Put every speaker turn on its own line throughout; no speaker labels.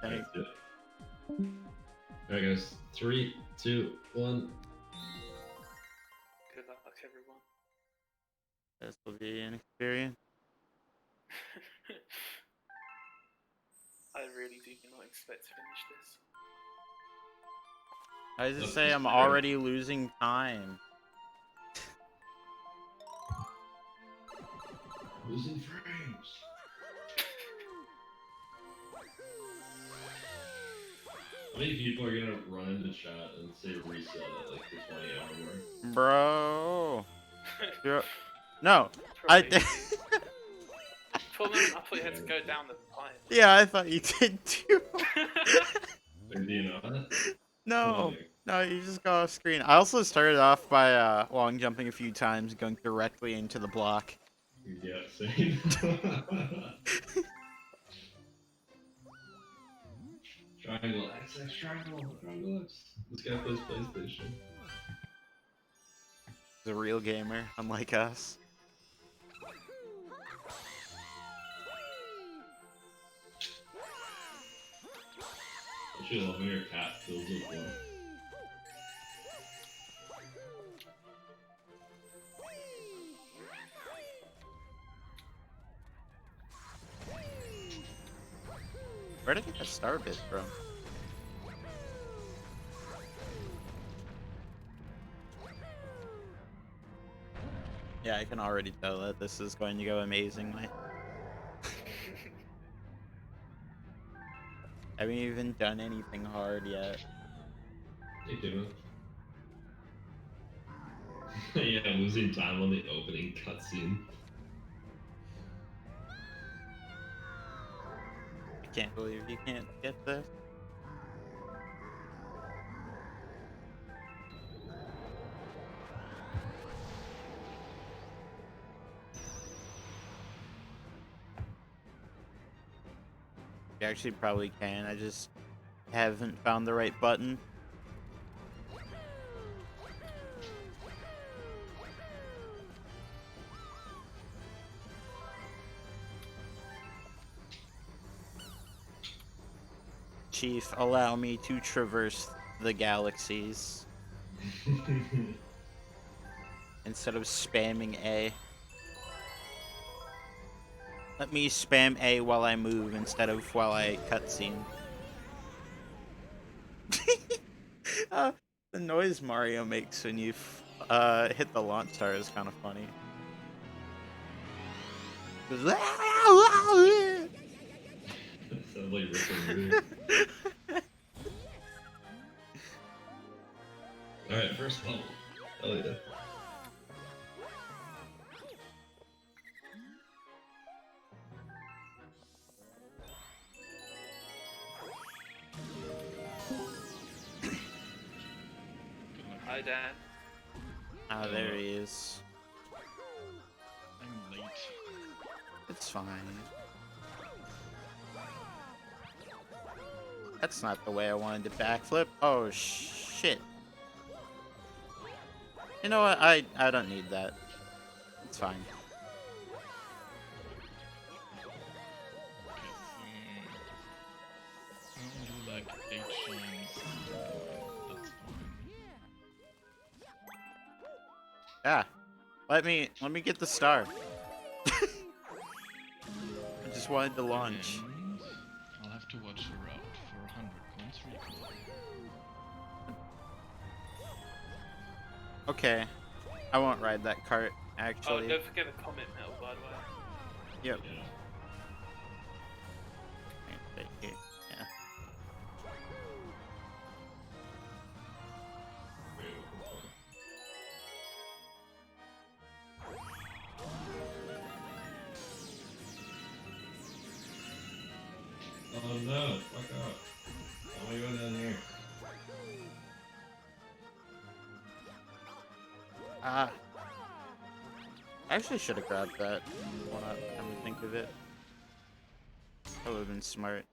think.
Alright, guys. 3, 2, 1.
Good luck, everyone.
This will be an experience.
I really do not expect to finish this.
I just
That's
say I'm
fair.
already losing time.
Losing frames. How many people are gonna run into chat and say reset at like the 20-hour mark?
Bro. No.
Probably. For a moment, I thought you had to go down the pipe.
Yeah, I thought you did too.
Or do you not?
No. No, you just got off screen. I also started off by long jumping a few times, going directly into the block.
Yeah, same. Triangle X, triangle X. This guy plays PlayStation.
He's a real gamer, unlike us.
I should love when your cat fills with blood.
Where did I get that star bit from? Yeah, I can already tell that this is going to go amazingly. I haven't even done anything hard yet.
Hey, Dima. Yeah, losing time on the opening cutscene.
I can't believe you can't get this. You actually probably can, I just haven't found the right button. Chief, allow me to traverse the galaxies instead of spamming A. Let me spam A while I move instead of while I cutscene. The noise Mario makes when you hit the launch star is kind of funny.
Sounds like Rick and Morty. Alright, first level. Hell yeah.
Hi, Dan.
Ah, there he is.
I'm late.
It's fine. That's not the way I wanted to backflip. Oh, shit. You know what? I don't need that. It's fine.
I only do like 8 shines. That's fine.
Yeah. Let me get the star. I just wanted to launch.
And I'll have to watch the route for 100 points recoil.
Okay. I won't ride that cart,
Oh,
actually.
don't forget the comment medal, by the way.
Yep.
Yeah.
Yeah.
Oh no, fuck off. How am I going down here?
Ah. I actually should have grabbed that. When I come to think of it. That would have been smart.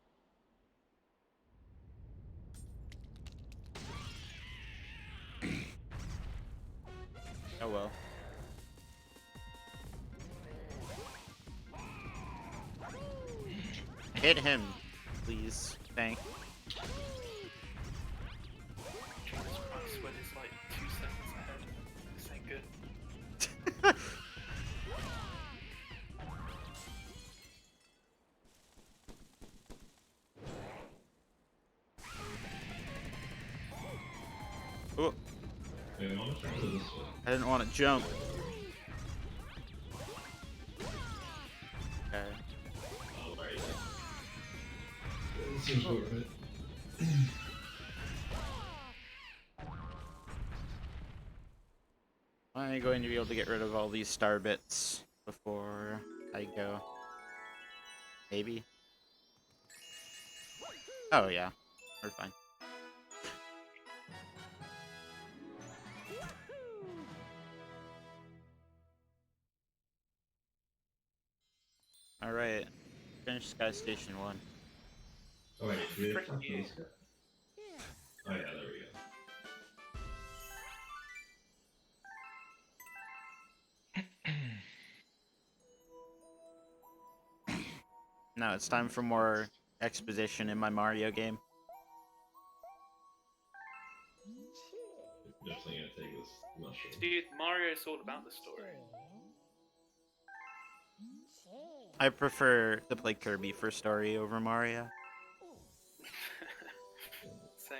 Oh well. Hit him, please. Thank.
Jesus Christ, when it's like 2 seconds ahead. This ain't good.
Oh,
Wait, how much is this one?
I didn't want to jump. Okay.
Oh, right. That seems about right.
I'm going to be able to get rid of all these star bits before I go. Maybe. Oh yeah, we're fine. All right, finish Sky Station 1.
Oh wait, do we have to talk to
Pretty-
this guy? Oh yeah, there we go.
Now it's time for more exposition in my Mario game.
Definitely gonna take this mushroom.
Dude, Mario's all about the story.
I prefer to play Kirby for story over Mario.
Same.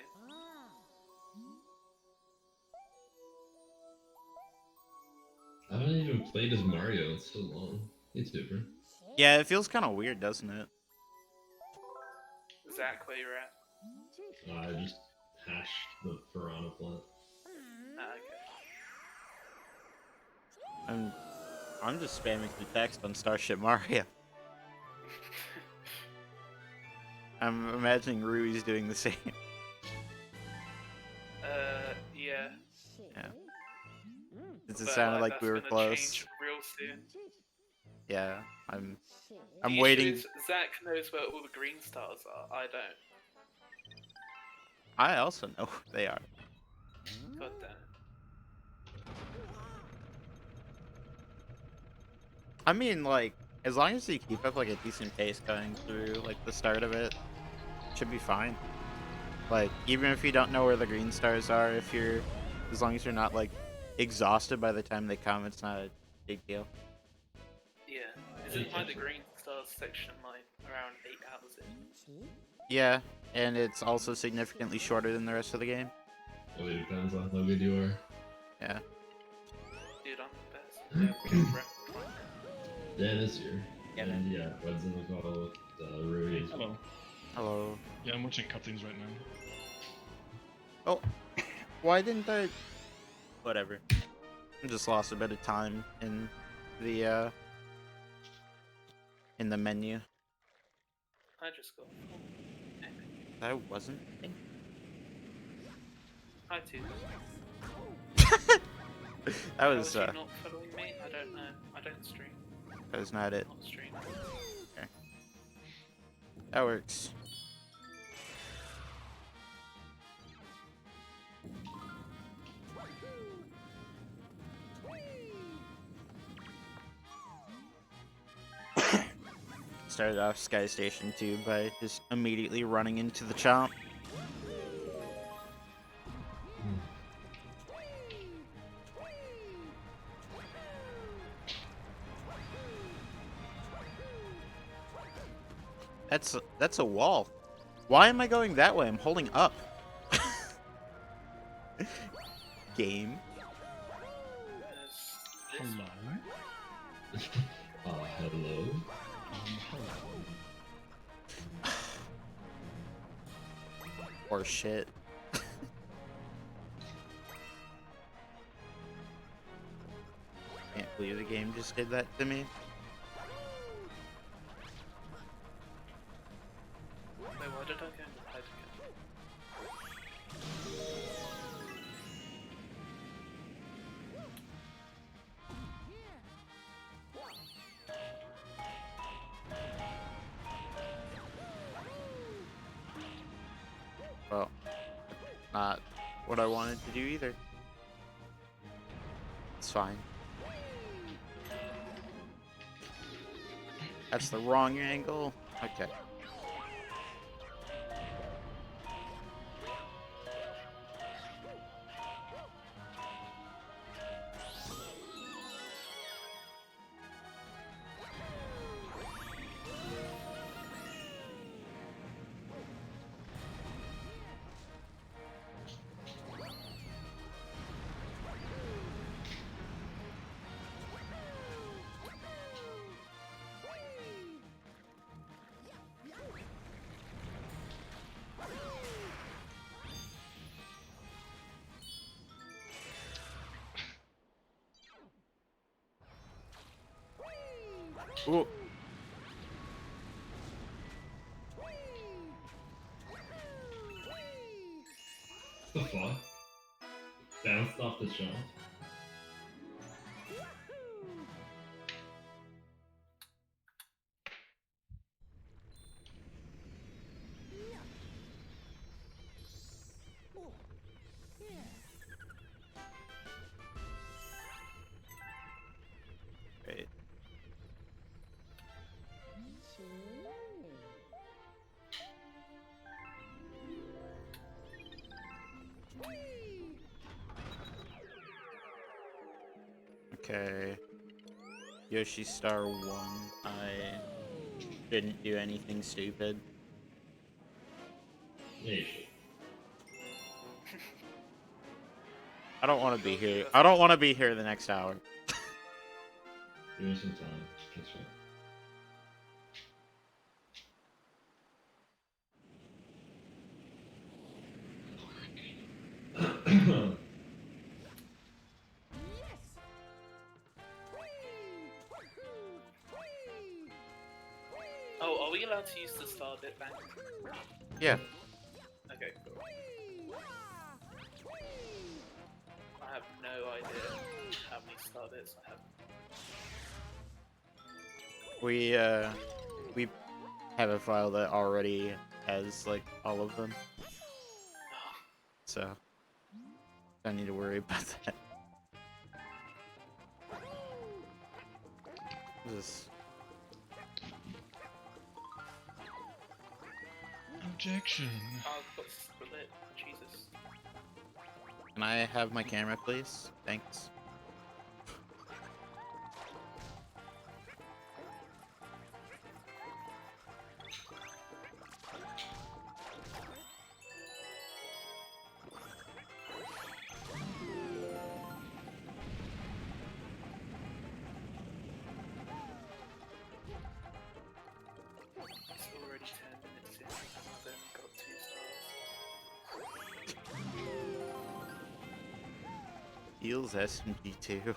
I haven't even played as Mario in so long. It's different.
Yeah, it feels kind of weird, doesn't it?
Zach, where you're at?
I just hashed the piranha plant.
Ah, okay.
I'm just spamming through text on Starship Mario. I'm imagining Rui's doing the same.
Yeah.
Yeah. It
But,
sounded like
that's
we were
gonna
close.
change real soon.
Yeah, I'm
The issue
waiting.
is Zach knows where all the green stars are. I don't.
I also know who they are.
God damn it.
I mean, like, as long as you keep up like a decent pace going through like the start of it, should be fine. Like, even if you don't know where the green stars are, as long as you're not like exhausted by the time they come, it's not a big deal.
Yeah. Isn't like the green stars section like around 8 hours in?
Yeah, and it's also significantly shorter than the rest of the game.
It really depends on how good you are.
Yeah.
Dude, I'm the best. Yeah, we can wrap it up.
Yeah, this year.
Yeah,
And yeah, Red's in the call with Rui.
Hello.
Hello.
Yeah, I'm watching cutscenes right now.
Oh, why didn't I? Whatever. I just lost a bit of time in the menu.
I just got.
That wasn't.
Hi, too.
That
How
was
is you not following me? I don't know. I don't stream.
that was not it.
Not stream.
That works. Started off Sky Station 2 by just immediately running into the chomp. That's a wall. Why am I going that way? I'm holding up. Game.
There's this
Hello.
one.
Hello?
Hello.
Or shit. Can't believe the game just did that to me.
Wait, why did I go into hide again?
Well, not what I wanted to do either. It's fine. That's the wrong angle. Okay. Ooh.
The fuck? Bounced off the jump.
Great. Okay. Yoshi Star 1. I didn't do anything stupid.
Yeah, you should.
I don't want to be here. I don't want to be here the next hour.
Give me some time. Catch up.
Oh, are we allowed to use the star bit bank?
Yeah.
Okay, cool. I have no idea how many star bits I have.
We have a file that already has like all of them. So don't need to worry about that. This
Objection.
Oh, I've got split. Jesus.
Can I have my camera, please? Thanks.
It's already 10 minutes in and I've only got 2 stars.
Heals SMG2.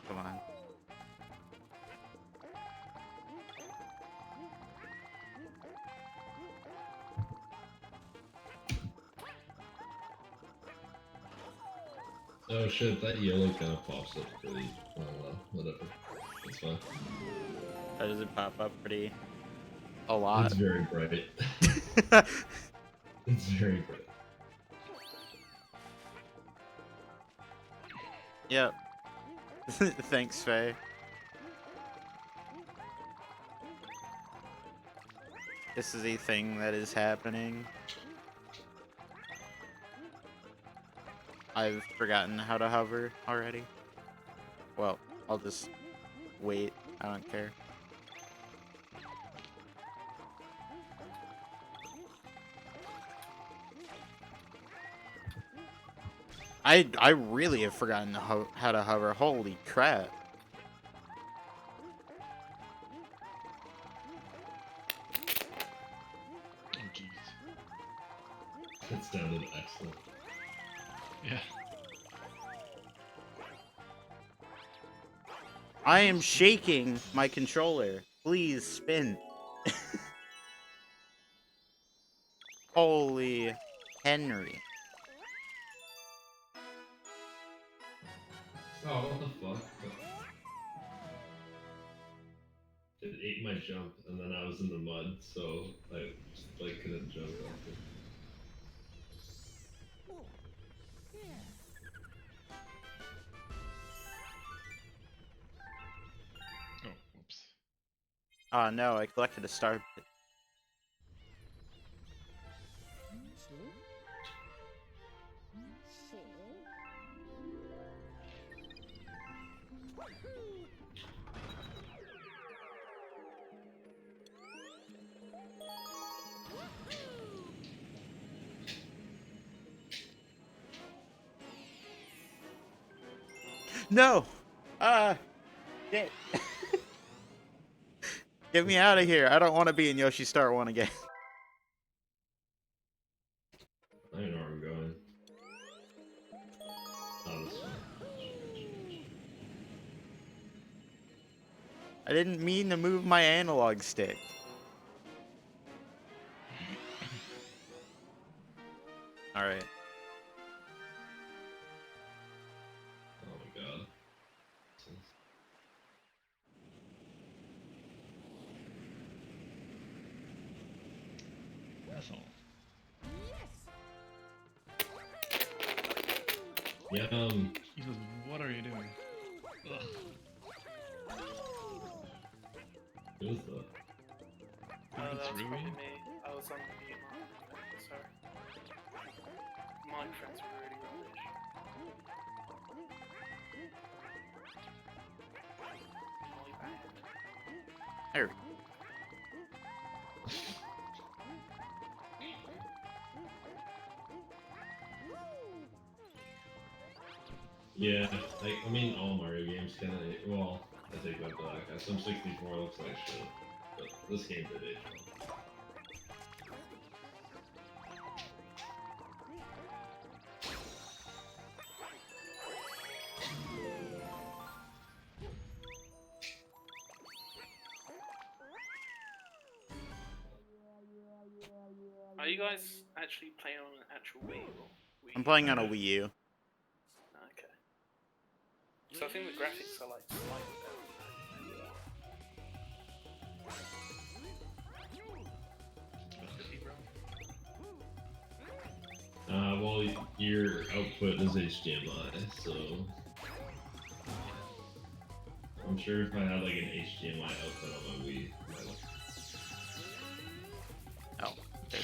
Come on.
Oh shit, that yellow kind of pops up pretty. Oh well, whatever. It's fine.
How does it pop up pretty a lot?
It's very bright. It's very bright.
Yep. Thanks, Faye. This is a thing that is happening. I've forgotten how to hover already. Well, I'll just wait. I don't care. I really have forgotten how to hover. Holy crap.
Oh jeez.
It sounded excellent.
Yeah.
I am shaking my controller. Please spin. Holy Henry.
Oh, what the fuck? It ate my jump, and then I was in the mud, so I just like couldn't jump after.
Oh, whoops.
Oh no, I collected a star bit. No! Shit. Get me out of here. I don't want to be in Yoshi Star 1 again.
I don't know where I'm going. Oh, this one.
I didn't mean to move my analog stick. Alright.
Oh my god.
That's all.
Yeah,
Jesus, what are you doing? Ugh.
what is that?
I think
that
it's
was
Ruby.
probably me. I was on mute. Sorry. Microphones were really rubbish. My bad.
There.
Yeah, like, I mean, all Mario games kind of, well, I take that back. Some 64 looks like shit, but this game did age well.
Are you guys actually playing on an actual Wii or Wii?
I'm playing on a Wii U.
Okay. So I think the graphics are like slightly better.
Well, your output is HDMI, so I'm sure if I had like an HDMI output on my Wii, it might look.
Oh, okay.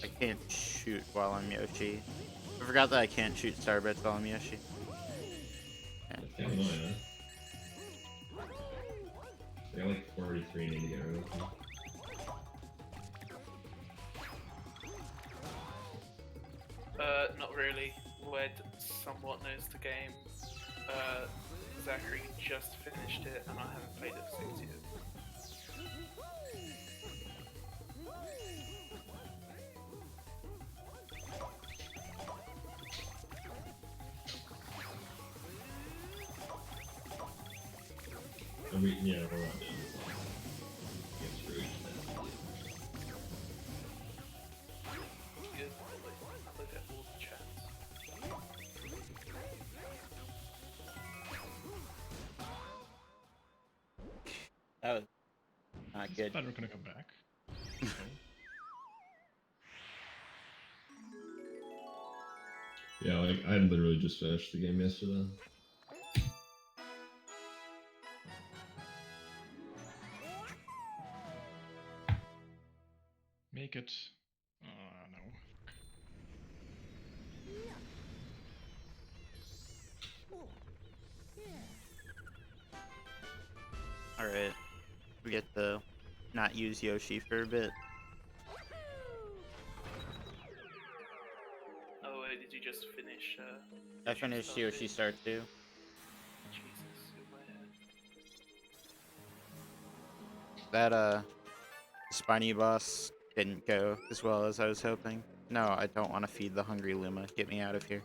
I can't shoot while I'm Yoshi. I forgot that I can't shoot Starbits while I'm Yoshi.
That's kind of annoying, huh? I got like 43 need to get rid of them.
Not really. Wed somewhat knows the game. Zachary just finished it, and I haven't played it since yet.
Yeah, we're not doing this long. Against Rouge,
Good. I look at all the chats.
That was not
Is
good.
Spider gonna come back? Okay.
Yeah, like I literally just finished the game yesterday.
Make it. No.
Alright. We get to not use Yoshi for a bit.
Oh, did you just finish?
I finished Yoshi Star 2.
Jesus, in my head.
That, spiny boss didn't go as well as I was hoping. No, I don't want to feed the hungry Luma. Get me out of here.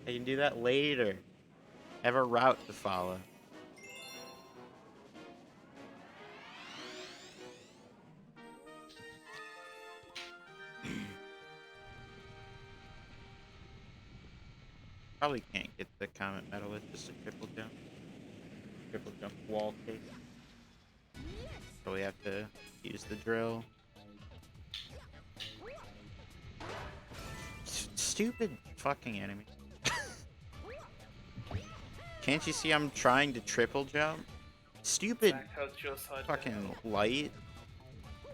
I can do that later. I have a route to follow. Probably can't get the Comet Medal with just a triple jump. Triple jump wall case. So we have to use the drill. Stupid fucking enemy. Can't you see I'm trying to triple jump? Stupid
Zach, how's your side
fucking light.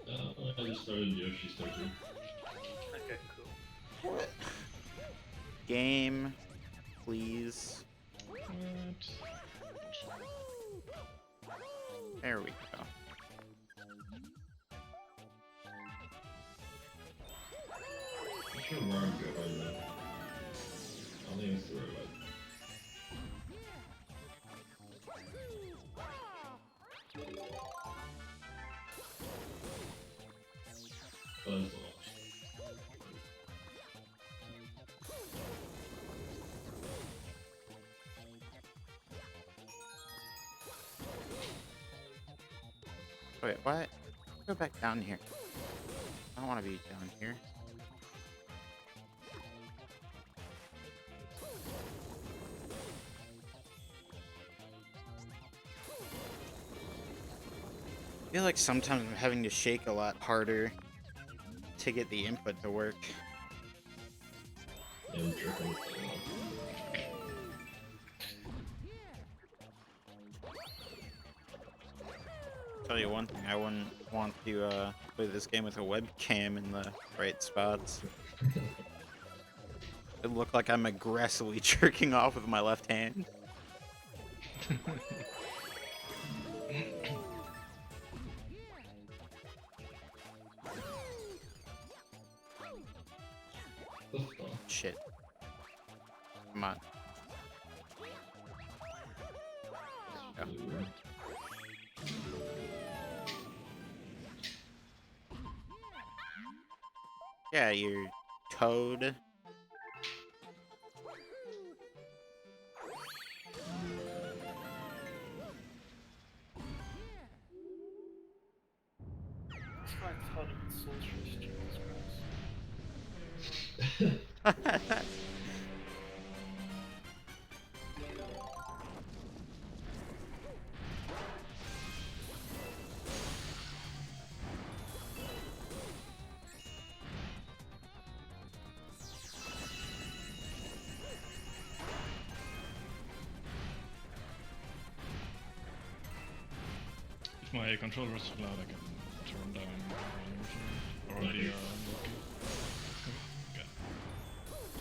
I just started Yoshi Star 2.
Okay, cool.
Game, please.
What?
There we go.
I'm not sure where I'm going though. I don't think it's the right way. Oh, that's the one.
Wait, what? Go back down here. I don't want to be down here. I feel like sometimes I'm having to shake a lot harder to get the input to work.
Yeah, I'm jerking this thing off.
Tell you one thing, I wouldn't want to play this game with a webcam in the right spots. It looked like I'm aggressively jerking off with my left hand.
The fuck?
Shit. Come on. Yeah.
Really weird.
Yeah, you're Toad.
This guy's harder than sorceress, Jesus Christ.
If my controller is too loud, I can turn down the volume or the okay.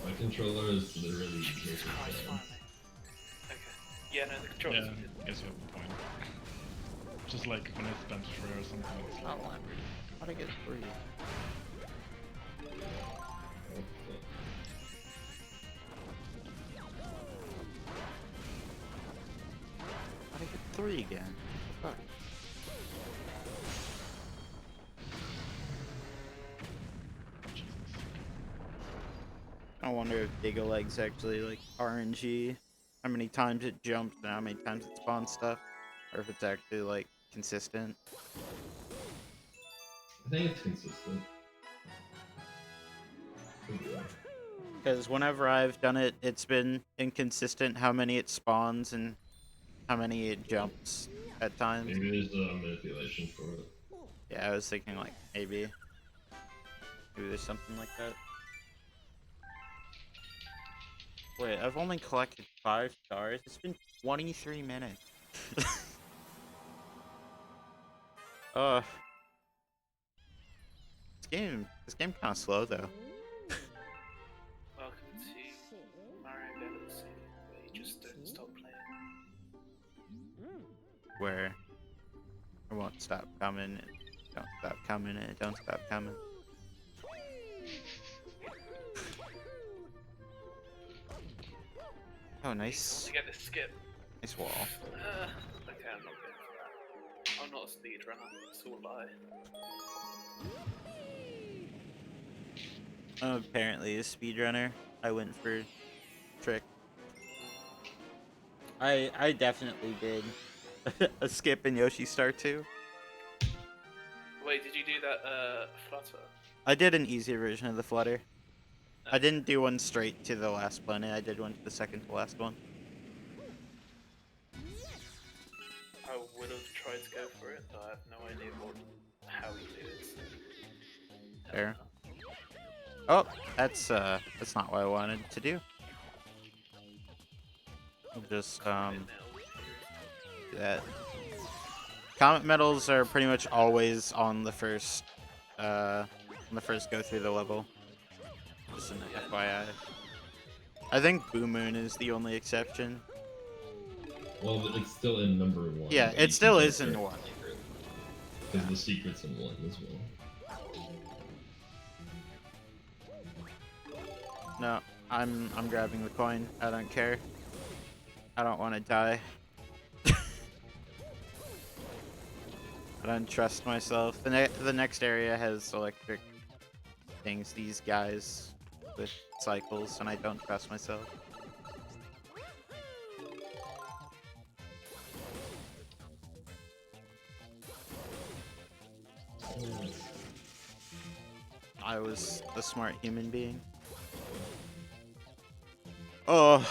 My controller is literally
Jesus
just
Christ,
bad.
finally. Okay. Yeah, no, the controls
Yeah,
are good.
I guess you have a point. Just like when it's bench free or something, it's like
Oh,
really
how'd I get free?
What the fuck?
How'd I get 3 again? What the fuck? I wonder if Diggle Legs actually like RNG. How many times it jumps and how many times it spawns stuff. Or if it's actually like consistent.
I think it's consistent. Could be wrong.
Because whenever I've done it, it's been inconsistent how many it spawns and how many it jumps at times.
Maybe there's a manipulation for it.
Yeah, I was thinking like maybe there's something like that. Wait, I've only collected 5 stars. It's been 23 minutes. This game kind of slow though.
Welcome to Mario Galaxy, where you just don't stop playing.
Where it won't stop coming, and don't stop coming, and it don't stop coming. Oh, nice,
To get this skip.
nice wall.
Okay, I'm not going for that. I'm not a speedrunner, it's all a lie.
I'm apparently a speedrunner. I went for trick. I definitely did a skip in Yoshi Star 2.
Wait, did you do that, Flutter?
I did an easier version of the flutter. I didn't do one straight to the last planet. I did one to the second to last one.
I would have tried to go for it, but I have no idea how you do it. So.
Fair. Oh, that's not what I wanted to do. I'll just do that. Comet medals are pretty much always on the first go through the level. Just an FYI. I think Boo Moon is the only exception.
Well, it's still in number 1.
Yeah, it still is in 1.
Because the secret's in 1 as well.
No, I'm grabbing the coin. I don't care. I don't want to die. I don't trust myself. The next area has electric things. These guys with cycles, and I don't trust myself. I was a smart human being. Oh.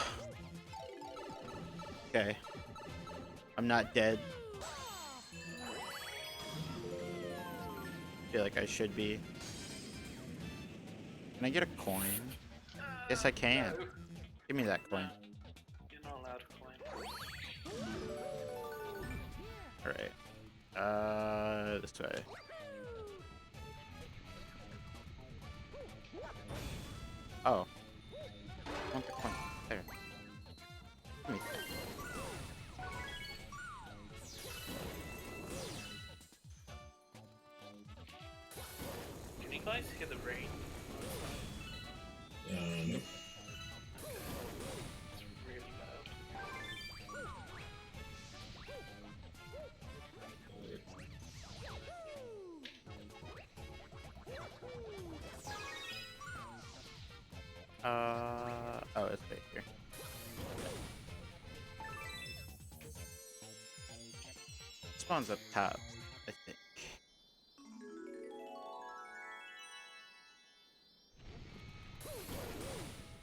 Okay. I'm not dead. I feel like I should be. Can I get a coin? Yes, I can.
No,
Give me that coin.
you're not allowed a coin.
Alright. This way. Oh. I want the coin. There. Give me that.
Can you guys hear the rain?
Nope.
It's really loud.
Oh, it's right here. Spawns up top, I think.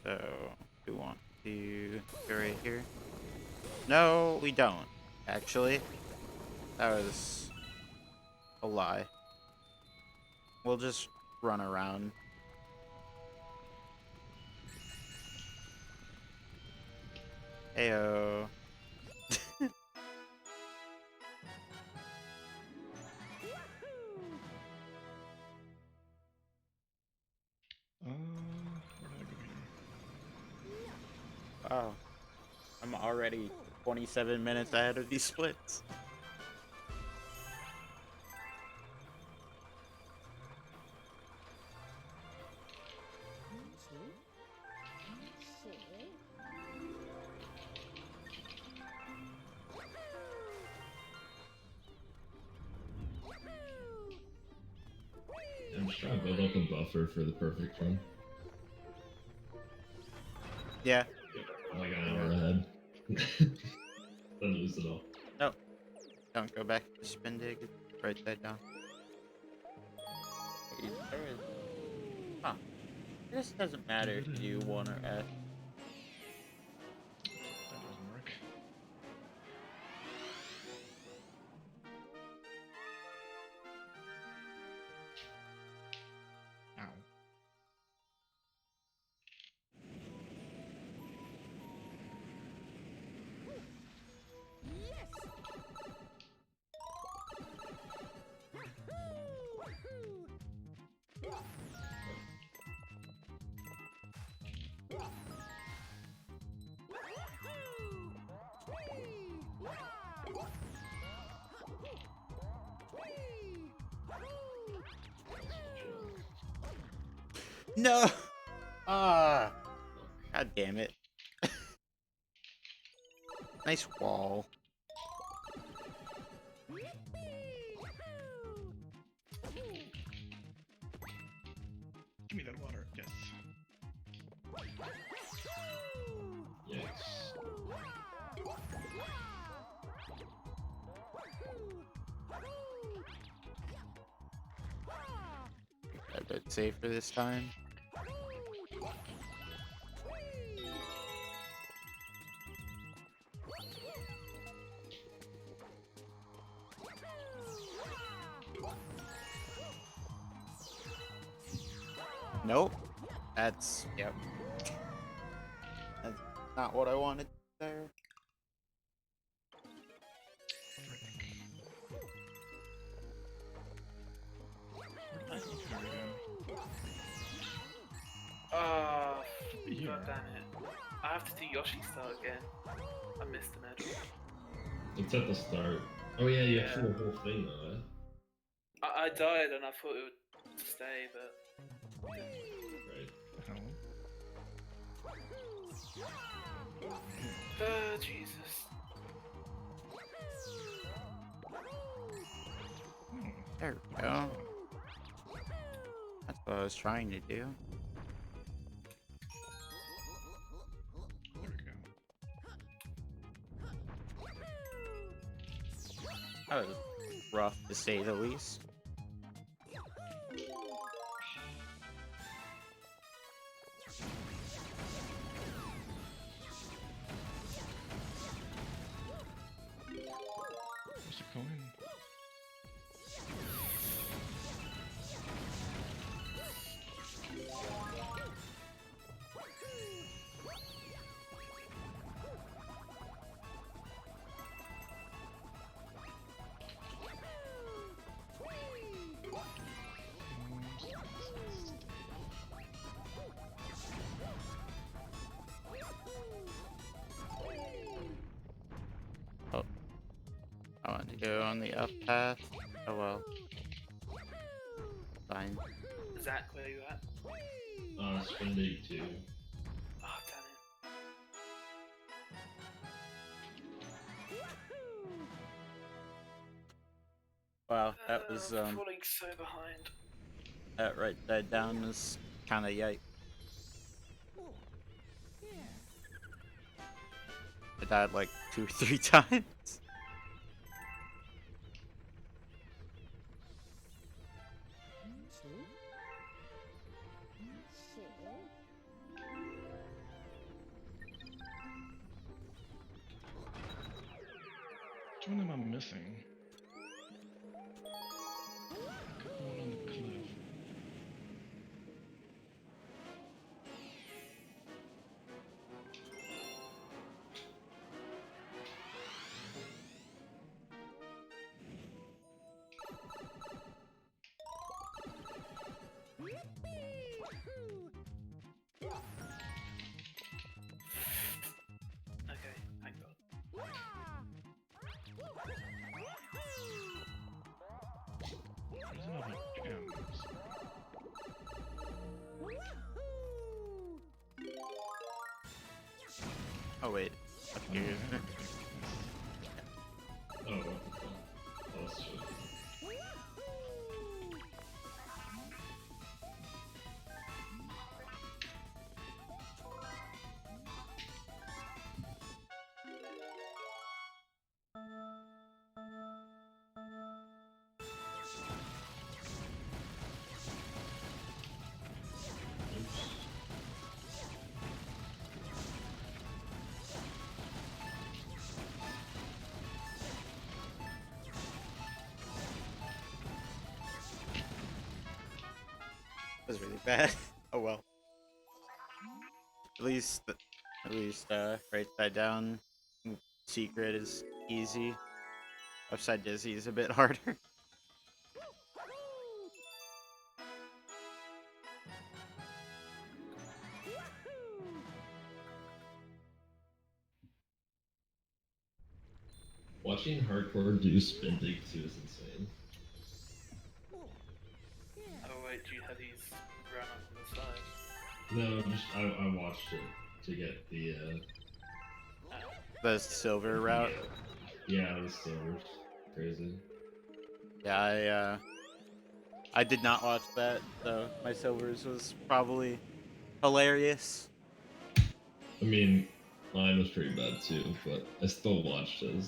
So, we want to go right here. No, we don't. Actually, that was a lie. We'll just run around. Heyo.
Where do I go here?
Wow. I'm already 27 minutes ahead of these splits.
I'm just trying to build up a buffer for the perfect run.
Yeah.
Like an hour ahead. Don't lose it all.
No. Don't go back to spin dig. Right side down. Huh. This doesn't matter if you do 1 or F.
That doesn't work. Ow.
No! Ah! God damn it. Nice wall.
Give me that water. Yes.
Yikes.
A bit safer this time. Nope. That's, yep. That's not what I wanted there.
Where did I go through again? Here.
God damn it. I have to do Yoshi style again. I missed the medal.
It's at the start. Oh yeah, you have to
Yeah.
do the whole thing though, eh?
I died and I thought it would stay, but
Right.
The hell?
Jesus.
There we go. That's what I was trying to do.
There we go.
That was rough to say the least.
coin.
Oh, I wanted to go on the up path. Oh well. Fine.
Zach, where you at?
Spin Dig 2.
Oh, damn it.
Wow, that was
Falling so behind.
that right side down was kind of yikes. I died like 2 or 3 times.
Which one am I missing? The one on the cliff.
Okay, hang on.
There's another gems.
Oh wait, up here.
Oh, what the fuck? Oh, that's true.
That was really bad. Oh well. At least right side down secret is easy. Upside dizzy is a bit harder.
Watching hardcore do Spin Dig 2 is insane.
Oh wait, do you have these run up on the side?
No, just I watched it to get the
The silver route.
yeah, the silvers. Crazy.
Yeah, I did not watch that, so my silvers was probably hilarious.
I mean, mine was pretty bad too, but I still watched it.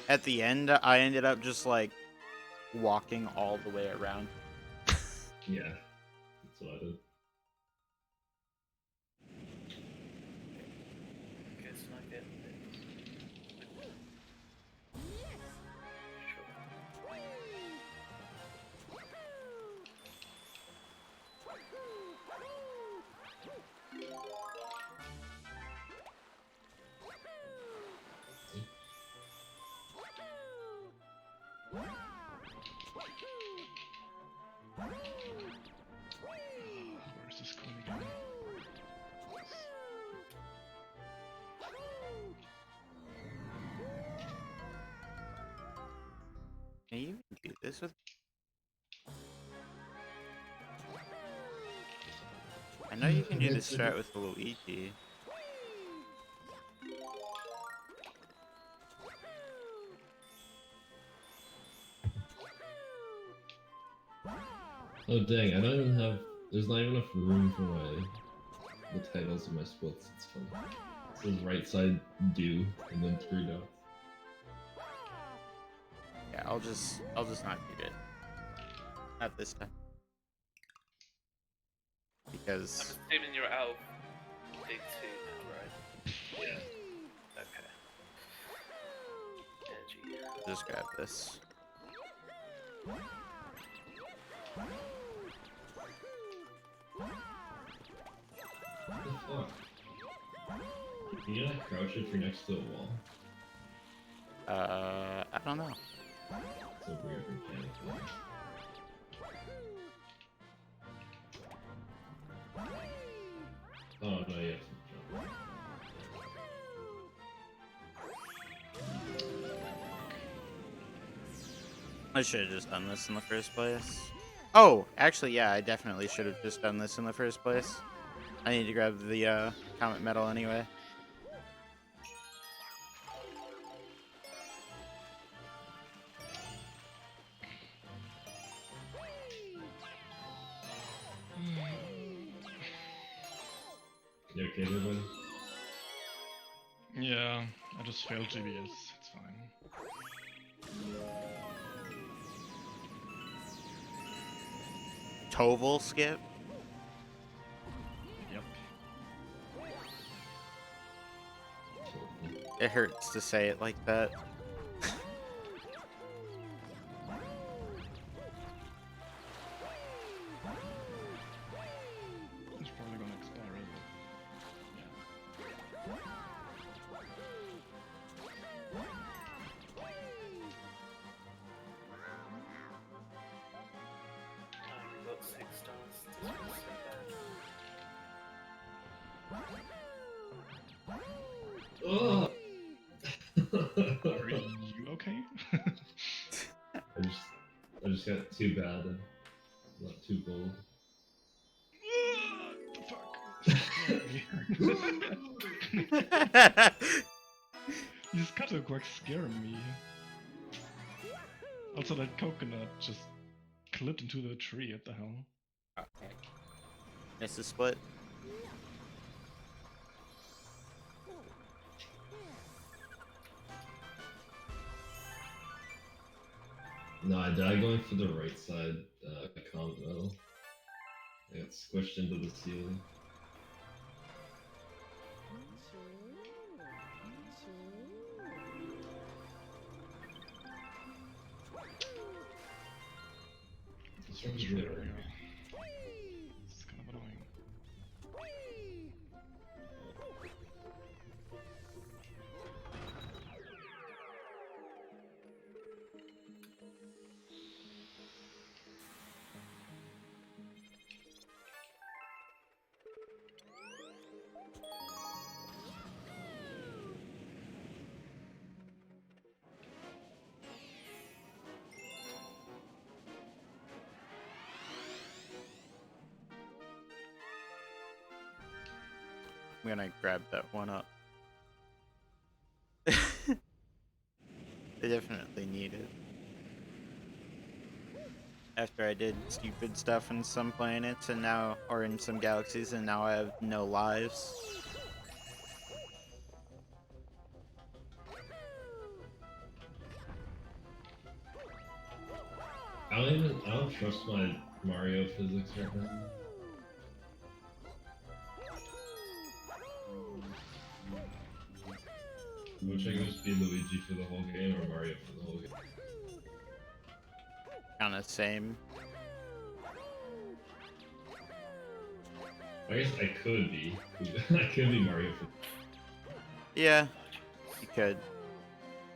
At the end, I ended up just like walking all the way around.
Yeah, that's what I did.
Guess not getting it. Sure.
Where's this coin again?
Can you even do this with? I know you can do this strat with Luigi.
Oh dang, I don't even have. There's not even enough room for the titles of my splits. It's funny. It says right side do and then 3 dots.
Yeah, I'll just not do it. Not this time.
I'm
Because
assuming you're out of Dig 2 now, right?
Yeah.
Okay. Yeah, gee.
just grab this.
What the fuck? Can you not crouch if you're next to a wall?
I don't know.
It's a weird mechanic. Oh, no, you have to jump.
I should have just done this in the first place. Oh, actually, yeah, I definitely should have just done this in the first place. I need to grab the comet medal anyway.
You okay there, buddy?
Yeah, I just failed GBS. It's fine.
Toval skip?
Yep.
It hurts to say it like that.
It's probably gonna expire, isn't it?
We got 6 stars. This was so bad.
Oh!
Are you okay?
I just got too bad and not too bold.
The fuck? These cutterquacks scare me. Also, that coconut just clipped into the tree. What the hell?
Okay. Missed the split.
No, I died going for the right side comp medal. I got squished into the ceiling. This one's really hard.
It's kind of annoying.
I'm gonna grab that one up. They definitely need it. After I did stupid stuff in some planets and now, or in some galaxies, and now I have no lives.
I don't trust my Mario physics right now. Which I guess be Luigi for the whole game or Mario for the whole game.
Kinda same.
I guess I could be. I could be Mario for.
Yeah, you could.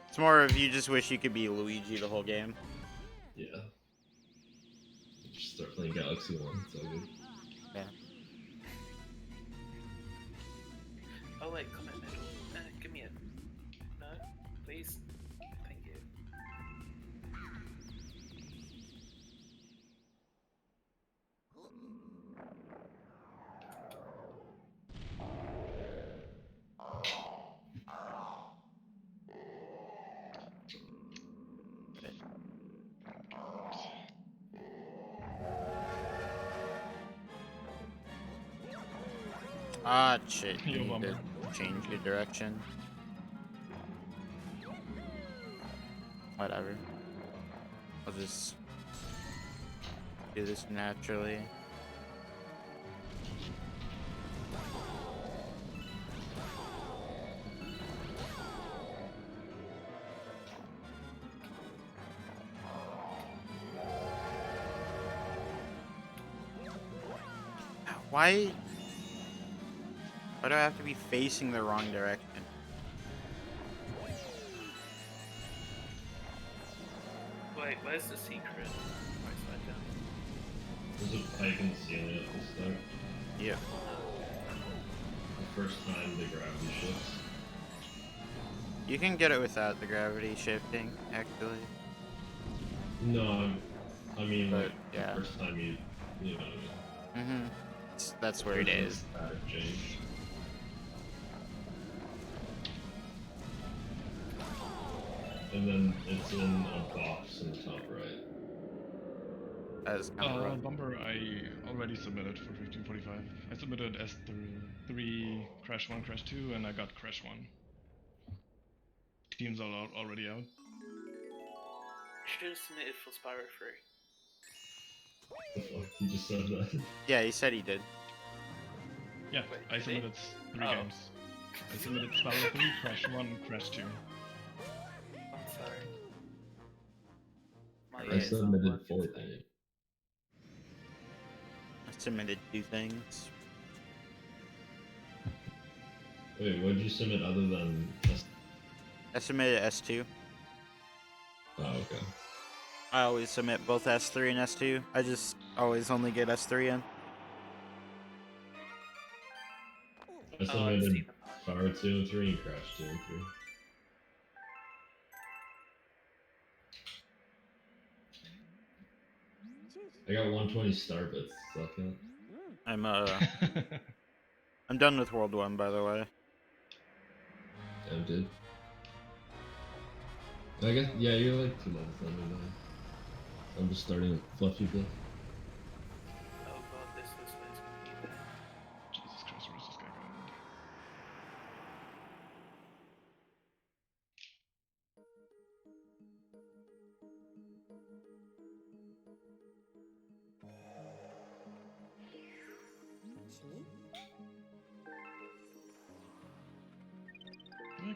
It's more of you just wish you could be Luigi the whole game.
Yeah. Just start playing Galaxy 1, it's all good.
Yeah.
Oh wait, comment medal. Give me it. No, please. Thank you.
Ah, shit. You
Yo,
need to
bummer.
change your direction. Whatever. I'll just do this naturally. Why? Why do I have to be facing the wrong direction?
Wait, where's the secret? Rightside down.
There's a pipe in the ceiling at the start.
Yeah.
The first time the gravity shifts.
You can get it without the gravity shifting, actually.
No, I mean,
But,
like,
yeah.
the first time you know what I mean.
Mm-hmm. That's where it
There's
is.
a static change. And then it's in a box in the top right.
That is kind of rough.
Bumper, I already submitted for 1545. I submitted S3, Crash 1, Crash 2, and I got Crash 1. Teams are already out.
You should have submitted for Spyro 3.
The fuck? You just said that?
Yeah, he said he did.
Yeah,
Wait,
I
did he?
submitted 3
Oh.
games. I submitted Spyro 3, Crash 1, Crash 2.
I'm sorry. My
I
ears aren't
submitted
working
4
today.
things.
I submitted 2 things.
Wait, what did you submit other than
I submitted S2.
Oh, okay.
I always submit both S3 and S2. I just always only get S3 in.
I
I've
submitted
seen them.
Fire 2 and 3 and Crash 2 and 3. I got 120 star bits. Does that count?
I'm done with World 1, by the way.
Yeah, I did. I guess, yeah, you're like 2 levels under me. I'm just starting with Fluffy Bluff.
Oh god, this is what's gonna be there.
Jesus Christ, where's this guy going?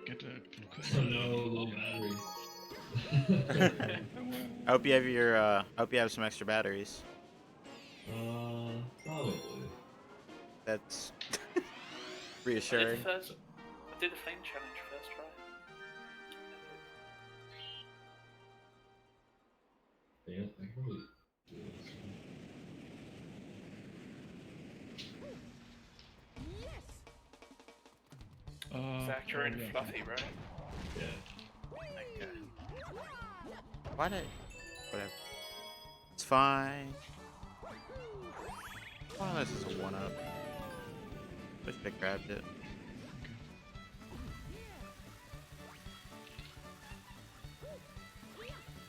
Get a
Oh no, low battery.
I hope you have your I hope you have some extra batteries.
Probably.
That's
I
reassuring.
did the flame challenge first try.
Yeah, I can probably do this.
Zach, you're in Fluffy, right?
Yeah.
Okay.
Why did? Whatever. It's fine. Oh, this is a 1-up. Wish I grabbed it.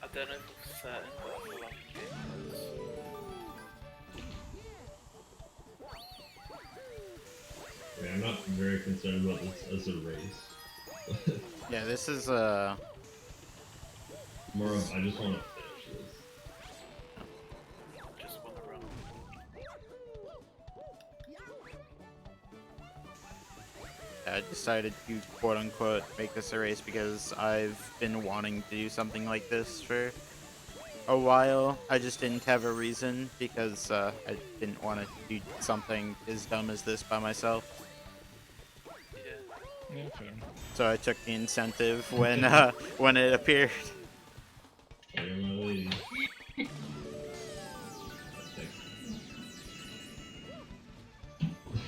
I don't know for certain, but I feel like the game was.
I mean, I'm not very concerned about this as a race.
Yeah, this is
More of, I just want to finish this.
Just want to run.
I decided to quote unquote make this a race because I've been wanting to do something like this for a while. I just didn't have a reason because I didn't want to do something as dumb as this by myself.
Yeah.
Yeah, fair.
So I took the incentive when it appeared.
Oh, you're my lady.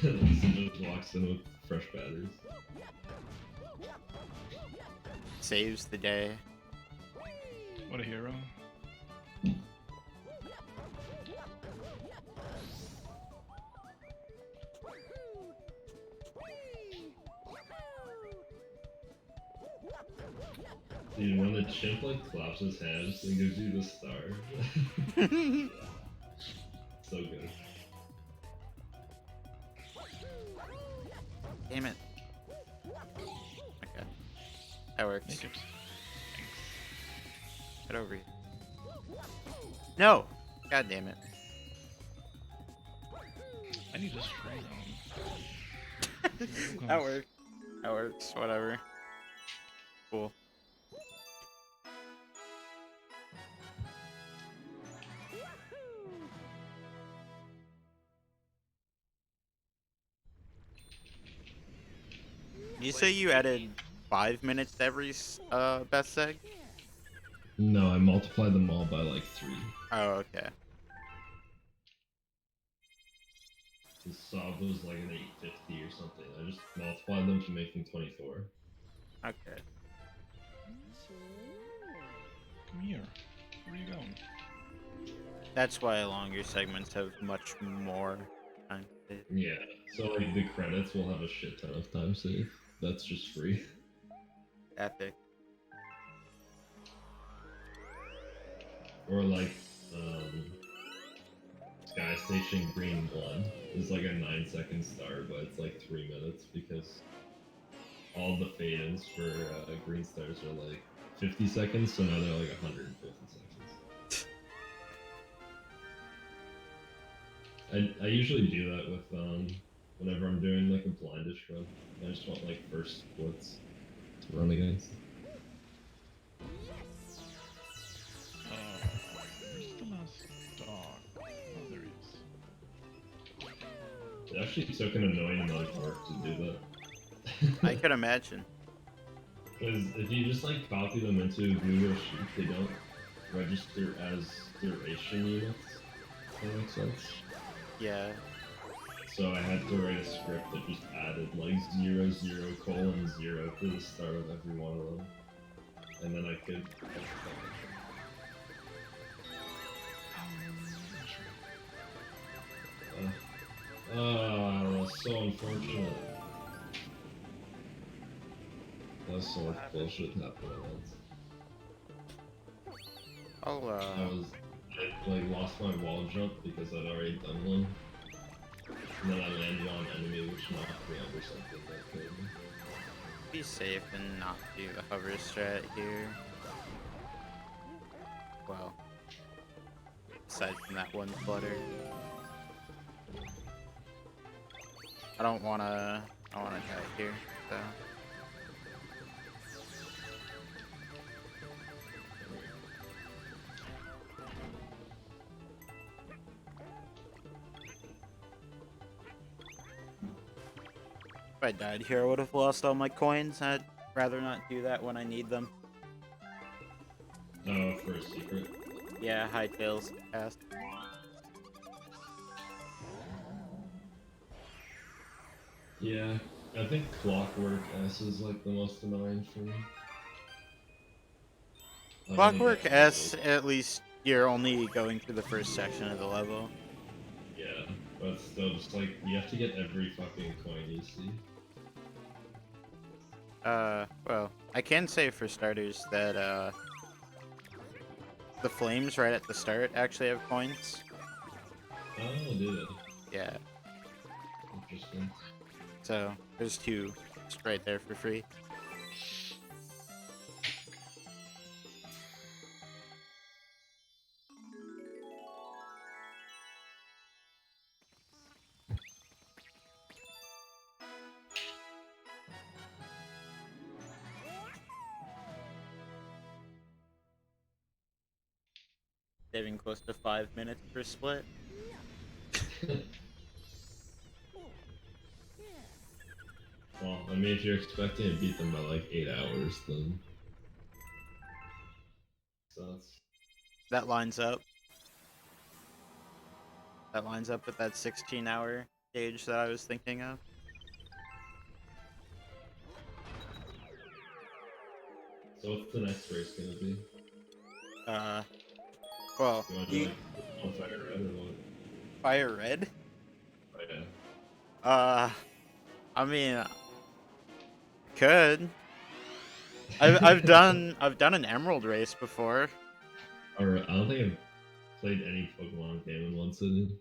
Lisa just walks in with fresh batteries.
Saves the day.
What a hero.
Dude, when the chimp like claps his hands and gives you the star. So good.
Damn it. Okay. That works.
Make it.
Get over here. No! God damn it.
I need this free
That works. That works. Whatever. Cool. You say you added 5 minutes to every best seg?
No, I multiplied them all by like 3.
Oh, okay.
The sub was like an 850 or something. I just multiplied them to make them 24.
Okay.
Come here. Where are you going?
That's why longer segments have much more time to save.
Yeah, so like the credits will have a shit ton of time save. That's just free.
Epic.
Or like, Sky Station Green Blood is like a 9-second star, but it's like 3 minutes because all the fade-ins for green stars are like 50 seconds, so now they're like 150 seconds. I usually do that with whenever I'm doing like a blindish run. I just want like first splits to run against.
Where's the last dog? Oh, there he is.
It actually took an annoying amount of work to do that.
I could imagine.
Because if you just like copy them into Google Sheet, they don't register as duration units. If that makes sense.
Yeah.
So I had to write a script that just added like 00:0:0 to the start of every one of them. And then I could... that's so unfortunate. That's so much bullshit happening at once.
I'll
I like lost my wall jump because I'd already done one. And then I landed on an enemy which knocked me under something that killed me.
be safe and not do the hover strat here. Well, aside from that one flutter. I don't wanna die here, so. If I died here, I would have lost all my coins. I'd rather not do that when I need them.
Oh, for a secret.
Yeah, Hightail's cast.
Yeah, I think Clockwork S is like the most annoying for me.
Clockwork S, at least you're only going through the first section of the level.
Yeah, but still, just like, you have to get every fucking coin you see.
Well, I can say for starters that, the flames right at the start actually have coins.
Oh, do they?
Yeah,
Interesting.
so there's 2 just right there for free. Saving close to 5 minutes per split.
Well, I mean, if you're expecting to beat them by like 8 hours, then... So that's...
That lines up. That lines up with that 16-hour gauge that I was thinking of.
So what's the next race gonna be?
Well,
You wanna do like on Fire Red or what?
Fire Red?
Oh yeah.
I mean, could. I've done an Emerald race before.
Alright, I don't think I've played any Pokemon game in one sitting.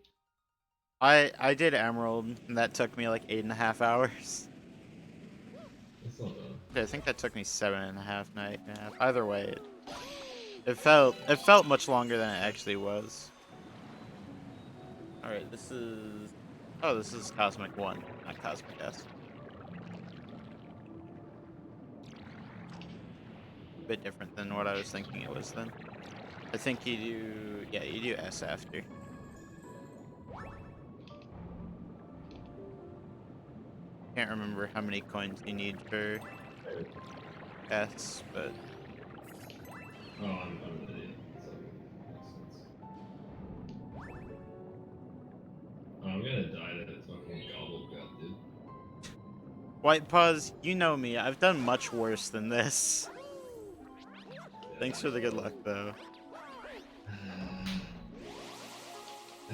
I did Emerald, and that took me like 8.5 hours.
That's not bad.
I think that took me 7.5, 9.5. Either way, it felt much longer than it actually was. All right, this is Cosmic 1, not Cosmic S. A bit different than what I was thinking it was then. I think you do S after. can't remember how many coins you need for S, but
Oh, I'm an idiot. So, makes sense. Oh, I'm gonna die to that fucking gobble gut, dude.
White Paws, you know me. I've done much worse than this. Thanks for the good luck, though.
I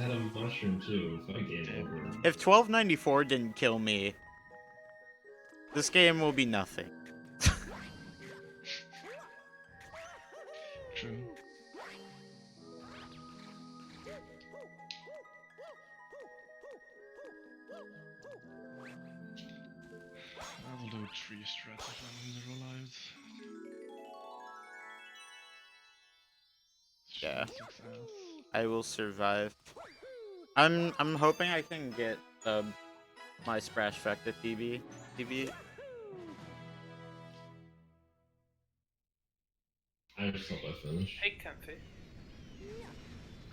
had a mushroom too. If I game over.
If 1294 didn't kill me, this game will be nothing.
True. I will do a tree strat if I'm in 0 lives.
Yeah.
Success.
I will survive. I'm hoping I can get my Splash Factor PB.
I just hope I finish.
Hey, Campy.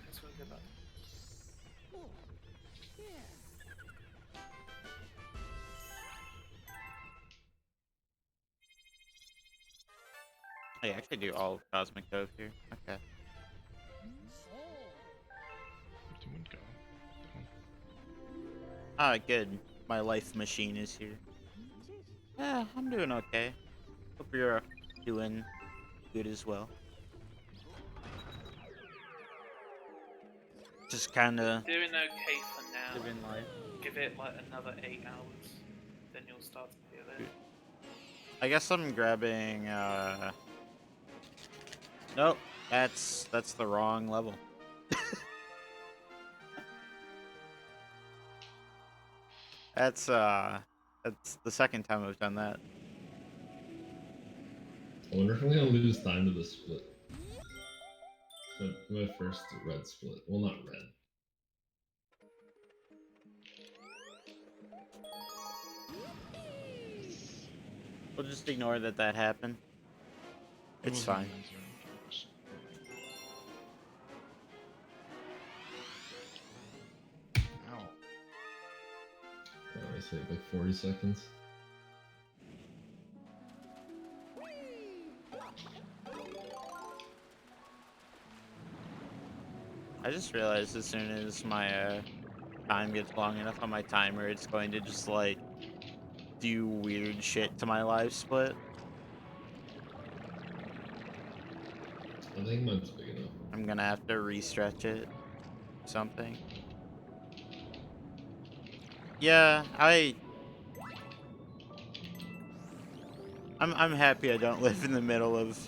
Thanks for the good luck.
Hey, I could do all of Cosmic Cove here. Okay.
Where'd the wind go?
Ah, good. My life machine is here. Yeah, I'm doing okay. Hope you're doing good as well. Just kinda
Doing okay for now.
living life.
Give it like another 8 hours, then you'll start to feel it.
I guess I'm grabbing, Nope, that's the wrong level. That's the second time I've done that.
I wonder if I'm gonna lose time to the split. My first red split. Well, not red.
We'll just ignore that happened.
It
It's
was
fine.
my answer. Ow.
I say like 40 seconds.
I just realized as soon as my time gets long enough on my timer, it's going to just like do weird shit to my live split.
I think mine's big enough.
I'm gonna have to restretch it. Something. Yeah, I'm happy I don't live in the middle of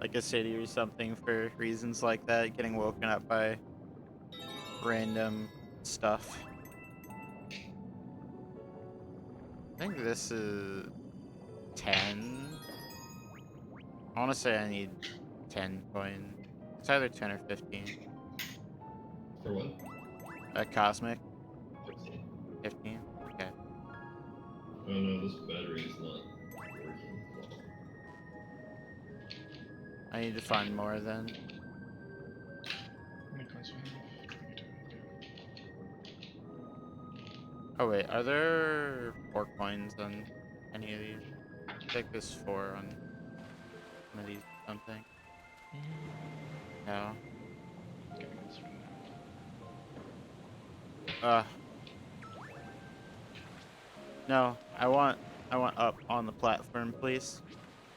like a city or something for reasons like that, getting woken up by random stuff. I think this is 10. I want to say I need 10 coin. It's either 10 or 15.
For what?
Cosmic
15.
15. Okay.
Oh no, this battery is not working. Well,
I need to find more then.
How many coins do we have? 22. Okay.
Oh wait, are there 4 coins on any of these? I think there's 4 on one of these or something. No.
Okay, that's right.
No, I want up on the platform, please.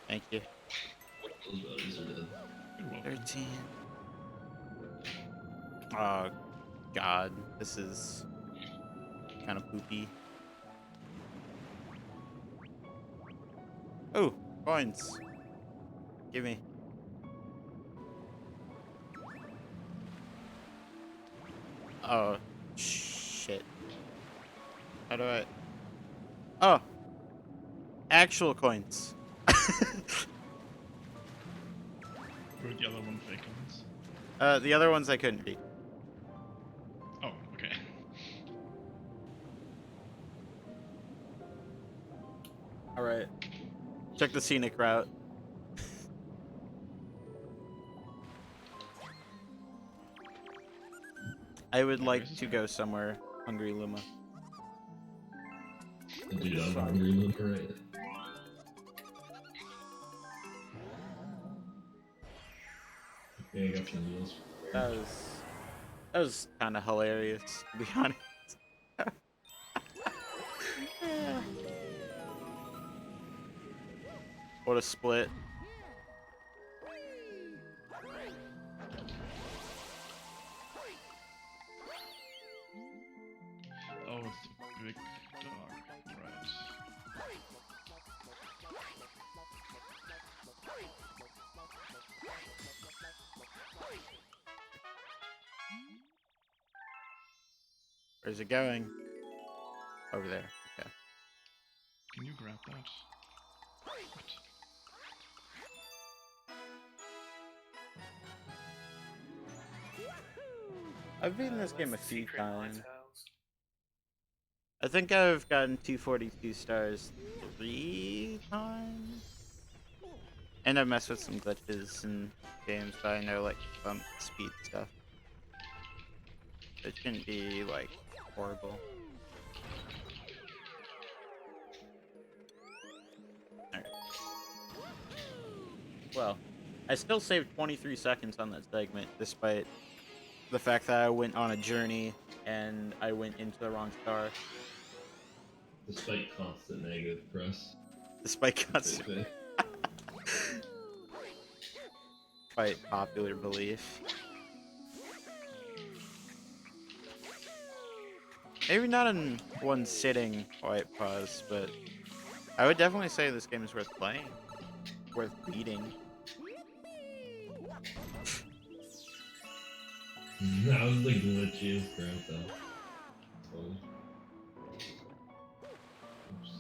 Thank you.
those batteries are dead.
You're welcome.
13. Oh god, this is kind of poopy. Oh, coins. Give me. Oh, shit. How do I... Oh! Actual coins.
Were the other one fake ones?
The other ones I couldn't beat.
Oh, okay.
Alright. Check the scenic route. I would like to go somewhere, Hungry Luma.
Dude, on
fun.
green on the right. Okay, I got some deals.
That was kind of hilarious, to be honest. What a split.
Oh, it's a big dog. Right.
Where's it going? Over there. Okay.
Can you grab that? What?
I've beaten this game a
Where's the
few
secret
times.
Hightales?
I think I've gotten 242 stars 3 times. And I've messed with some glitches in games, but I know like some speed stuff. It shouldn't be like horrible. Alright. Well, I still saved 23 seconds on that segment, despite the fact that I went on a journey and I went into the wrong star.
Despite constant negative press.
Despite constant, despite popular belief. Maybe not in one sitting, White Pause, but I would definitely say this game is worth playing. Worth beating.
That was the glitchiest Grand Theft. Oops.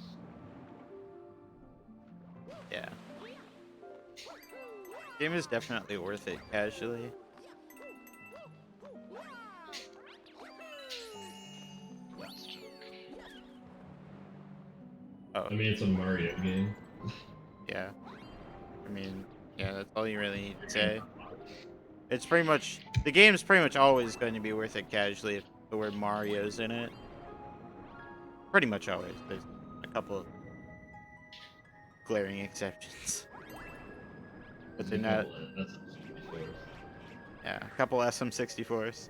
Yeah. Game is definitely worth it casually.
Let's check.
Oh,
I mean, it's a Mario game.
yeah. I mean, yeah, that's all you really need to say. It's pretty much, the game's pretty much always going to be worth it casually if the word Mario's in it. Pretty much always. There's a couple of glaring exceptions. But they're not,
That's before.
yeah, a couple SM64s.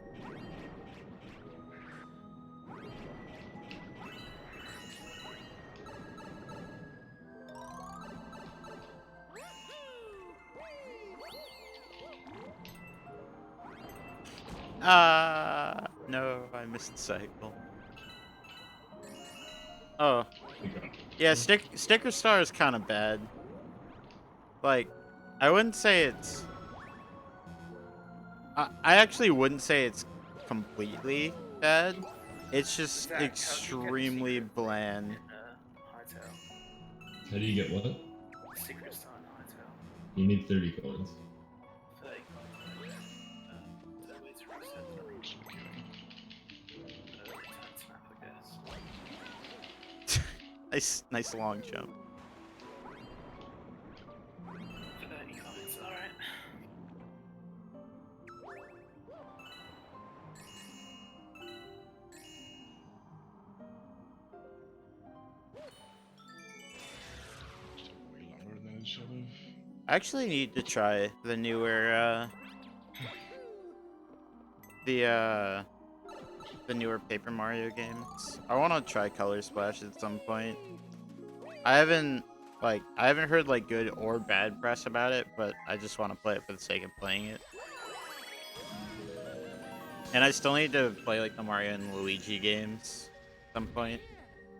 No, I missed the cycle. Oh, yeah, Sticker Star is kind of bad. Like, I wouldn't say it's... I actually wouldn't say it's completely bad. It's just
Zach, how do you get a
extremely
secret
bland.
in Hightail?
How do you get what?
Secret star in Hightail.
You need 30 coins.
30 coins. Is there a way to reset that? Turn snap, I guess.
Nice long jump.
30 coins, alright.
Took way longer than it should have.
I actually need to try the newer, the newer Paper Mario games. I want to try Color Splash at some point. I haven't heard like good or bad press about it, but I just want to play it for the sake of playing it. And I still need to play like the Mario and Luigi games at some point.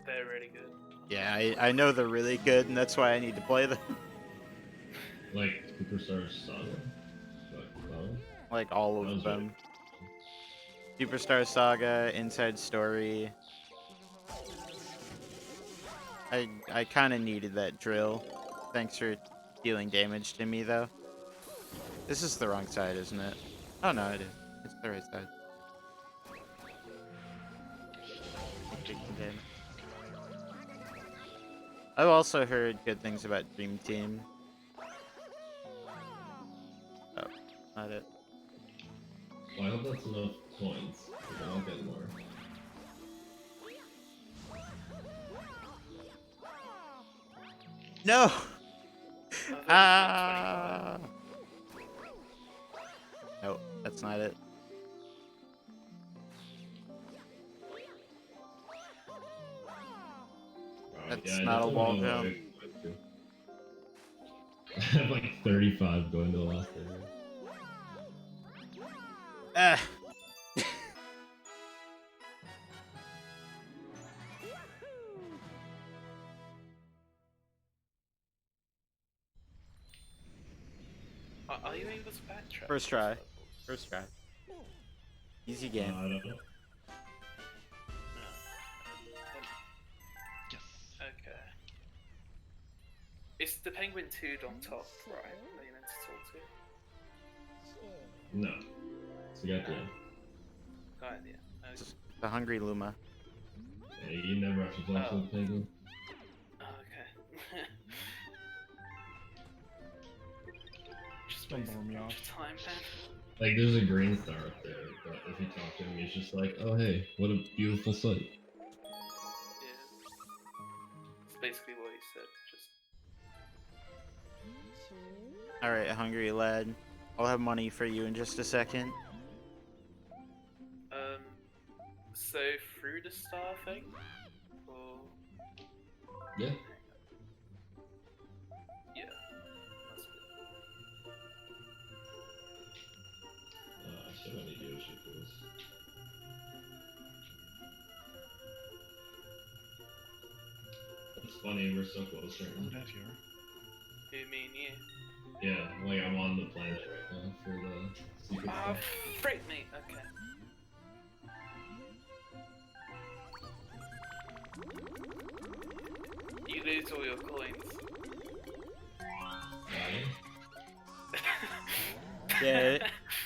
They're really good.
Yeah, I know they're really good, and that's why I need to play them.
Like Superstar Saga. Well,
Like all
that
of
was
them. Superstar Saga, Inside Story. I kind of needed that drill. Thanks for dealing damage to me, though. This is the wrong side, isn't it? Oh, no, it is. It's the right side. Taking damage. I've also heard good things about Dream Team. Oh, not it.
Well, I hope that's enough coins. Because I'll get more.
No!
I've
Ah! Nope, that's not it.
Wow,
That's
yeah, I
not a
definitely
wall
know how
jump.
it went through. I have like 35 going to the last area.
Ah!
Are you able to backtrack?
First
these
try.
levels?
First try. Easy
I
game.
don't know.
No.
Yes.
Okay. It's the penguin 2 on top, right? That you meant to talk to?
No. So you got the
Right, yeah. Okay.
Just the hungry Luma.
yeah, you never have to talk to
Oh.
the penguin.
Oh, okay. Just
Don't
wasting
bore me
a bunch
out.
of time then.
Like, there's a green star up there, but if you talk to him, he's just like, oh hey, what a beautiful sight.
Yeah. It's basically what he said, just...
Alright, hungry lad. I'll have money for you in just a second.
So through the star thing? Or...
Yeah.
Yeah. That's good.
So many Yoshi pools. It's funny, we're so close right
Oh,
now.
that here.
Who, me and you?
Yeah, like I'm on the planet right now for the secret
Ah,
stuff.
frick me! Okay. You lose all your coins.
Yeah,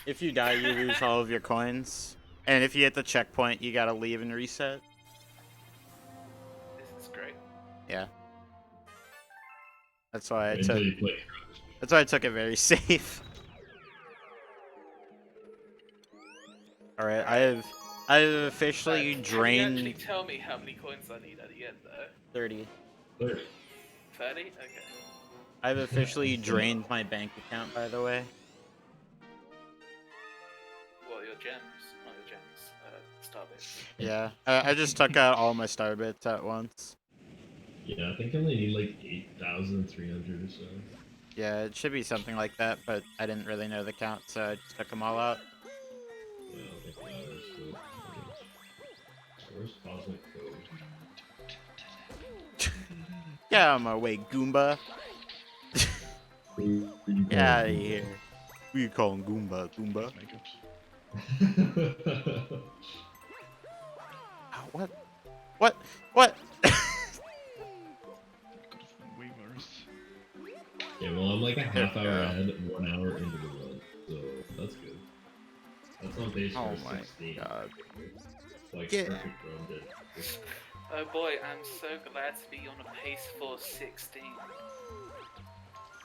if you die, you lose all of your coins. And if you hit the checkpoint, you gotta leave and reset.
This is great.
Yeah. That's why I
Wait until
took.
you play.
That's why I took it very safe. All right, I have officially
Can you
drained
actually tell me how many coins I need at the end, though?
30.
30.
30? Okay.
I've officially drained my bank account, by the way.
What, your gems? Not your gems. Starbits.
Yeah, I just took out all my star bits at once.
Yeah, I think I only need like 8,300 or so.
Yeah, it should be something like that, but I didn't really know the count, so I just took them all out.
Yeah, I don't think it matters, but okay. Where's Cosmic Cove?
Get out of my way, Goomba. Get out of here. Who you calling Goomba? Goomba?
Makeup.
Oh, what? What? What?
Could have been way worse.
Yeah, well, I'm like a half
There
hour
we go.
ahead, 1 hour into the run, so that's good. That's on pace
Oh
for
my
16.
God.
Like,
Get-
perfect run did.
Oh boy, I'm so glad to be on a pace for 16.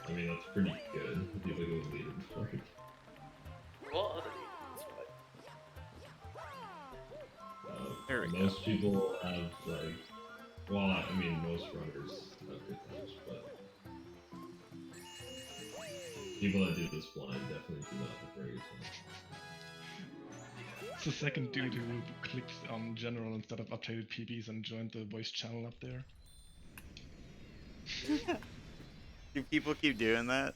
I mean, that's pretty good. If you look at the leaderboard.
What other leaders,
There we go.
Most people have, like, well, I mean, most runners have good times, but people that do this blind definitely do not have very good times.
It's the second dude who clicked on general instead of updated PBs and joined the voice channel up there.
Do people keep doing that?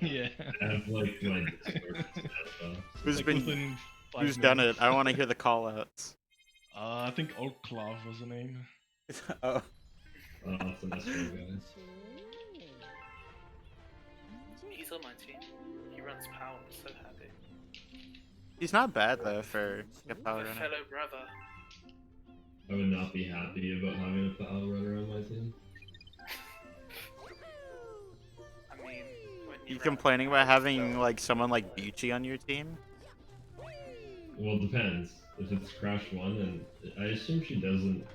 Yeah.
I have, like, my Discord stuff.
Who's
Like
been?
within 5
Who's done it?
minutes.
I want to hear the call-outs.
I think Oakclaw was the name.
Oh,
That's an SO guy.
He's on my team. He runs power, I'm so happy.
he's not bad though for a power
My
runner.
fellow brother.
I would not be happy about having a pal runner on my team.
I mean, when
You
run
complaining about
power,
having
so-
like someone like Bucci on your team?
Well, it depends. If it's Crash 1, and I assume she doesn't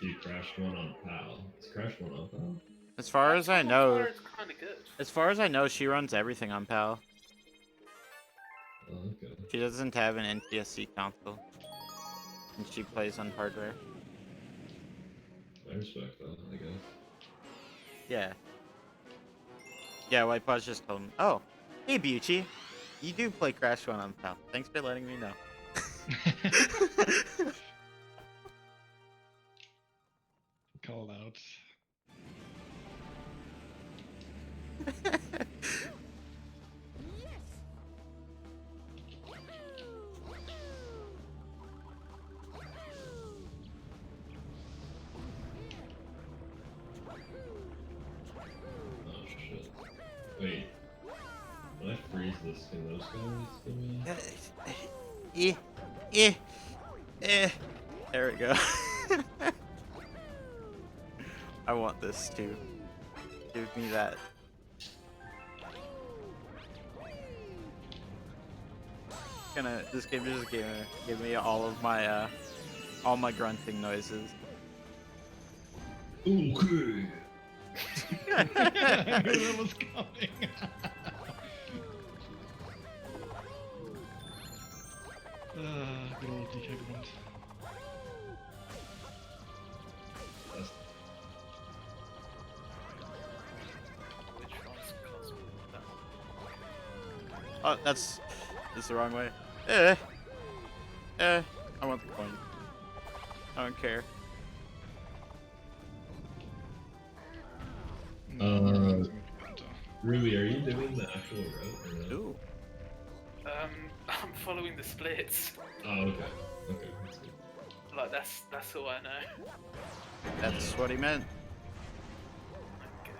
do Crash 1 on PAL. Is Crash 1 on PAL?
As far as I know,
It's kind of good.
she runs everything on PAL.
Oh, okay.
She doesn't have an NTSC console, and she plays on hardware.
I respect that, I guess.
Yeah. Yeah, White Paws just told him. Oh, hey, Beauty. You do play Crash 1 on top. Thanks for letting me know.
Call out.
Oh shit. Wait. When I freeze this, can those guys give me?
There we go. I want this too. Give me that. This game just give me all my grunting noises.
Okay.
I knew that was coming. Good old DK grunt.
That's
Which one's cosmic?
Oh, that's the wrong way. I want the coin. I don't care.
Ruby, are you doing the actual route or no?
Ooh.
I'm following the splits.
Oh, okay. Okay, that's good.
Like that's all I know.
That's what he meant.
Okay.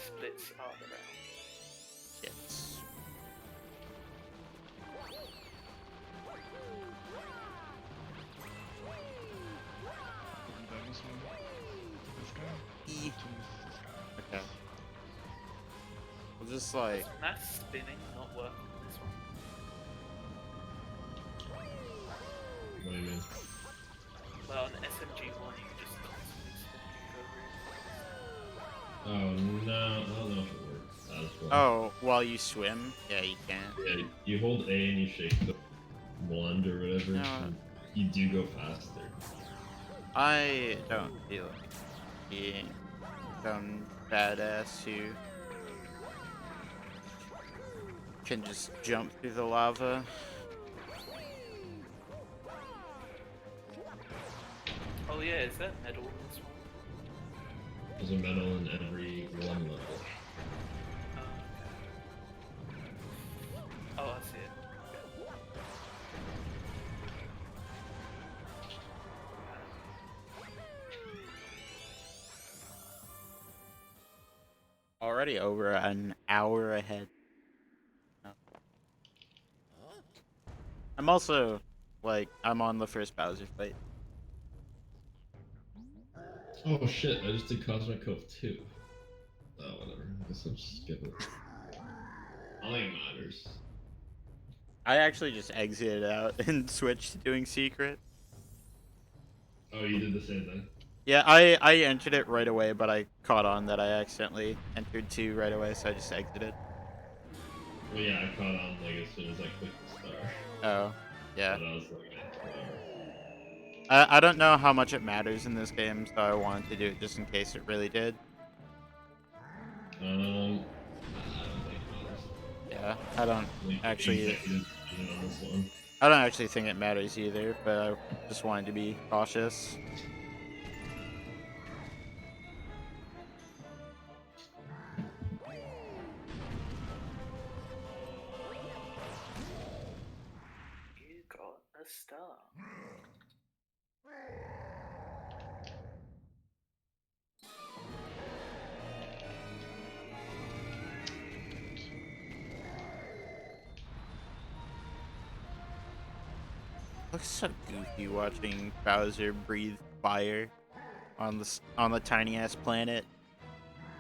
Splits are the route.
Yes.
This guy?
E. Okay. We'll just like.
That's spinning, not working this one.
What do you mean?
Well, on SMG1 you just constantly spin and go
Oh, no, I don't know if it works as well.
Oh, while you swim? Yeah, you can't.
Yeah, you hold A and you shake the wand or whatever,
No.
and you do go faster.
I don't feel like being some badass who can just jump through the lava.
Oh yeah, is that metal in this one?
There's a medal in every one level.
Oh, I see it.
Already over an hour ahead. I'm also, like, I'm on the first Bowser fight.
Oh shit, I just did Cosmic Cove 2. Oh, whatever. I guess I'll just skip it. I don't think it matters.
I actually just exited out and switched to doing secret.
Oh, you did the same thing?
Yeah, I entered it right away, but I caught on that I accidentally entered 2 right away, so I just exited.
Well, yeah, I caught on like as soon as I clicked the star.
Oh, yeah.
But I was like, whatever.
I don't know how much it matters in this game, so I wanted to do it just in case it really did.
I don't think it matters.
Yeah, I don't
Like,
actually.
executive decision on this one.
I don't actually think it matters either, but I just wanted to be cautious.
You got a star.
Looks so goofy watching Bowser breathe fire on the tiny ass planet.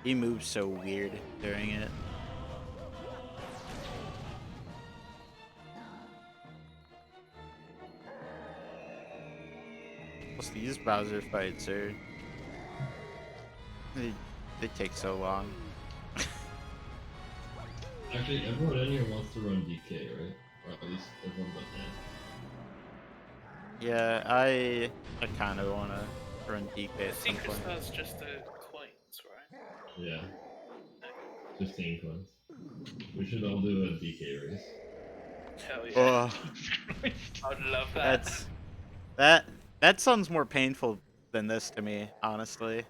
He moves so weird during it. Plus these Bowser fights are they take so long.
Actually, everyone in here wants to run DK, right? Or at least everyone but Nat.
Yeah, I kind of want to run DK
The
at some
secret
point.
star's just the coins, right?
Yeah. 15 coins. We should all do a DK race.
Hell yeah.
Oh,
Jesus Christ.
I'd love that.
that sounds more painful than this to me, honestly.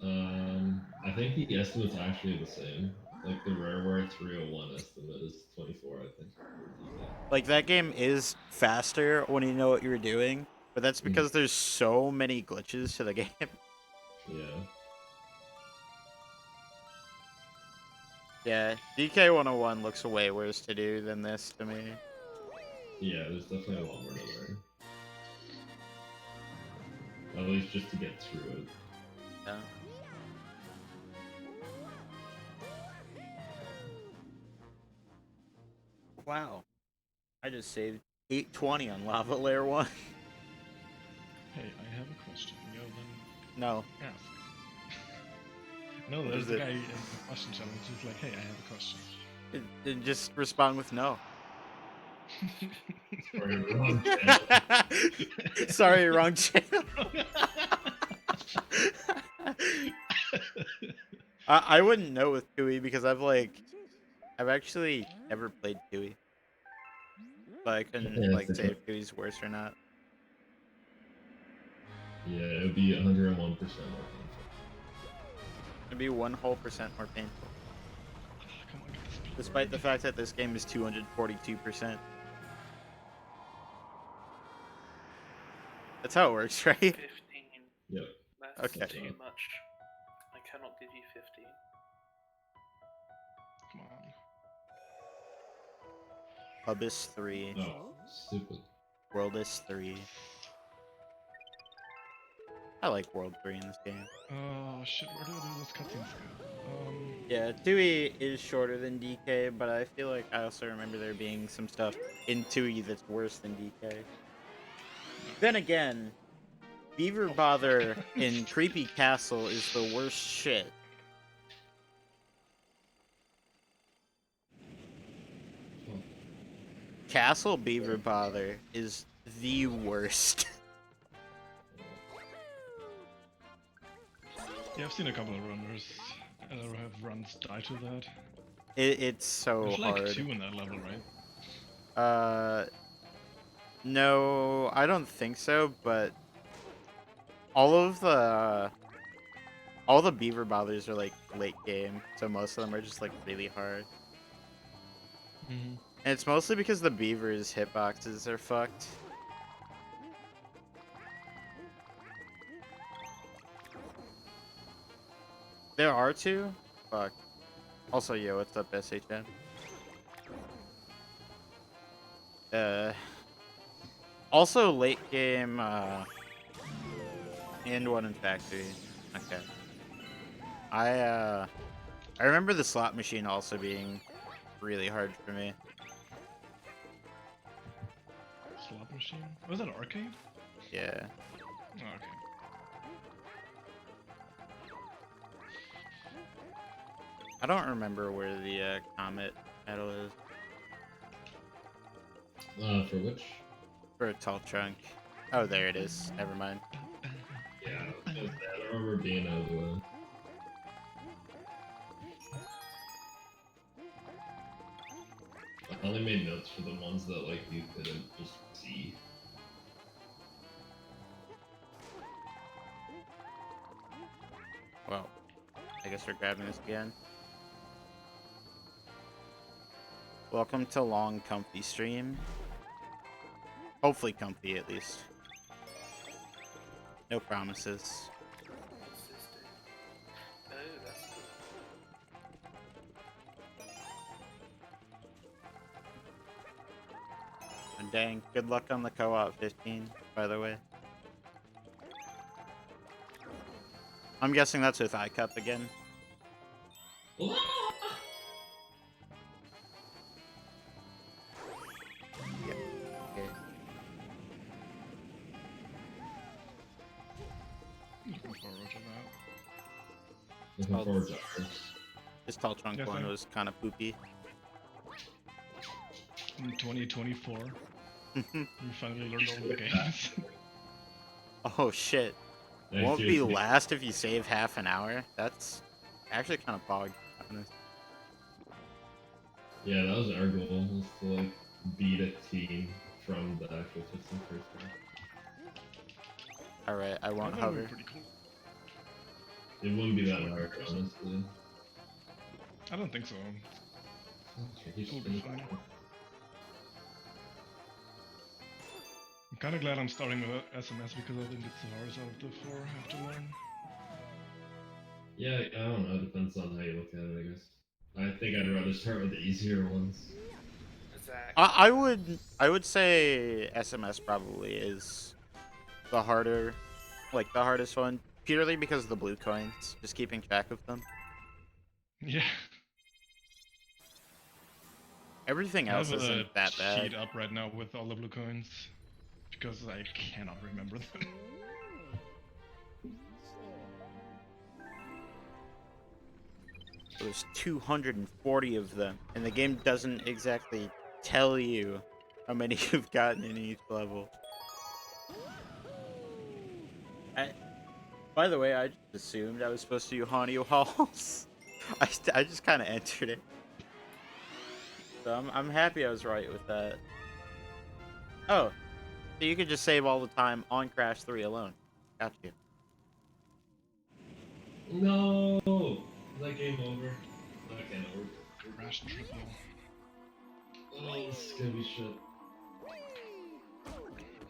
I think the estimate's actually the same. Like the Rareware 301 estimate is 24, I think, for DK.
Like that game is faster when you know what you're doing, but that's because there's so many glitches to the game.
Yeah.
Yeah, DK 101 looks way worse to do than this to me.
Yeah, there's definitely a lot more to learn. At least just to get through it.
Yeah. Wow. I just saved 820 on Lava Layer 1.
Hey, I have a question. Yo, then
No.
ask. No,
What
there's
is
the
it?
guy in the question challenge. He's like, hey, I have a question.
Just respond with no.
Sorry, wrong channel.
Sorry, wrong channel. I wouldn't know with Tui because I've actually never played Tui. But I couldn't
Yeah,
like
it's
say if Tui's worse or not.
Yeah, it would be 101% more painful.
It'd be 1% more painful.
Come on, get the speed.
Despite the fact that this game is 242%. That's how it works, right?
15.
Yep.
That's
Okay.
too much. I cannot give you 15.
Come on.
Hub is 3.
Oh, stupid.
World is 3. I like World 3 in this game.
Oh shit, where do those cutscenes go?
Yeah, Tui is shorter than DK, but I feel like I also remember there being some stuff in Tui that's worse than DK. Then again, Beaver Bother in Creepy Castle is the worst shit. Castle Beaver Bother is the worst.
Yeah, I've seen a couple of runners have runs die to that.
It's so
There's like
hard.
2 in that level, right?
No, I don't think so, but all the Beaver Bothers are like late game, so most of them are just like really hard.
Mm-hmm.
And it's mostly because the Beavers' hitboxes are fucked. There are 2? Fuck. Also, yo, what's up, SHN? Also late game, and one in factory. Okay. I remember the slot machine also being really hard for me.
Slot machine? Was that arcade?
Yeah.
Oh, okay.
I don't remember where the comet medal is.
For which?
For a tall trunk. Oh, there it is. Never mind.
Yeah, I don't remember being out of the way. I only made notes for the ones that like you couldn't just see.
Well, I guess we're grabbing this again. Welcome to long, comfy stream. Hopefully comfy, at least. No promises.
What's this do? Oh, that's cool.
And dang, good luck on the co-op 15, by the way. I'm guessing that's with iCup again. Yep. Okay.
Looking forward to that.
Looking forward to ours.
This tall trunk
Yeah,
one
same.
was kind of poopy.
In 2024, we finally learned all the games.
Oh shit. Won't be
seriously-
last if you save half an hour. That's actually kind of bog. Honest.
Yeah, that was our goal, was to like beat a team from the actual 15 first round.
All right, I
I
won't
thought it would be
hover.
pretty cool.
It wouldn't be that hard, honestly.
I don't think so.
Okay, he's
It'll be
finished.
fine. I'm kind of glad I'm starting with SMS because I think it's the hardest out of the 4 I have to learn.
Yeah, I don't know. It depends on how you look at it, I guess. I think I'd rather start with the easier ones.
Exactly.
I would say SMS probably is the harder, like the hardest one, purely because of the blue coins. Just keeping track of them.
Yeah.
Everything
I
else
have a
isn't that
sheet
bad.
up right now with all the blue coins because I cannot remember them.
There's 240 of them, and the game doesn't exactly tell you how many you've gotten in each level. By the way, I just assumed I was supposed to do Hanyu Halls. I just kind of entered it. So I'm happy I was right with that. Oh, so you could just save all the time on Crash 3 alone. Got you.
No! Is that game over? Okay, no, we're
Crash triple.
Oh, this is gonna be shit.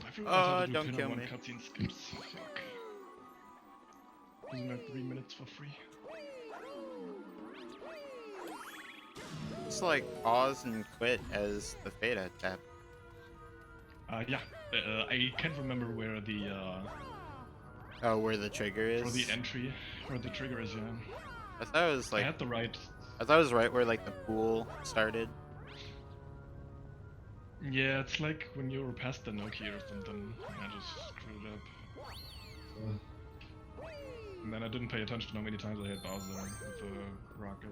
I forgot how to do
don't
Pinner
kill
1
me.
cutscene skips. Fuck. Isn't that 3 minutes for free?
Just like pause and quit as the Feta tap.
Yeah. I can't remember where the
Oh, where the trigger is?
for the entry, where the trigger is. Yeah.
I thought it was
I
like
had the right.
I thought it was right where like the pool started.
Yeah, it's like when you were past the Noki or something. And I just screwed up. And then I didn't pay attention to how many times I hit Bowser with the rocket.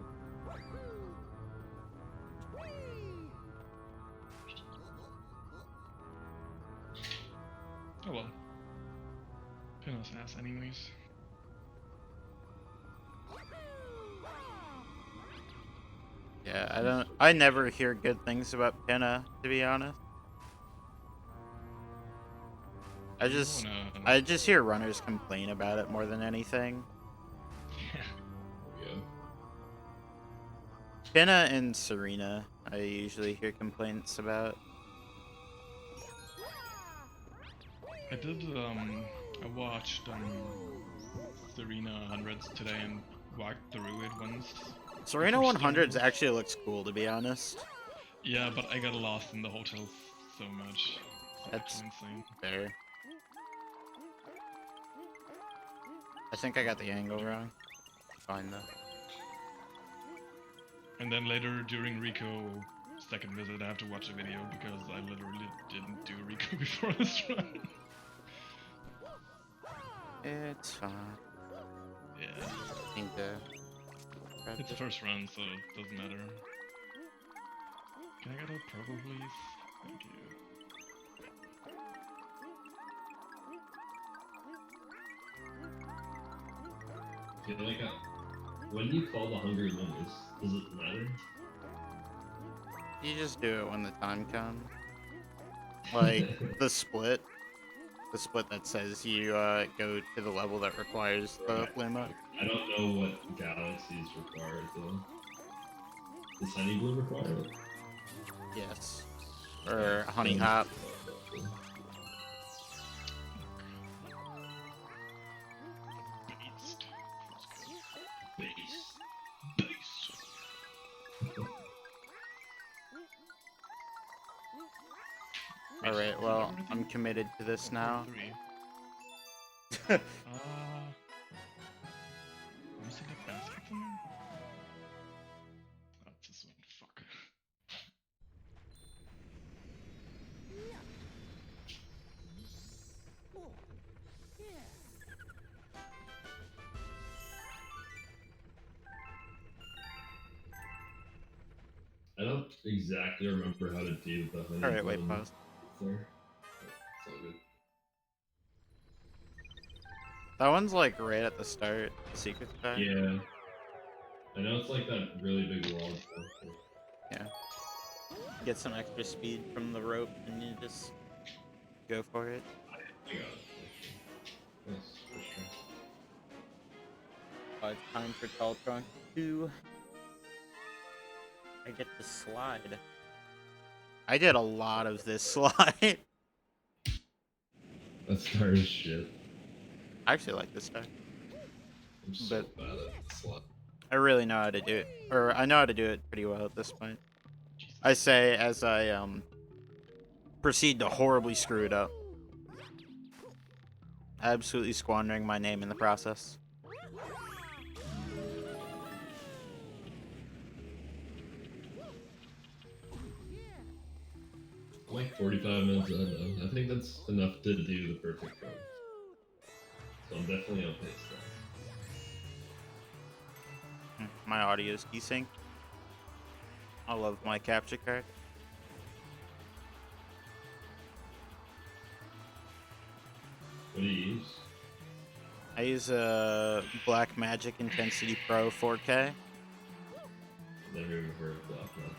Oh well. Pinna's ass anyways.
Yeah, I never hear good things about Pinna, to be honest. I just hear runners complain about it more than anything.
Yeah.
Pinna and Serena, I usually hear complaints about.
I did, I watched, Serena 100s today and walked through it once.
Serena
First
100s
time.
actually looks cool, to be honest.
Yeah, but I got lost in the hotels so much. It's
That's
actually insane.
fair. I think I got the angle wrong. Fine though.
And then later during Rico second visit I have to watch a video because I literally didn't do Rico before this run.
It's fine.
Yeah.
I think
It's the first run, so it doesn't matter. Can I get a purple, please? Thank you.
Yeah, like, when do you call the hungry moments? Does it matter?
You just do it when the time comes. Like the split that says you go to the level that requires the
Right.
Luma.
I don't know what galaxies require it though. Does Honey Blue require it?
Yes. Or Honey Hop.
Beast.
Base.
Alright, well, I'm committed to this now.
I'm missing a basket somewhere? Oh, it's this one. Fuck.
I don't exactly remember how to do the honey.
Alright, wait,
blend
pause.
there. It's all good.
That one's like right at the start, the secret star.
Yeah. I know it's like that really big wall.
Yeah. Get some extra speed from the rope and you just go for it.
I got it. Yes, for sure.
It's time for Tall Trunk 2. I get to slide. I did a lot of this slide.
That star is shit.
I actually like this star.
I'm so
But-
bad at slot.
I really know how to do it. Or I know how to do it pretty well at this point. I say as I proceed to horribly screw it up. Absolutely squandering my name in the process.
I'm like 45 minutes ahead now. I think that's enough to do the perfect run. So I'm definitely on pace now.
My audio is desync. I love my capture card.
What do you use?
I use a Black Magic Intensity Pro 4K.
Never even heard of Bluff option.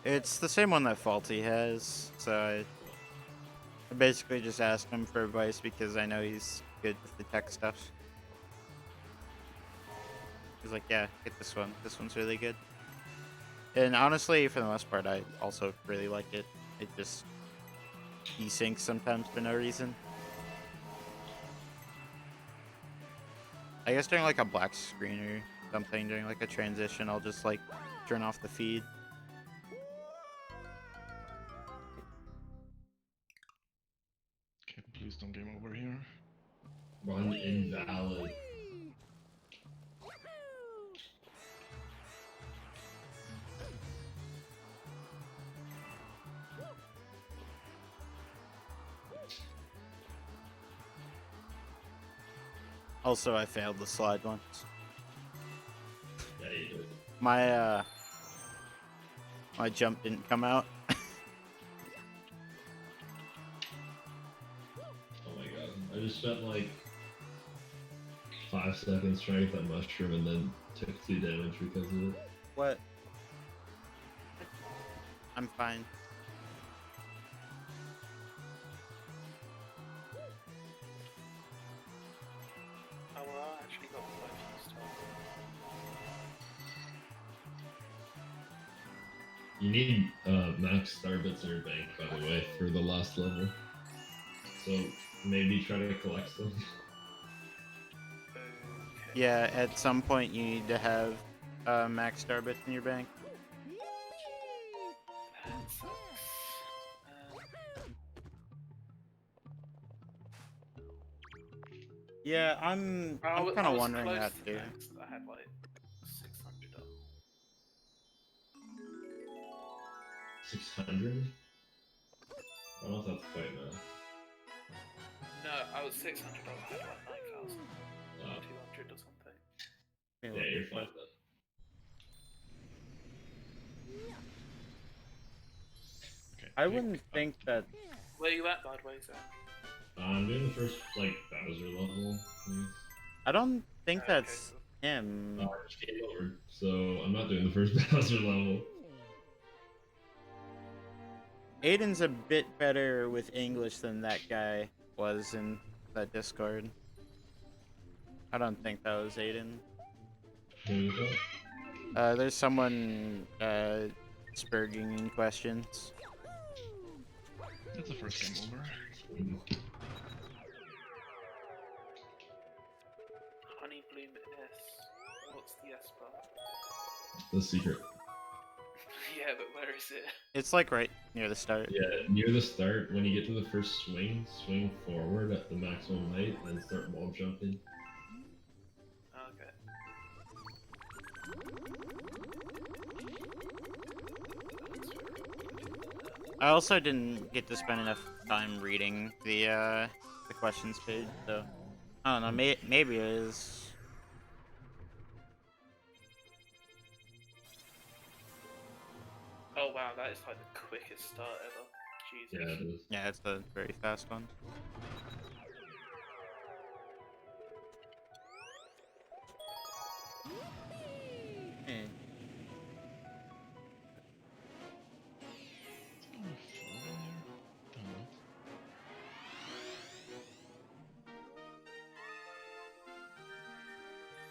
It's the same one that Faulty has, so I basically just asked him for advice because I know he's good with the tech stuff. He's like, yeah, get this one. This one's really good. And honestly, for the most part, I also really like it. It just desyncs sometimes for no reason. I guess during like a black screen or something, during like a transition, I'll just like turn off the feed.
Okay, please don't game over here.
Run invalid.
Also, I failed the slide once.
Yeah, you do it.
My jump didn't come out.
Oh my god. I just spent like 5 seconds trying to get that mushroom and then took 2 damage because of it.
What? I'm fine.
Oh, well, I actually got quite a few stuff.
You need max star bits in your bank, by the way, for the last level. So maybe try to collect them.
Okay.
Yeah, at some point you need to have max star bits in your bank.
That sucks.
Yeah, I'm
I
kind of
was
wondering
close
that
to
too.
max. I had like 600 up.
600? I don't know if that's quite enough.
No, I was 600 up. I had like 9,000. 200 or something.
Let me
Yeah,
look
you're
at
fine
that.
then.
Okay.
I wouldn't think that.
Where you at, by the way, Zach?
I'm doing the first, like, Bowser level, I guess.
I don't think
Okay,
that's
cool.
him.
I just came over, so I'm not doing the first Bowser level.
Aiden's a bit better with English than that guy was in that Discord. I don't think that was Aiden.
Who is that?
There's someone spurging in questions.
That's the first game over.
Honey Bloom S. What's the S part?
The secret.
Yeah, but where is it?
It's like right near the start.
Yeah, near the start, when you get to the first swing, swing forward at the maximum height, and start wall jumping.
Okay.
I also didn't get to spend enough time reading the questions page, so I don't know. Maybe it is.
Oh wow, that is like the quickest start ever. Jesus.
Yeah, it is.
Yeah, it's a very fast one.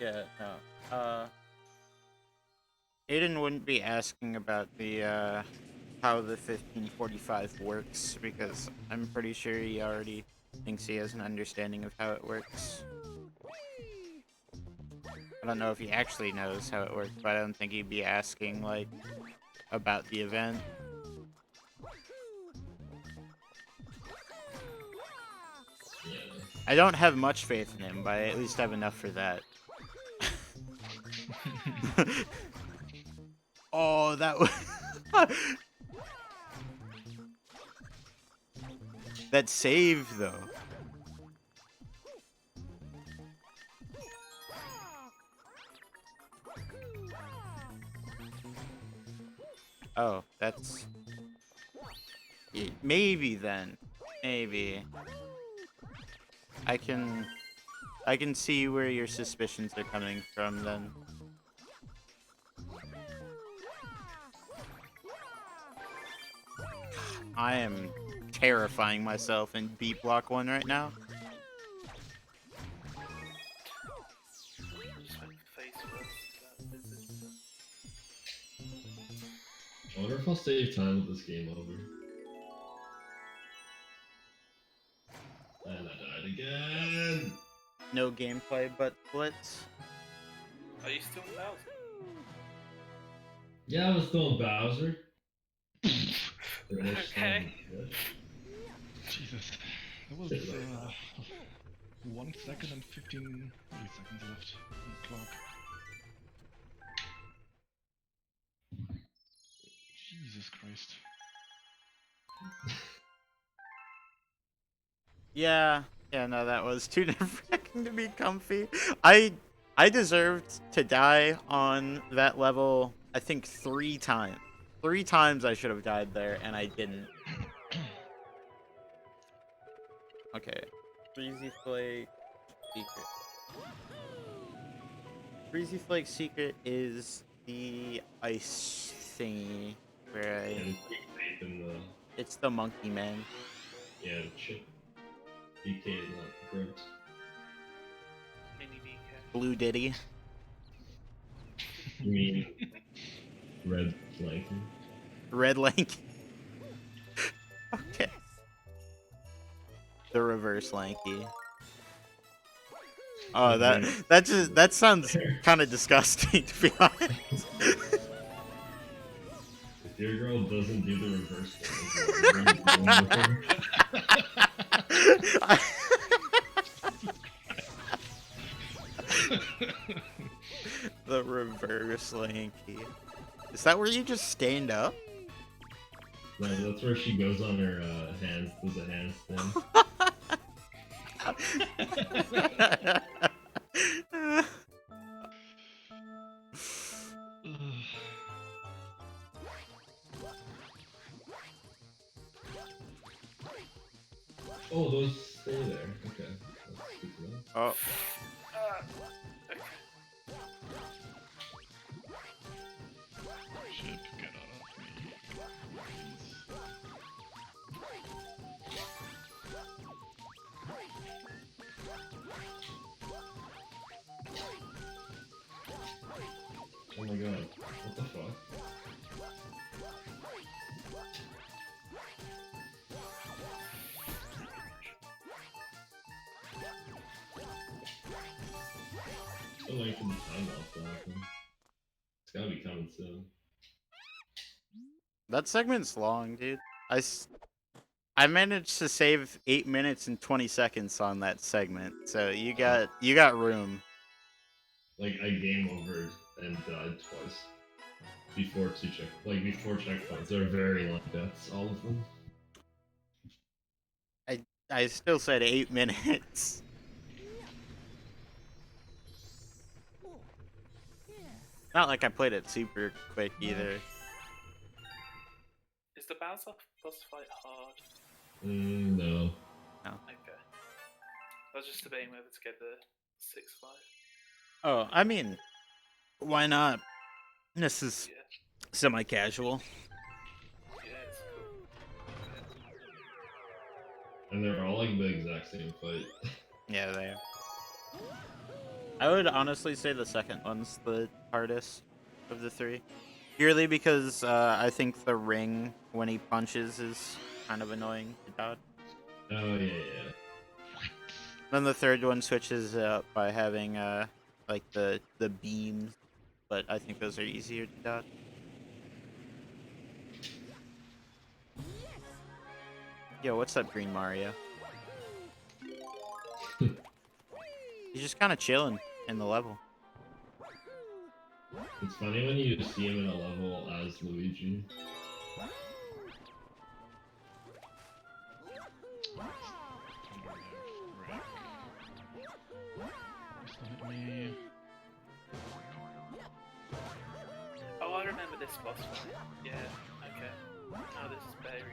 Yeah, no. Aiden wouldn't be asking about the how the 1545 works because I'm pretty sure he already thinks he has an understanding of how it works. I don't know if he actually knows how it works, but I don't think he'd be asking like about the event.
Yeah.
I don't have much faith in him, but I at least have enough for that. Oh, that was that save though. Oh, that's maybe then. Maybe I can see where your suspicions are coming from then. I am terrifying myself in beat block 1 right now.
Just went face first. That visitor.
I wonder if I'll save time with this game over. And I died again!
No gameplay but blitz.
Are you still in Bowser?
Yeah, I was still in Bowser.
Okay.
Jesus. That was 1 second and 15 milliseconds left on the clock. Jesus Christ.
Yeah, no, that was too nerve-wracking to be comfy. I deserved to die on that level, I think 3 times. 3 times I should have died there, and I didn't. Okay. Freezy Flake Secret. Freezy Flake Secret is the ice thingy where
And in the
it's the monkey man.
chip. DK is not grunt.
Mini DK.
Blue Diddy.
You mean red flanking?
Red Link. Okay. The reverse lanky. Oh, that sounds kind of disgusting, to be honest.
If your girl doesn't do the reverse
The reverse lanky. Is that where you just stand up?
no, that's where she goes on her hands, does a handstand. Oh, those stay there. Okay. That's good to know.
Oh,
Okay.
Shit, get out of me.
Oh my god. What the fuck? Still waiting for the time off to happen. It's gotta be coming soon.
that segment's long, dude. I managed to save 8 minutes and 20 seconds on that segment, so you got room.
Like, I game over and died twice. Before before checkpoints. They're very long deaths, all of them.
I still said 8 minutes. Not like I played it super quick either.
Is the Bowser boss fight hard?
No.
Okay. I was just debating whether to get the 6-5.
Oh, I mean, why not? This is
Yeah.
semi-casual.
Yeah, it's cool.
And they're all like the exact same fight.
Yeah, they are. I would honestly say the second one's the hardest of the three. Purely because I think the ring when he punches is kind of annoying to dodge.
Oh yeah.
Then the third one switches it up by having like the beams, but I think those are easier to dodge. Yo, what's up, Green Mario? He's just kind of chilling in the level.
It's funny when you see him in a level as Luigi.
Me.
Oh, I remember this boss fight. Yeah, okay. Oh, this is very easy.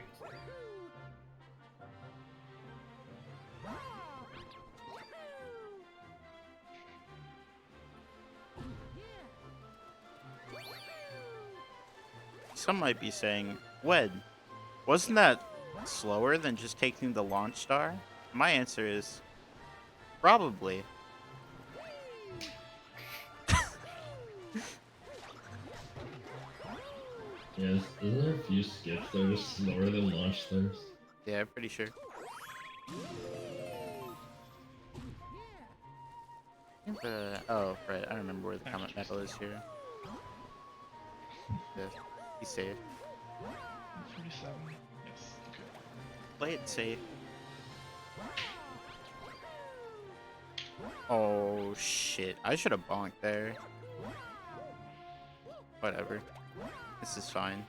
Some might be saying, Wed, wasn't that slower than just taking the launch star? My answer is, probably.
Yes, isn't there a few skips that are slower than launch stars?
Yeah, pretty sure. Oh, right, I remember where the comet medal is here. Yeah, he's safe.
47. Yes. Okay.
Play it safe. Oh shit, I should have bonked there. Whatever. This is fine.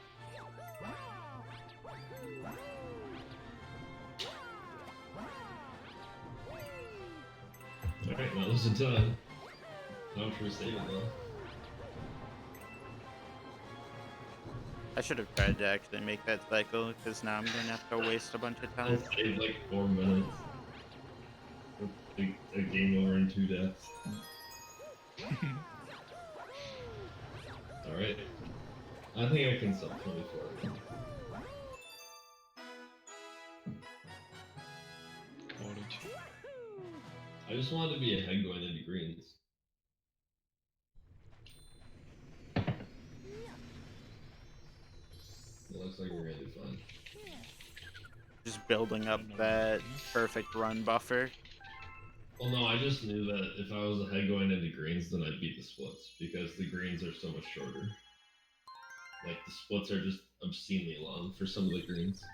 Alright, now there's a ton. Now for saving though.
I should have tried to actually make that cycle, because now I'm gonna have to waste a bunch of
I'll
time.
save like 4 minutes. A game over in 2 deaths. Alright. I think I can sell 24.
Cottage.
I just wanted to be ahead going into greens. It looks like we're gonna do fine.
Just building up that perfect run buffer.
Well, no, I just knew that if I was ahead going into greens, then I'd beat the splits, because the greens are so much shorter. Like, the splits are just obscenely long for some of the greens.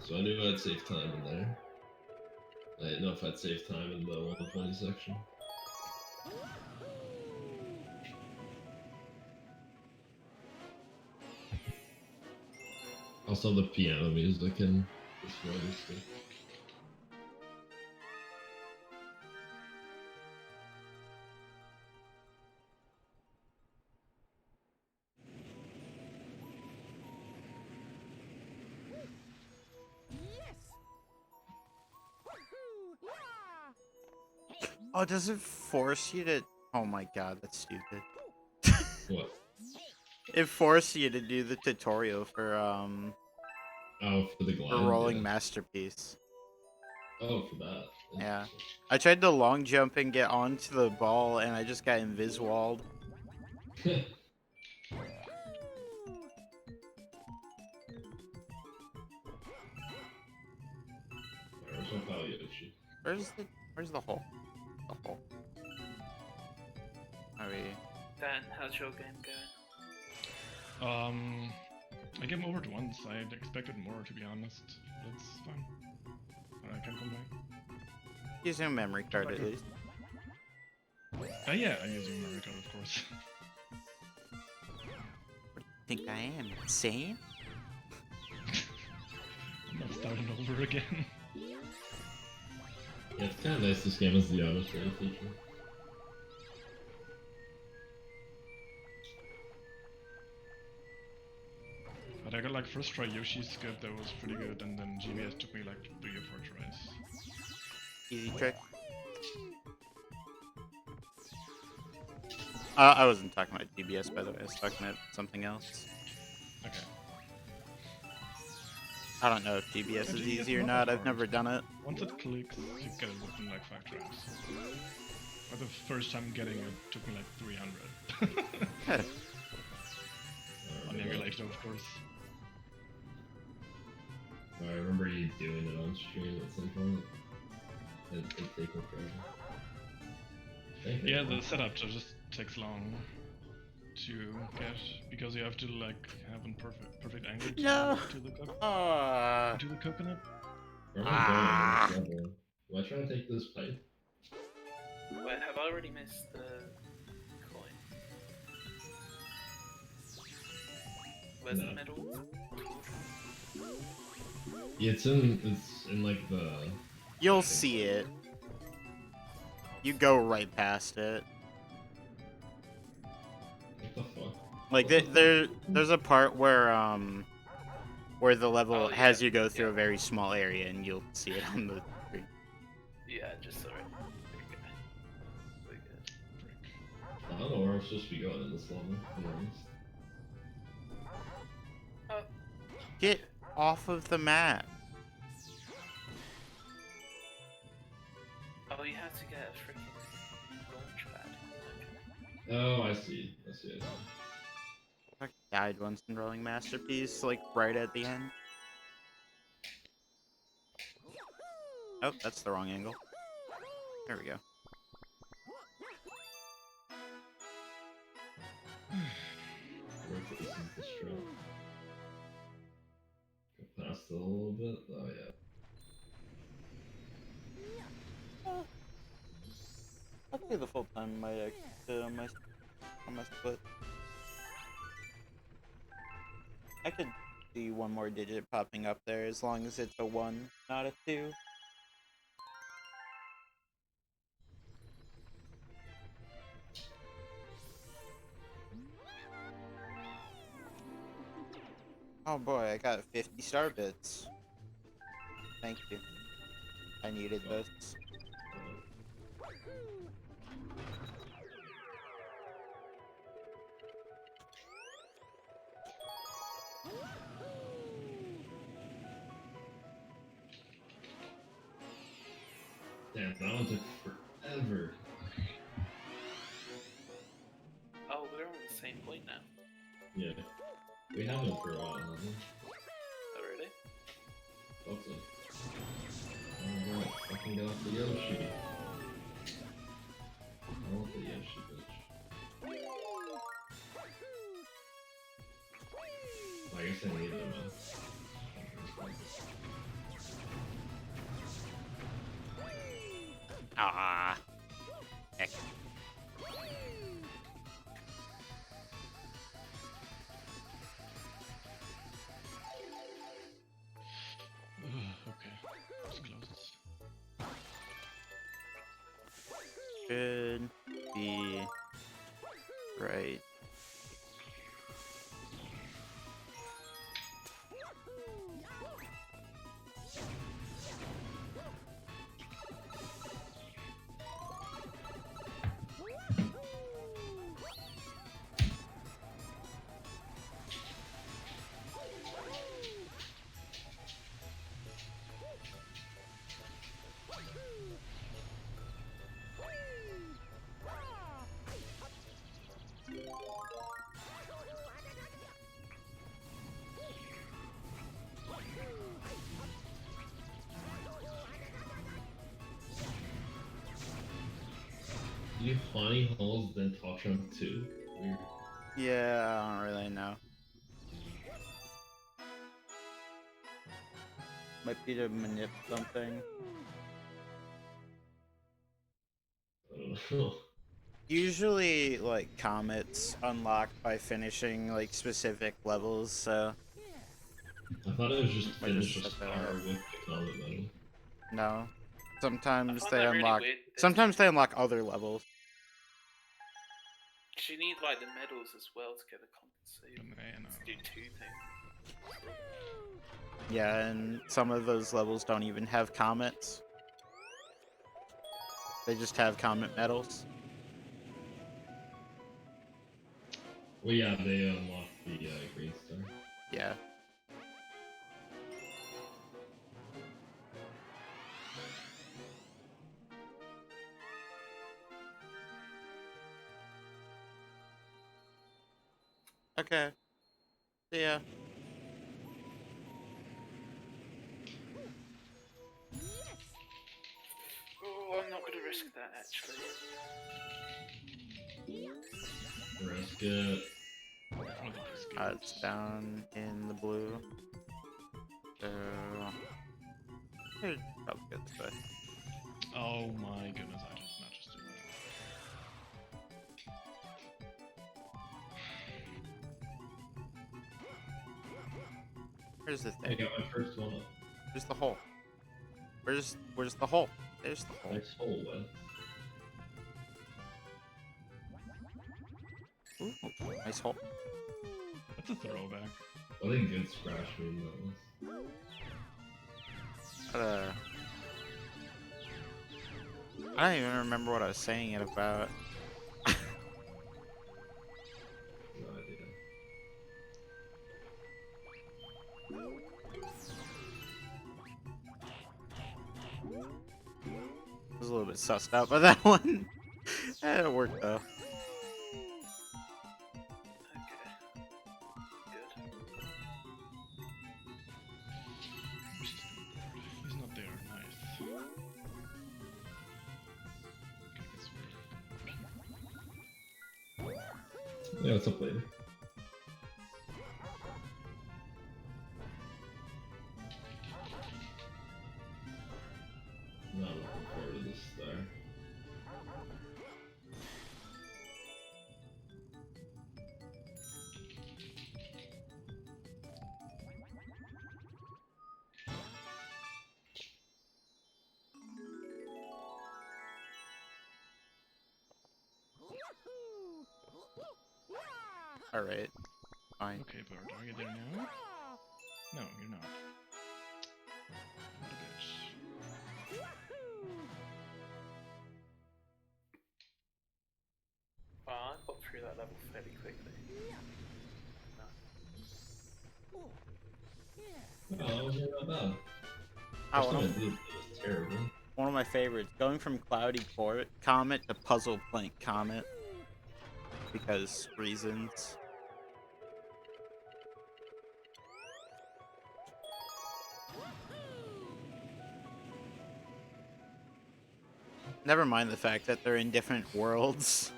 So I knew I'd save time in there. I didn't know if I'd save time in the 120 section. Also, the piano music and destroy this stuff.
Oh, does it force you to... Oh my god, that's stupid.
What?
It forced you to do the tutorial for
Oh, for the glide.
for rolling
yeah.
masterpiece.
Oh, for that.
Yeah. I tried to long jump and get onto the ball, and I just got invis-walled.
Where's my pal Yoshi?
Where's the hole? The hole. Are we...
Dan, how's your game going?
I came over once. I expected more, to be honest. That's fine. I can't complain.
Using a memory card at least.
Yeah, I'm using memory card, of course.
What do you think I am? Insane?
I'm not starting over again.
Yeah, it's kind of nice this game has the auto straight feature.
But I got like first try Yoshi's skip that was pretty good, and then GBS took me like 3 or 4 tries.
Easy trick. I wasn't talking about DBS, by the way. I was talking about something else.
Okay.
I don't know if GBS is
Actually, it's
easy or
not
not.
that
I've
hard.
never done it.
Once it clicks, you get it within like 5 tries. But the first time getting it took me like 300.
Heh.
On emulator, of course.
I remember you doing it on stream at some point. It taking forever.
Yeah, the setup just takes long to get because you have to like have a perfect angle
No.
to the
Ah.
to the coconut.
Where am I going? Am I trying to take this pipe?
Wait, have I already missed the coin? Where's
No.
the medal?
It's in like the.
You'll see it. You go right past it.
What the fuck?
Like there's a part where the level
Oh,
has
yeah,
you go through
yeah.
a very small area and you'll see it on the screen.
Yeah, I just saw it. There we go.
I don't know where I'm supposed to be going in this level. To be honest.
Oh,
Get off of the map.
oh, you have to get a freaking launch pad. Okay.
Oh, I see. I see.
I died once in Rolling Masterpiece, like right at the end. Oh, that's the wrong angle. There we go.
Where this is the strip. Go past it a little bit. Oh yeah.
I'll play the full time on my split. I could see one more digit popping up there as long as it's a 1, not a 2. Oh boy, I got 50 star bits. Thank you. I needed those.
Damn, that one took forever.
Oh, we're on the same point now.
Yeah. We haven't for a while, haven't we?
Oh, really?
Thought so. Alright, fucking get off the Yoshi. I want the Yoshi, bitch. I guess I need them, man.
Ah. Heck.
Okay, let's close this.
Should be right.
You funny holes then talk Trump too? Weird.
Yeah, I don't really know. Might be to manip something.
I don't know.
Usually, like, comets unlock by finishing, like, specific levels, so...
I thought it was just
Might just
finish a
set that
star
up.
with the comet medal.
No.
I
Sometimes
find
they
that really
unlock...
weird.
Sometimes they unlock other levels.
You need like the medals as well to get the comments, so you
And then,
have to do 2 things.
Yeah, and some of those levels don't even have comets. They just have comet medals.
Well, yeah, they unlocked the green star.
Yeah. Okay. See ya.
Oh, I'm not going to risk that actually.
Risk it.
It's down in the blue. So I'd probably go this way.
Oh my goodness, I did not just do that.
Here's the
I
thing.
got my first one up.
Where's the hole? Where's the hole? There's the hole.
Nice hole with.
Ooh, nice hole.
That's a throwback.
What a good scratch move that was.
I don't even remember what I was saying it about.
No idea.
I was a little bit sussed out by that one. It worked though.
He's not there. Nice.
Yeah, what's up later? Not looking forward to this star.
Alright. Fine.
Okay, Bird, are you there now? No, you're not. What a bitch.
I got through that level fairly quickly.
Oh, that wasn't that bad.
Oh,
First time I did it, it was terrible.
one of my favorites. Going from Cloudy Comet to Puzzle Plank Comet. Because reasons. Never mind the fact that they're in different worlds.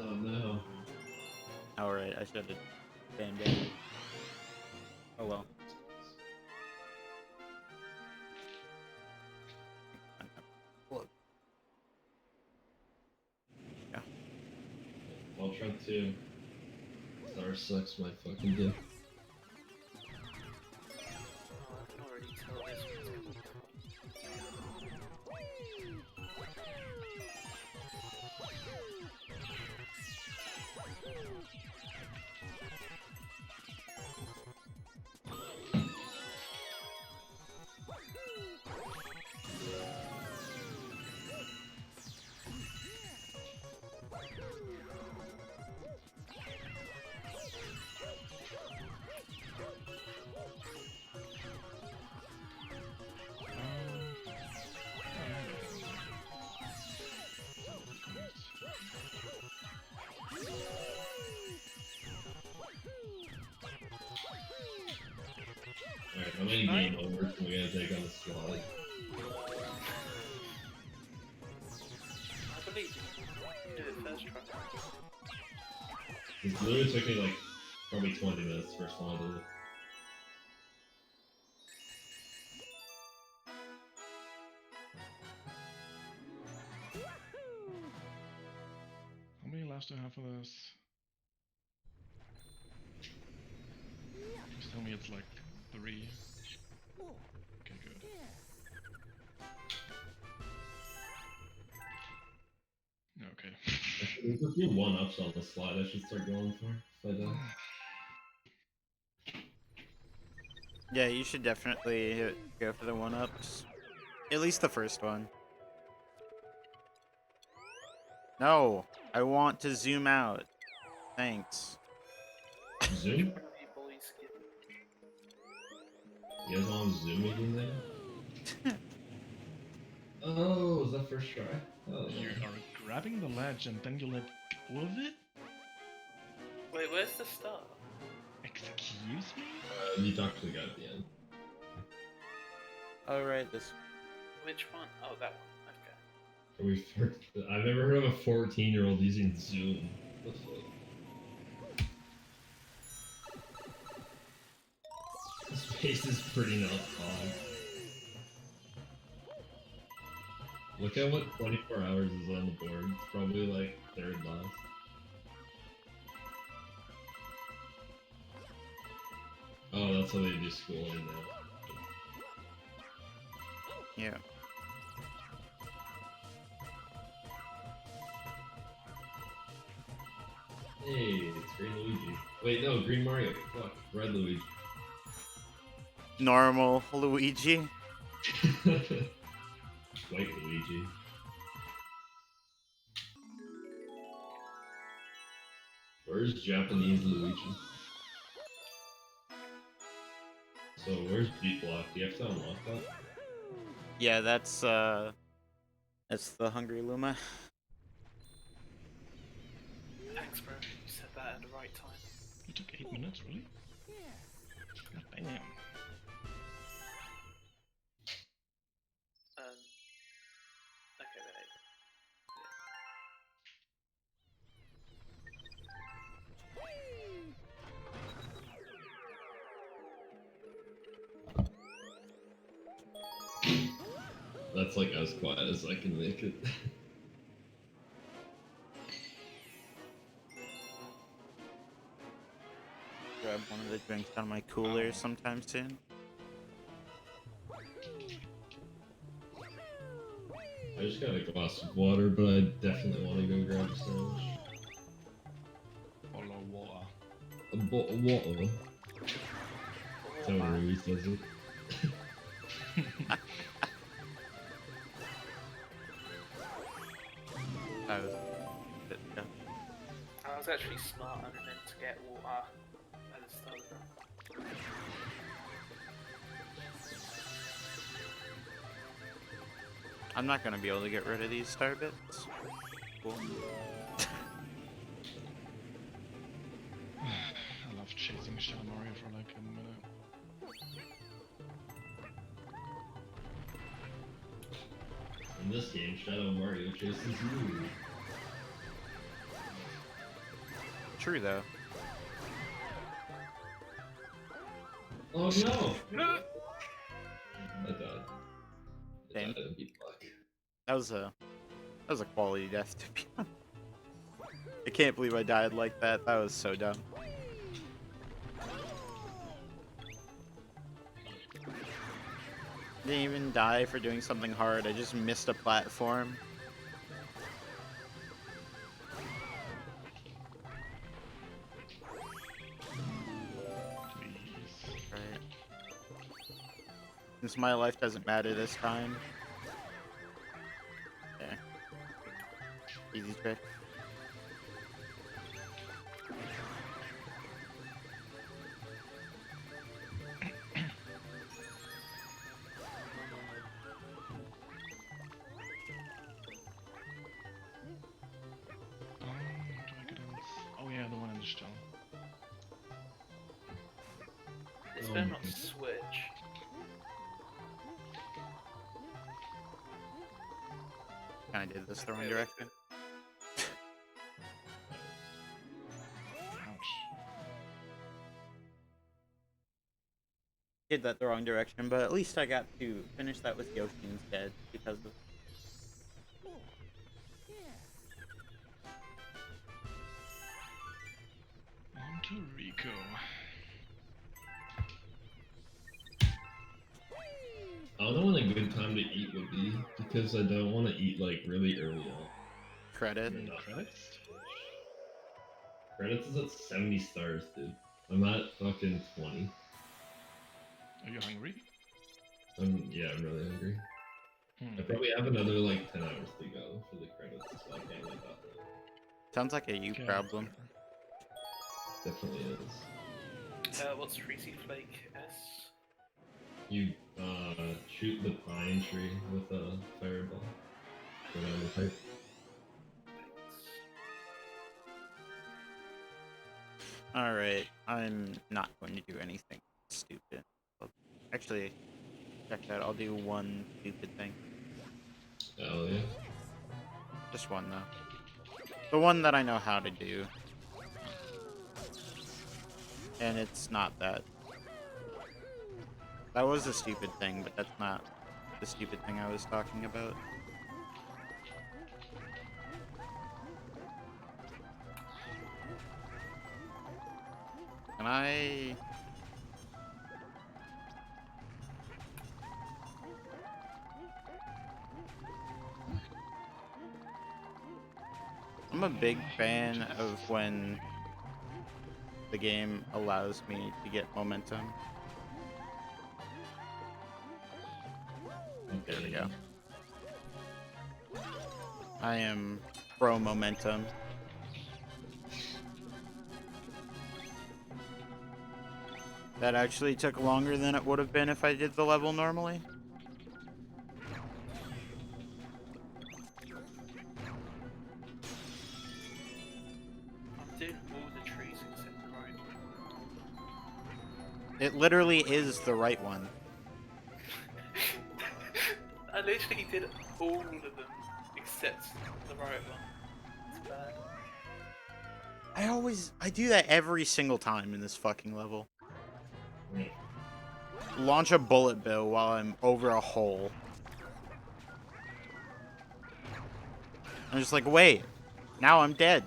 Oh no.
Alright, I should have banned it. Oh well. Look. Yeah.
I'll try to. Star sucks my fucking dick.
Oh, I can already tell this one's going to be fun.
Alright, how many game overs are we gonna take on the slide?
I believe you. Do it first try.
It literally took me like probably 20 minutes first time I did it.
How many lives do I have for this? Just tell me it's like 3. Okay, good. Okay.
There's a few one-ups on the slide I should start going for if I die.
Yeah, you should definitely go for the one-ups. At least the first one. No! I want to zoom out. Thanks.
Zoom?
Hey boys, skip.
You guys want to zoom again then? Oh, was that first try? Oh,
You
yeah.
are grabbing the ledge and then you let go of it?
Wait, where's the start?
Excuse me?
You talk to the guy at the end.
Alright, this.
Which one? Oh, that one. Okay.
I've never heard of a 14-year-old using Zoom. What the fuck? This space is pretty not fun. Look at what 24 hours is on the board. It's probably like third last. Oh, that's how they do schooling now.
Yeah.
Hey, it's Green Luigi. Wait, no, Green Mario. Fuck, Red Luigi.
Normal Luigi.
White Luigi. Where's Japanese Luigi? So where's Beat Block? Do you have to unlock that?
Yeah, that's the Hungry Luma.
Thanks, bro. You said that at the right time.
It took 8 minutes, really? God damn.
Okay, wait.
That's like as quiet as I can make it.
Grab one of the drinks out of my cooler sometime soon.
I just got a glass of water, but I definitely want to go grab a sandwich.
Follow water.
A bottle of water. That's how Rui says it.
I was actually smart and meant to get water at the start.
I'm not gonna be able to get rid of these star bits. Cool.
I love chasing Shadow Mario for like a minute.
In this game, Shadow Mario chases you.
True though.
Oh no!
No!
I died. I
Same.
died in Beat Block.
That was a quality death to be honest. I can't believe I died like that. That was so dumb. Didn't even die for doing something hard. I just missed a platform.
Please.
Right. Since my life doesn't matter this time. Yeah. Easy trick.
How do I get in? Oh yeah, the one in the shell.
It's
Oh
better
my
not
God.
switch.
Kinda did this the wrong
Okay,
direction.
Ouch.
Did that the wrong direction, but at least I got to finish that with Yoshi instead because of.
On to Rico.
I don't know when a good time to eat would be, because I don't want to eat like really early on.
Credit.
Or not.
Credits?
Credits is at 70 stars, dude. I'm at fucking 20.
Are you hungry?
Yeah, I'm really hungry. I probably have another like 10 hours to go for the credits, so I can't wait that long.
Sounds like a you
Okay,
problem.
Definitely is.
What's Freezy Flake S?
You shoot the pine tree with a fireball. Go down the pipe.
Thanks.
Alright, I'm not going to do anything stupid. Well, actually, check that. I'll do one stupid thing.
Hell yeah.
Just one, though. The one that I know how to do. And it's not that. That was a stupid thing, but that's not the stupid thing I was talking about. Can I... I'm a big fan of when the game allows me to get momentum. There we go. I am pro momentum. That actually took longer than it would have been if I did the level normally.
I'm doing all the trees except the right one.
It literally is the right one.
I literally did all of them except the right one. It's bad.
I do that every single time in this fucking level. Launch a bullet bill while I'm over a hole. I'm just like, wait, now I'm dead.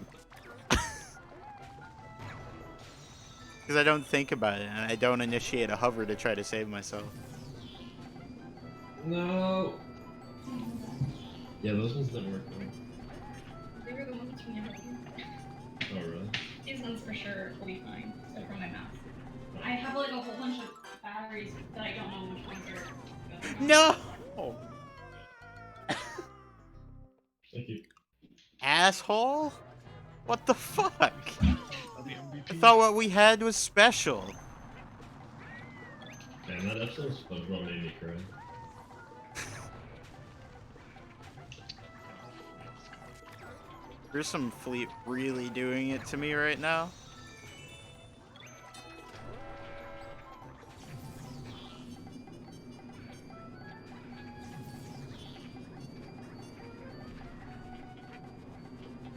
Because I don't think about it, and I don't initiate a hover to try to save myself.
No. Yeah, those ones didn't work well.
They were the ones from the
Oh, really?
These ones for sure will be fine, except for my mouse. I have like a whole bunch of batteries that I don't know which ones are good.
No!
Thank you.
Asshole? What the fuck?
The
I
MVP.
thought what we had was special.
Man, that episode of SpongeBob made me cry.
There's some fleet really doing it to me right now.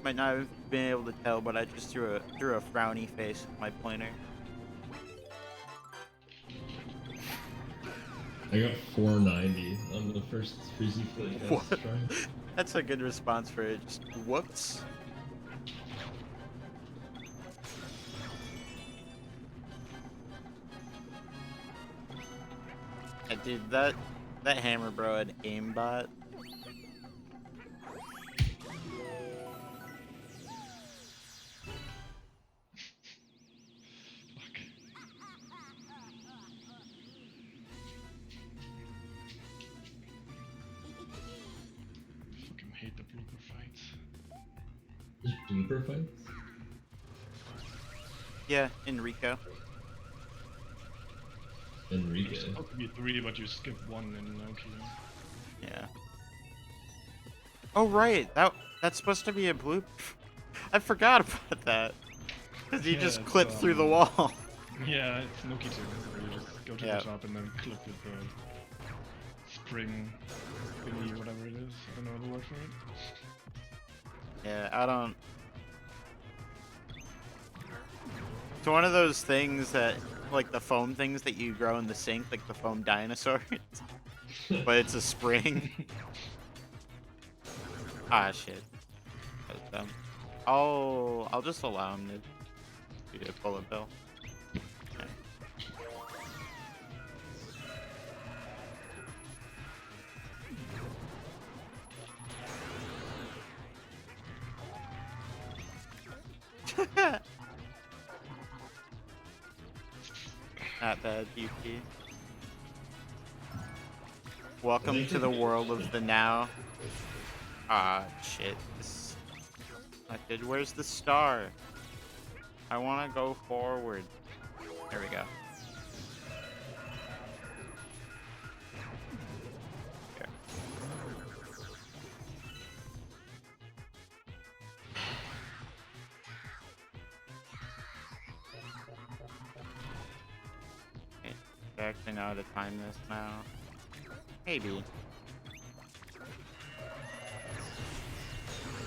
Might not have been able to tell, but I just threw a frowny face with my pointer.
I got 490 on the first Freezy Fleet
What?
try.
That's a good response for it. Just whoops. Dude, that hammer bro had aimbot.
Fuck. Fucking hate the blooper fights.
Just blooper fights?
Yeah, Enrico.
Enrique.
It's supposed to be 3, but you skip 1 in Nokia.
Yeah. Oh right, that's supposed to be a bloop. I forgot about that. Cause you
Yeah,
just
it's,
clip through the wall.
Yeah, it's Nokia 2, where you just go to
Yeah.
the shop and then click with the spring thingy, whatever it is. I don't know the word for it.
Yeah, I don't. It's one of those things that, like the foam things that you grow in the sink, like the foam dinosaur, but it's a spring. Ah, shit. That was dumb. I'll just allow him to do a bullet bill. Okay. Not bad, UP. Welcome to the world of the now. Ah, shit. This... I did. Where's the star? I want to go forward. There we go. Okay. actually know how to time this now. Maybe.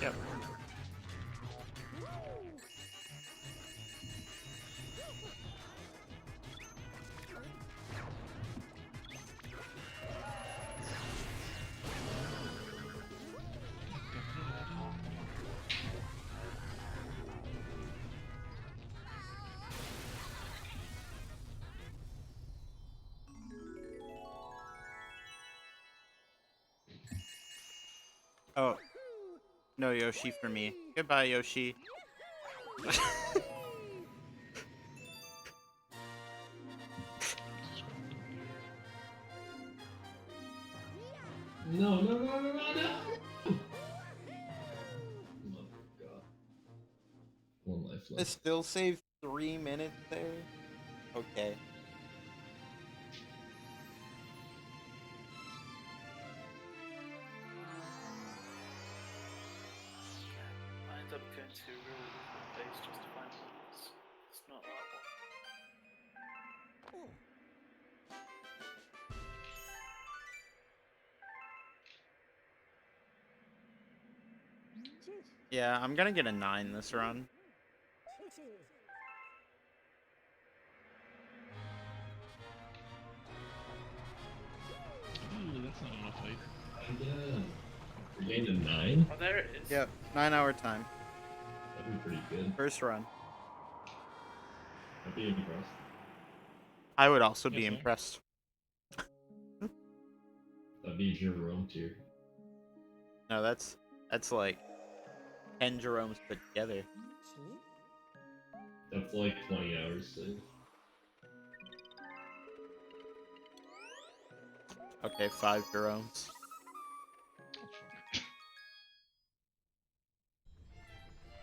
Yep. Oh. No Yoshi for me. Goodbye, Yoshi.
No, no, no, no, no, no! Oh my god. One life
I
left.
still saved 3 minutes there? Okay.
I end up going to really different place just to find one. It's not that one.
Yeah, I'm gonna get a 9 this run.
Ooh, that's not enough height.
Again. You gained a 9?
Oh, there it is.
Yep, 9-hour time.
That'd be pretty good.
First run.
I'd be impressed.
I would also be
Yes, sir.
impressed.
That'd be Jerome tier.
No, that's like 10 Jeromes put together.
That's like 20 hours saved.
Okay, 5 Jeromes.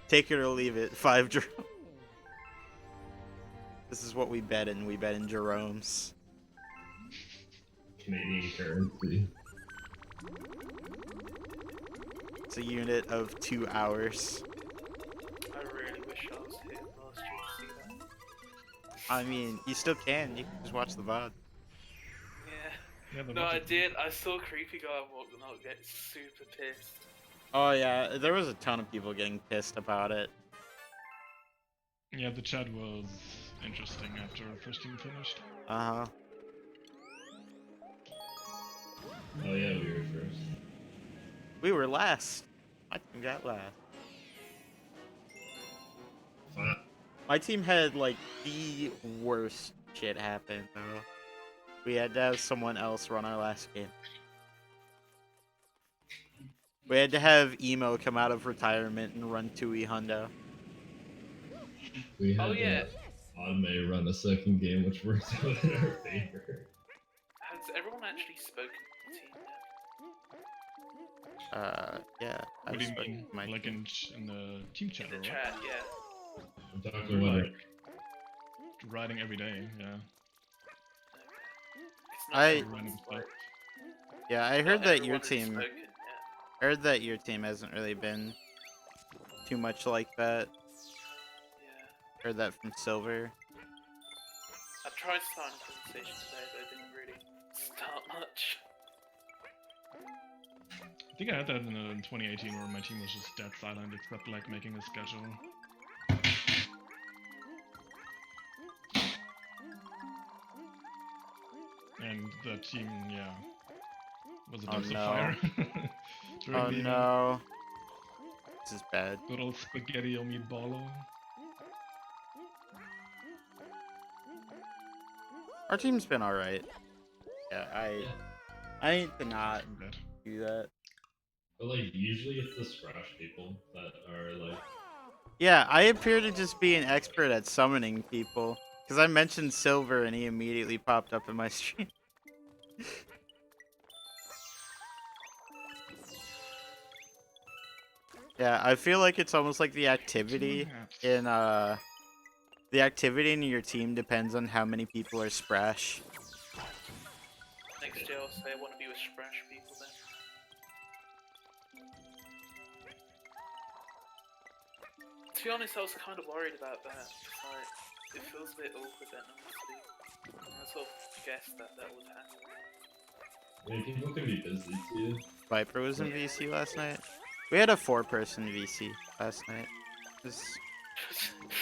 Take it or leave it, 5 Jeromes. This is what we bet in. We bet in Jeromes.
Canadian currency.
It's a unit of 2 hours.
I really wish I was here last year to see that.
I mean, you still can. You can just watch the VOD.
Yeah.
Yeah, the
No, I
budget-
did. I saw Creepy Guy walking out get super pissed.
Oh yeah, there was a ton of people getting pissed about it.
Yeah, the chat was interesting after our first team finished.
Uh-huh.
Oh yeah, we were first.
We were last. My team got last.
Fuck.
My team had like the worst shit happen though. We had to have someone else run our last game. We had to have Emo come out of retirement and run 2E Hundo.
We had
Oh, yeah.
Automate run a second game, which worked out in our favor.
Has everyone actually spoken to the team yet?
Yeah.
What do you
spoke
mean?
to my
Like
team.
in the team chat
In
or
the
what?
chat, yeah.
I'm talking about
Like, riding every day, yeah.
It's not
I-
everyone's
Random stuff.
like-
Yeah, I
not
heard that your
everyone has
team
spoken, yeah.
heard that your team hasn't really been too much like that.
Yeah.
Heard that from Silver.
I tried starting a conversation today, but it didn't really start much.
I think I had that in 2018 where my team was just dead silent except like making a schedule. And the team, yeah, was a
Oh,
dumpster
no.
fire. During
Oh
the
no. This is bad.
good old spaghetti o meatballo.
Our team's been alright. Yeah, I ain't to not
Bad.
do that.
But like usually it's the scratch people that are like
Yeah, I appear to just be an expert at summoning people. Because I mentioned Silver and he immediately popped up in my stream. Yeah, I feel like it's almost like the activity in your team depends on how many people are sprash.
Next year I'll say I want to be with Sprash people then. To be honest, I was kind of worried about that. Like, it feels a bit awkward then, honestly. I sort of guessed that would happen.
I mean, people can be busy too.
Viper was in VC last night. We had a 4-person VC last night. It was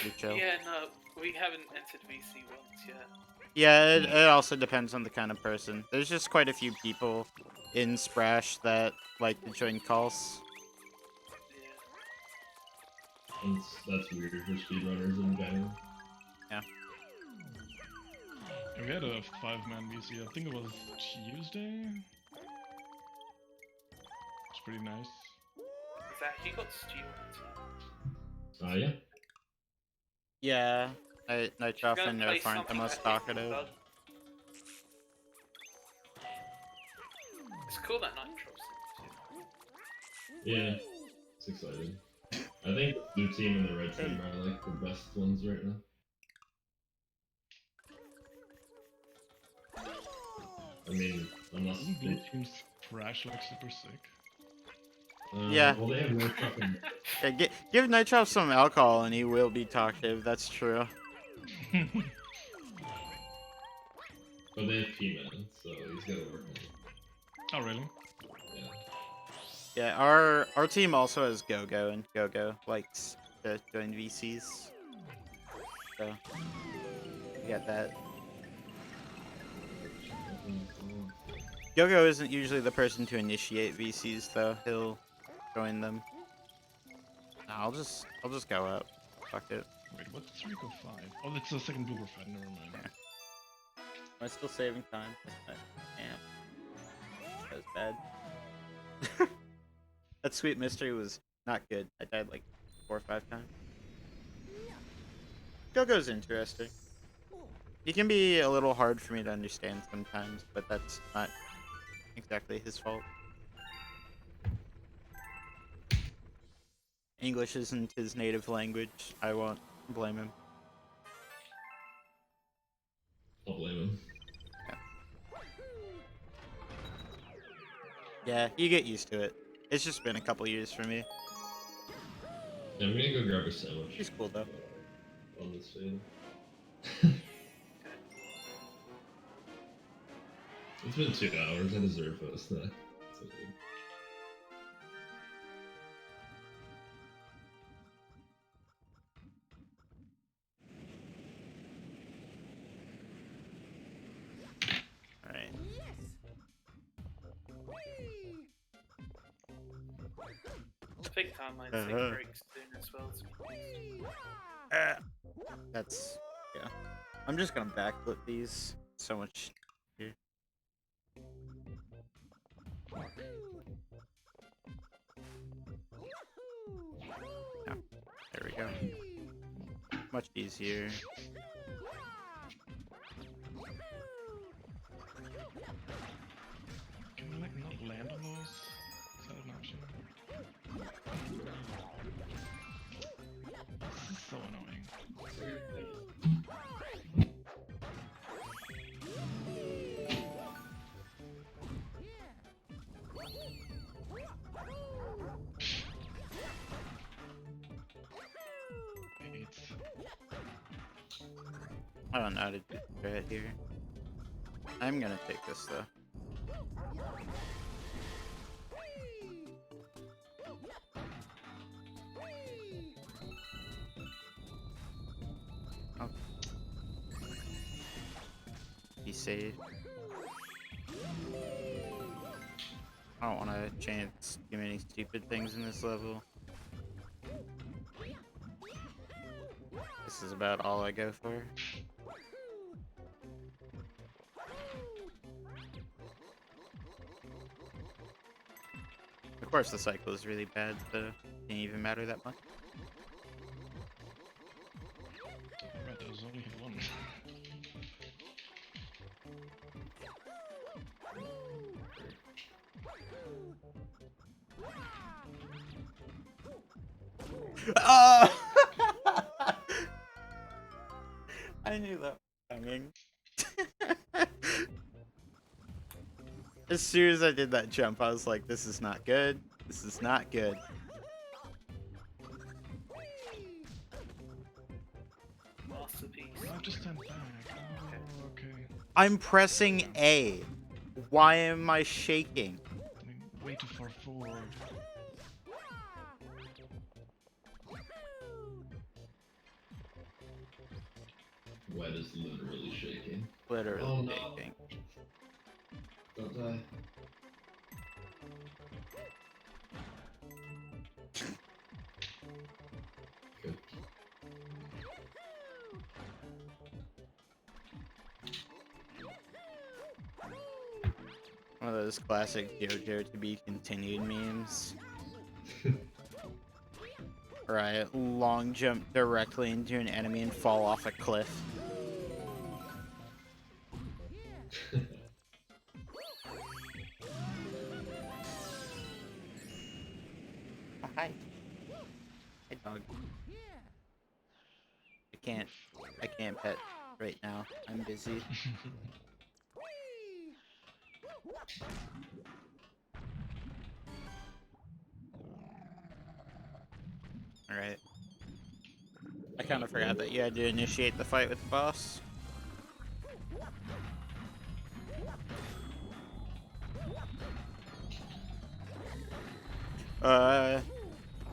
pretty chill.
Yeah, no, we haven't entered VC once yet.
Yeah, it also depends on the kind of person. There's just quite a few people in Sprash that like to join calls.
Yeah.
That's weird for speedrunners in general.
We had a 5-man VC, I think it was Tuesday. It's pretty nice.
Zach, you got Stuart.
Yeah.
Yeah, Nitro
Gonna
and
play
Nerf aren't the
something
most
that hits the
talkative.
bug. It's cool that Nitro's in
Yeah. It's exciting. I think the blue team and the red team are like the best ones right now. I mean, unless
Doesn't Blue Team's trash like super sick?
Yeah.
Well, they have no fucking.
Yeah, give Nitro some alcohol and he will be talkative, that's true.
But they have P-Man, so he's gotta work on it.
Oh really?
Yeah.
Yeah, our team also has Go-Go, and Go-Go likes to join VCs. So, we got that. Go-Go isn't usually the person to initiate VCs, though. He'll join them. Nah, I'll just go up. Fuck it.
Wait, what's 3 5? Oh, that's the second blooper fight, never mind.
Yeah. Am I still saving time? Damn. That was bad. That sweet mystery was not good. I died like 4 or 5 times. Go-Go's interesting. He can be a little hard for me to understand sometimes, but that's not exactly his fault. English isn't his native language. I won't blame him.
I'll blame him.
Yeah, you get used to it. It's just been a couple years for me.
Yeah, I'm gonna go grab a sandwich.
He's cool though.
On this video. It's been 2 hours. I deserve a snack. So good.
Alright.
I think I might take breaks soon as well.
That's yeah. I'm just gonna backflip these. So much here. Yeah, there we go. Much easier.
Can we like not land on those? Is that an option? This is so annoying.
I don't know how to do it here. I'm gonna take this though. Oh. Be safe. I don't want to chance too many stupid things in this level. This is about all I go for. Of course the cycle is really bad, so it didn't even matter that much.
Right, there was only one.
Oh! I knew that was coming. As soon as I did that jump, I was like, this is not good. This is not good.
masterpiece.
I just stand back. Oh, okay.
I'm pressing A. Why am I shaking?
I mean, way too far forward.
Wet is literally shaking.
Literally
Oh, no.
shaking.
Don't die. Good.
One of those classic JoJo to be continued memes. Right, long jump directly into an enemy and fall off a cliff. Oh, hi. Hi, dog. I can't pet right now. I'm busy. Alright. I kind of forgot that you had to initiate the fight with the boss.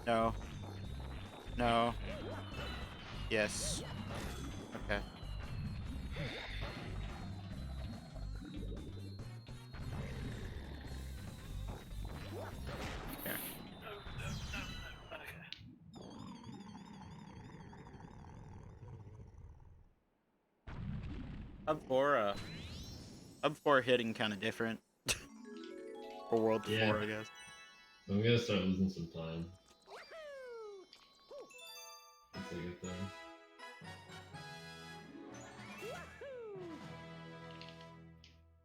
No. No. Yes. Okay. Here.
Okay.
Hub 4 hitting kind of different. For World 4, I guess.
I'm gonna start losing some time. That's a good thing.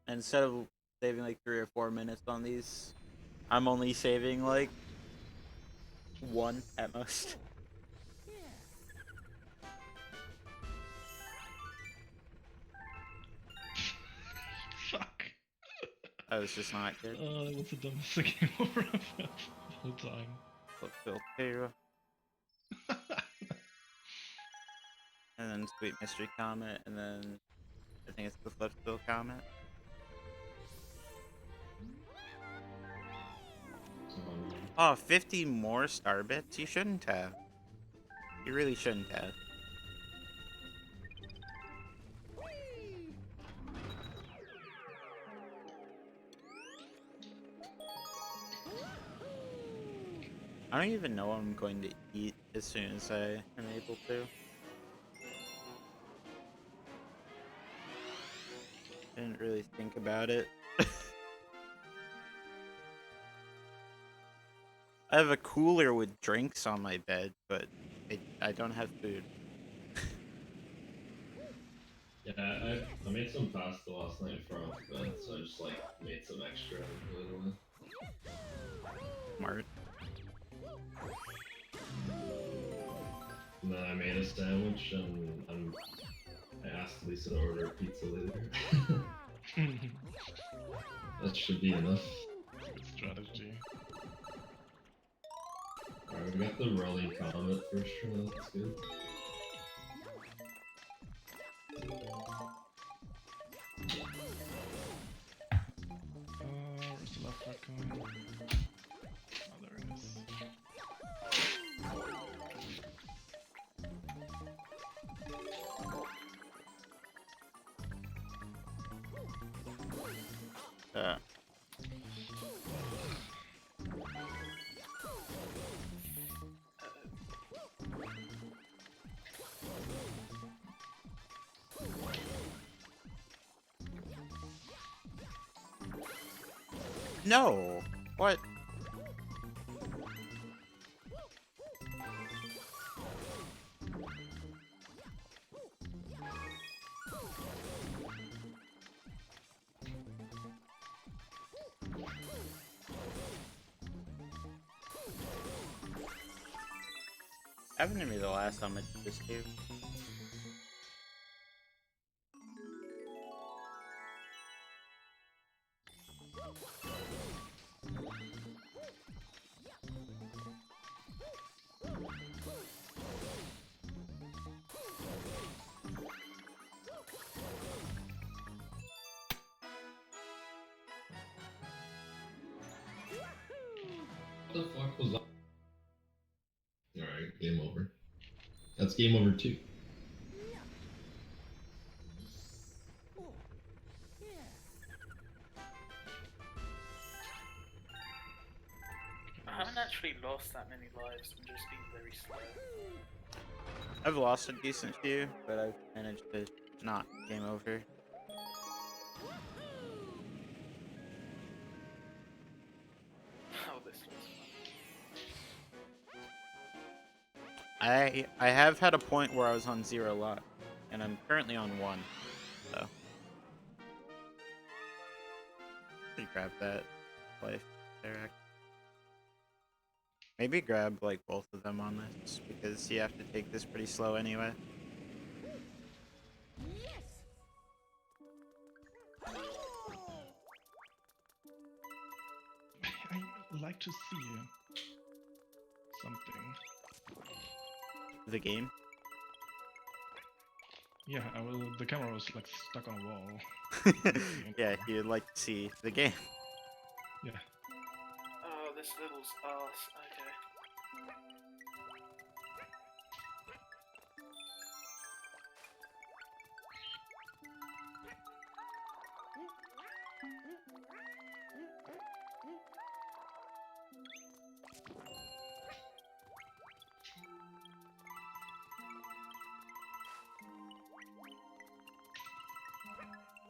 Instead of saving like 3 or 4 minutes on these, I'm only saving like 1 at most.
Fuck.
That was just not good.
Oh, that was the dumbest game over I've had the whole time.
Flotilla. And then Sweet Mystery Comet, and then I think it's the Flipstill Comet. Oh, 50 more star bits? You shouldn't have. You really shouldn't have. I don't even know what I'm going to eat as soon as I am able to. Didn't really think about it. I have a cooler with drinks on my bed, but I don't have food.
Yeah, I made some pasta last night for off bed, so I just like made some extra and put it away.
Smart.
And then I made a sandwich and I asked Lisa to order a pizza later. That should be enough.
Strategy.
Alright, we got the rolling comet for sure, that's good.
Where's the left part going? Oh, there it is.
No! What? Happened to me the last time I did this too.
The fuck was that? Alright, game over. That's game over too.
I haven't actually lost that many lives, I'm just being very slow.
I've lost a decent few, but I've managed to not game over.
Oh, this looks fun.
I have had a point where I was on 0 luck, and I'm currently on 1. So, should grab that life there. Maybe grab like both of them on this because you have to take this pretty slow anyway.
I like to see something.
The game.
Yeah, the camera was like stuck on a wall.
Yeah, you'd like to see the game.
Yeah.
Oh, this level's arse. Okay.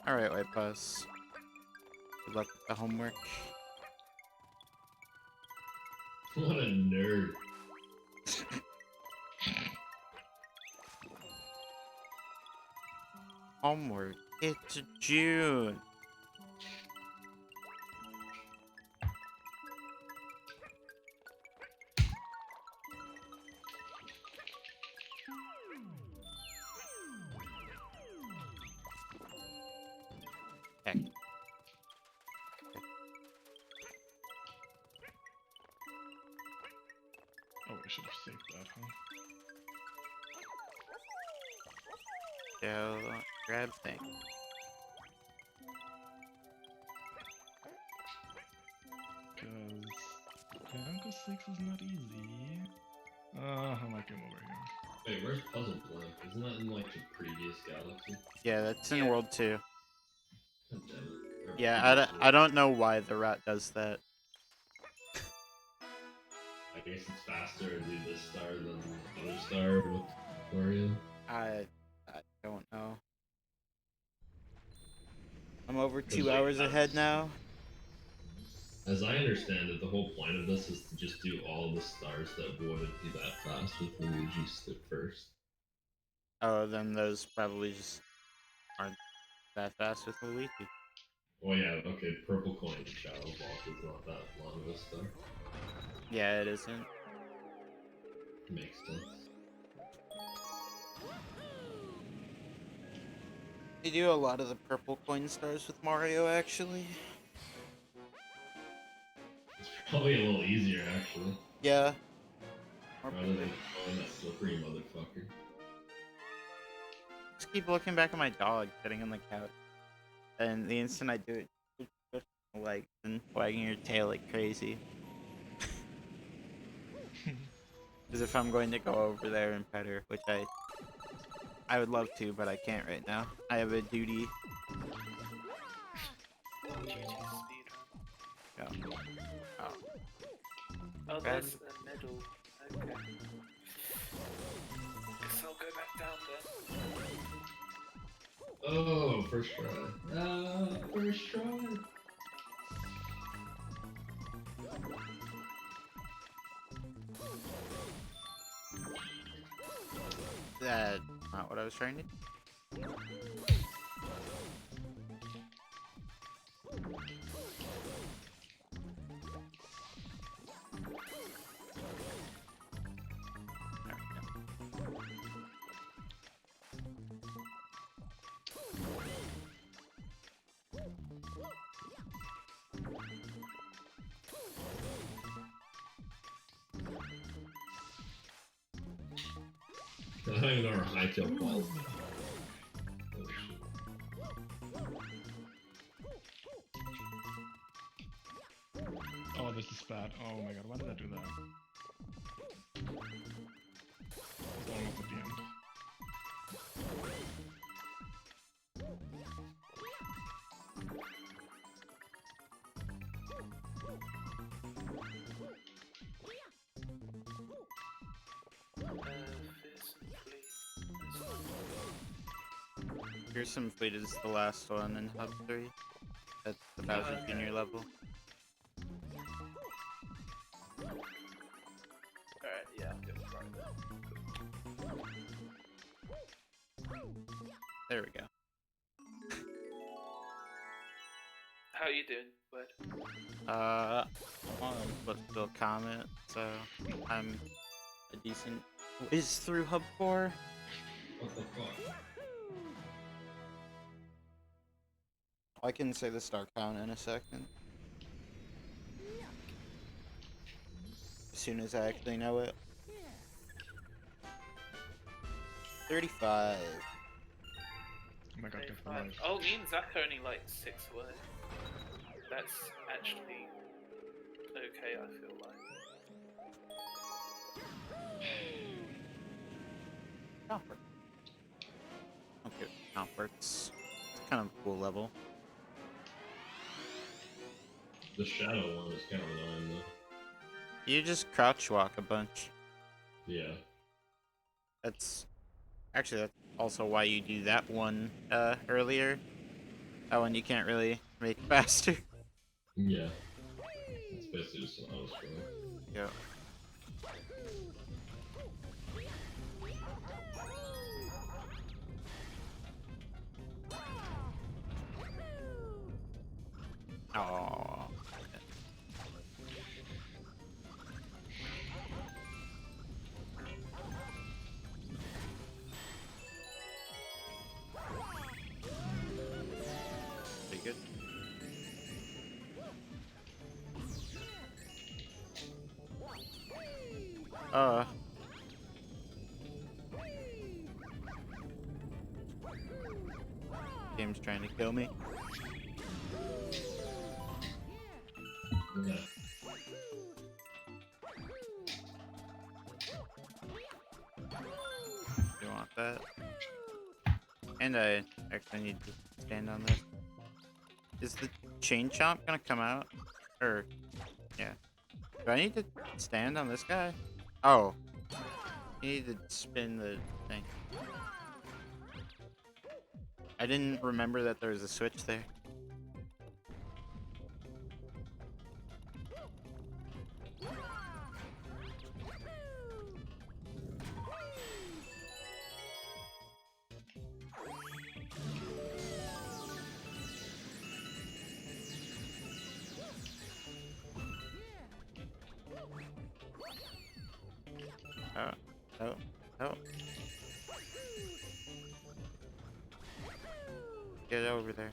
Alright, White Bus. Good luck with the homework.
What a nerd.
Homework. It's June. Heck.
Oh, I should have saved that, huh?
So, grab thing.
Because Uncle 6 is not easy. I might game over here.
Wait, where's Puzzle Blank? Isn't that in like the previous galaxy?
Yeah, that's in
Yeah.
World 2.
God damn it. Or
Yeah,
previous
I don't know why the rat does that.
I guess it's faster to do this star than the other star with Mario.
I don't know. I'm over
Because,
2
like,
hours ahead now.
As I understand it, the whole point of this is to just do all the stars that wouldn't be that fast with Luigi stick first.
Oh, then those probably just aren't that fast with Luigi.
Oh yeah, okay, purple coin Shadow Vault is not that long of a star.
Yeah, it isn't.
Makes sense.
You do a lot of the purple coin stars with Mario, actually.
It's probably a little easier, actually.
Yeah.
Rather than throwing that slippery motherfucker.
Just keep looking back at my dog sitting on the couch. And the instant I do it, you push my legs and wagging your tail like crazy. As if I'm going to go over there and pet her, which I would love to, but I can't right now. I have a duty.
Speedrun.
Oh. Oh.
Oh,
Grab-
there's a medal. Okay. Guess I'll go back down then.
Oh, first try. First try.
That's not what I was trying to do.
I don't even know where Hightail falls.
Oh, this is bad. Oh my god, why did I do that? It's almost at the end.
Fearsome Fleet is the last one in Hub 3. At the Bowser
okay.
Jr. level.
Alright, yeah, I'm good. Right.
There we go.
How you doing, bud?
I'm on Foothill Comet, so I'm a decent whiz through Hub 4.
What the fuck?
I can say the star count in a second. As soon as I actually know it. 35.
Oh my god, get the
25.
life.
Oh, me and Zach are only like 6 away. That's actually okay, I feel like.
Comfort. Okay, Comfort's kind of a cool level.
The shadow one is kind of annoying though.
You just crouch walk a bunch.
Yeah.
That's also why you do that one earlier. That one you can't really make faster.
Yeah. It's basically just an auto scroll.
Yep. Aww. Pretty good. Game's trying to kill me.
Yeah.
You want that? And I actually need to stand on this. Is the chain chomp gonna come out? Or, yeah. Do I need to stand on this guy? Oh. You need to spin the thing. I didn't remember that there was a switch there. Oh. Get over there.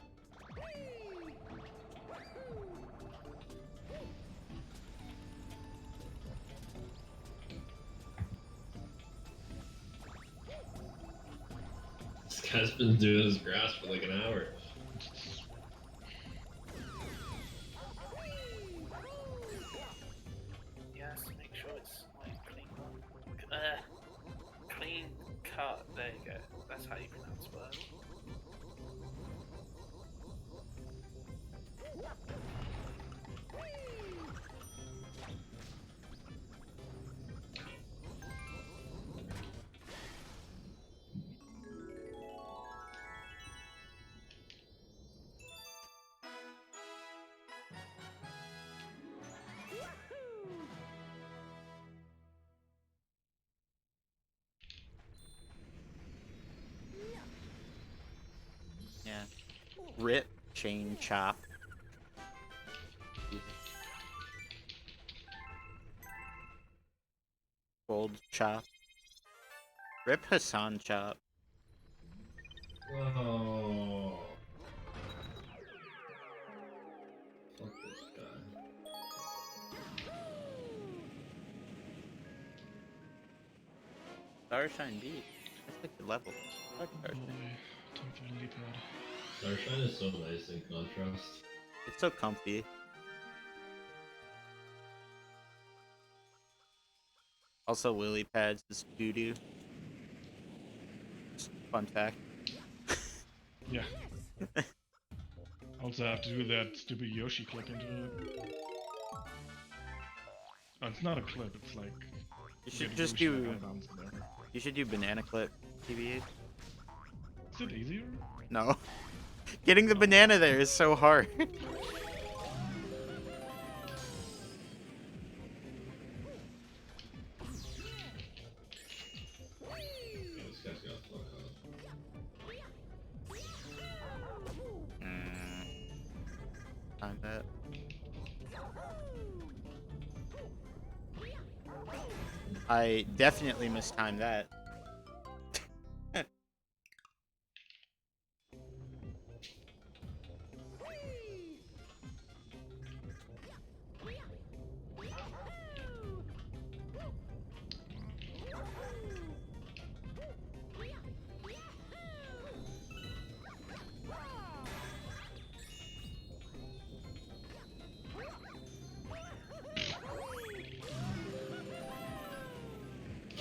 This guy's been doing his grass for like an hour.
Yes, make sure it's like clean. Clean cut. There you go. That's how you pronounce word.
Yeah. Rip, chain chop. Gold chop. Rip Hassan chop.
Oh. Fuck this guy.
Starshine beat. That's like the level. Fuck Starshine.
Time for the lily pad.
Starshine is so nice in contrast.
It's so comfy. Also, lily pads is doo-doo. Just fun fact.
Yeah. Also have to do that stupid Yoshi clip into it. Oh, it's not a clip, it's like...
You should
get
just
Yoshi
do.
out of bounds there.
You should do banana clip, TBH.
Is it easier?
No. Getting the banana there is so hard.
Yeah, this guy's got fuck up.
Time that. I definitely mistimed that.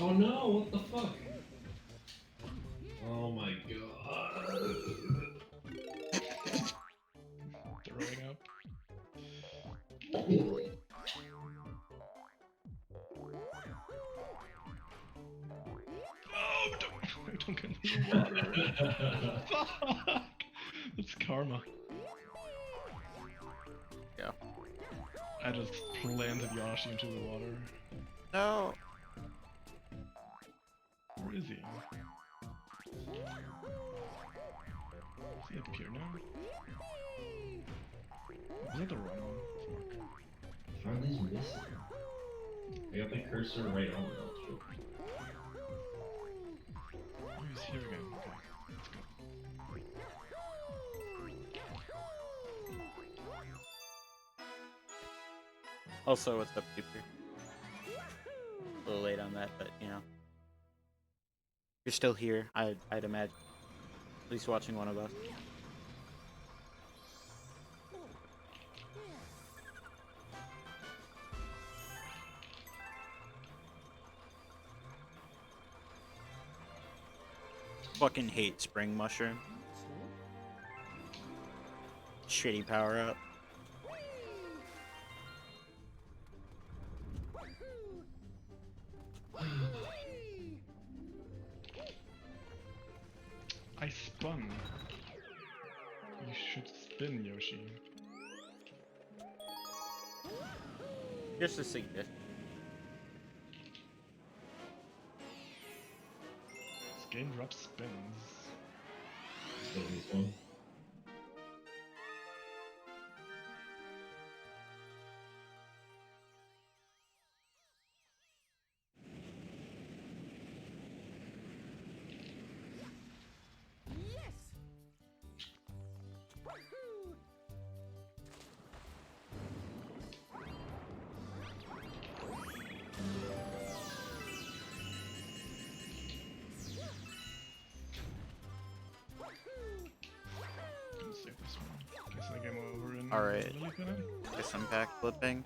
Oh no, what the fuck? Oh my god.
Throwing up. Oh, don't get in the water. Fuck! That's karma.
Yeah.
I just planted Yoshi into the water.
No.
Where is he? Is he up here now? Was that the wrong one? Fuck.
Harley's missing. I got the cursor right on it.
Oh, he's here again. Okay, let's go.
Also, what's up, Super? A little late on that, but you know. You're still here, I'd imagine. At least watching one of us. Fucking hate spring mushroom. Shitty power up.
I spun. You should spin, Yoshi.
Just a suggestion.
This game drops spins.
Still this one.
Gonna save this one. Guess I game over in
Alright.
lily pad?
Guess I'm back flipping.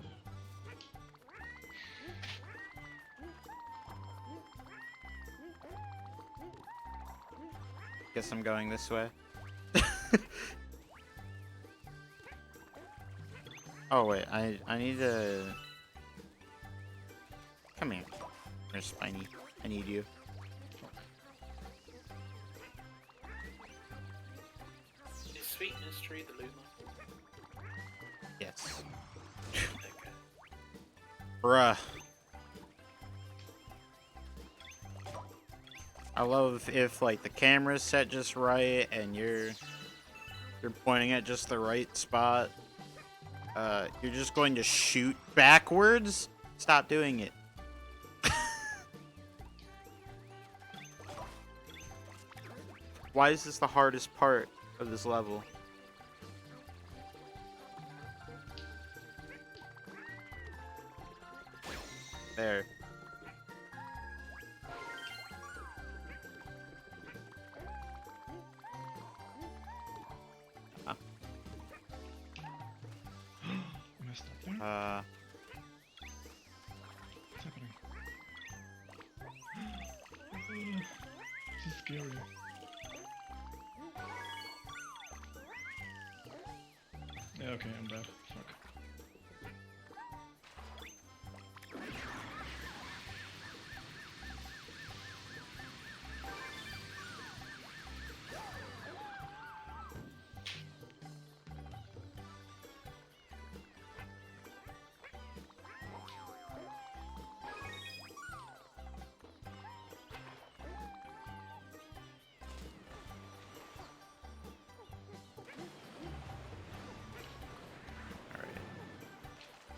Guess I'm going this way. Oh wait, I need to... Come here. There's Spiny. I need you.
Is Sweet Mystery the Luma?
Yes.
Okay.
Bruh. I love if like the camera's set just right and you're pointing at just the right spot. You're just going to shoot backwards? Stop doing it. Why is this the hardest part of this level? There.
Messed up there. What's happening? scary. Yeah, okay, I'm dead. Fuck.
Alright.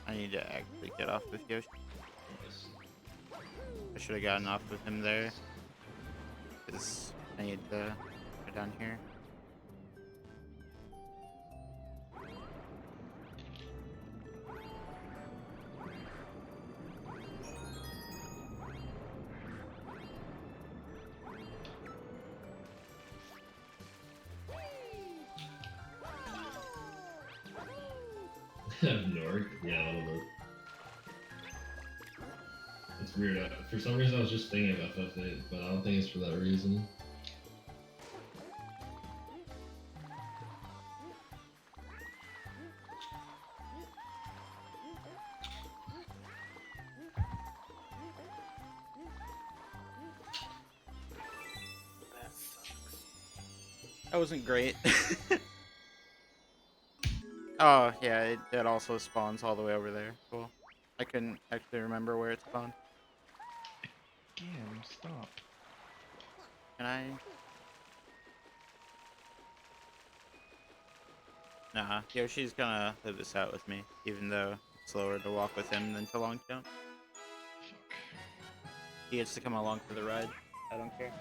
I need to actually get off with Yoshi. I should have gotten off with him there. Because I need to go down here.
Nork? Yeah, a little bit. It's weird. For some reason, I was just thinking of FF8, but I don't think it's for that reason.
That sucks.
That wasn't great. Oh, yeah, it also spawns all the way over there. Cool. I couldn't actually remember where it spawned.
Again, stop.
Can I? Nah, Yoshi's gonna live this out with me, even though it's slower to walk with him than to long jump.
Fuck.
He gets to come along for the ride. I don't care.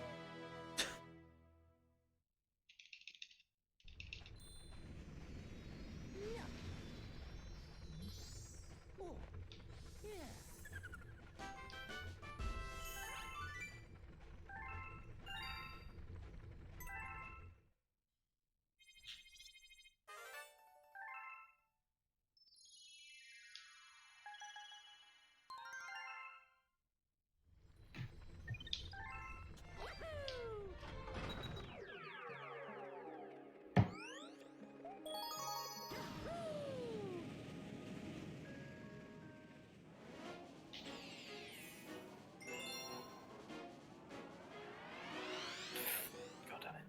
God damn it.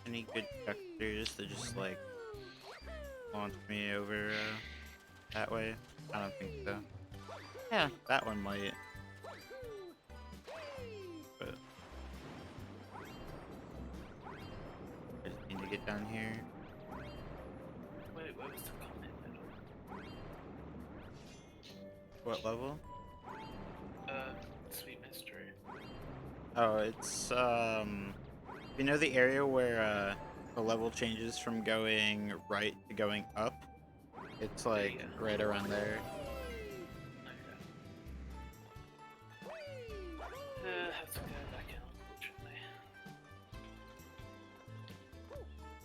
Any good vectors to just like launch me over that way? I don't think so. Yeah, that one might. But I just need to get down here.
Wait, where was the comment middle?
What level?
Sweet mystery.
Oh, it's you know the area where the level changes from going right to going up? It's like
Yeah.
right around there.
Okay. Have to go back in,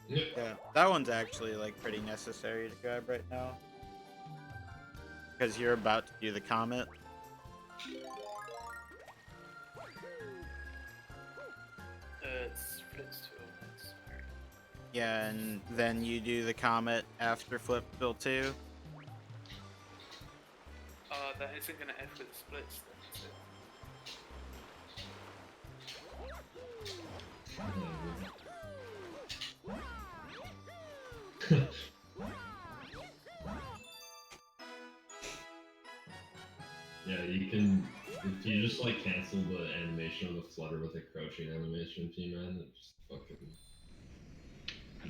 unfortunately.
Yeah, that one's actually like pretty necessary to grab right now. Because you're about to do the comet.
It's flips to that's very...
Yeah, and then you do the comet after flip fill 2.
That isn't gonna F with the splits then, is it?
Yeah, you can. If you just like cancel the animation of the flutter with a crouching animation, P-Man, it just fucking.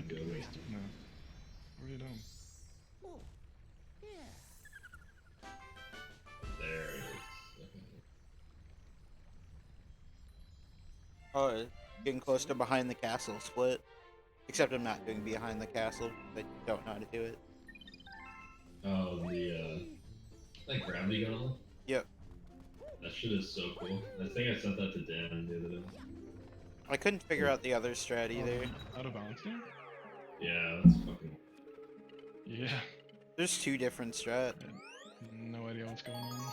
Go away.
Wasted now. Really don't.
There it is. Okay.
Oh, getting close to behind the castle split. Except I'm not doing behind the castle. I don't know how to do it.
Oh, the like gravity gun.
Yep.
That shit is so cool. I think I sent that to Dan the other day.
I couldn't figure out the other strat either.
Out of bounds now?
Yeah, that's fucking.
Yeah.
There's 2 different strat.
I had no idea what's going on.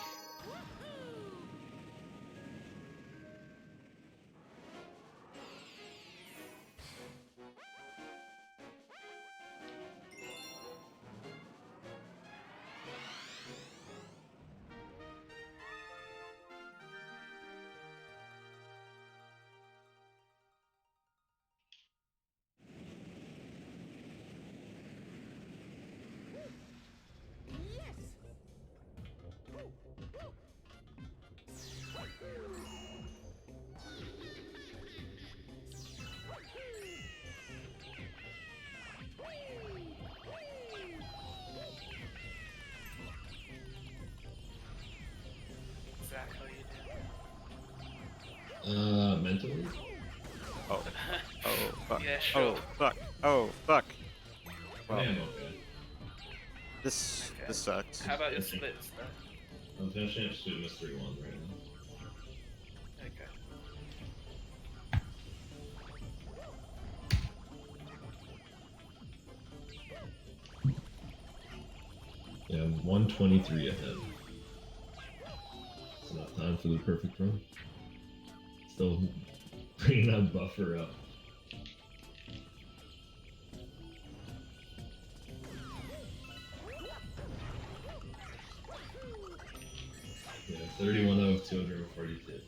Zach, how you doing?
Mentally?
Oh. Oh, fuck.
Yeah, sure.
Oh, fuck. Oh, fuck.
I
Well,
am okay.
this
Okay.
sucks.
How about your splits, though?
I'm finishing up Super Mystery 1 right now.
Okay.
Yeah, I'm 123 ahead. It's enough time for the perfect run. Still bringing that buffer up. Yeah, 31 out of 242.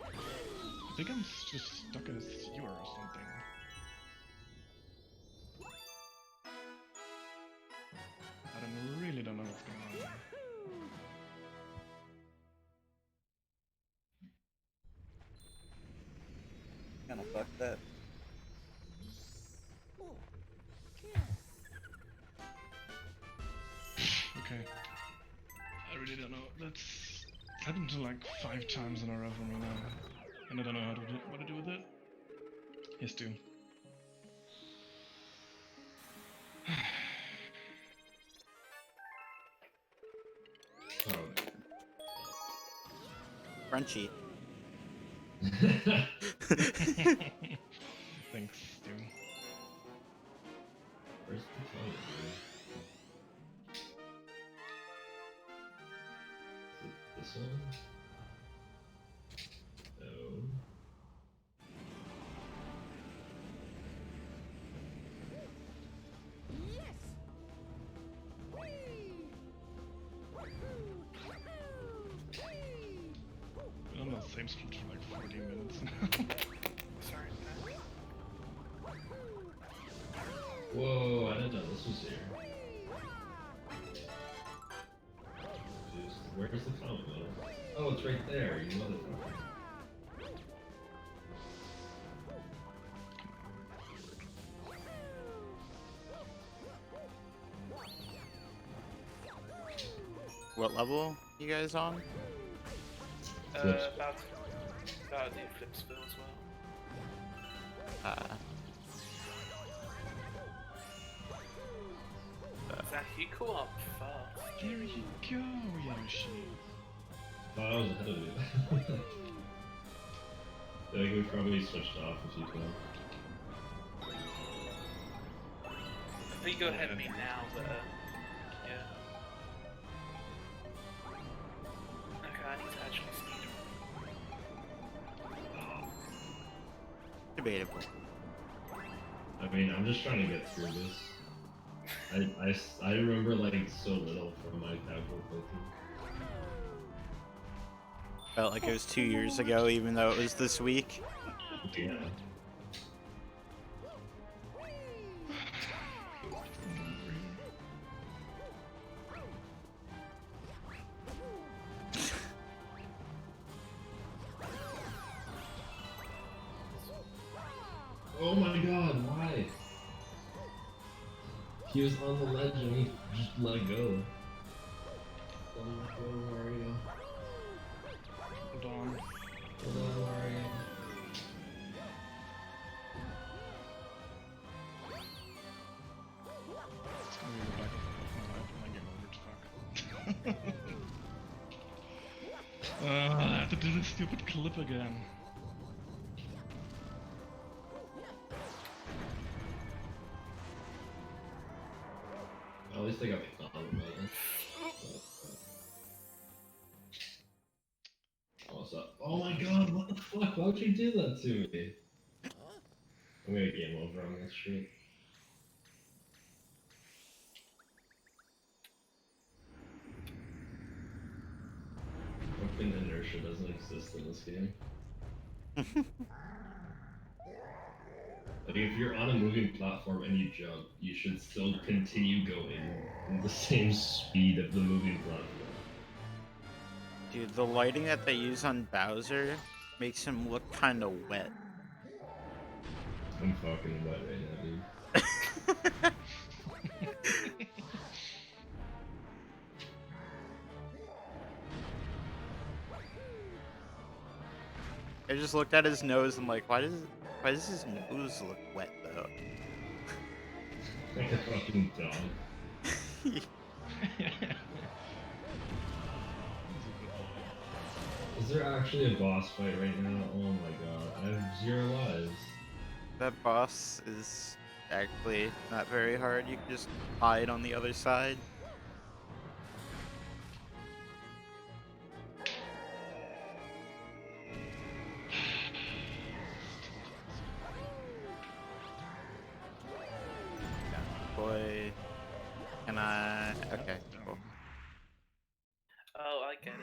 I think I'm just stuck in a sewer or something. Really don't know what's going on.
Kinda fuck that.
Okay. I really don't know. That's happened to like 5 times in a row for me now. And I don't know how to do, what to do with it. Yes, do.
Crunchy.
Thanks, Stu.
Where's the phone, dude? Is it this one? No.
Been on the same street for like 40 minutes now.
Sorry, Pat.
Whoa, I didn't know this was here. Just, where's the comet metal? Oh, it's right there, you motherfucker.
What level you guys on?
Flips.
About to do flip spill as well. Zach, you caught up fast.
There you go, Yoshi.
Oh, I was ahead of you. I think we probably switched off a few times.
I think you're ahead of me now, but yeah. Okay, I need to actually speedrun.
Debatable.
I mean, I'm just trying to get through this. I remember like so little from my casual playthrough.
Felt like it was 2 years ago, even though it was this week.
Yeah. He was on the ledge and he just let go. Don't let go, Mario.
Hold on.
Hold on, Mario.
It's gonna be the back of my life when I get over. Fuck. I have to do this stupid clip again.
At least I got the comment about it. What's up? Oh my god, what the fuck? Why would you do that to me? I'm gonna game over on this shit. Hoping inertia doesn't exist in this game. Like, if you're on a moving platform and you jump, you should still continue going in the same speed of the moving platform.
Dude, the lighting that they use on Bowser makes him look kind of wet.
I'm fucking wet right now, dude.
I just looked at his nose and like, why does his nose look wet though?
Like a fucking dog. Is there actually a boss fight right now? Oh my god, I have 0 lives.
That boss is actually not very hard. You can just hide on the other side. Boy, can I? Okay, cool.
Oh, I get it.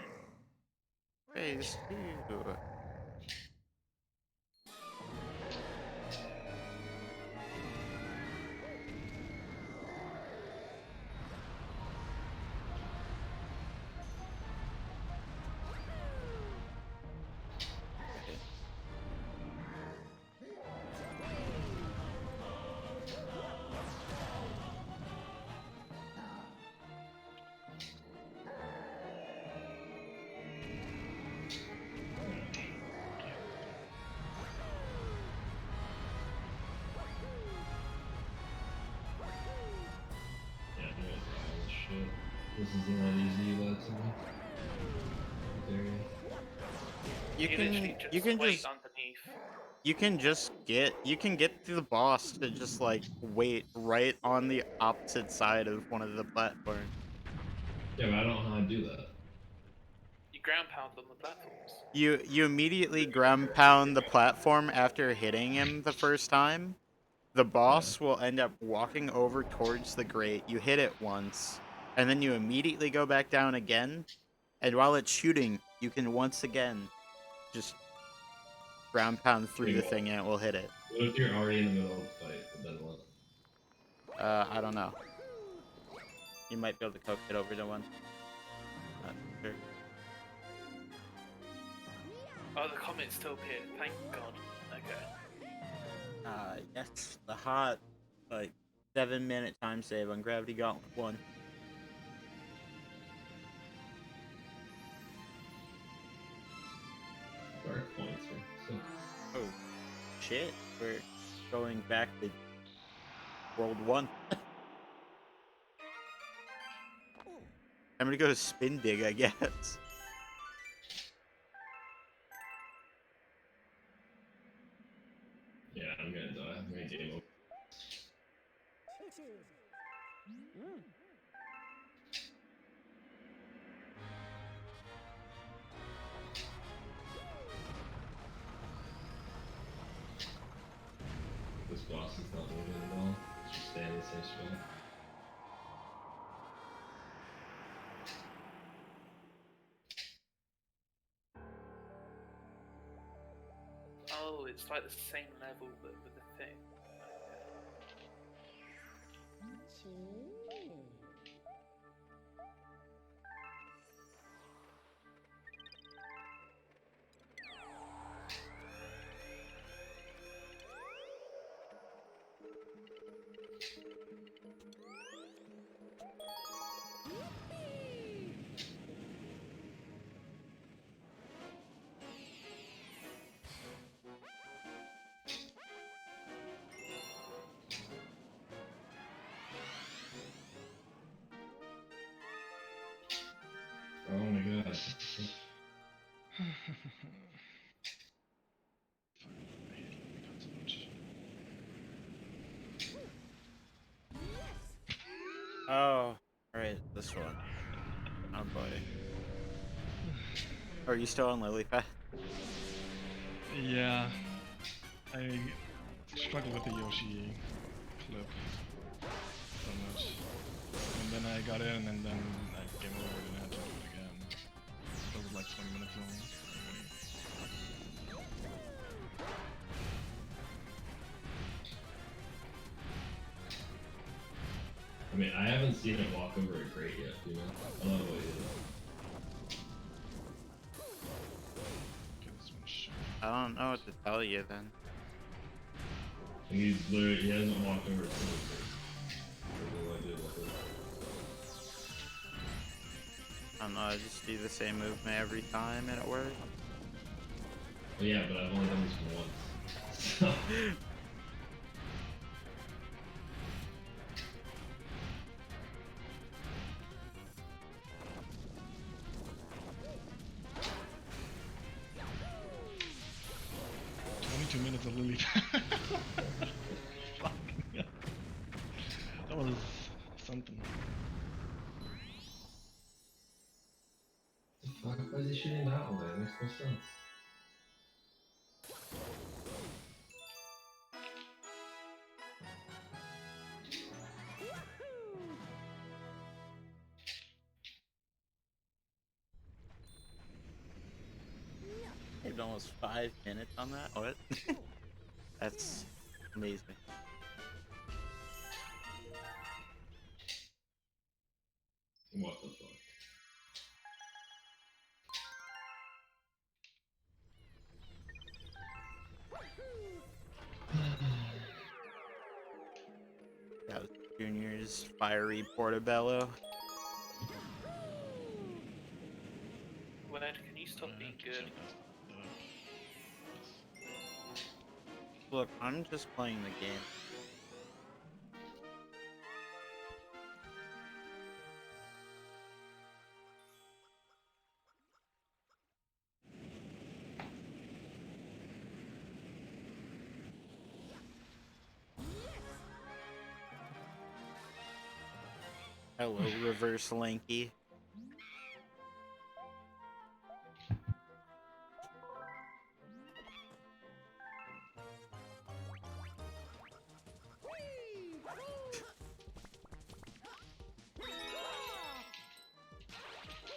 Phase 2.
Yeah, I'm gonna die on this shit. This is not easy, you lied to me. How dare you?
You
literally
can
wait
just
underneath.
you can get to the boss to just like wait right on the opposite side of one of the platforms.
Yeah, but I don't know how to do that.
You ground pound on the platforms.
You immediately ground pound the platform after hitting him the first time. The boss will end up walking over towards the grate. You hit it once, and then you immediately go back down again. And while it's shooting, you can once again just ground pound through the thing and it will hit it.
What if you're already in the middle of the fight, but then what?
I don't know. You might be able to coax it over to one. Not sure.
Oh, the comment still appeared. Thank God. Okay.
Yes, the hot, like, 7-minute time save on Gravity Gauntlet 1.
Dark points here. So,
Oh, shit. We're going back to World 1. I'm gonna go to Spin Dig, I guess.
yeah, I'm gonna die. I'm gonna game over. This boss is not moving at all. It's just staying in the same spot.
Oh, it's like the same level but with the thing.
I hate lily pads so much.
Oh, right, this one. Oh boy. Are you still on lily pad?
Yeah, I struggle with the Yoshi clip so much. And then I got in, and then I came over and had to do it again. So it was like 20 minutes long already.
I mean, I haven't seen it walk over a crate yet, you know? I don't know what it is.
Get this one shot.
I don't know what to tell you then.
And he hasn't walked over a single crate. I have no idea what it is.
I don't know, I just do the same movement every time and it works.
Well, yeah, but I've only done this once. So.
Minutes of lily pad. Fuck. That was something.
The fuck? Why is he shooting that way? It makes no sense.
Saved almost 5 minutes on that? What? That's amazing.
What the fuck?
That was Junior's fiery portobello.
Wed, can you stop being good?
Look, I'm just playing the game. Hello, reverse lanky.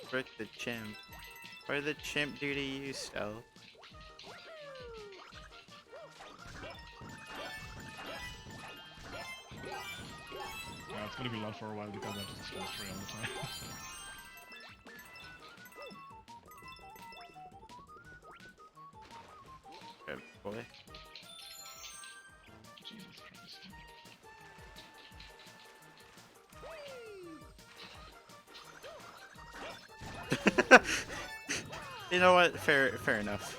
Frick the chimp. What did the chimp do to you, Stealth?
Yeah, it's gonna be loud for a while because I have to just go free all the time.
Good boy.
Jesus Christ.
You know what? Fair enough.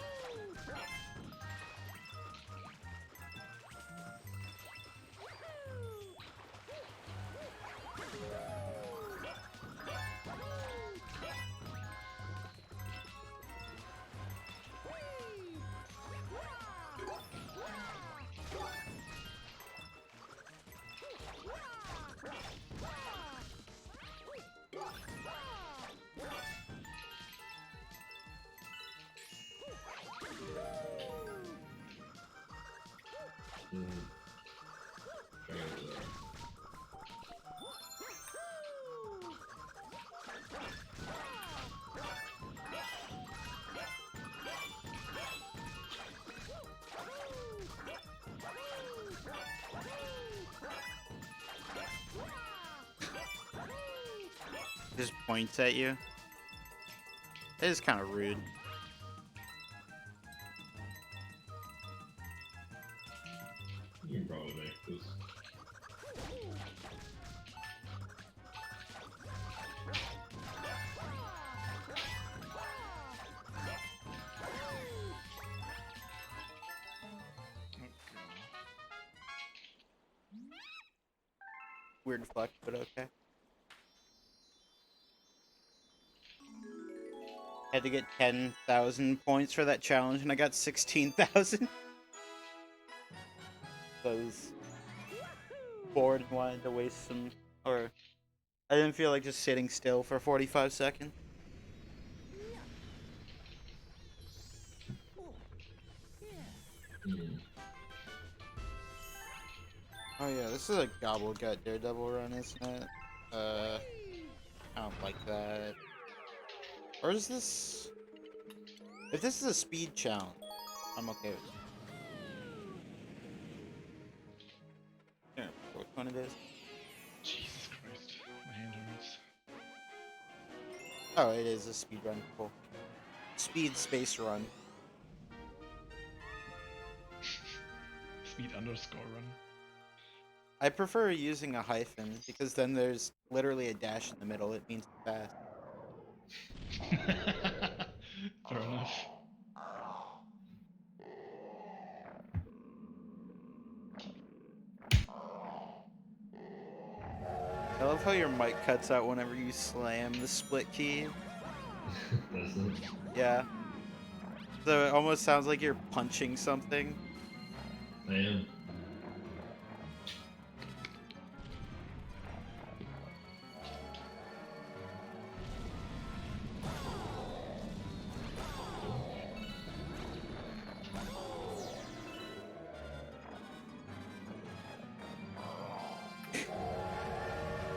Just points at you. It is kind of rude.
You can probably make this.
Weird flex, but okay. Had to get 10,000 points for that challenge, and I got 16,000. So I was bored and wanted to waste some, or I didn't feel like just sitting still for 45 seconds. Oh yeah, this is a Gobble Gut Daredevil run, isn't it? I don't like that. Or is this... If this is a speed challenge, I'm okay with it. Here, which one it is?
Jesus Christ, my hand hurts.
Oh, it is a speed run. Cool. Speed space run.
Speed underscore run.
I prefer using a hyphen because then there's literally a dash in the middle. It means fast.
Fair enough.
I love how your mic cuts out whenever you slam the split key.
Does it?
Yeah. So it almost sounds like you're punching something.
I am.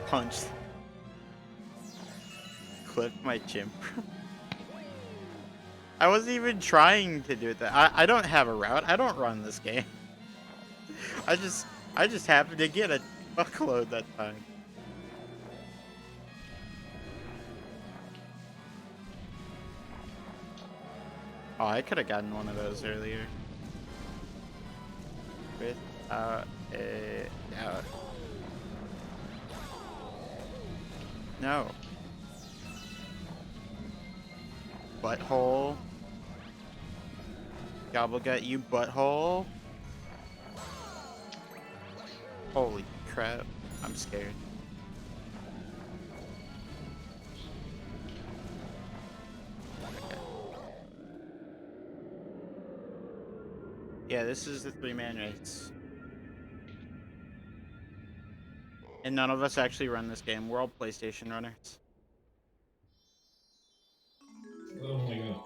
Punched. Clipped my chin. I wasn't even trying to do that. I don't have a route. I don't run this game. I just happened to get a buckload that time. Oh, I could have gotten one of those earlier. Without a doubt. No. Butthole. Gobblegut, you butthole. Holy crap. I'm scared. Okay. Yeah, this is the 3-man race. And none of us actually run this game. We're all PlayStation runners.
Oh my god.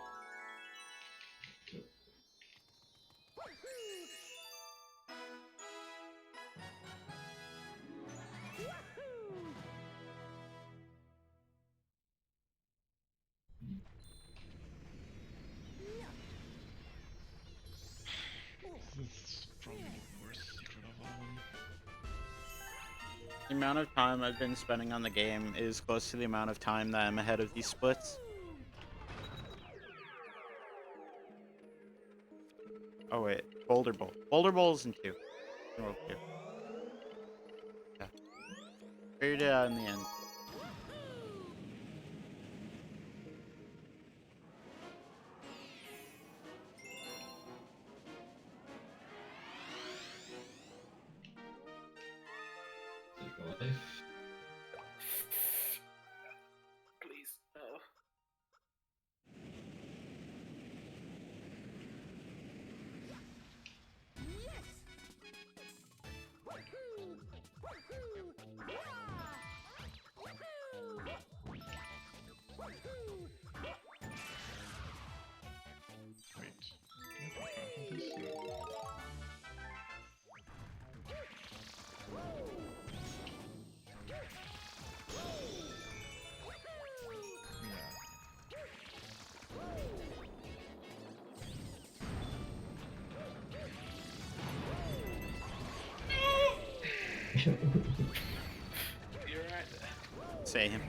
This is probably the worst secret of all of them.
The amount of time I've been spending on the game is close to the amount of time that I'm ahead of these splits. Oh wait, Boulder Bowl. Boulder Bowl's in 2. World 2. Yeah. Figured it out in the end.
Take a life.
Please, no.
Wait. Can I back off of this? No.
You're right there.
Same.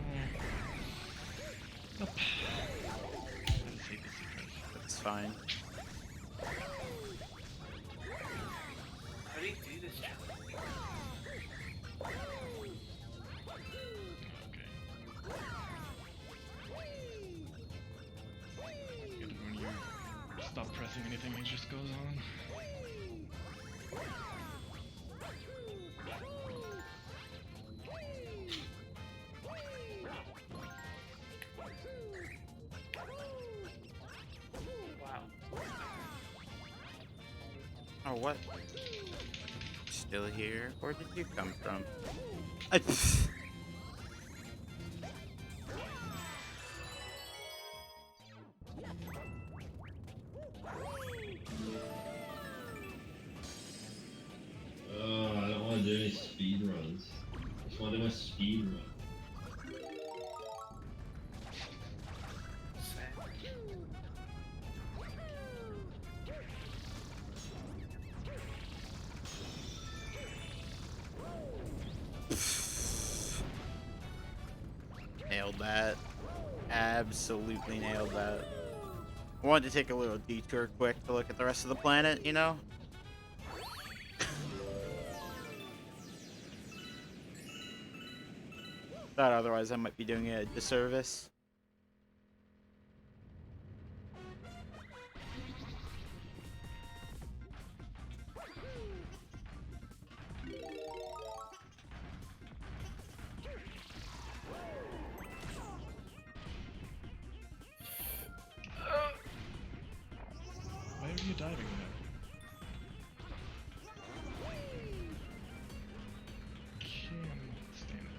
Nope. I just hate the secret.
That's fine.
How do you do this challenge?
Okay. Good when you stop pressing anything, it just goes on.
what? Still here? Where did you come from?
Oh, I don't want to do any speed runs. I just want to do a speed run.
Nailed that. Absolutely nailed that. I wanted to take a little detour quick to look at the rest of the planet, you know? Thought otherwise I might be doing it a disservice.
Why are you diving there? Can't stand it.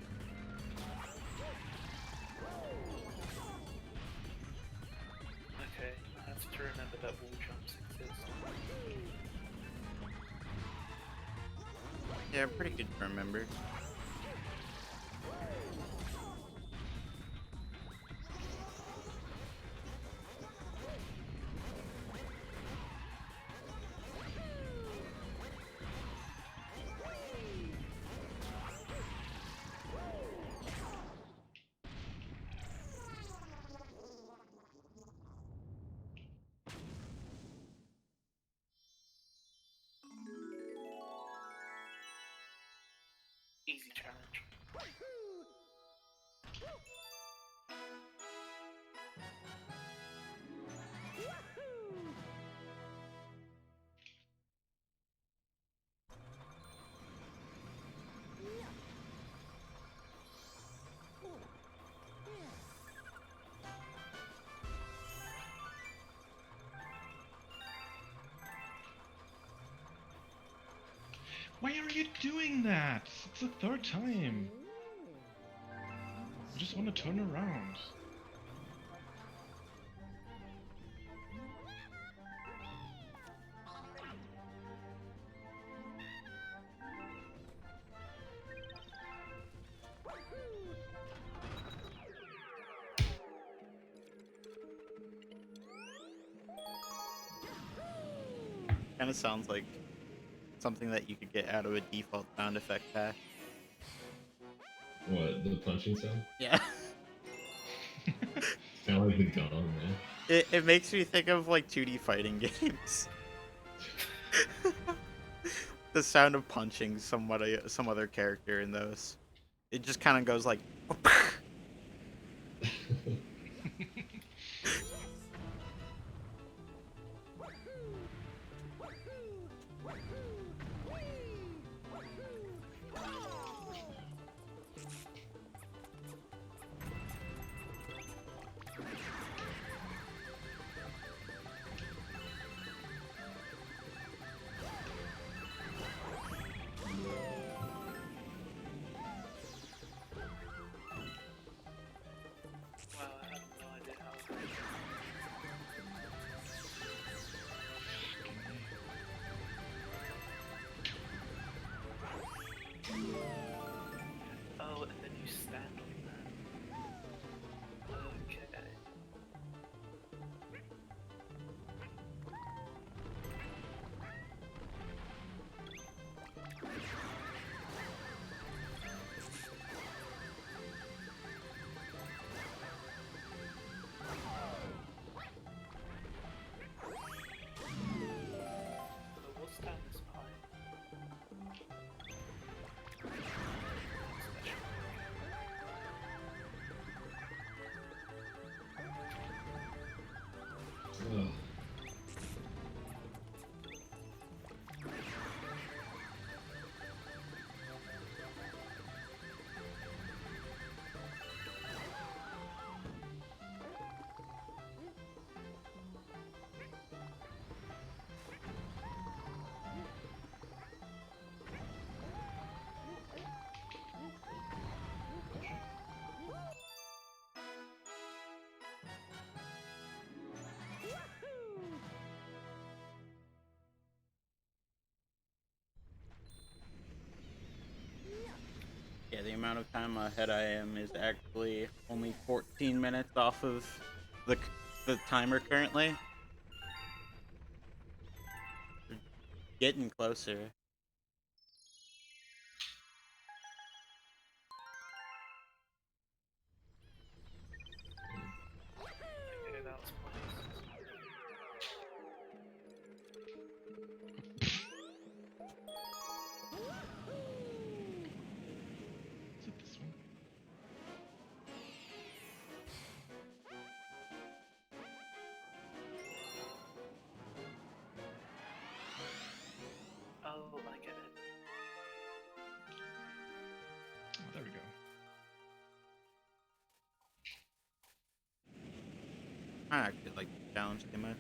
Okay, I have to remember that wall jumps exist.
Yeah, pretty good to remember.
Easy challenge.
Why are you doing that? It's the third time. I just want to turn around.
Kind of sounds like something that you could get out of a default sound effect pack.
What, the punching sound?
Yeah.
Kind of like the gong, man.
It makes me think of like 2D fighting games. The sound of punching some other character in those. It just kind of goes like.
Wow, I have no idea
amount of time ahead I am is actually only 14 minutes off of the timer currently. We're getting closer.
Okay, that was pointless.
Is it this one?
Oh, I get it.
Oh, there we go.
I actually like the challenge too much.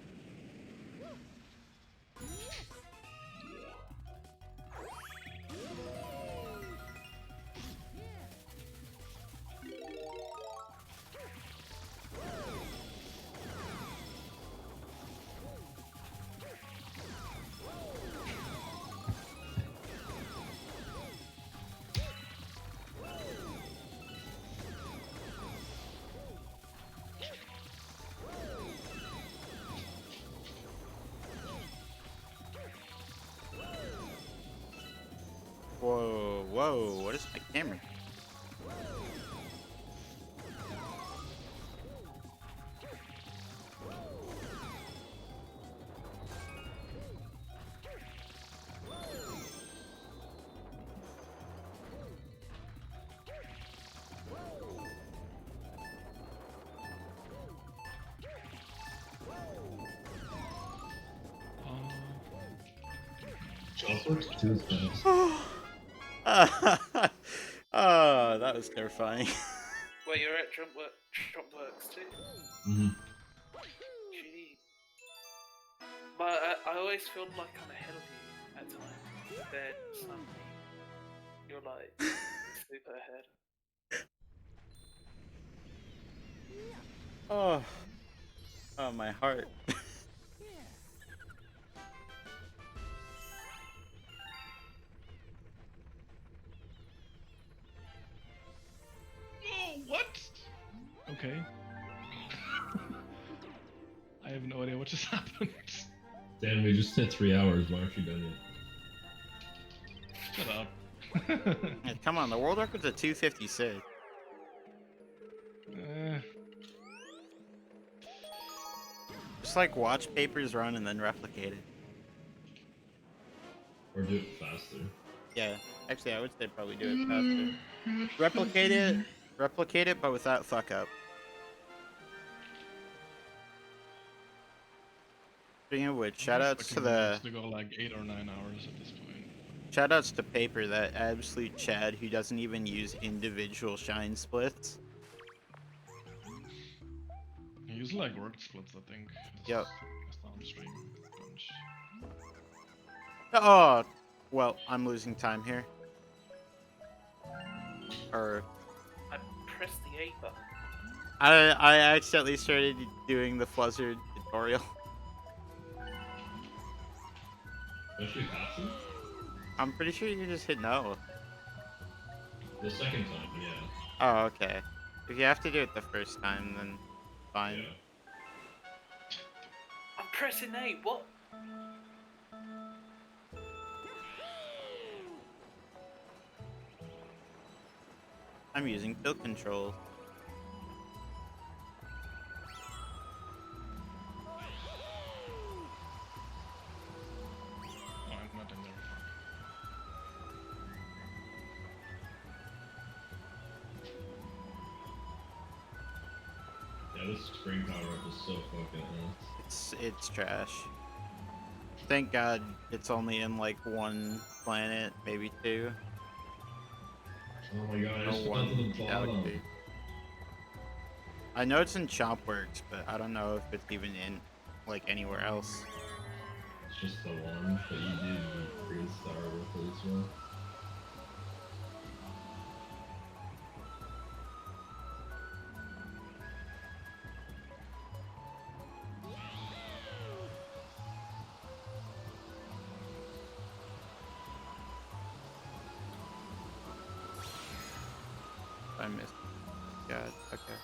Whoa, whoa, what is my camera?
Jump 2 is fast.
Oh, that was terrifying.
Wait, you're at Jumpworks too?
Mm-hmm.
Gee. But I always feel like I'm ahead of you at times. Then suddenly you're like super ahead.
Oh, oh, my heart.
Oh, what? Okay. I have no idea what just happened.
Dan, we just hit 3 hours. Why aren't you done yet?
Shut up.
Hey, come on, the world record's at 2:56. Just like watch papers run and then replicate it.
Or do it faster.
Yeah, actually, I would say probably do it faster. Replicate it, but without fuck up. Speaking of which, shoutouts to the
to go like 8 or 9 hours at this point.
shoutouts to Paper, that absolute Chad who doesn't even use individual shine splits.
He used like word splits, I think.
Yep.
I saw him stream a bunch.
Oh, well, I'm losing time here. Or
I pressed the A button.
I accidentally started doing the Fluzzard tutorial.
Actually, have to?
I'm pretty sure you just hit no.
The second time, yeah.
Oh, okay. If you have to do it the first time, then fine.
Yeah.
I'm pressing A, what?
I'm using tilt control.
Oh, I'm not in there.
Yeah, this spring power up is so fucking ass.
It's trash. Thank God it's only in like one planet, maybe two.
Oh my god, I
No
just
one
got to the bottom.
galaxy. I know it's in Chompworks, but I don't know if it's even in like anywhere else.
It's just the one, but you did Green Star with it as well.
I missed. God. Okay.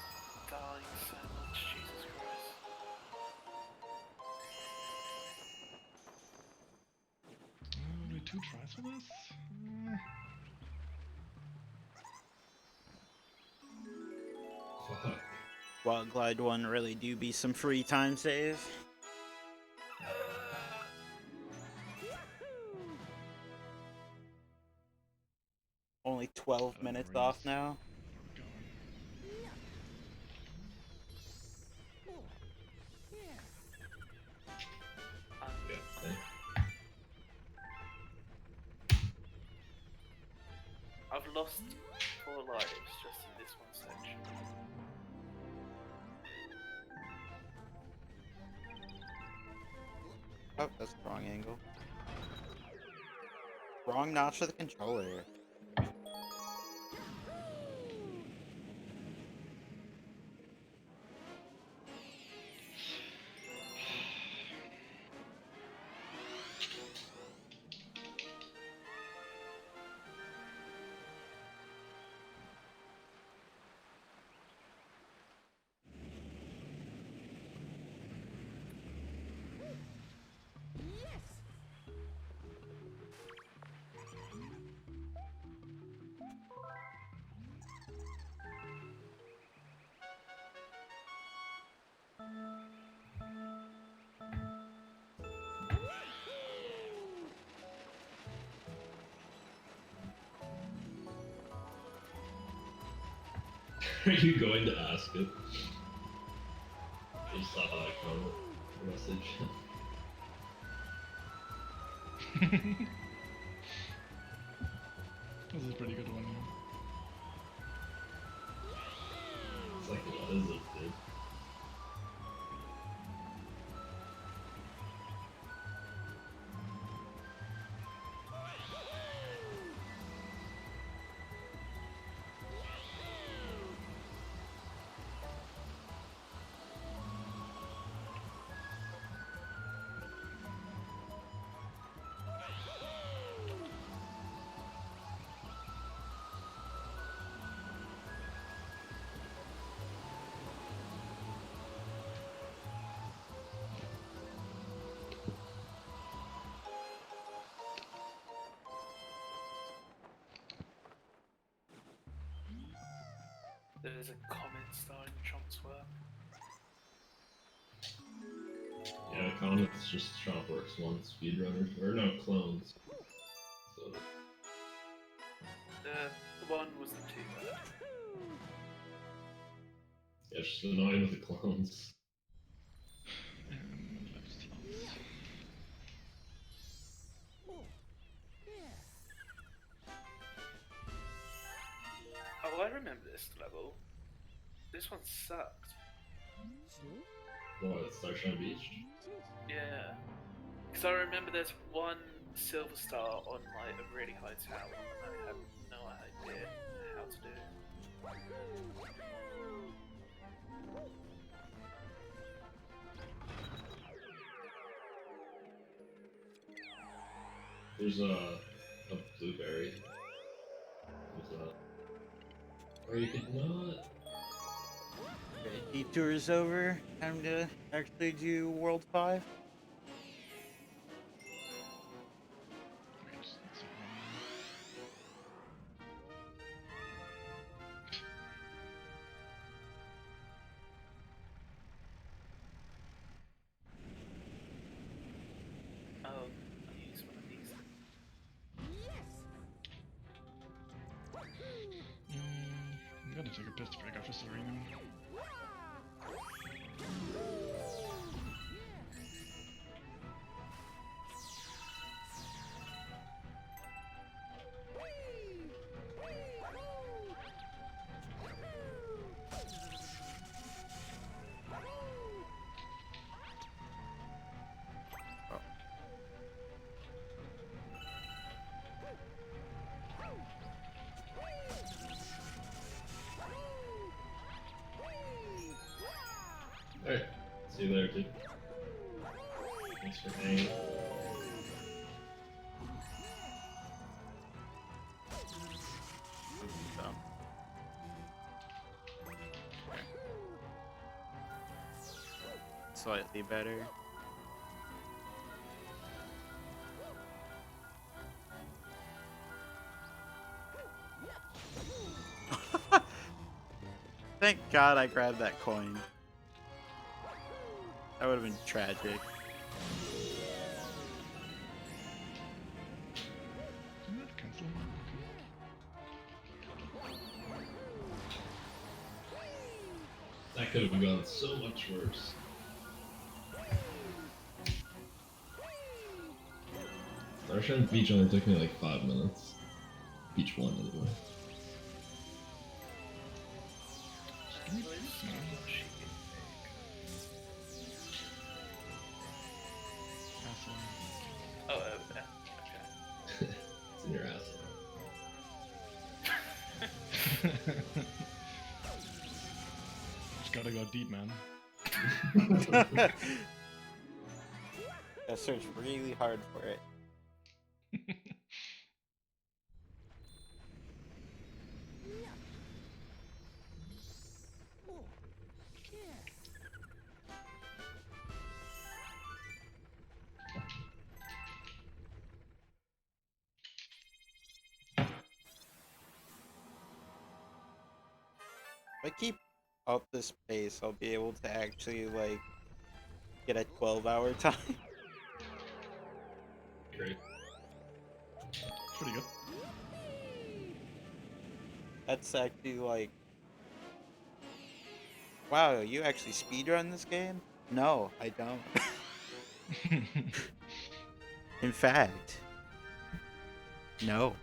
Dying so much, Jesus Christ.
Only 2 tries for this?
Fuck.
Wild Glide 1 really do be some free time save. Only 12 minutes off now.
Yeah, thank-
I've lost 4 lives just in this one section.
Oh, that's the wrong angle. Wrong notch of the controller.
Are you going to ask it? I just saw that comment message.
This is a pretty good one.
It's like, what is it, dude?
There's a comment starring Trump's work.
Yeah, comments just Shopworks one speedrunners, or no, clones. So,
The one wasn't too bad.
yeah, it's just annoying with the clones.
And left slots.
Oh, I remember this level. This one sucked.
What, Starshine Beach?
Yeah. Because I remember there's one silver star on like a really high tower, and I had no idea how to do it.
There's a blueberry. There's a... Or you could not...
Okay, detour is over. Time to actually do World 5.
Wait, that's the wrong
Oh, I use one of these.
I'm gonna take a piss break after this arena.
Alright, see you later, dude. Thanks for hanging.
So, slightly better. Thank God I grabbed that coin. That would have been tragic.
Cancel.
That could have gone so much worse. Starshine Beach only took me like 5 minutes. Beach 1 anyway.
Oh, over there. Okay.
It's in your asshole.
Just gotta go deep, man.
I searched really hard for it. If I keep up this pace, I'll be able to actually, like, get a 12-hour time.
Great.
Pretty good.
That's actually, like... Wow, you actually speedrun this game? No, I don't. In fact, no.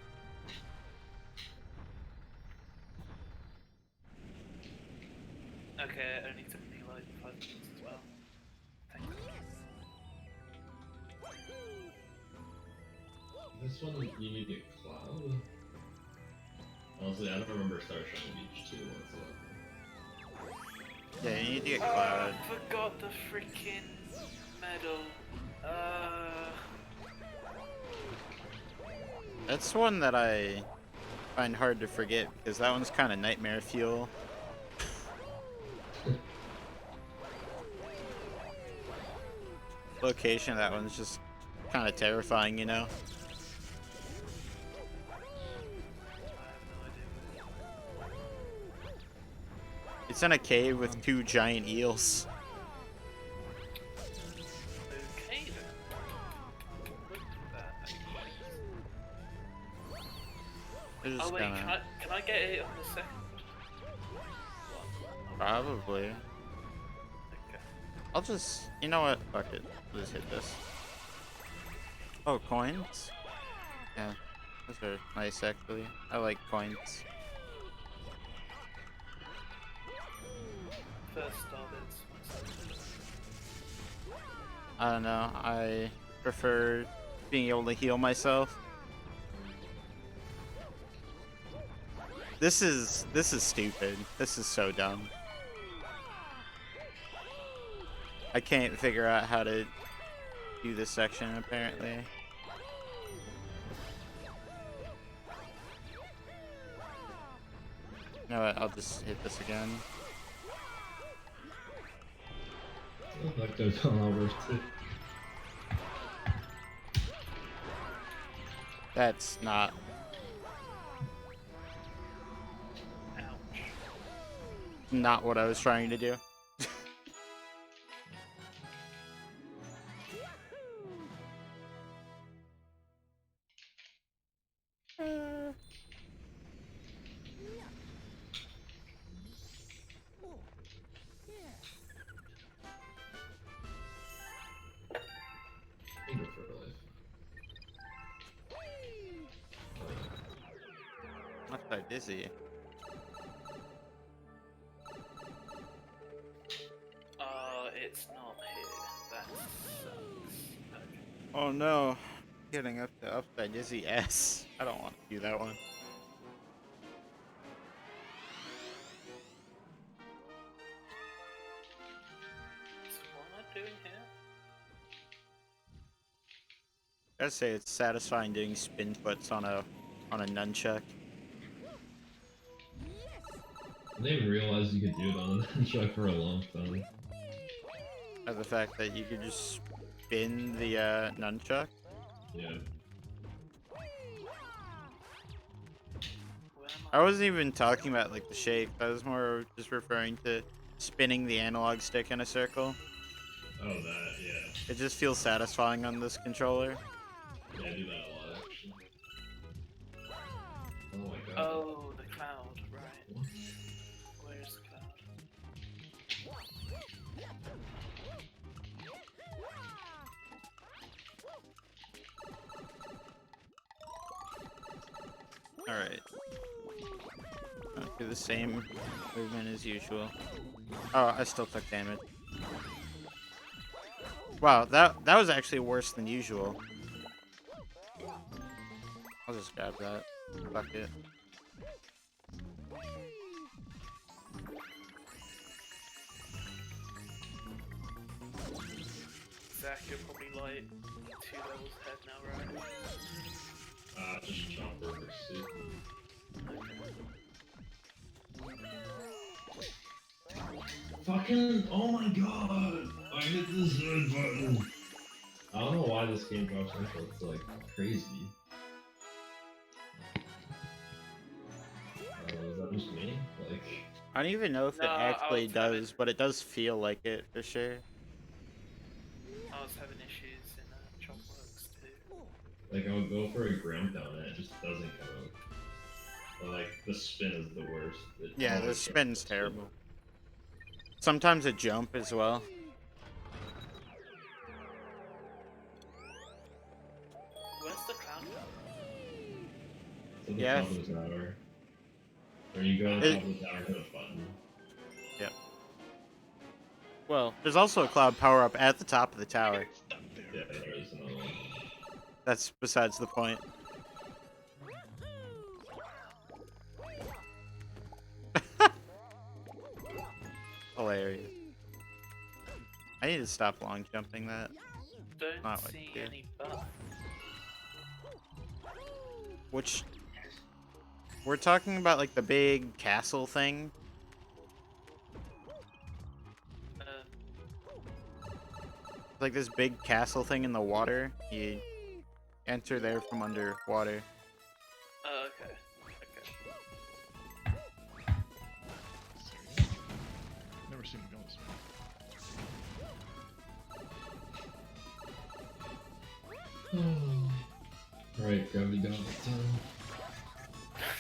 Okay, it only took me like 5 minutes as well. Thank you.
This one, you need a cloud? Honestly, I don't remember Starshine Beach 2 whatsoever.
Yeah, you need to get
I
cloud.
forgot the freaking medal.
That's one that I find hard to forget because that one's kind of nightmare fuel. Location of that one's just kind of terrifying, you know? It's in a cave with 2 giant eels.
Okay then. Look at that.
They're just
Oh wait,
gonna...
can I get it on the second one?
Probably.
Okay.
I'll just... You know what? Fuck it. I'll just hit this. Oh, coins? Yeah. Those are nice, actually. I like coins.
First started.
I don't know. I prefer being able to heal myself. This is stupid. This is so dumb. I can't figure out how to do this section apparently. You know what? I'll just hit this again.
Oh, that goes on all worse too.
That's not.
Ouch.
Not what I was trying to do.
Finger for life.
Not so dizzy.
It's not here. That sucks. Okay.
Oh no. Getting up to upside dizzy S. I don't want to do that one.
So what am I doing here?
I'd say it's satisfying doing spin flips on a nunchuck.
I didn't even realize you could do it on a nunchuck for a long time.
Or the fact that you could just spin the nunchuck.
Yeah.
Where am
I wasn't even talking about like the shake. I was more just referring to spinning the analog stick in a circle.
Oh, that, yeah.
It just feels satisfying on this controller.
Yeah, I do that a lot, actually. Oh my god.
Oh, the cloud, right.
What?
Where's the cloud?
Alright. Do the same movement as usual. Oh, I still took damage. Wow, that was actually worse than usual. I'll just grab that. Fuck it.
Zach, you're probably like 2 levels ahead now, right?
Just jump over soup. Fucking, oh my god! I hit the Z button! I don't know why this game drops info, it's like crazy. Is that just me? Like,
I don't even know if it
No, I
actually
was having-
does, but it does feel like it for sure.
I was having issues in Chopworks too.
like I'll go for a ground down and it just doesn't come out. Or like, the spin is the worst. It
Yeah, the
always
spin's
gets
terrible. Sometimes a jump as well.
Where's the cloud tower?
It's at the
Yeah.
top of the tower. Or you go to the top of the tower and hit a button.
Yep. Well, there's also a cloud power-up at the top of the tower.
Yeah, there is another one.
That's besides the point. Hilarious. I need to stop long jumping that.
Don't
Not like
see
you.
any buff.
Which we're talking about like the big castle thing. Like this big castle thing in the water. You enter there from underwater.
Oh, okay.
Never seen it go this way.
Alright, gravity got it done.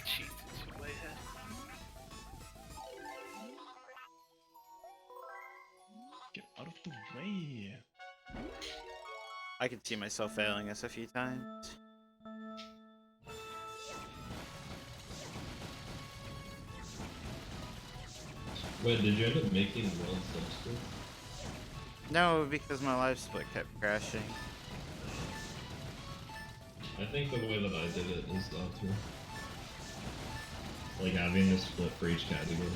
Jesus, you're way ahead.
Get out of the way.
I could see myself failing this a few times.
Wait, did you end up making world subscript?
No, because my life split kept crashing.
I think the way that I did it is too. Like having a split for each category.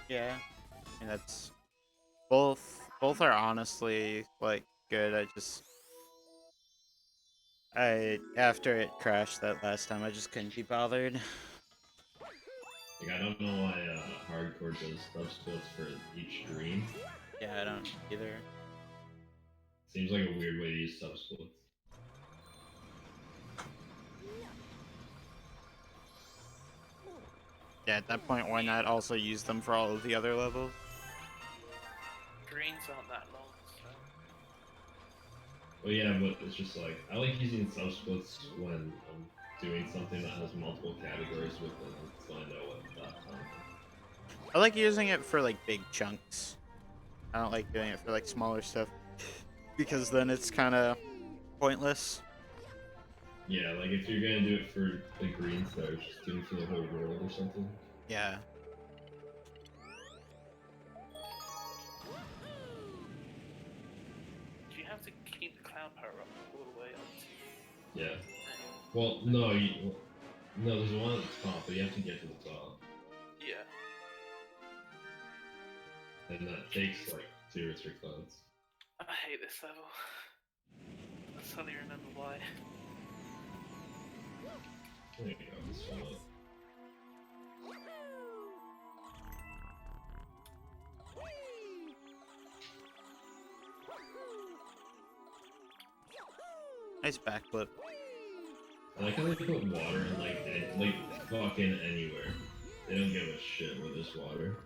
Yeah. And that's both are honestly like good. After it crashed that last time, I just couldn't be bothered.
Like I don't know why hardcore does subsplits for each green.
Yeah, I don't either.
Seems like a weird way to use subsplits.
Yeah, at that point, why not also use them for all of the other levels?
Greens aren't that long, so.
Well, yeah, but it's just like I like using subsplits when I'm doing something that has multiple categories with it, so I know what that
I like using it for like big chunks. I don't like doing it for like smaller stuff because then it's kind of pointless.
Yeah, like if you're gonna do it for the green stars, just do it for the whole world or something.
Yeah.
Do you have to keep the cloud power up all the way up to?
Yeah. Well, no, no, there's one at the top, but you have to get to the top.
Yeah.
And that takes like 2 or 3 clouds.
I hate this level. I suddenly remember why.
There you go, just fill up.
Nice backflip.
I like how they put water in like fucking anywhere. They don't give a shit where there's water.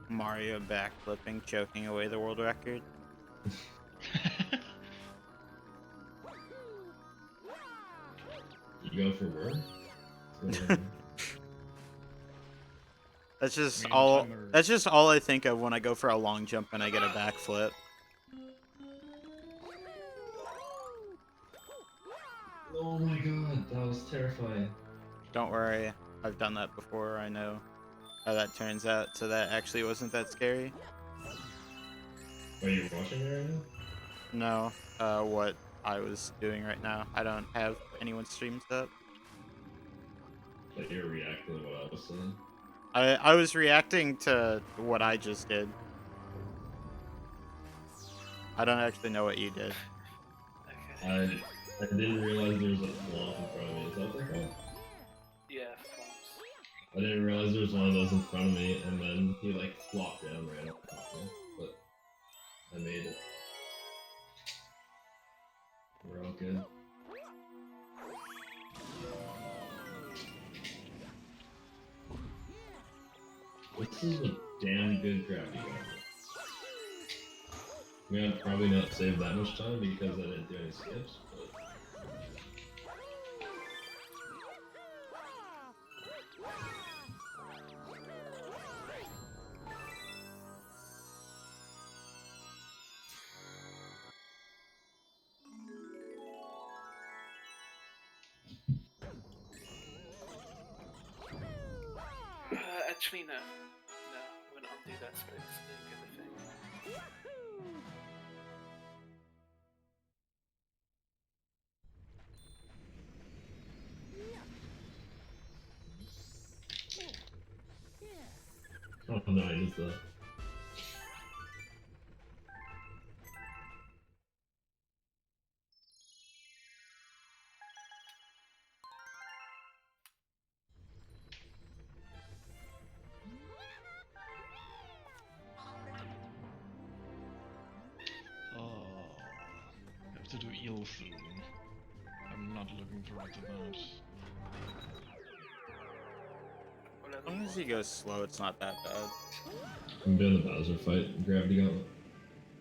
Mario backflipping, choking away the world record.
You go for work? What's going on?
That's just
Me and
all.
Timer-
That's just all I think of when I go for a long jump and I get a backflip.
Oh my god, that was terrifying.
Don't worry, I've done that before. I know how that turns out. So that actually wasn't that scary.
Are you watching it right now?
No, what I was doing right now. I don't have anyone's streams up.
But you're reacting to what I was saying.
I was reacting to what I just did. I don't actually know what you did.
Okay.
I didn't realize there was a flop in front of me. Is that what they're called?
Yeah, Flomps.
I didn't realize there was one of those in front of me, and then he like flopped down right on top of me. But I made it. We're all good. This is a damn good gravity gun. I'm gonna probably not save that much time because I didn't do any skips, but...
Actually, no. No, I'm gonna undo that space and get the thing.
Oh no, I just
Oh, I have to do eel soon. I'm not looking forward to that.
As long as he goes slow, it's not that bad.
I'm doing the Bowser fight, gravity gauntlet.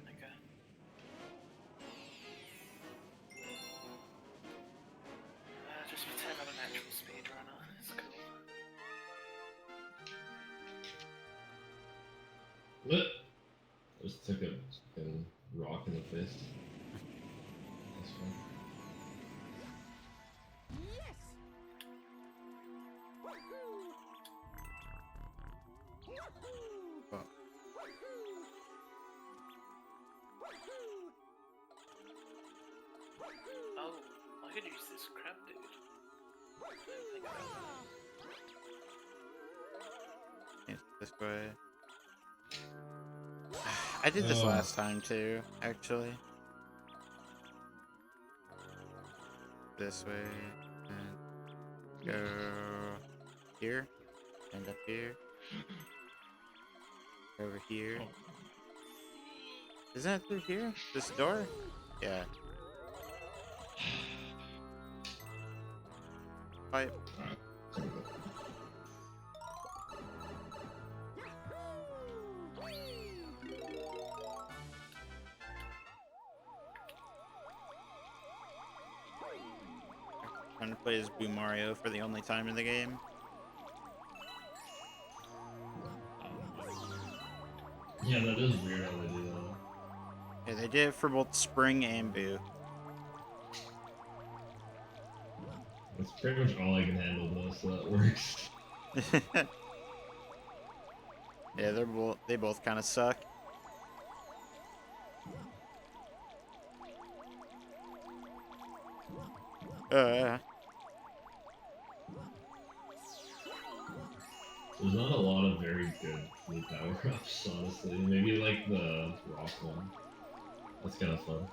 Okay. Just pretend I'm an actual speedrunner. It's cool.
What? I just took a fucking rock in the face. That's fun.
Well,
Oh, I could use this crab dude. I didn't think about that.
yeah, this way. I did this last time too, actually. This way, and go here, and up here, over here.
Oh,
Isn't it through here? This door? Yeah. Pipe.
Alright, take a look.
Trying to play as Boo Mario for the only time in the game.
Yeah, that is weird how they do that.
Yeah, they did it for both Spring and Boo.
That's pretty much all I can handle though, so that works.
Yeah, they both kind of suck.
There's not a lot of very good new power-ups, honestly. Maybe like the rock one. That's kind of fun.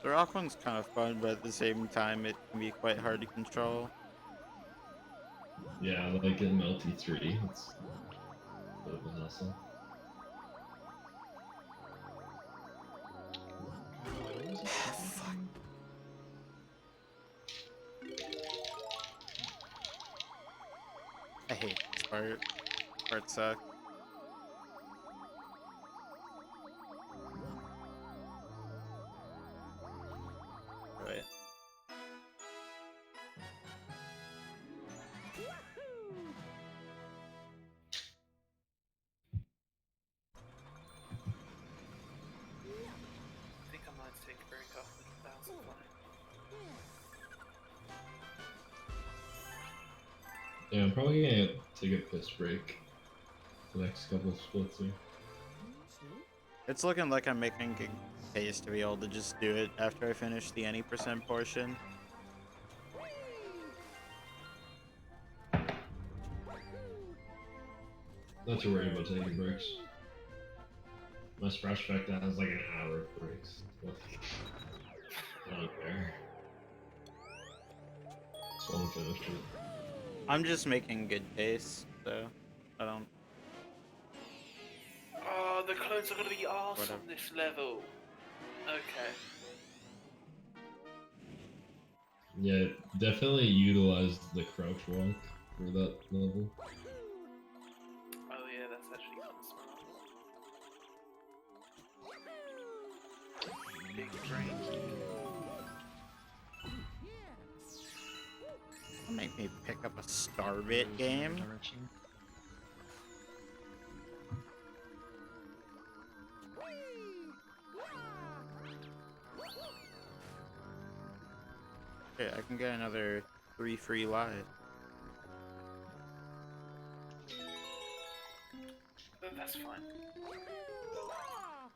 The rock one's kind of fun, but at the same time, it can be quite hard to control.
Yeah, like in Melty 3, it's a bit of a hassle.
hate this part. Part sucks. Right.
I think I might take a break after the thousand flight.
Yeah, I'm probably gonna take a piss break the next couple of splits here.
It's looking like I'm making good pace to be able to just do it after I finish the any percent portion.
Not too worried about taking breaks. My Splash Factor has like an hour of breaks. I don't care. So I'm finished it.
I'm just making good pace, so I don't.
Oh, the clones are gonna be arse
Whatever.
on this level. Okay.
Yeah, definitely utilize the crouch walk for that level.
Oh yeah, that's actually kind of smart. Big brain.
Don't make me pick up a Starbit game.
Direction.
Okay, I can get another 3 free lives.
That's fine.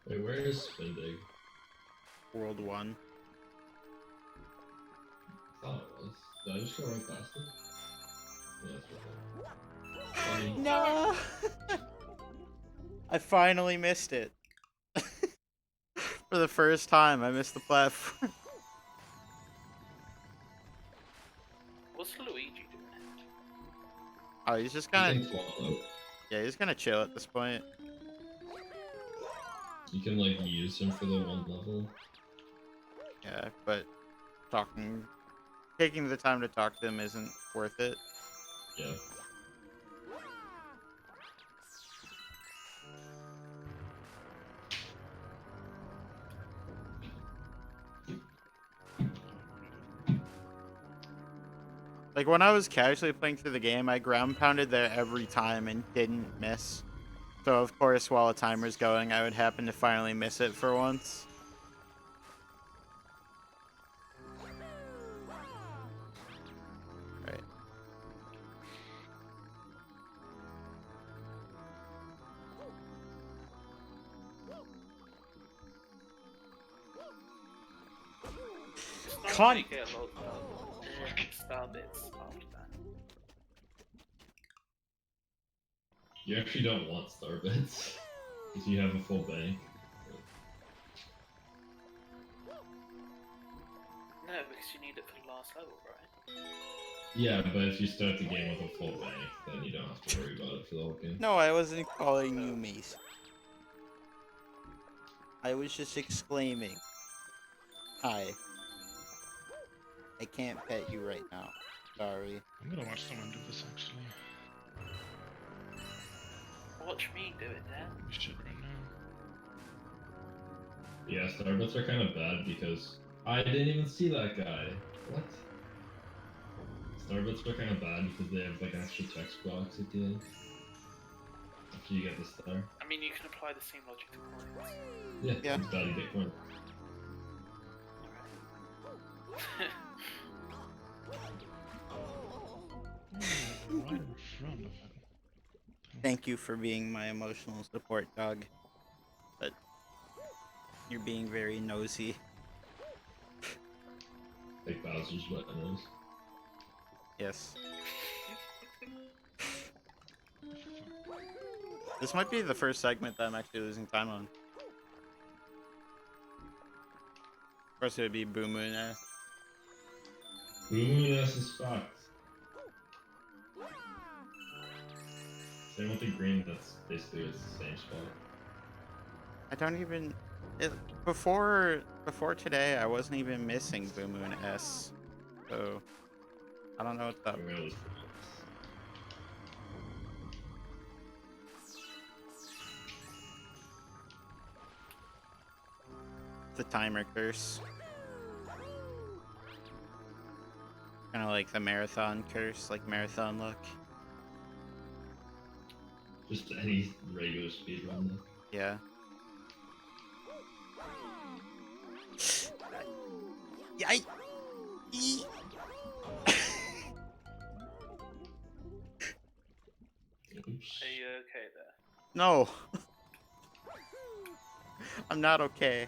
Wait, where is Spindig?
World 1.
I thought it was. Did I just go right past it? Yeah, that's right there.
No! I finally missed it. For the first time, I missed the platform.
What's Luigi doing?
Oh, he's just
You
kind
can
of.
fall out.
Yeah, he's gonna chill at this point.
You can like use him for the one level.
Yeah, but taking the time to talk to him isn't worth it.
Yeah.
Like when I was casually playing through the game, I ground pounded there every time and didn't miss. So of course, while a timer's going, I would happen to finally miss it for once. Right.
It's not
Con-
really get a lot of star bits after that.
You actually don't want star bits because you have a full bank.
No, because you need it for the last level, right?
Yeah, but if you start the game with a full bank, then you don't have to worry about it for the whole game.
No, I wasn't calling you Mace. I was just exclaiming. Hi. I can't pet you right now. Sorry.
I'm gonna watch someone do this actually.
Watch me do it, Dan.
Holy shit right now.
Yeah, Starbits are kind of bad because I didn't even see that guy. What? Starbits are kind of bad because they have like an extra text box at the end. After you get the star.
I mean, you can apply the same logic to coins.
Yeah,
Yeah.
it's bad to get coins.
Right in front of it.
Thank you for being my emotional support dog. But you're being very nosy.
Like Bowser's wet nose.
Yes. This might be the first segment that I'm actually losing time on. Of course, it would be Boo Moon.
Ooh, this is fucked. Same with the green, that's basically it's the same spot.
I don't even. Before today, I wasn't even missing Boo Moon S. So I don't know what that.
Or at least-
the timer curse. Kind of like the marathon curse, like marathon luck.
Just any regular speedrun.
Yeah. Yikes!
Oops.
Are you okay there?
No. I'm not okay.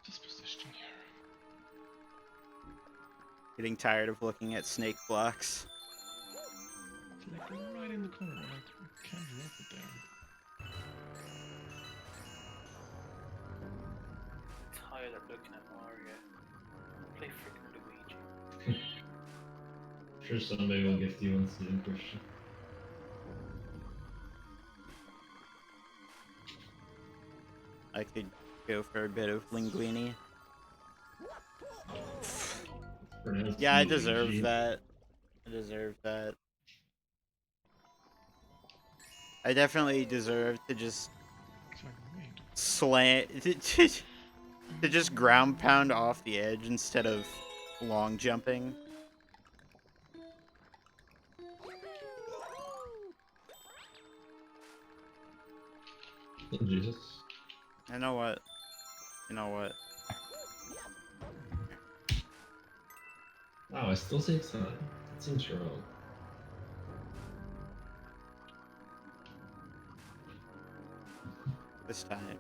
Just position here.
Getting tired of looking at snake blocks.
It's like right in the corner. I can't drop it there.
Tired of looking at Mario. Play freaking Luigi.
Sure, somebody will gift you one soon, Christian.
I could go for a bit of linguine.
Pronounced
Yeah, I
Luigi.
deserve that. I deserve that. I definitely deserve to just
It's like, wait.
slam to just ground pound off the edge instead of long jumping.
Oh, Jesus.
You know what? You know what?
Wow, I still say it's not. That seems wrong.
This time.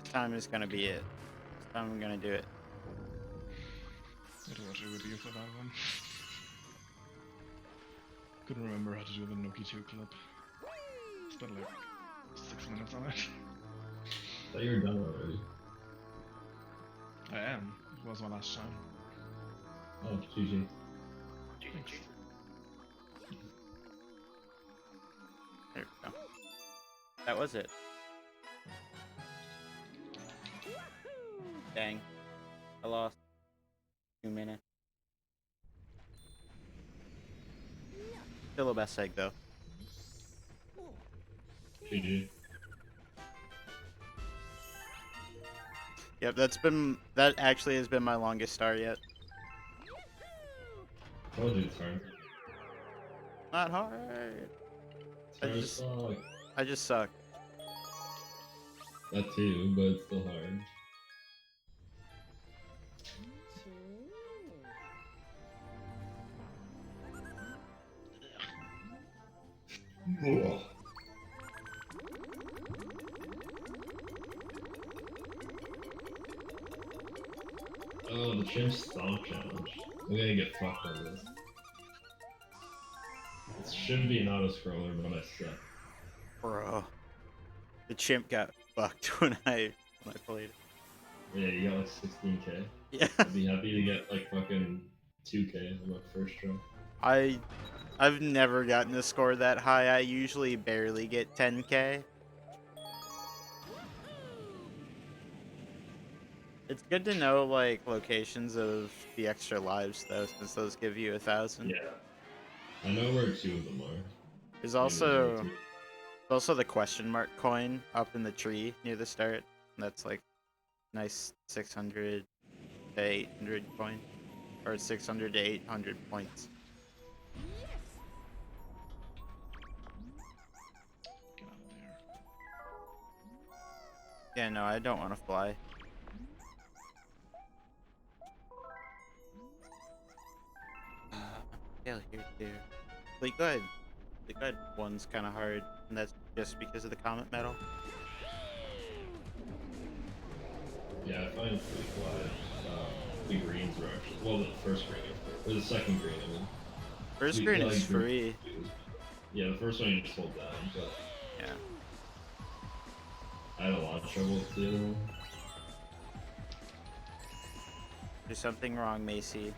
This time is gonna be it. This time I'm gonna do it.
I had to watch a video for that one. Couldn't remember how to do the Noki 2 clip. Spent like 6 minutes on it.
I thought you were done already.
I am. It was my last time.
Oh, GG.
GG.
There we go. That was it. Dang. I lost 2 minutes. Still the best egg though.
GG.
Yep, that actually has been my longest star yet.
Told you it's hard.
Not hard.
It's hard as fuck.
I just suck.
That too, but it's still hard. Whoa. Oh, the Chimp Stomp Challenge. I'm gonna get fucked on this. It should be an auto-scroller, but I suck.
Bro. The chimp got fucked when I played it.
Yeah, you got like 16k.
Yeah.
I'd be happy to get like fucking 2k on my first try.
I've never gotten a score that high. I usually barely get 10k. It's good to know like locations of the extra lives though, since those give you 1,000.
Yeah. I know where 2 of them are.
There's
Maybe
also
there's
also the question mark coin up in the tree near the start. That's like nice 600 to 800 coin, or 600 to 800 points.
Get out of there.
Yeah, no, I don't want to fly. Hightail here too. Like good. The good one's kind of hard, and that's just because of the comet medal.
Yeah, I find it pretty quiet. The greens are actually, well, the first green, or the second green, I mean.
First
We
green
like
is
green
free.
too. Yeah, the first one you just hold down, but
Yeah.
I had a lot of trouble with the other one.
There's something wrong, Macy.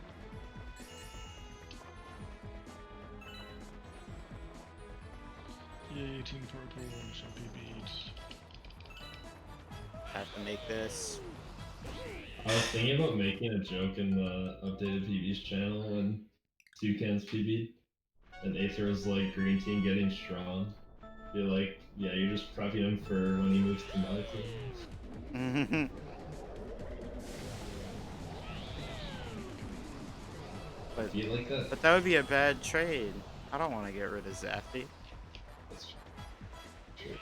Yay, Team Purple shall be beat.
Have to make this.
I was thinking about making a joke in the updated PB's channel when Toucan's PB and Aether was like green team getting strong. Be like, yeah, you're just prepping him for when he moves to my team.
but,
Do you like that?
but that would be a bad trade. I don't want to get rid of Zafty.
That's true.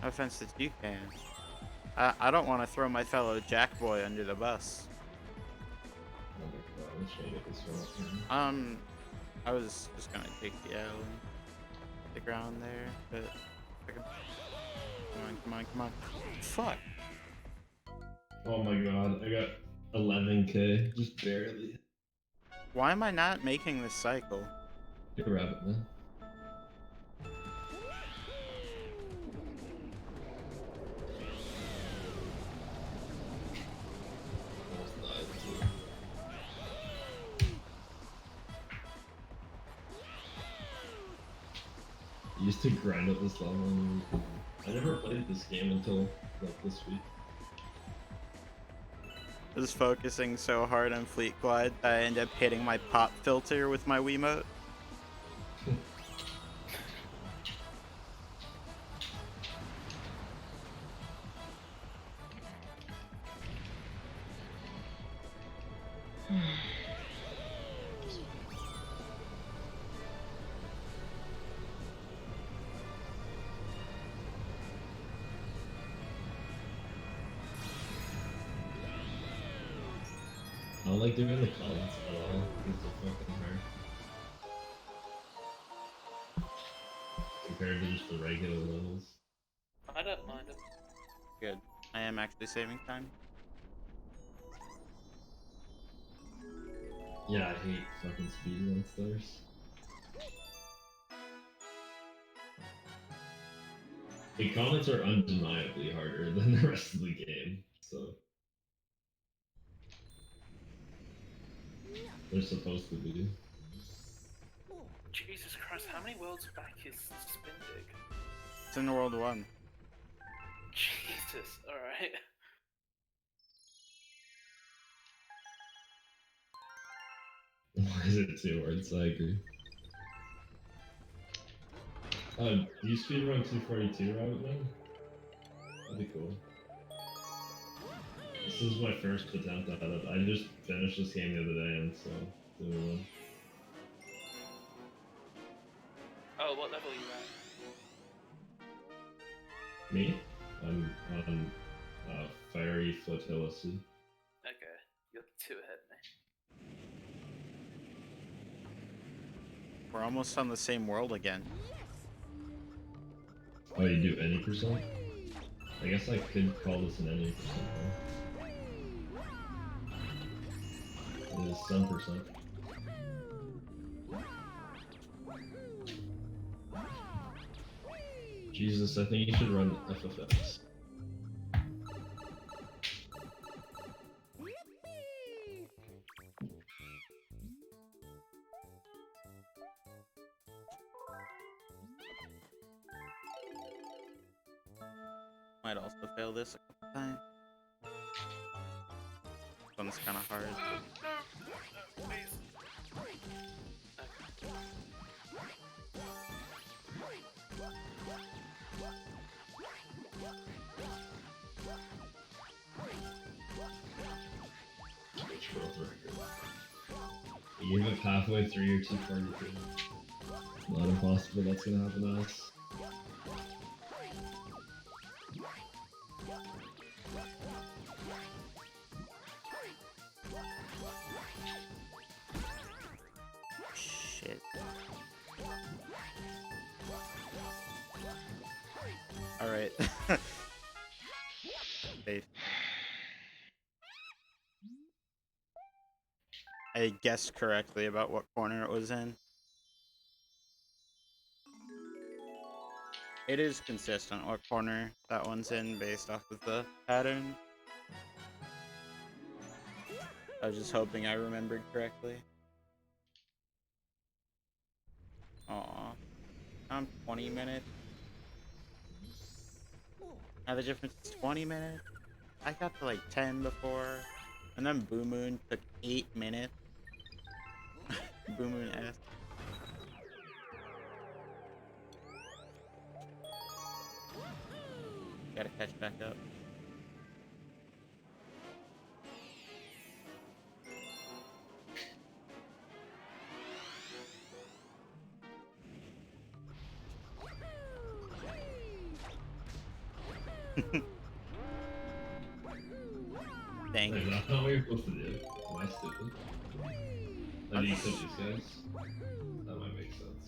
No offense to Toucan. I don't want to throw my fellow Jackboy under the bus.
Oh my god, I'm trying to get this one.
I was just gonna take the L and the ground there, but come on, come on, come on. Fuck.
Oh my god, I got 11k, just barely.
Why am I not making this cycle?
You're a rabbit, man. Almost died, too. I used to grind up this level and I never played this game until like this week.
I was focusing so hard on Fleet Glide that I ended up hitting my pop filter with my Wiimote.
I don't like doing the comments at all. It's so fucking hard. Compared to just the regular levels.
I don't mind them.
Good. I am actually saving time.
Yeah, I hate fucking speedrun stars. The comments are undeniably harder than the rest of the game, so they're supposed to be.
Jesus Christ, how many worlds back is Spindig?
It's in World 1.
Jesus, alright.
Why is it 2 words? I agree. Do you speedrun 242, Rabbit Man? That'd be cool. This is my first attempt at it. I just finished this game the other day, and so doing one.
Oh, what level are you at?
Me? I'm on Fiery Flotilla C.
Okay, you're 2 ahead of me.
We're almost on the same world again.
Oh, you do any percent? I guess I could call this an any percent. Huh? It is some percent. Jesus, I think you should run FFX.
Might also fail this a couple times. This one's kind of hard.
No, please.
Which world record? You give up halfway through your 242. It's not impossible that's gonna happen to us.
Shit. Alright. Safe. I guessed correctly about what corner it was in. It is consistent what corner that one's in based off of the pattern. I was just hoping I remembered correctly. Aw. I'm 20 minutes. Now the difference is 20 minutes? I got to like 10 before, and then Boo Moon took 8 minutes. Boo Moon S. Gotta catch back up. Dang.
Wait, that's not what you're supposed to do. Am I stupid? Oh, do you kill these guys? That might make sense.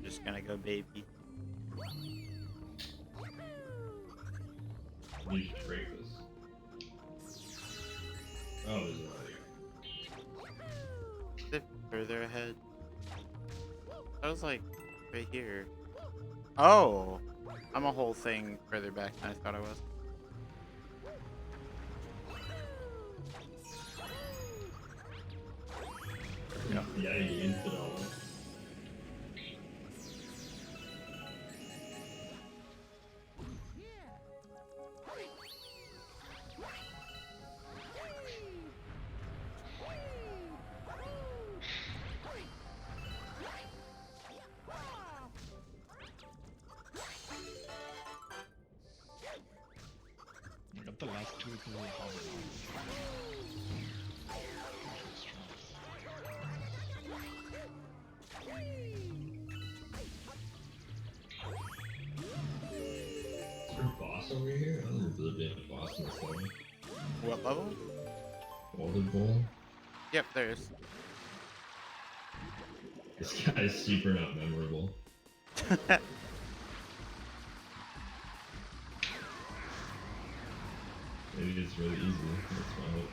Just gonna go baby.
You should break this. Oh, there's another.
Is it further ahead? I was like right here. Oh! I'm a whole thing further back than I thought I was.
Yeah, you used it all.
I got the last two to hover.
Is there a boss over here? I don't remember there being a boss in this level.
What level?
Water Bowl?
Yep, there's.
This guy's super not memorable. Maybe it's really easy. That's my hope.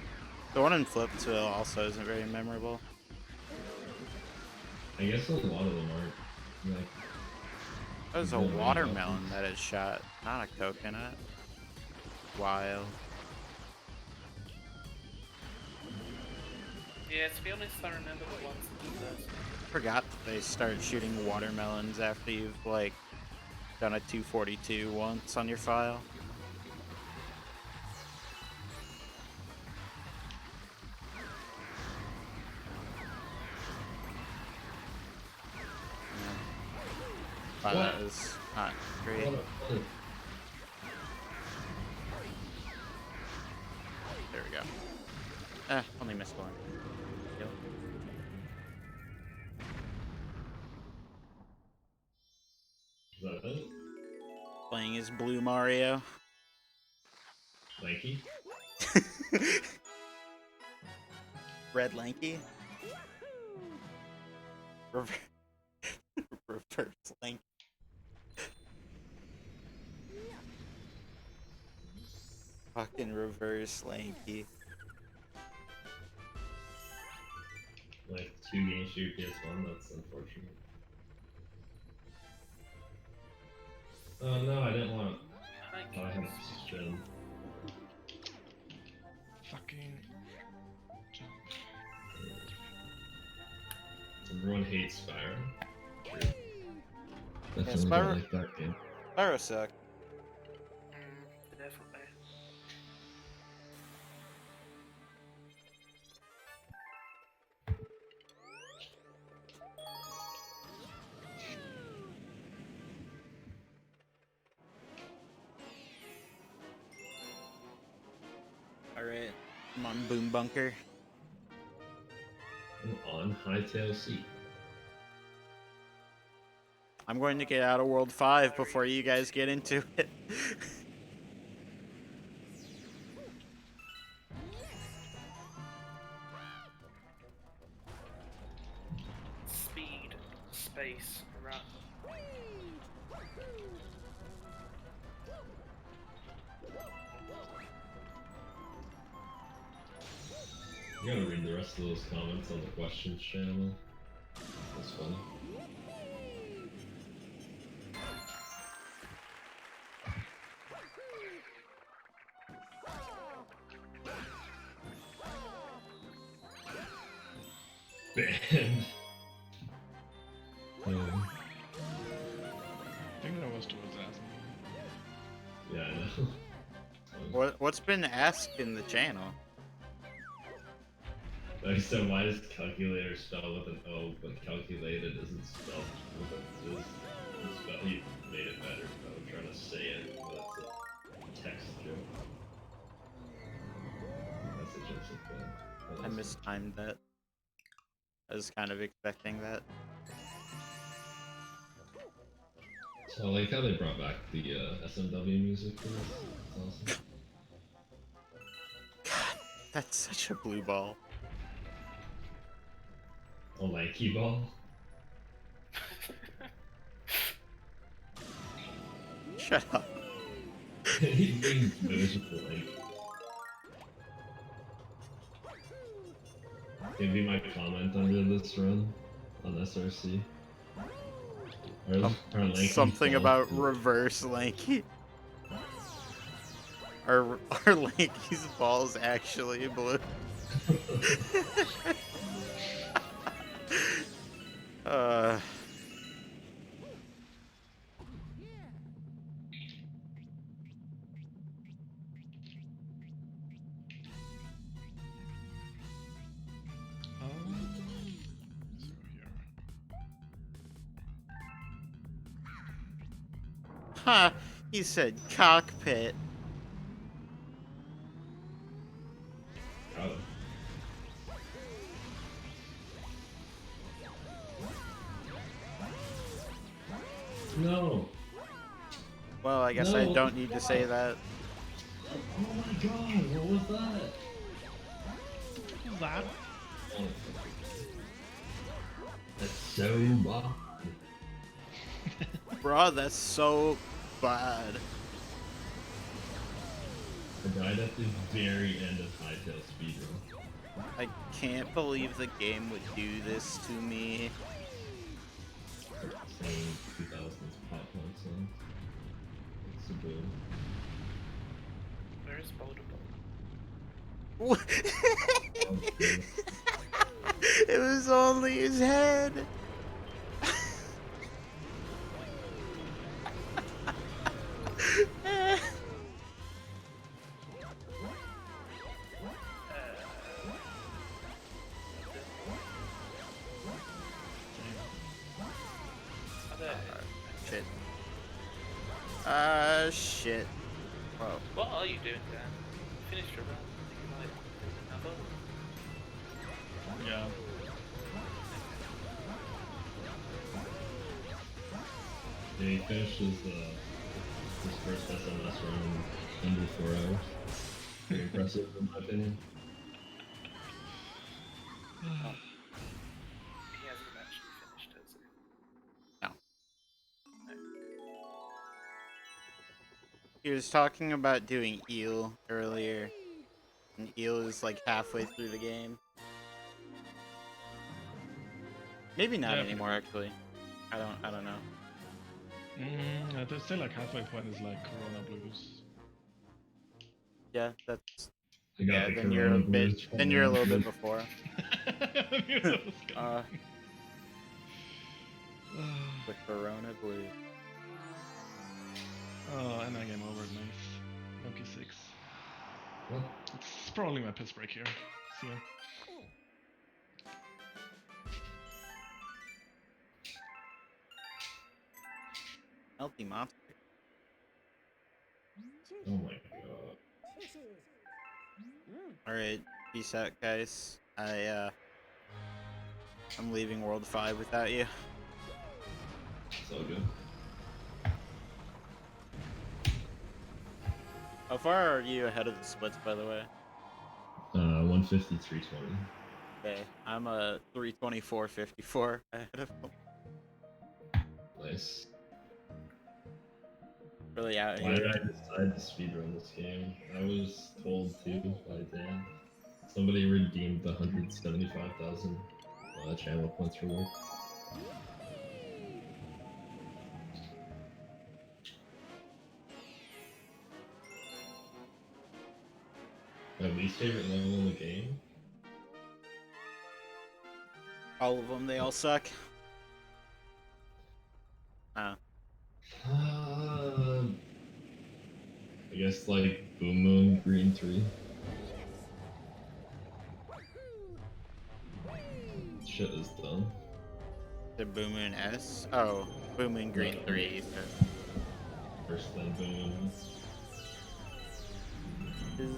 The one in Flipsville also isn't very memorable.
I guess a lot of them aren't. Like,
There's a watermelon that is shot, not a coconut. Wild.
Yeah, to be honest, I remember the ones that did
Forgot that they start shooting watermelons after you've like done a 242 once on your file. Wow, that was not great. There we go. Only missed one. Kill.
Is that it?
Playing as Blue Mario.
Lanky?
Red Lanky. Reverse Lanky. Fucking reverse Lanky.
Like 2 games for your PS1, that's unfortunate. Oh no, I didn't want. Oh, I have Gen.
Fucking
Everyone hates Spyro. True. Definitely
Spyro-
don't like that game.
Spyro sucked.
definitely.
Alright. I'm on Boom Bunker.
I'm on Hightail Seat.
I'm going to get out of World 5 before you guys get into it.
Speed, space, run.
You gotta read the rest of those comments on the questions channel. That's funny. Banned.
I think that was towards us.
Yeah, I know.
What's been asked in the channel?
Like, so why is calculator spelled with an O, but calculated isn't spelled with a just he made it better, but I'm trying to say it, but it's a text joke. That's a Joseph thing.
I mistimed that. I was kind of expecting that.
So I like how they brought back the SMW music for this. It's awesome.
God, that's such a blue ball.
A lanky ball.
Shut up.
He being miserable, like. Can be my comment under this run on SRC. Or lanky
Something
ball.
about reverse lanky. Our lanky's ball is actually blue. uh.
So here.
Huh, he said cockpit.
Oh. No.
Well, I guess I
No.
don't need to say that.
Oh my god, what was that?
That?
Oh. That's so bad.
Bruh, that's so bad.
I died at the very end of Hightail Speedrun.
I can't believe the game would do this to me.
Same 2000s pop punk song. It's so good.
Where is Boulder Bowl?
What? It was only his head. Shit. Shit. Whoa.
What are you doing, Dan? Finished your run. Another?
Yeah.
Yeah, he finished his first SMS run in under 4 hours. Pretty impressive in my opinion.
He hasn't actually finished, has he?
No. He was talking about doing eel earlier. And eel is like halfway through the game. Maybe not
Yeah.
anymore, actually. I don't know.
I'd say like halfway point is like Corona Blues.
Yeah, that's
I got
yeah.
the
Then you're a
Corona
bit.
Blues
Then you're a little
from
bit before.
I knew that was coming.
The Corona Blue.
Oh, and I game over. Nice. Monkey 6.
What?
It's probably my piss break here. See ya.
Healthy monster.
Oh my god.
All right, peace out, guys. I'm leaving World 5 without you.
It's all good.
How far are you ahead of the splits, by the way?
150, 320.
Okay, I'm a 324.54 ahead of him.
Nice.
Really out
Why
here.
did I decide to speedrun this game? I was told to by Dan. Somebody redeemed the 175,000 channel points for work. My least favorite level in the game?
All of them, they all suck. Oh.
I guess like Boom Moon Green 3. Shit is done.
The Boom Moon S? Oh, Boom Moon Green 3, you said.
First then Boom Moon.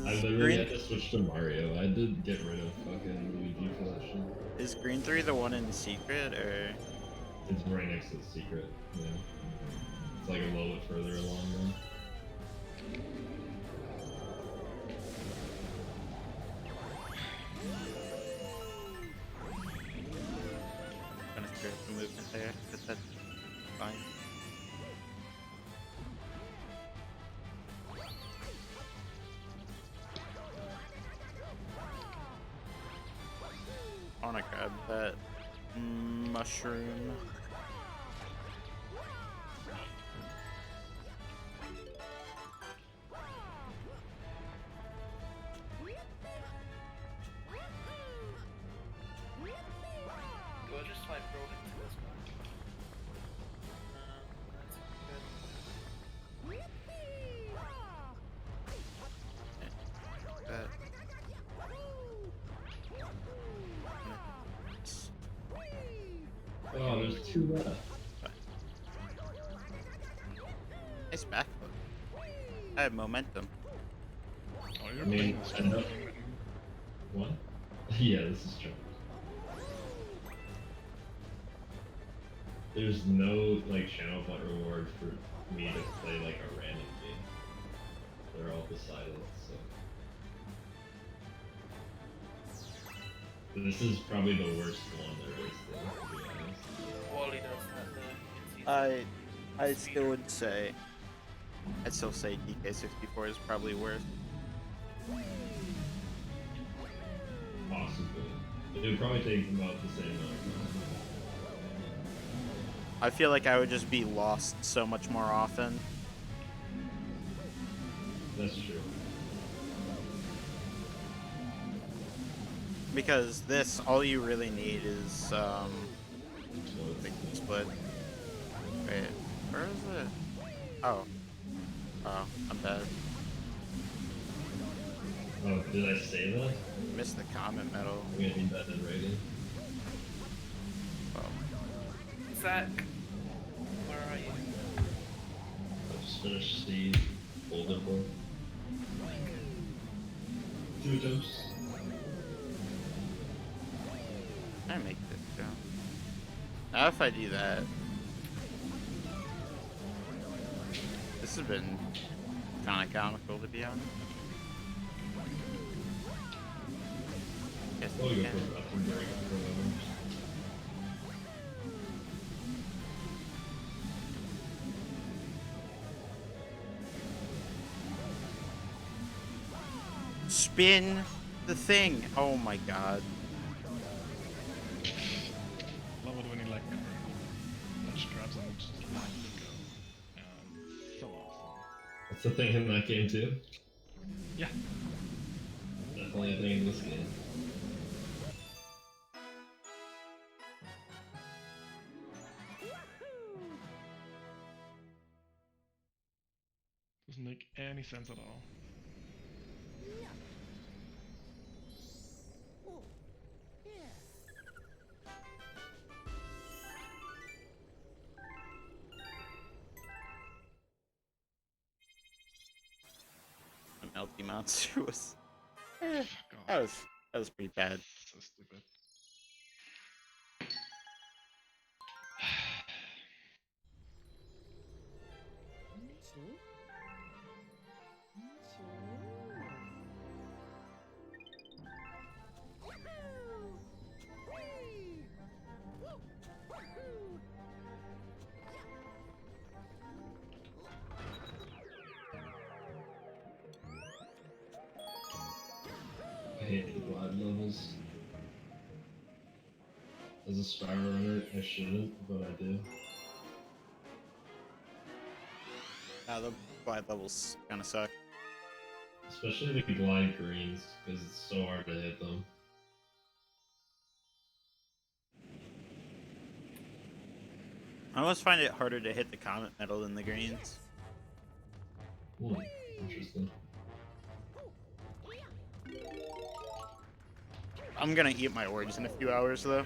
I
Is
literally had to switch to Mario. I did get rid of fucking Luigi for that shit.
Is Green 3 the one in Secret, or?
It's right next to the secret, yeah. It's like a little bit further along though.
Kind of scared of the movement there, but that's fine. I wanna grab that mushroom.
Do I just like roll into this one? That's good.
That.
Oh, there's 2 left.
Nice backflip. I have momentum.
Oh, you're
I mean,
playing this
I know.
game.
What? Yeah, this is true. There's no like channel point reward for me to play like a random game. They're all decided, so. This is probably the worst one there is, though, to be honest.
Wally does that though.
I still would say, I'd still say DK64 is probably worse.
Possibly. It would probably take about the same amount of time.
I feel like I would just be lost so much more often.
That's true.
Because this, all you really need is, big split. Wait, where is it? Oh. Oh, I'm bad.
Oh, did I say that?
Missed the comment medal.
I'm gonna need that in writing.
Well,
Zach, where are you?
I just finished the boulder board. 2 attempts.
I make this go. Now if I do that, this has been kind of comical to be honest. Guess
Oh,
we
you go
can.
for a bathroom break for a moment.
Spin the thing. Oh my god.
Love it when you like touch grabs and just let it go. So awesome.
That's the thing in that game too.
Yeah.
Definitely a thing in this game.
Doesn't make any sense at all.
An LP monster was.
Fuck
That
off.
was pretty bad.
So stupid.
I hate the glide levels. As a Speedrunner, I shouldn't, but I do.
Now the glide levels kind of suck.
Especially the glide greens, because it's so hard to hit them.
I always find it harder to hit the comet medal than the greens.
Interesting.
I'm gonna eat my orbs in a few hours though.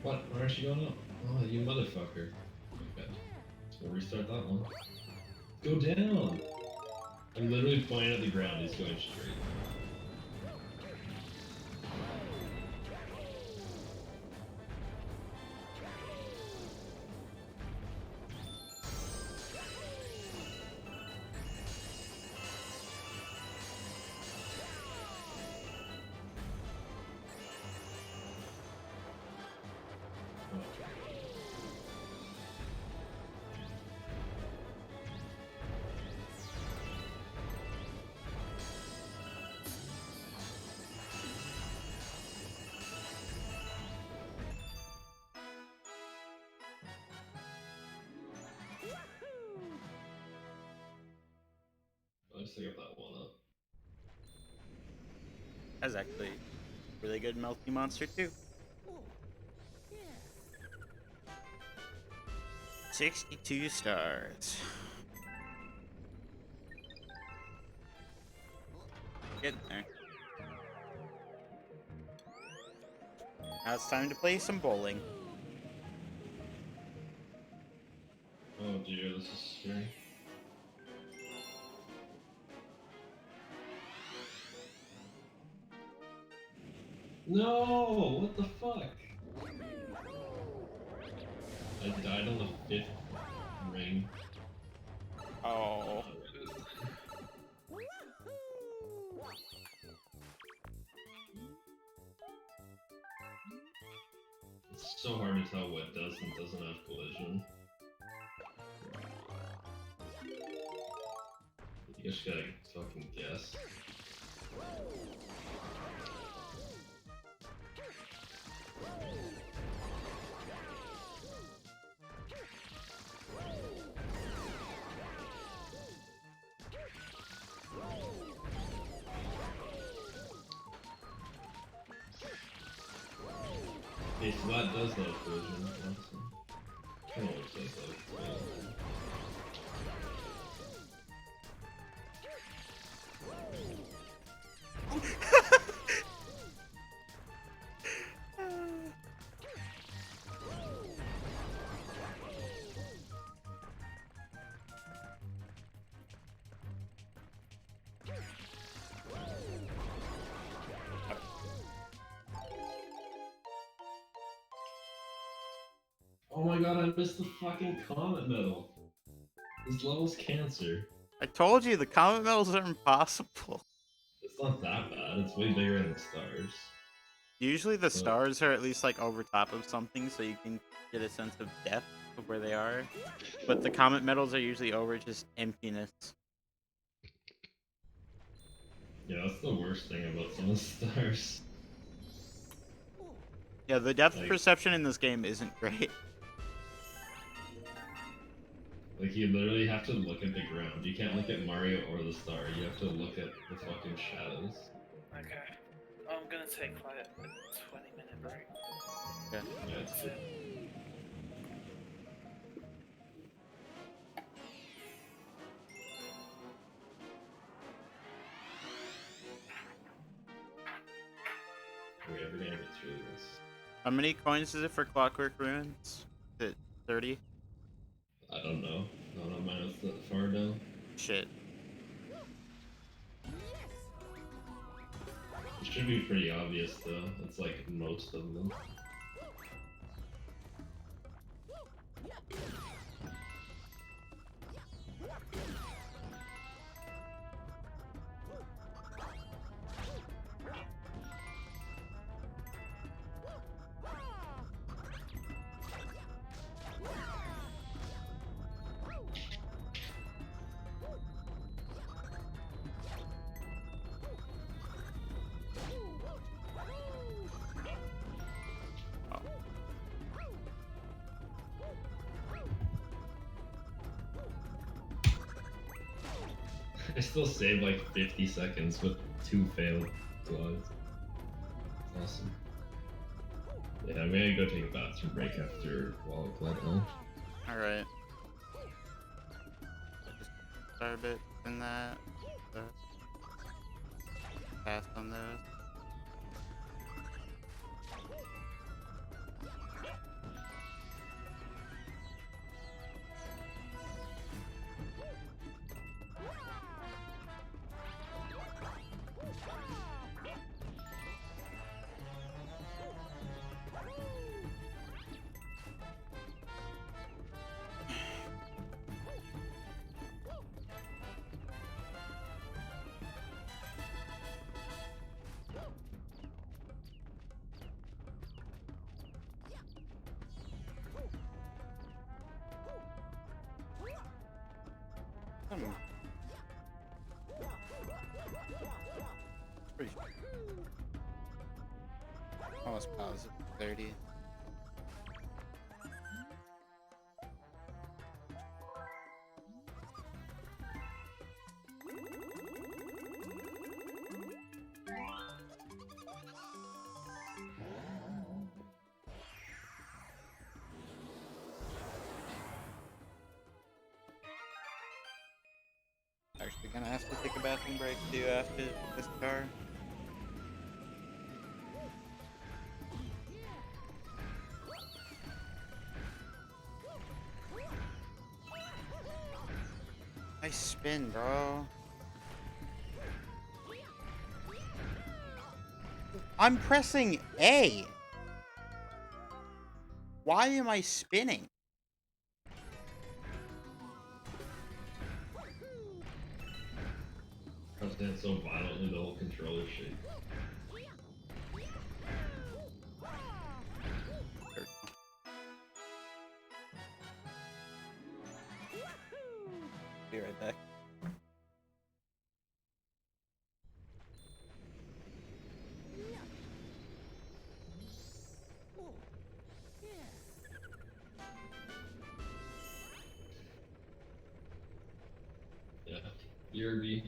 What? Why aren't you going up? Oh, you motherfucker. Okay. So we'll restart that one. Go down! I'm literally pointing at the ground, he's going straight. I just got that one up.
That's actually a really good melty monster too. 62 stars. Getting there. Now it's time to play some bowling.
Oh dear, this is scary. No! What the fuck? I died on the 5th ring.
Oh.
It's so hard to tell what does and doesn't have collision. You just gotta fucking guess. Okay, so that does have collision. Awesome. I don't know what it says though. Oh my god, I missed the fucking comet medal. This level's cancer.
I told you the comet medals are impossible.
It's not that bad, it's way bigger than the stars.
Usually the stars are at least like over top of something so you can get a sense of depth of where they are. But the comet medals are usually over just emptiness.
Yeah, that's the worst thing about some of the stars.
Yeah, the depth
Like-
perception in this game isn't great.
Like, you literally have to look at the ground. You can't look at Mario or the star. You have to look at the fucking shadows.
Okay. I'm gonna take like a 20-minute break.
Okay.
Yeah, it's good. Are we ever gonna get through this?
How many coins is it for Clockwork Ruins? Is it 30?
I don't know. I don't have my notes that far down.
Shit.
It should be pretty obvious though. It's like most of them. I still saved like 50 seconds with 2 failed glides. Awesome. Yeah, I'm gonna go take a bathroom break after Wall Club now.
Alright. Just start a bit in that. Pass on those. Pretty sure. Almost positive 30. Actually gonna have to take a bathroom break too after this car. Nice spin, bro. I'm pressing A. Why am I spinning?
I was dancing so violently the whole controller shakes.
Be right back.
Yeah. ERB.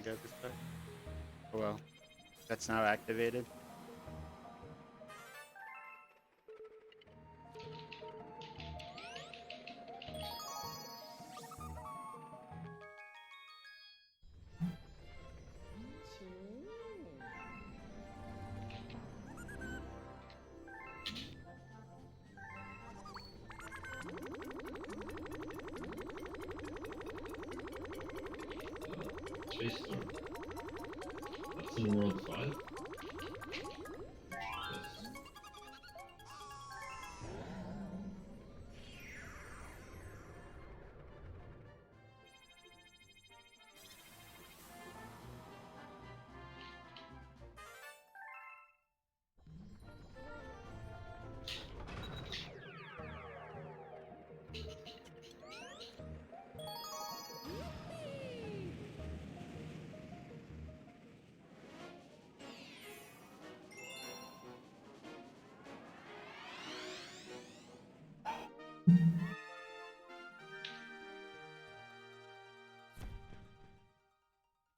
go this way. Oh well, that's now activated.
Space Storm. That's in World 5? Yes.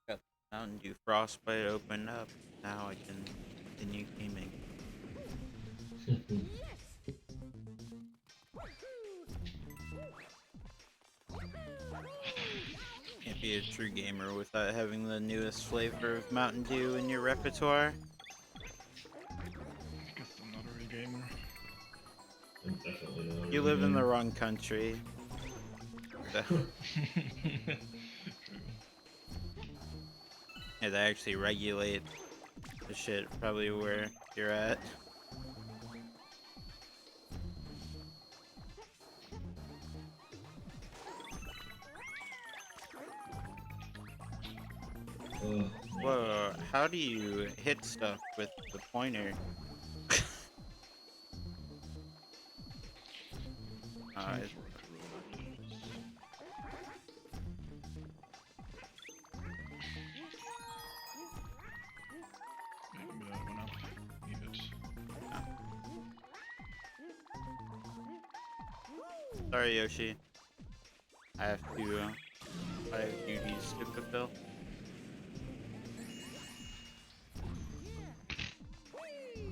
Got Mountain Dew Frostbite open up. Now I can continue gaming. Can't be a true gamer without having the newest flavor of Mountain Dew in your repertoire.
I guess I'm not a real gamer.
I'm definitely not.
You live in the wrong country. So,
True.
yeah, they actually regulate the shit probably where you're at. Whoa, how do you hit stuff with the pointer? Alright.
Maybe that one up. Need it.
Sorry, Yoshi. I have duties to fulfill.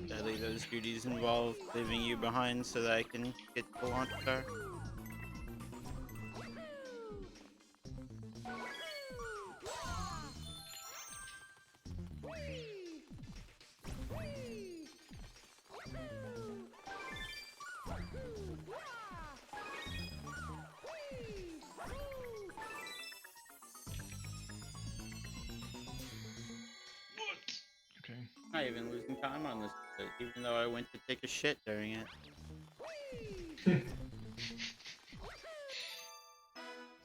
Sadly, those duties involve leaving you behind so that I can get the launch star.
What? Okay.
Not even losing time on this, even though I went to take a shit during it.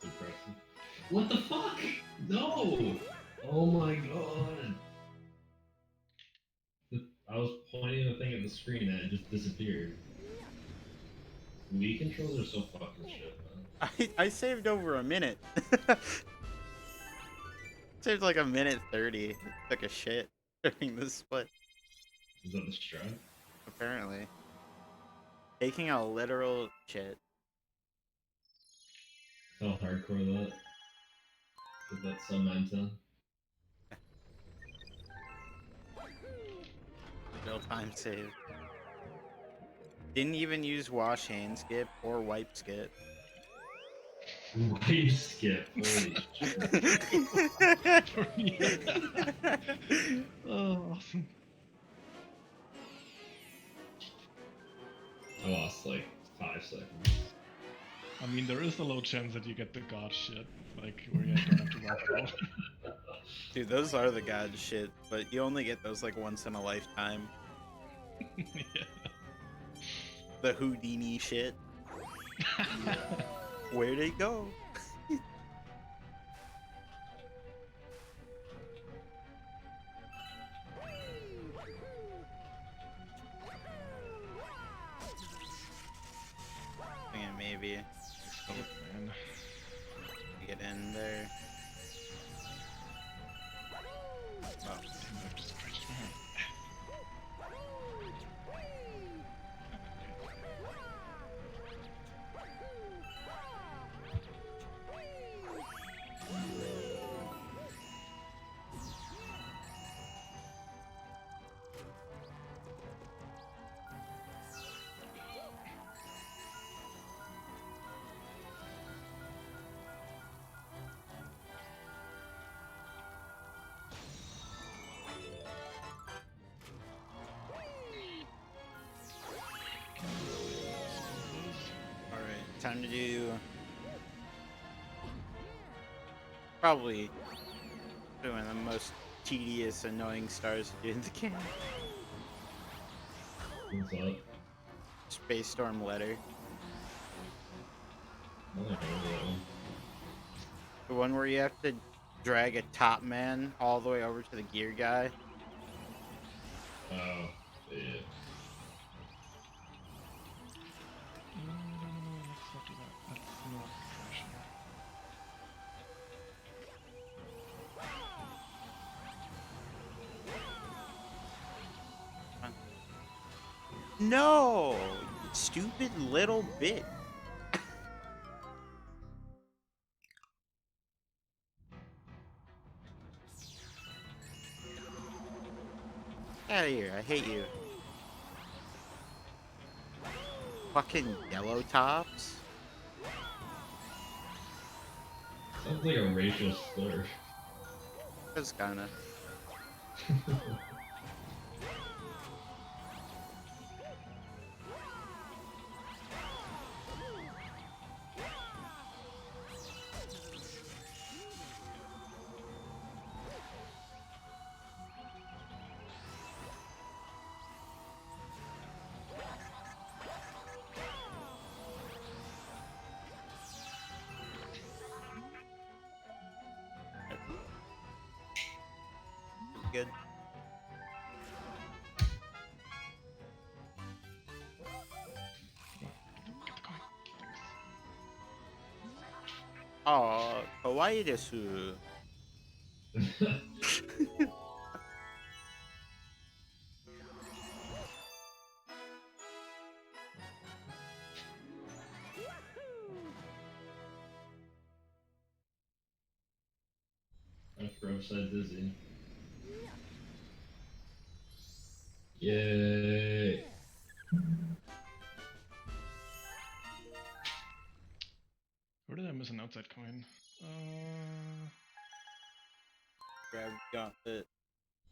Impressive. What the fuck? No! Oh my god. I was pointing the thing at the screen and it just disappeared. Wii controls are so fucking shit, man.
I saved over a minute. Saved like a minute 30. Took a shit during the split,
Is that the strat?
apparently. Taking a literal shit.
How hardcore that? With that sub 910?
Real time save. Didn't even use wash hand skip or wipe skip.
Why skip? Holy shit.
Oh, awesome.
I lost like 5 seconds.
I mean, there is a low chance that you get the god shit, like where you don't have to wipe it all.
Dude, those are the god shit, but you only get those like once in a lifetime.
Yeah.
The Houdini shit. Where'd it go? Thinking maybe
Oh, man.
get in there. Oh.
Damn, I've just scratched my hand.
Time to do probably one of the most tedious, annoying stars to do in the game.
What's up?
Space Storm Letter.
I don't know that one.
The one where you have to drag a top man all the way over to the gear guy.
Oh, yeah.
No, let's not do that. Let's not crash here.
No! You stupid little bit. Get out of here, I hate you. Fucking yellow tops.
Sounds like a racial slur.
That's kinda. Good. Oh, kawaii desu.
After upside dizzy. Yay!
Where did I miss an outside coin?
Grab gauntlet.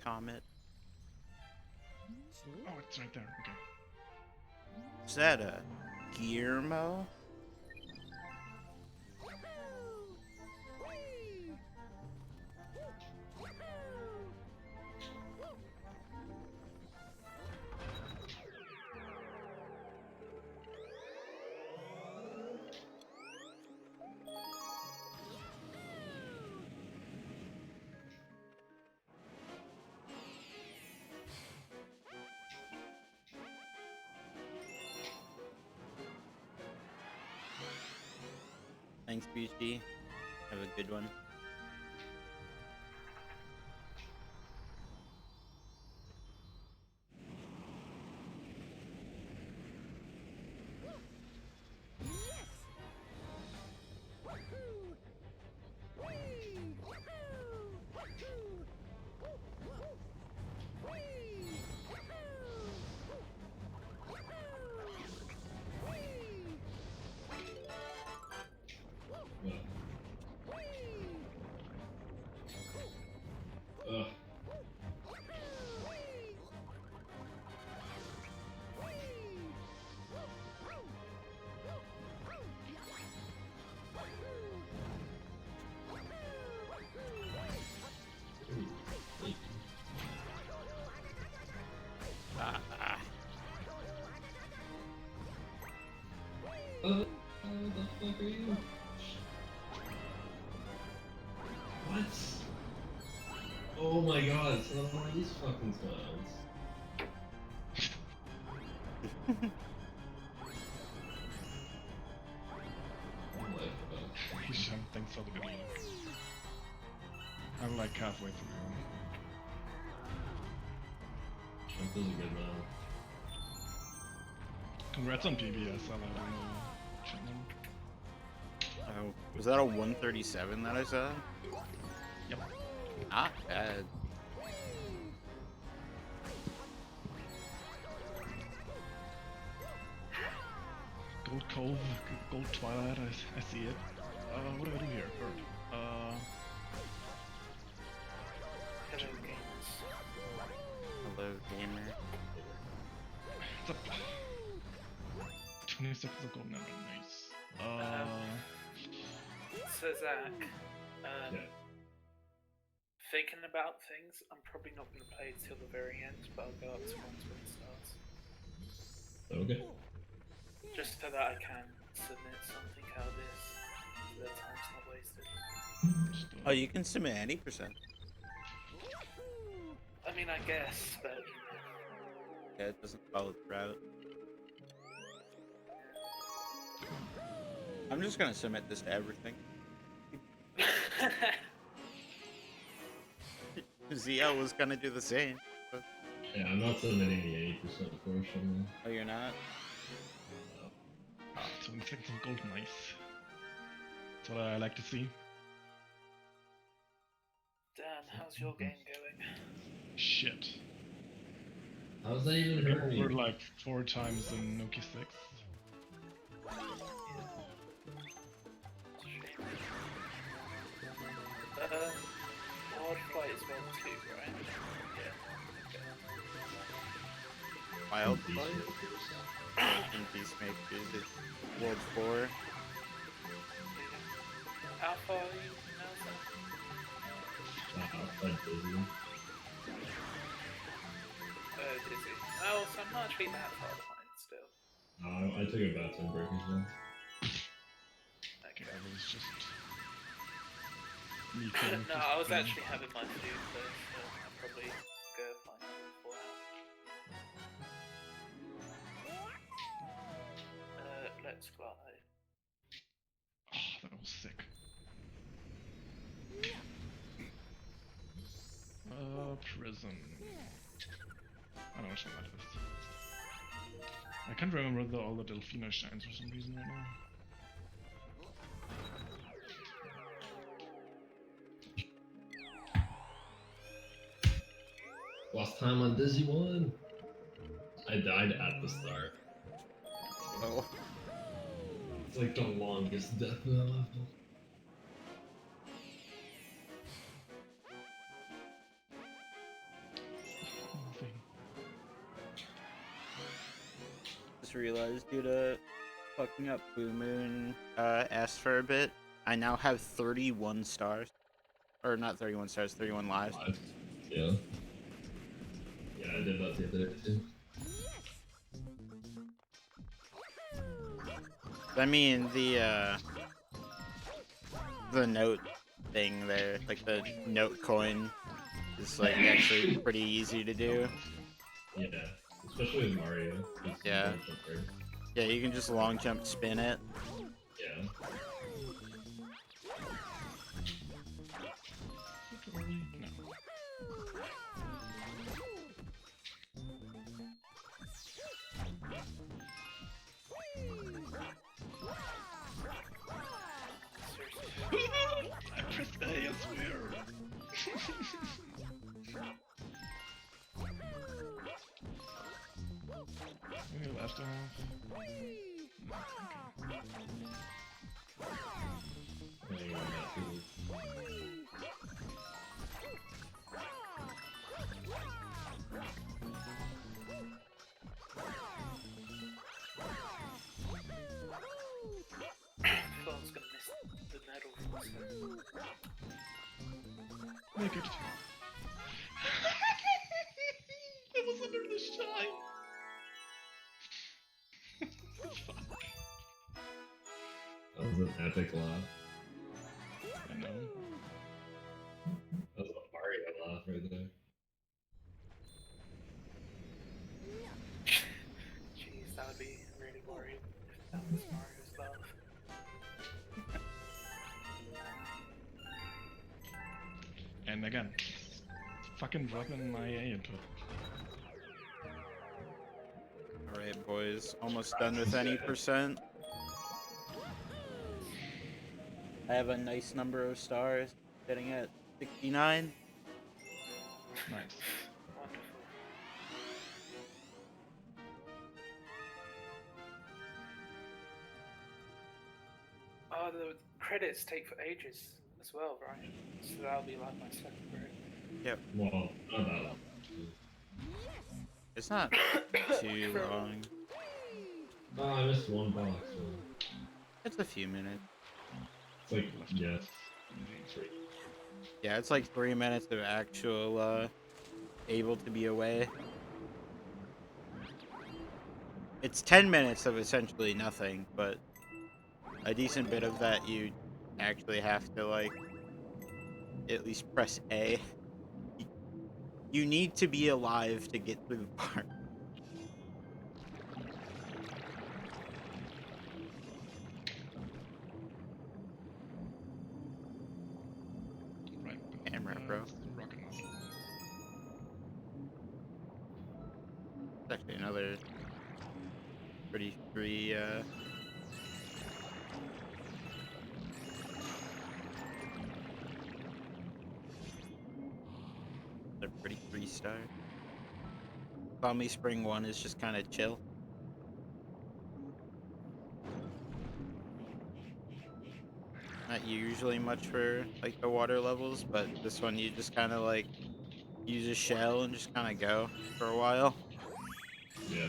Comet.
Oh, it's right there. Okay.
Is that a Guillermo? Thanks, BG. Have a good one.
Ugh. What the fuck are you? What? Oh my god, it's not one of these fucking clowns. Oh my god.
Hisham, thanks for the good luck. I'm like halfway through.
Trump is a good man.
Congrats on PBS, I don't know. Chilling.
Oh, was that a 137 that I saw?
Yep.
Not bad.
Gold Cove, Gold Twilight, I see it. What do I do here? Bird.
Hello, games.
Hello, gamer.
What's up? 20 seconds of gold, never nice.
So Zach,
Yeah.
thinking about things, I'm probably not going to play till the very end, but I'll go up to 120 stars.
Okay.
Just so that I can submit something out of this, so that time's not wasted.
Oh, you can submit any percent.
I mean, I guess, but...
Yeah, it doesn't follow the route. I'm just gonna submit this to everything. ZL was gonna do the same. But...
Yeah, I'm not submitting the 80% portion.
Oh, you're not?
20 seconds of gold, nice. That's what I like to see.
Dan, how's your game going?
Shit.
How's that even hurt me?
We're like 4 times in Nokia 6.
Hard flight as well too, right? Yeah.
Wild Flight? And Peacemakers at World 4.
How far are you now, Zach?
Dizzy.
Dizzy. Oh, so I'm not actually that far behind still.
I took a bad time break as well.
Okay.
Yeah, it was just... me
No,
feeling
I was actually having my food first, so I'll probably go find out before that. Let's fly.
Oh, that was sick. Prison. I don't know which one that is. I can't remember all the Delfino shines for some reason right now.
Last time on Dizzy 1. I died at the start.
Oh.
It's like the longest death in that level.
Just realized due to fucking up Blue Moon asked for a bit, I now have 31 stars. Or not 31 stars, 31 lives.
Yeah. Yeah, I did that the other day too.
I mean, the note thing there, like the note coin, is like actually pretty easy to do.
Yeah, especially with Mario.
Yeah. Yeah, you can just long jump spin it.
Yeah.
I pressed A, I swear! Maybe left off.
I was gonna miss the medal for a second.
Make it. I was under the shine. Fuck.
That was an epic laugh.
I know.
That was a Mario laugh right there.
Jeez, that would be really worrying if that was Mario's laugh.
And again, fucking dropping my A into it.
Alright, boys, almost done with any percent. I have a nice number of stars, sitting at 69.
Nice.
Wonderful. Oh, the credits take for ages as well, right? So that'll be like my second break.
Yep,
Well, not that long.
it's not too long.
Oh, I missed one box. So.
It's a few minutes.
It's like, yeah, 3.
Yeah, it's like 3 minutes of actual able to be away. It's 10 minutes of essentially nothing, but a decent bit of that you actually have to like at least press A. You need to be alive to get through the part.
Right.
Camera, bro.
Rocket nozzle.
It's actually another pretty free a pretty free start. Balmy Spring 1 is just kind of chill. Not usually much for like the water levels, but this one you just kind of like use a shell and just kind of go for a while.
Yeah.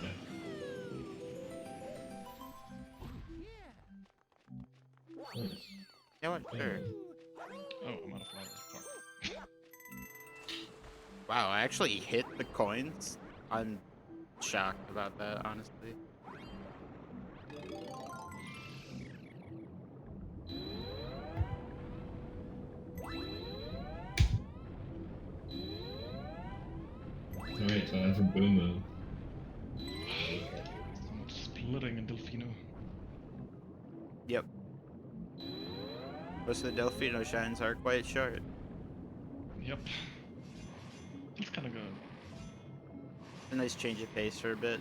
Nice.
Yeah, what? Sure.
Oh, I'm out of flour. Fuck.
Wow, I actually hit the coins. I'm shocked about that, honestly.
Alright, time for Boom Boom.
So much splitting in Delfino.
Yep. Most of the Delfino shines are quite short.
Yep. Feels kind of good.
A nice change of pace for a bit.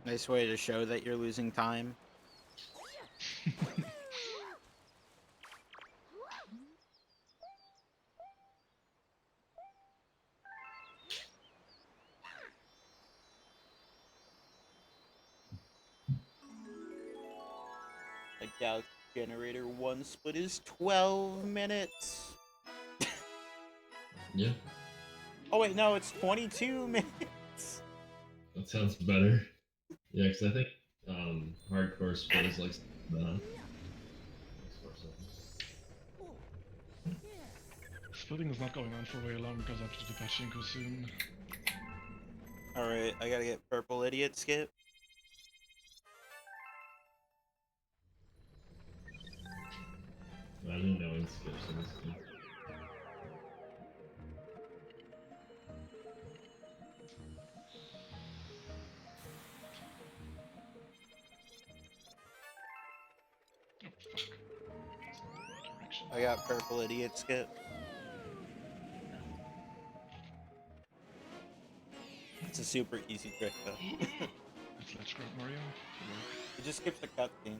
Nice way to show that you're losing time. A Galaxy Generator 1 split is 12 minutes.
Yeah,
Oh wait, no, it's 22 minutes.
that sounds better. Yeah, because I think hardcore split is like makes more sense.
Splitting is not going on for very long because I have to do the pachinko soon.
Alright, I gotta get Purple Idiot skip.
Imagine knowing skips in this game.
Oh, fuck. It's in the right direction.
I got Purple Idiot skip. It's a super easy trick though.
Let's grab Mario.
It just skips the cutscene.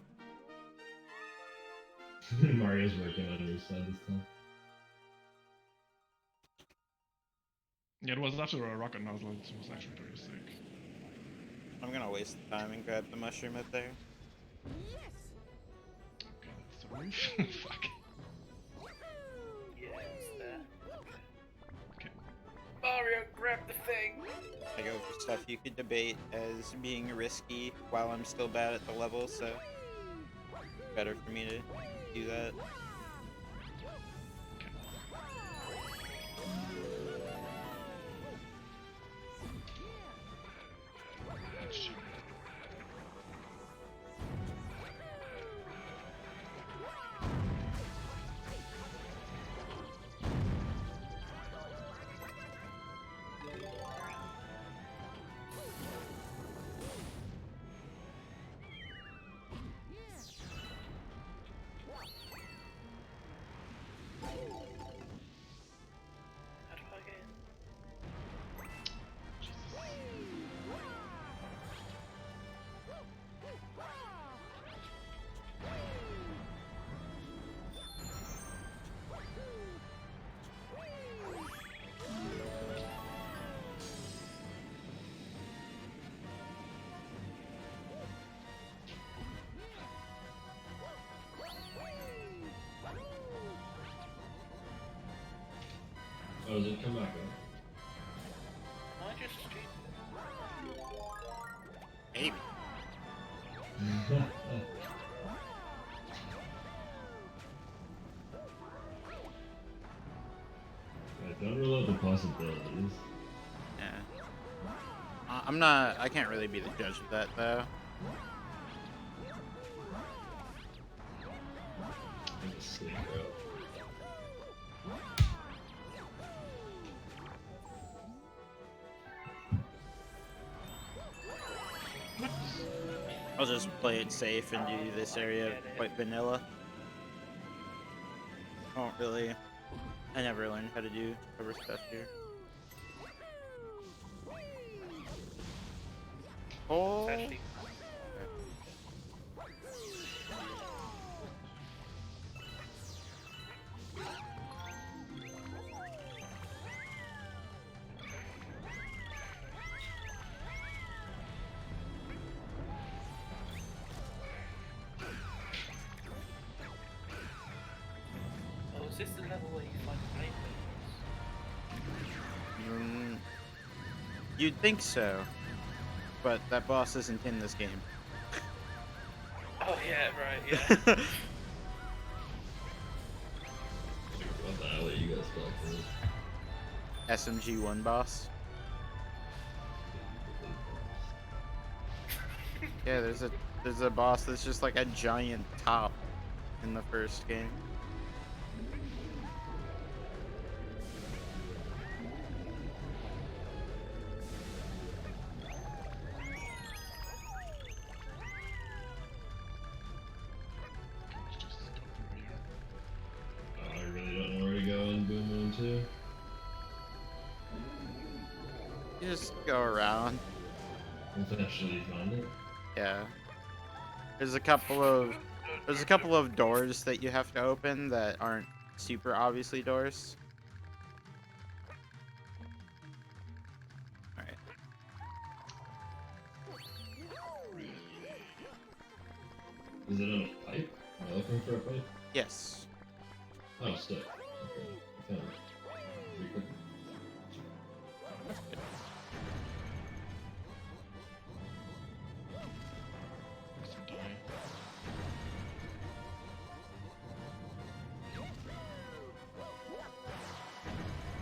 Mario's working on your side this time.
Yeah, it was after a rocket nozzle. It was actually pretty sick.
I'm gonna waste the time and grab the mushroom up there.
Okay, that's the roof. Fuck.
Yeah, it's there.
Okay.
Mario, grab the thing!
I go for stuff you could debate as being risky while I'm still bad at the level, so better for me to do that.
Let's shoot.
How do I get in?
Oh, does it come back up?
I just stupid?
Maybe.
Don't rule out the possibilities.
Yeah. I'm not. I can't really be the judge of that though.
I'm just sleep, bro.
I'll just play it safe and do this area quite vanilla. I don't really. I never learned how to do cover stuff here. Oh.
It's actually oh, is this the level where you find the main weapons?
You'd think so, but that boss isn't in this game.
Oh yeah, right, yeah.
What the hell are you guys talking about?
SMG1 boss. Yeah, there's a boss that's just like a giant top in the first game.
I really don't know where to go in Boom Moon 2.
You just go around.
Eventually find it.
Yeah. There's a couple of doors that you have to open that aren't super obviously doors. Alright.
Is it a pipe? Am I looking for a pipe?
Yes.
Oh, stick. Okay. I found it. Pretty quick.
That's good.
Some die.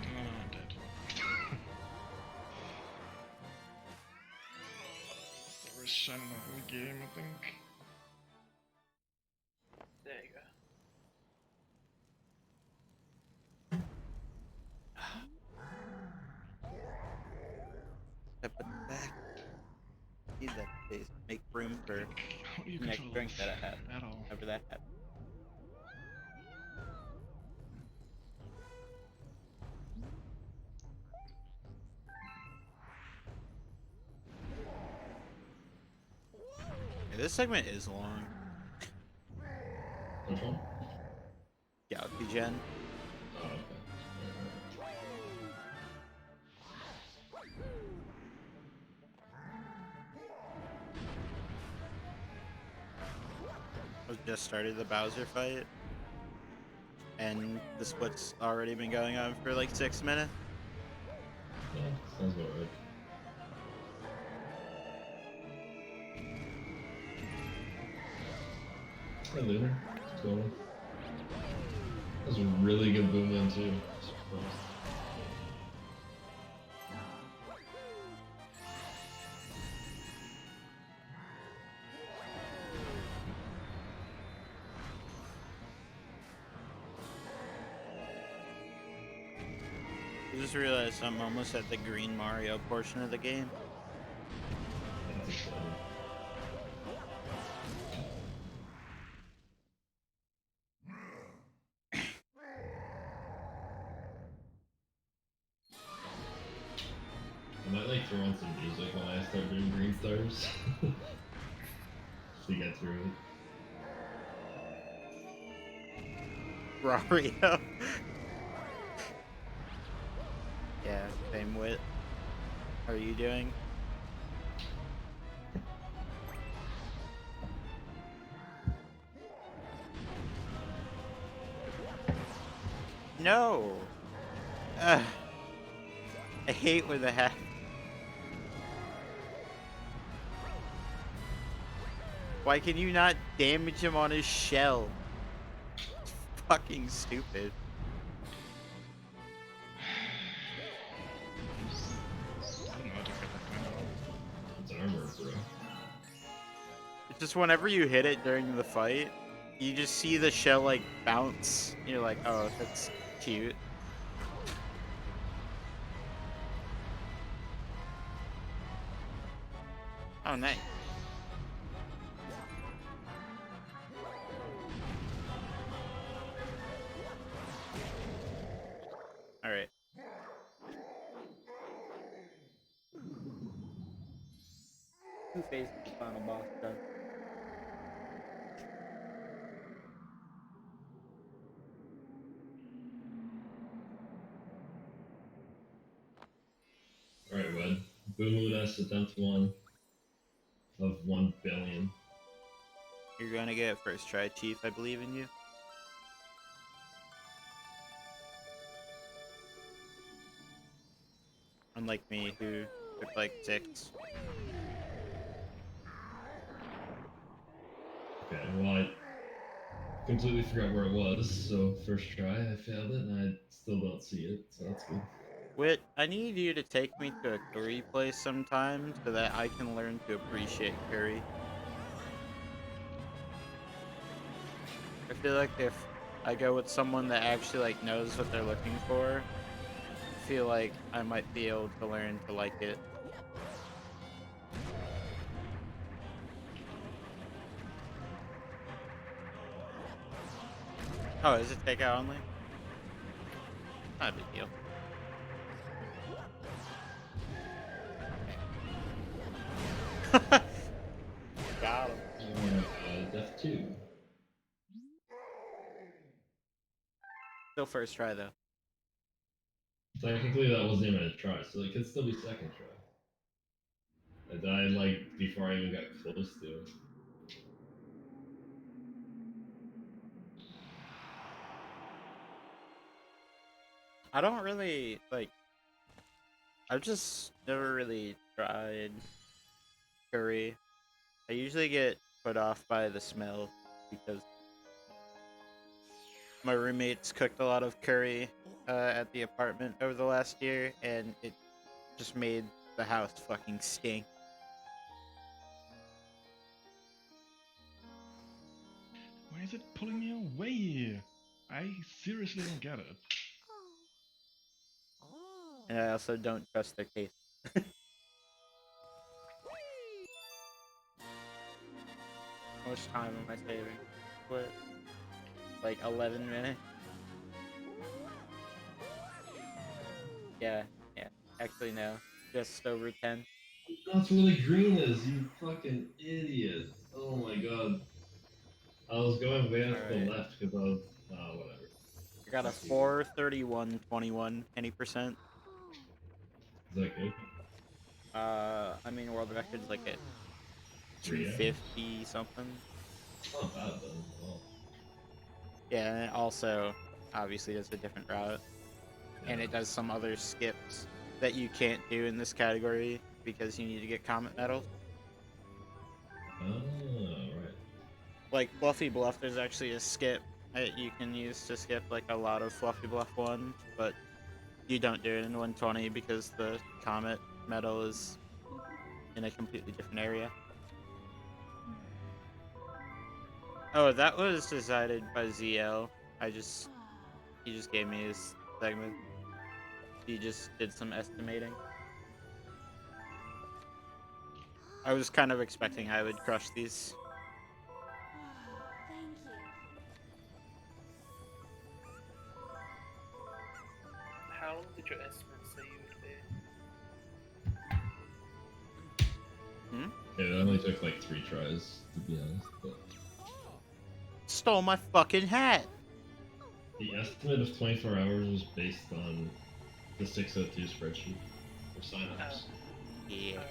I'm dead. The worst shot in the whole game, I think.
There you go.
I put it back. Need that space. Make room for
How do you
the next
control
drink
this
that I have.
at all?
Whenever that happens. Yeah, this segment is long.
Which one?
Galaxy Gen.
Oh, okay.
I just started the Bowser fight. And the split's already been going on for like 6 minutes.
Yeah, sounds about right. Hi, Lunar. What's going on? That was a really good boom in, too. Surprised.
I just realized I'm almost at the green Mario portion of the game.
That's exciting. I might like throw on some music when I start doing green stars. To get through it.
Mario. Yeah, same wit. How are you doing? No! Ugh. I hate when that happens. Why can you not damage him on his shell? It's fucking stupid.
I don't know how to get that kind of.
It's armor, bro.
It's just whenever you hit it during the fight, you just see the shell like bounce. You're like, oh, that's cute. Oh, nice. All right. Who faces the final boss done?
Alright, Wed. Boomoodus attempt 1 of 1 billion.
You're gonna get it first try, Chief. I believe in you. Unlike me, who took like 6.
Okay, well, I completely forgot where it was, so first try I failed it, and I still don't see it, so that's good.
Wit, I need you to take me to a curry place sometime so that I can learn to appreciate curry. I feel like if I go with someone that actually like knows what they're looking for, I feel like I might be able to learn to like it. Oh, is it takeout only? Not a big deal. Got him.
Death 2.
Still first try though.
Technically, that wasn't even a try, so it could still be second try. I died, like, before I even got close to it.
I don't really like. I've just never really tried curry. I usually get put off by the smell because my roommates cooked a lot of curry at the apartment over the last year, and it just made the house fucking stink.
Why is it pulling me away? I seriously don't get it.
And I also don't trust their taste. How much time am I saving? What? Like 11 minutes? Yeah. Actually, no. Just over 10.
That's where the green is, you fucking idiot. Oh my god. I was going way off the
Alright.
left because I was. Whatever.
I got a 431.21 any percent.
Is that good?
I mean, world record's like at
3 hours?
250 something.
It's not bad though. Wow.
Yeah, and it also obviously does a different route. And
Yeah.
it does some other skips that you can't do in this category because you need to get comet medals.
Oh, right.
Like Fluffy Bluff, there's actually a skip that you can use to skip like a lot of Fluffy Bluff ones, but you don't do it in 120 because the comet medal is in a completely different area. Oh, that was decided by ZL. He just gave me his segment. He just did some estimating. I was kind of expecting I would crush these.
Thank you.
How long did your estimate say you would be?
Hmm?
Yeah, it only took like 3 tries, to be honest. But
Stole my fucking hat!
the estimate of 24 hours was based on the 602 spreadsheet for signups.
Yeah.
Alright.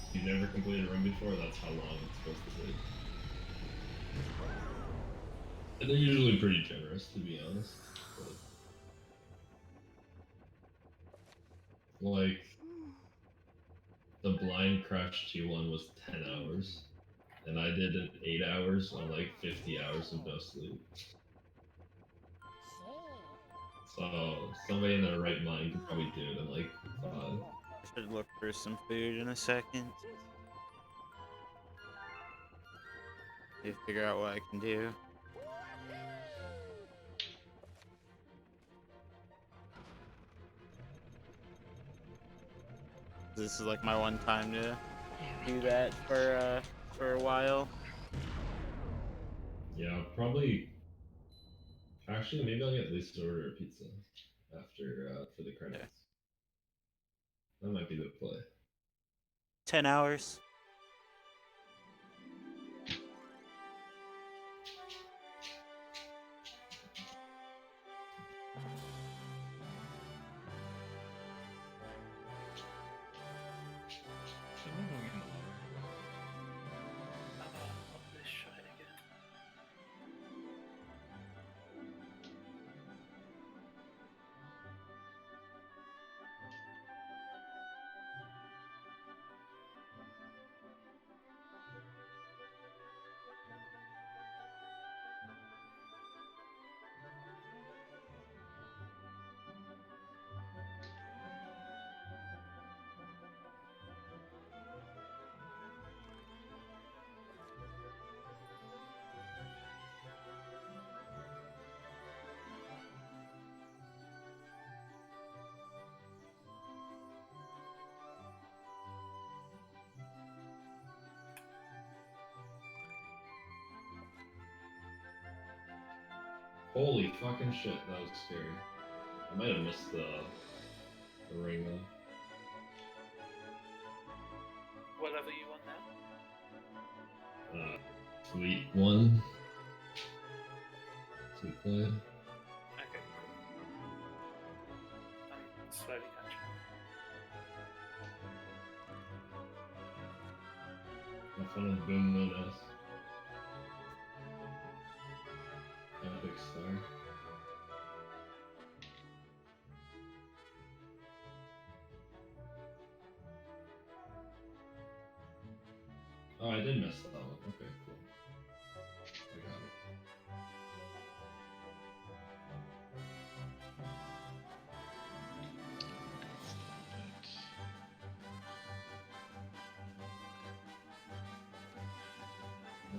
If you've never completed a run before, that's how long it's supposed to take. And they're usually pretty generous, to be honest. But, like, the blind Crash 2 one was 10 hours. And I did an 8 hours on like 50 hours of no sleep. So somebody in their right mind could probably do it in like 5.
I should look for some food in a second. Figure out what I can do. This is like my one time to do that for a while.
Yeah, probably. Actually, maybe I'll get Lisa's order a pizza after for the credits. That might be the play.
10 hours.
Someone going in the water.
Up this shite again.
Holy fucking shit, that was scary. I might have missed the ring though.
Whatever you want now.
Sweet one. Sweet play.
Okay, cool. I'm slowly catching up.
Have fun with Boom Moon S. Epic star. Oh, I did miss that one. Okay, cool. I got it.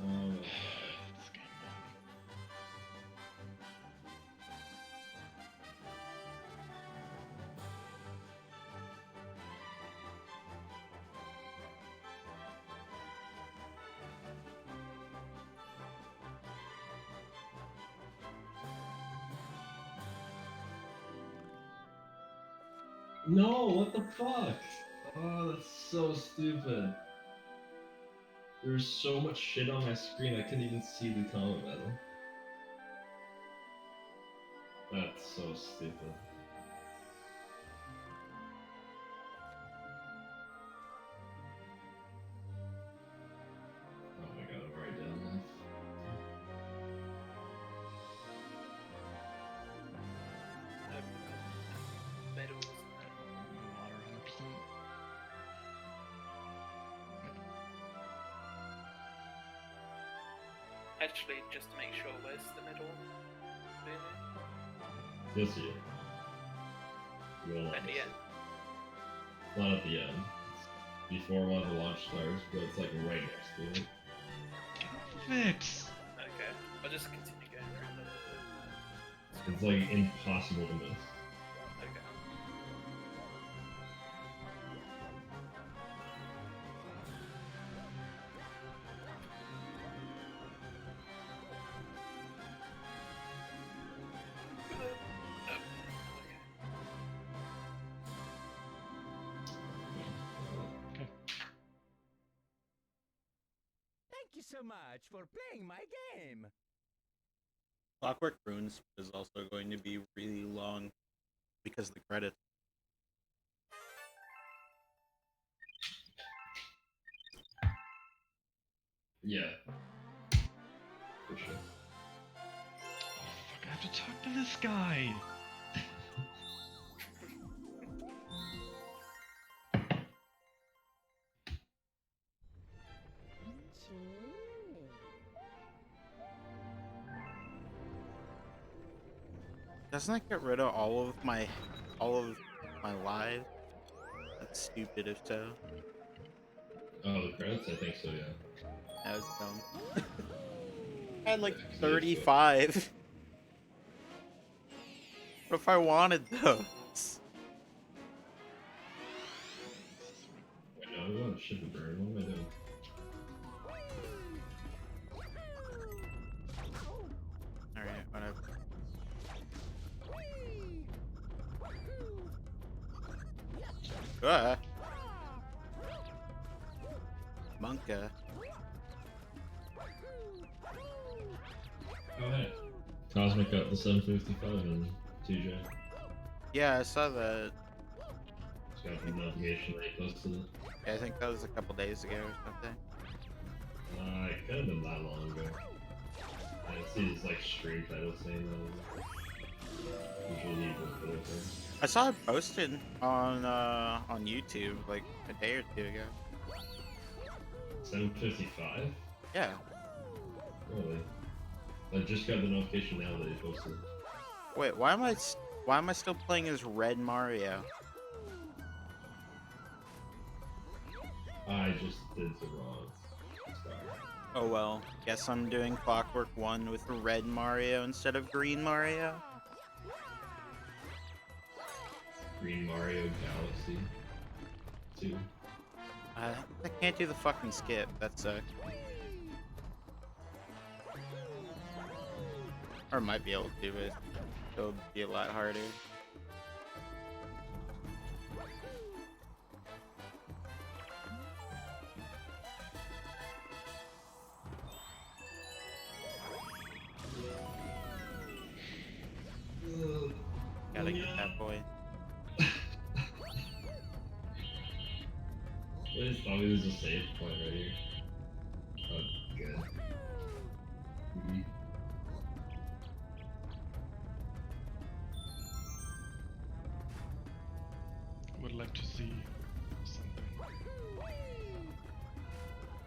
Oh,
This game, man.
no, what the fuck? Oh, that's so stupid. There's so much shit on my screen, I couldn't even see the comment medal. That's so stupid. Oh my god, I'm already down life.
Medals.
Water 100%.
Actually, just to make sure, where's the middle?
This year. You will not
At the
miss
end.
it. Not at the end. It's before one of the launch stars, but it's like right next to it.
Fix!
Okay, I'll just continue going around it.
It's like impossible to miss.
Okay.
Thank you so much for playing my game.
Clockwork Runes is also going to be really long because of the credits.
Yeah. For sure.
Oh, fuck, I have to talk to this guy!
Doesn't that get rid of all of my lives? That's stupid if so.
Oh, the credits? I think so, yeah.
That was dumb. I had like
Yeah, 'cause there's
35. What if I wanted those?
Wait, no, we want ship and burn. What am I doing?
Alright, whatever. Ah. Monka.
Oh, hey. Cosmic got the 755 in TJ.
Yeah, I saw that.
Just got the notification that he posted it.
Yeah, I think that was a couple days ago or something.
It could have been that long ago. I see his like stream title saying that. Usually he will put it there.
I saw it posted on YouTube like a day or two ago.
755?
Yeah.
Really? I just got the notification now that he posted it.
Wait, why am I still playing as Red Mario?
I just did the wrong star.
Oh well, guess I'm doing Clockwork 1 with Red Mario instead of Green Mario.
Green Mario Galaxy 2.
I can't do the fucking skip, that sucks. Or might be able to do it. It'll be a lot harder. Gotta get that boy.
I just thought it was a save point right here. Oh, good.
Would like to see something.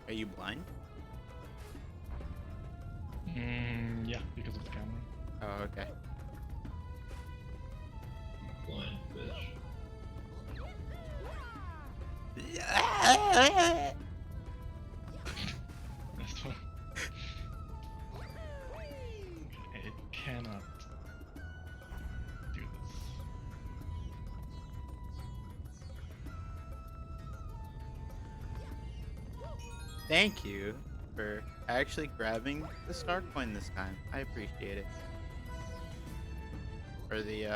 Are you blind?
Yeah, because of the camera.
Oh, okay.
Blind bitch.
That's one. It cannot do this.
Thank you for actually grabbing the star coin this time. I appreciate it. Or the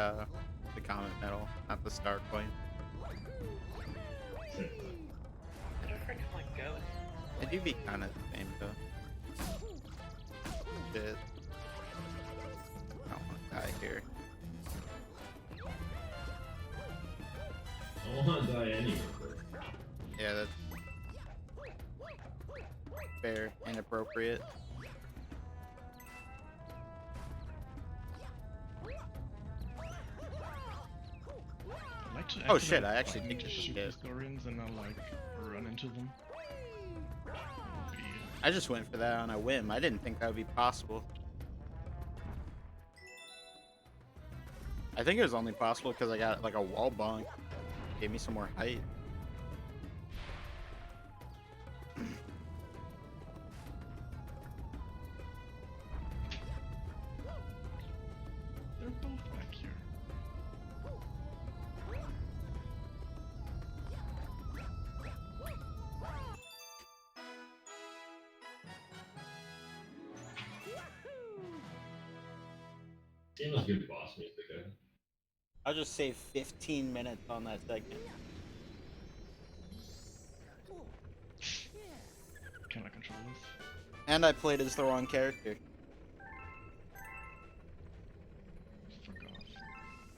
comet medal, not the star coin.
I don't reckon I go.
I do be kind of the same though. Shit. I don't want to die here.
I don't want to die anywhere.
Yeah, that's fair and appropriate.
I'd like to
Oh, shit,
activate
I actually
button
think
to
this is
shoot
good.
historians and not like run into them. Would be-
I just went for that on a whim. I didn't think that would be possible. I think it was only possible because I got like a wall bonk. Gave me some more height.
They're both back here.
Game was good boss music,
I'll just save 15 minutes on that segment.
Can I control this?
And I played as the wrong character.
Fuck off.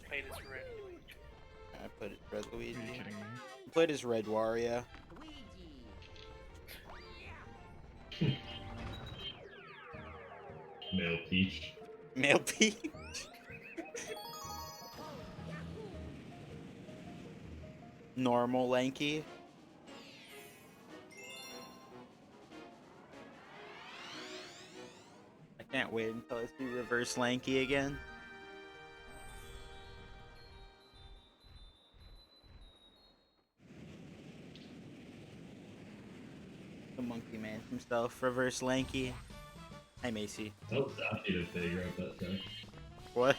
Played as Red Luigi.
I played as Red
Are you
Luigi.
kidding me?
I played as Red Wario.
Male Peach.
Male Peach. Normal lanky. I can't wait until I see reverse lanky again. monkey man himself, Reverse Lanky. Hi, Macy.
Tell Zappy to figure out that tech.
What?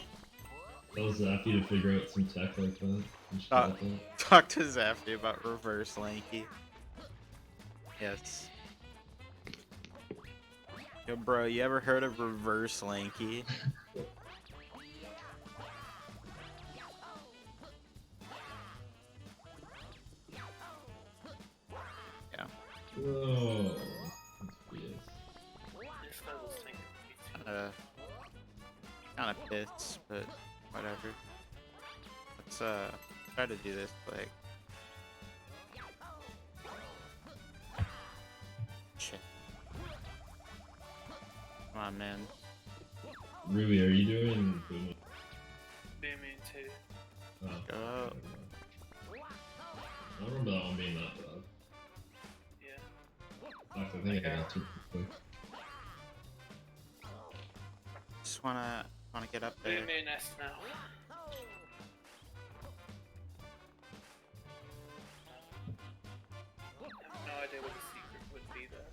Tell Zappy to figure out some tech like that. And just
Uh,
drop that.
Talk to Zaffy about Reverse Lanky. Yes. Yo, bro, you ever heard of Reverse Lanky? Yeah.
Whoa. Yes.
This guy was thinking me too.
Kind of pissed, but whatever. Let's try to do this like. Shit. Come on, man.
Ruby, are you doing Boom?
Booming too.
Oh,
Go.
I don't remember that one being that bad.
Yeah.
Fuck, I think I got too quick.
Just wanna get up there.
Booming S now. I have no idea what the secret would be there.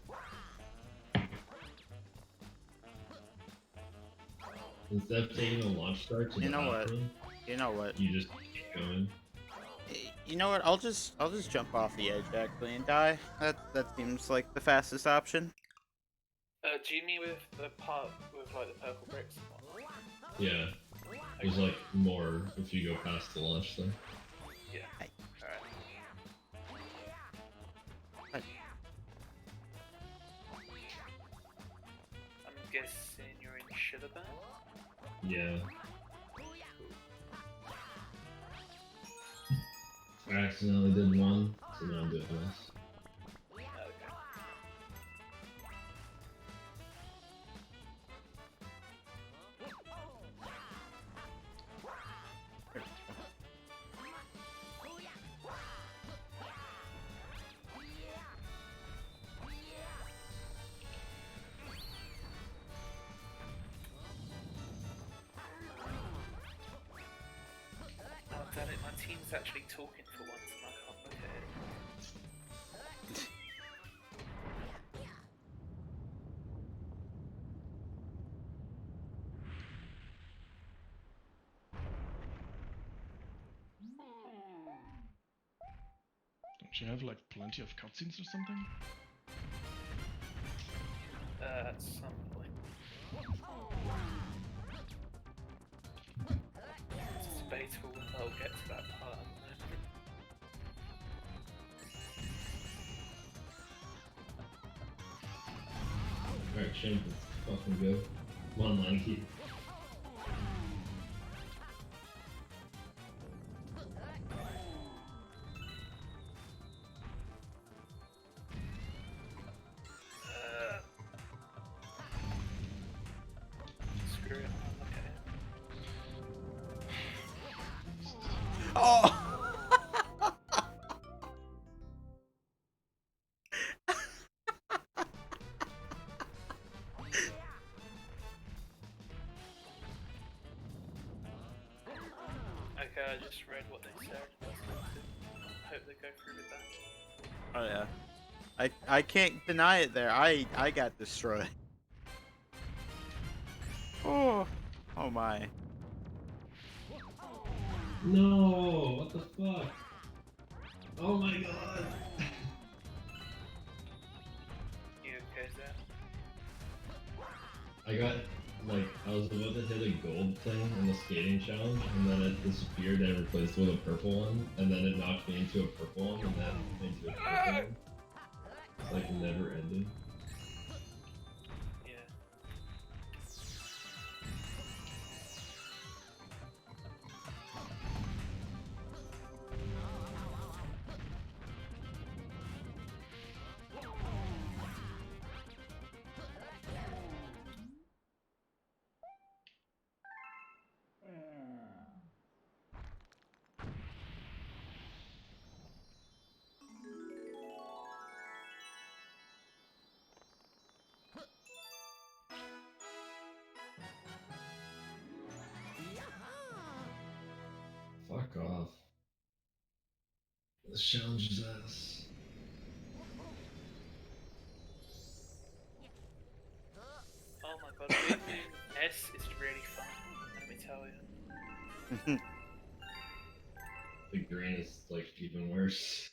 Instead of taking a launch start to
You
the
know what?
bathroom,
You know what?
you just keep going.
You know what? I'll just jump off the edge actually and die. That seems like the fastest option.
Do you mean with the part with like the purple bricks?
Yeah. There's like more if you go past the launch thing.
Yeah.
Hey.
Alright.
Hey.
I'm guessing you're in Sugarburn?
Yeah. I accidentally did one, so now I'm doing this.
Okay. Oh damn it, my team's actually talking for once and I can't look at it.
Don't you have like plenty of cutscenes or something?
At some point. It's debatable whether I'll get to that part at the moment.
Alright, Shane, let's fucking go. Come on, Lanky.
Screw it, I'll look at it.
Oh!
Okay, I just read what they said. Hope they go through with that.
Oh yeah. I can't deny it there. I got destroyed. Oh. Oh my.
No, what the fuck? Oh my god!
You okay there?
I got, like, I was about to hit a gold thing in the skating challenge, and then it disappeared and replaced with a purple one, and then it knocked me into a purple one, and then into a purple one. It's like never ending.
Yeah.
Fuck off. This challenge is ass. The green is like even worse.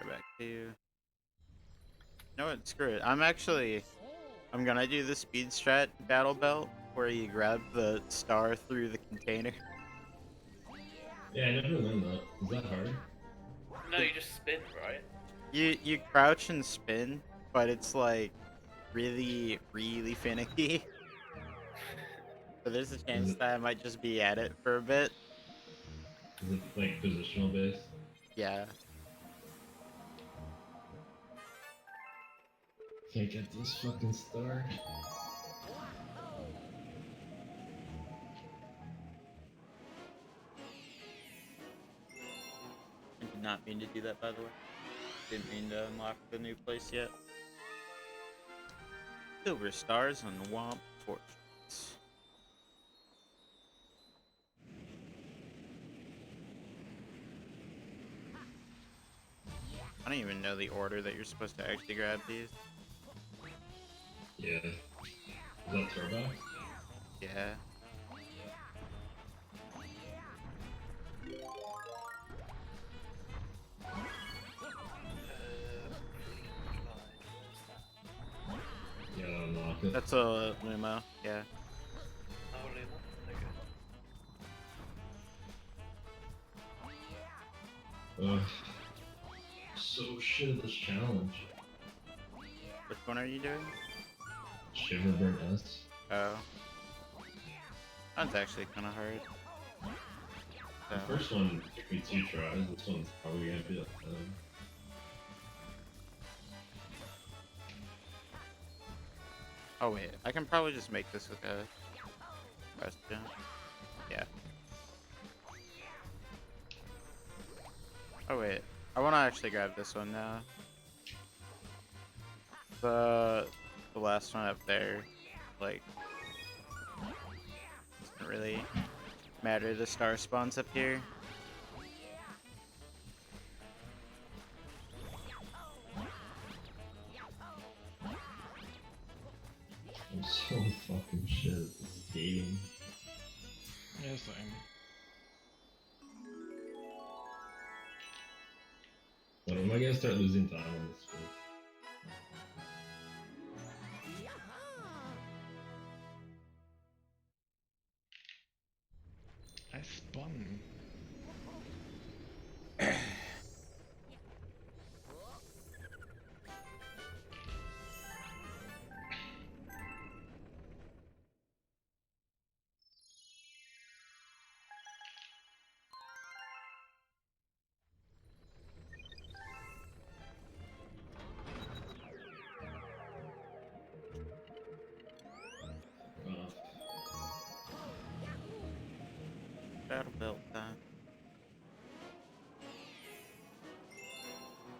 Go back to you. No, what? Screw it. I'm gonna do the speed strat battle belt where you grab the star through the container.
Yeah, I never learned that. Is that hard?
No, you just spin, right?
You crouch and spin, but it's like really finicky. So there's a chance that I might just be at it for a bit.
Is it like positional based?
Yeah.
Can't get this fucking star.
I did not mean to do that, by the way. Didn't mean to unlock the new place yet. Silver stars on the Womp Fortress. I don't even know the order that you're supposed to actually grab these.
Yeah. Is that throwback?
Yeah.
Yeah, unlock it.
That's a limo, yeah.
Oh, Lima? Okay.
Ugh. So shit at this challenge.
Which one are you doing?
Shiverburn S.
Oh. That's actually kind of hard.
The
So,
first one took me 2 tries. This one's probably gonna be a 10.
oh wait, I can probably just make this with a press jump. Yeah. Oh wait, I want to actually grab this one now. The last one up there, like, doesn't really matter. The star spawns up here.
I'm so fucking shit at this game.
Yeah, same.
When am I gonna start losing time on this one?
I spun.
Battle belt time.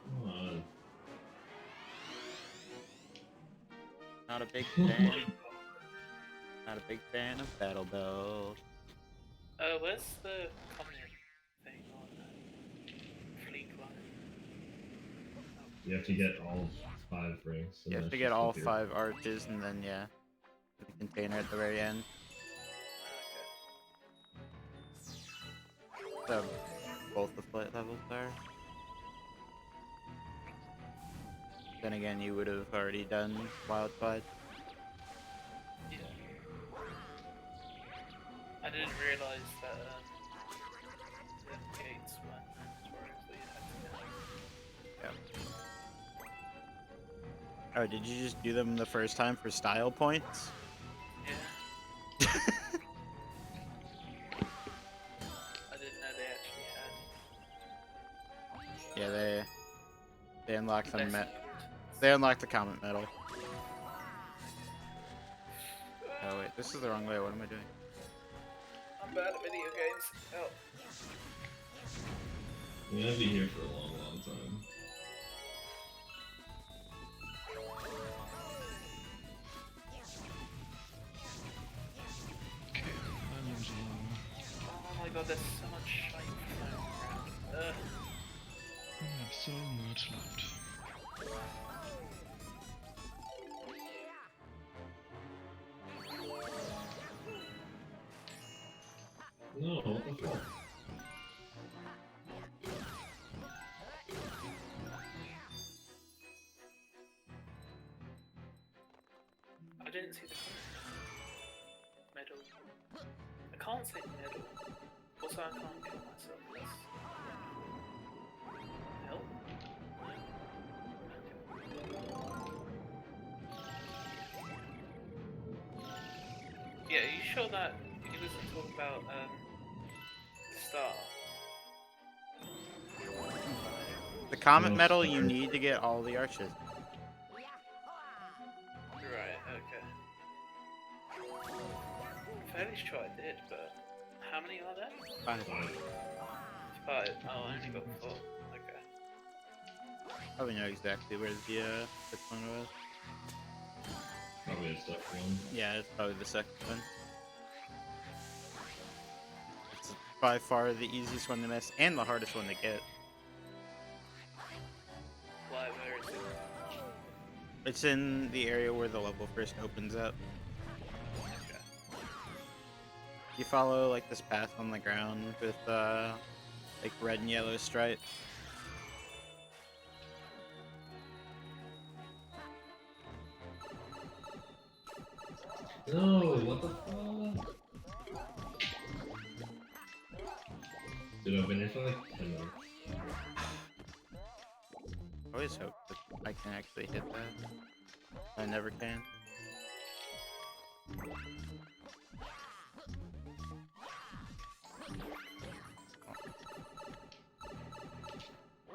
Come on.
Not a big fan. Not a big fan of battle belt.
Where's the common thing on fleet line?
You have to get all 5 rings. and
You have
that's
to get
just
all
up here.
5 arches and then, yeah, the container at the very end. So, both the flight levels are. Then again, you would have already done Wild Clyde.
Yeah. I didn't realize that the gates weren't mandatory, so you had to go.
Oh, did you just do them the first time for style points?
Yeah. I didn't know they actually had.
Yeah, they unlock them.
less
They unlock the comet medal. Oh wait, this is the wrong way. What am I doing?
I'm bad at video games. Help.
We're gonna be here for a long, long time.
Okay, I'm using.
Oh my god, there's so much shite flying around.
I have so much left.
No, what the fuck?
I didn't see the medal. I can't say medal. Also, I can't kill myself. That's... Help? Yeah, are you sure that he wasn't talking about Star?
The Comet
No,
Medal you
sorry.
need to get all the arches.
Right, okay. I'm fairly sure I did, but how many are there?
5.
5. Oh, I only got 4. Okay.
Probably know exactly where the fifth one was.
Probably a second one.
Yeah, it's probably the second one. It's by far the easiest one to miss and the hardest one to get.
Why, where is it?
It's in the area where the level first opens up.
Okay.
You follow like this path on the ground with like red and yellow stripe.
No, what the fuck? Dude, I've been here for like 10 minutes.
I always hope that I can actually hit that. I never can.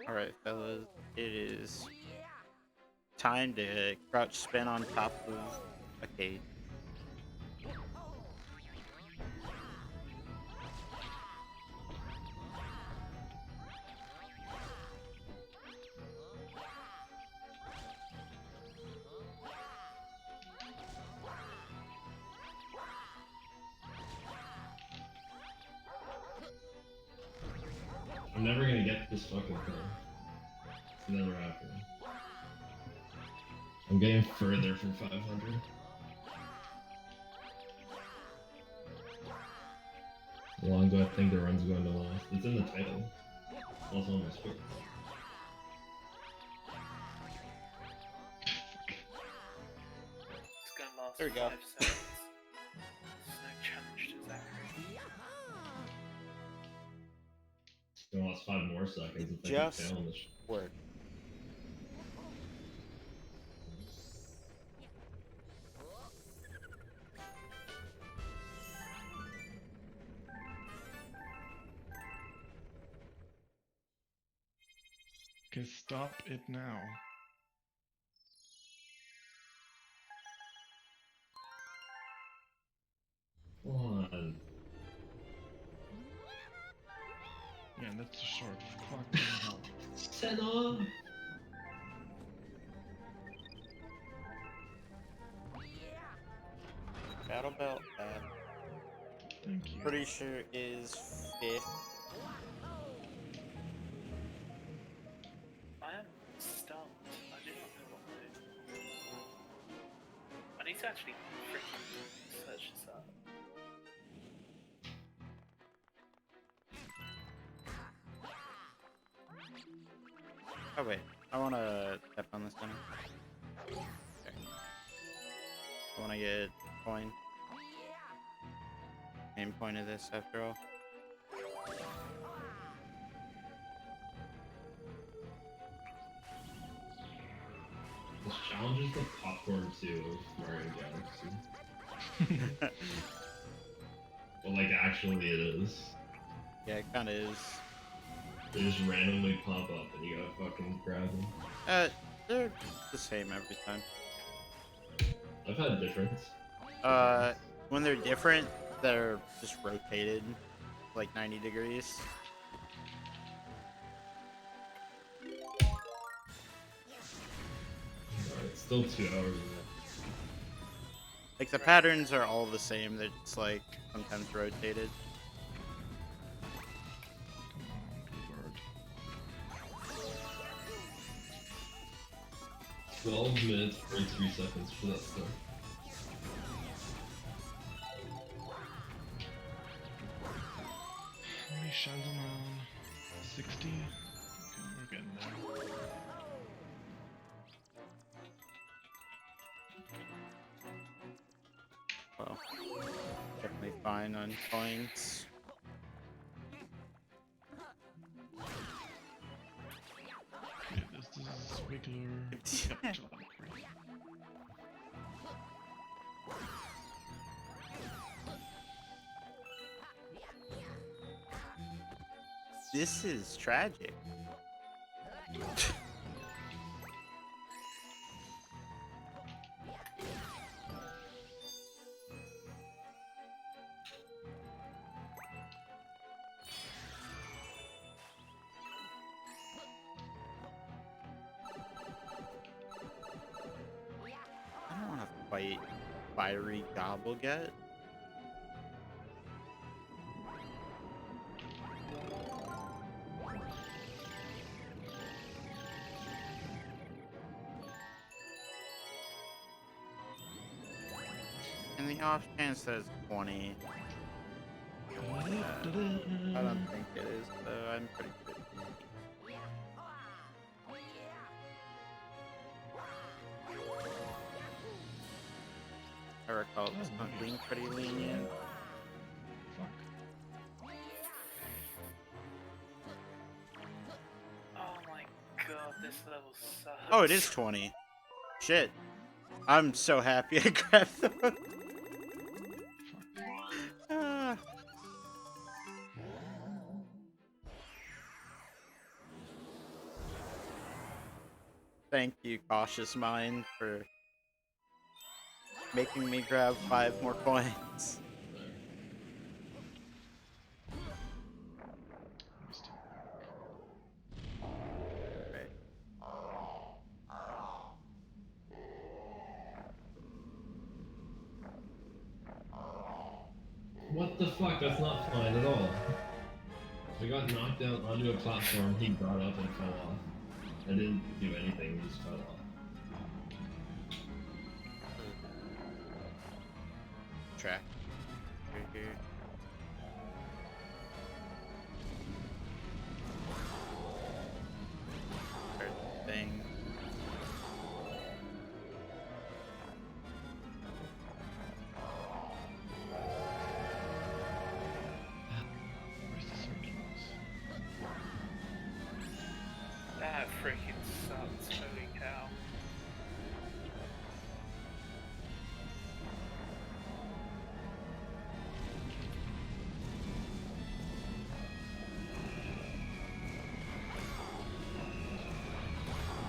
Alright, fellas, it is time to crouch spin on top of a cage.
I'm never gonna get this fucking thing. It's never happening. I'm getting further from 500. How long do I think the run's going to last? It's in the title. Also on my script.
It's gonna last
There we
for
go.
5 seconds. There's no challenge to Zachary.
It's gonna last 5 more seconds if I keep
Just
failing this.
work.
Okay, stop it now.
Come on.
Yeah, that's a short. Fucking hell.
Senna!
Battle belt,
Thank you.
pretty sure is 5th.
I am stumped. I do not know what to do. I need to actually freaking search this up.
Oh wait, I wanna step on this one. Okay. I wanna get coin. Main point of this after all.
This challenge is the popcorn 2 of Mario Galaxy. Well, like, actually it is.
Yeah, it kinda is.
They just randomly pop up and you gotta fucking grab them.
They're the same every time.
I've had difference.
When they're different, they're just rotated like 90 degrees.
Alright, still 2 hours left.
Like the patterns are all the same, they're just like sometimes rotated.
Come on, bird.
12 minutes, 43 seconds for that stuff.
Shanzalman 60. Okay, we're getting there.
Well, definitely fine on points.
Okay, this is Wiggler. Yep, chill out.
This is tragic. I don't want to fight Fiery Gobblegut. And the off chance that it's 20. I don't think it is, though. I'm pretty good. I recall this not being pretty lenient.
Oh my god, this level sucks.
Oh, it is 20. Shit. I'm so happy I grabbed the one. Ah. Thank you, Cautious Mind, for making me grab 5 more coins. Right.
What the fuck? That's not fine at all. I got knocked down onto a platform, he got up and fell off. I didn't do anything, he just fell off.
Track. Right here. Third thing.
Where's the circulars?
That freaking sucks, holy cow.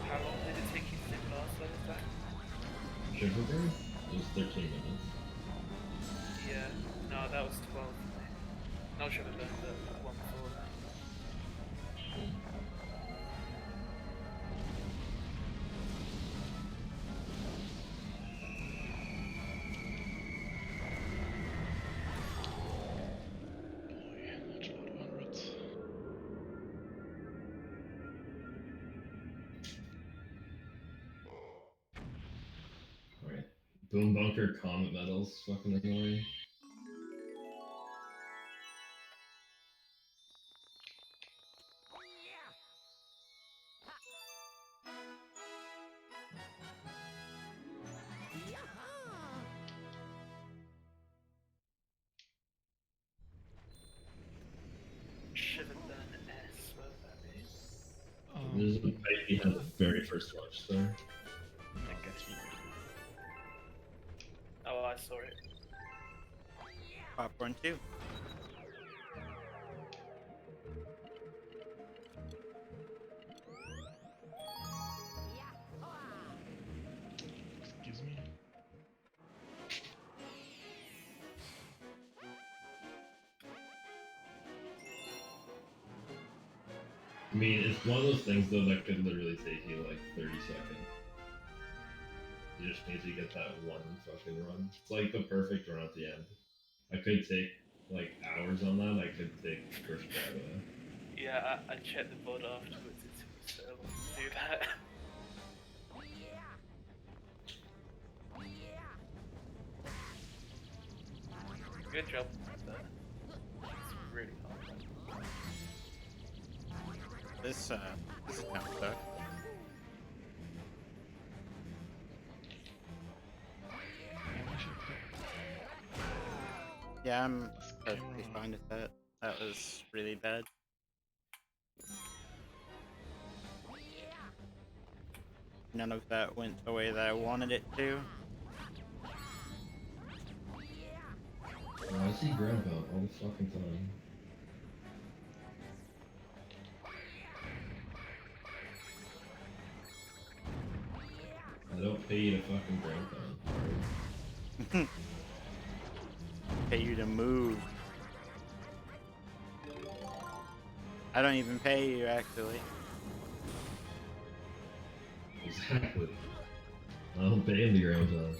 How long did it take you to do the last level back?
Sugar? It was 13 minutes.
Yeah, no, that was 12. No, should have done the one before that.
Boy, that's a lot of hundreds.
Alright. Boom Bunker Comet Medals, fucking annoying.
Should have done an S, what would that be?
There's a fight behind the very first watch star.
Okay. Oh, I saw it.
Popcorn 2.
Excuse me?
I mean, it's one of those things though that could literally take you like 30 seconds. You just need to get that one fucking run. It's like the perfect run at the end. I could take like hours on that. I could take first grab it.
Yeah, I checked the board afterwards, it was do that. Good job. really hard.
This attempt sucked. Yeah, I'm perfectly fine with that. That was really bad. None of that went the way that I wanted it to.
Oh, I see ground pound all the fucking time. I don't pay you to fucking ground pound.
Pay you to move. I don't even pay you, actually.
Exactly. I don't pay him to ground pound.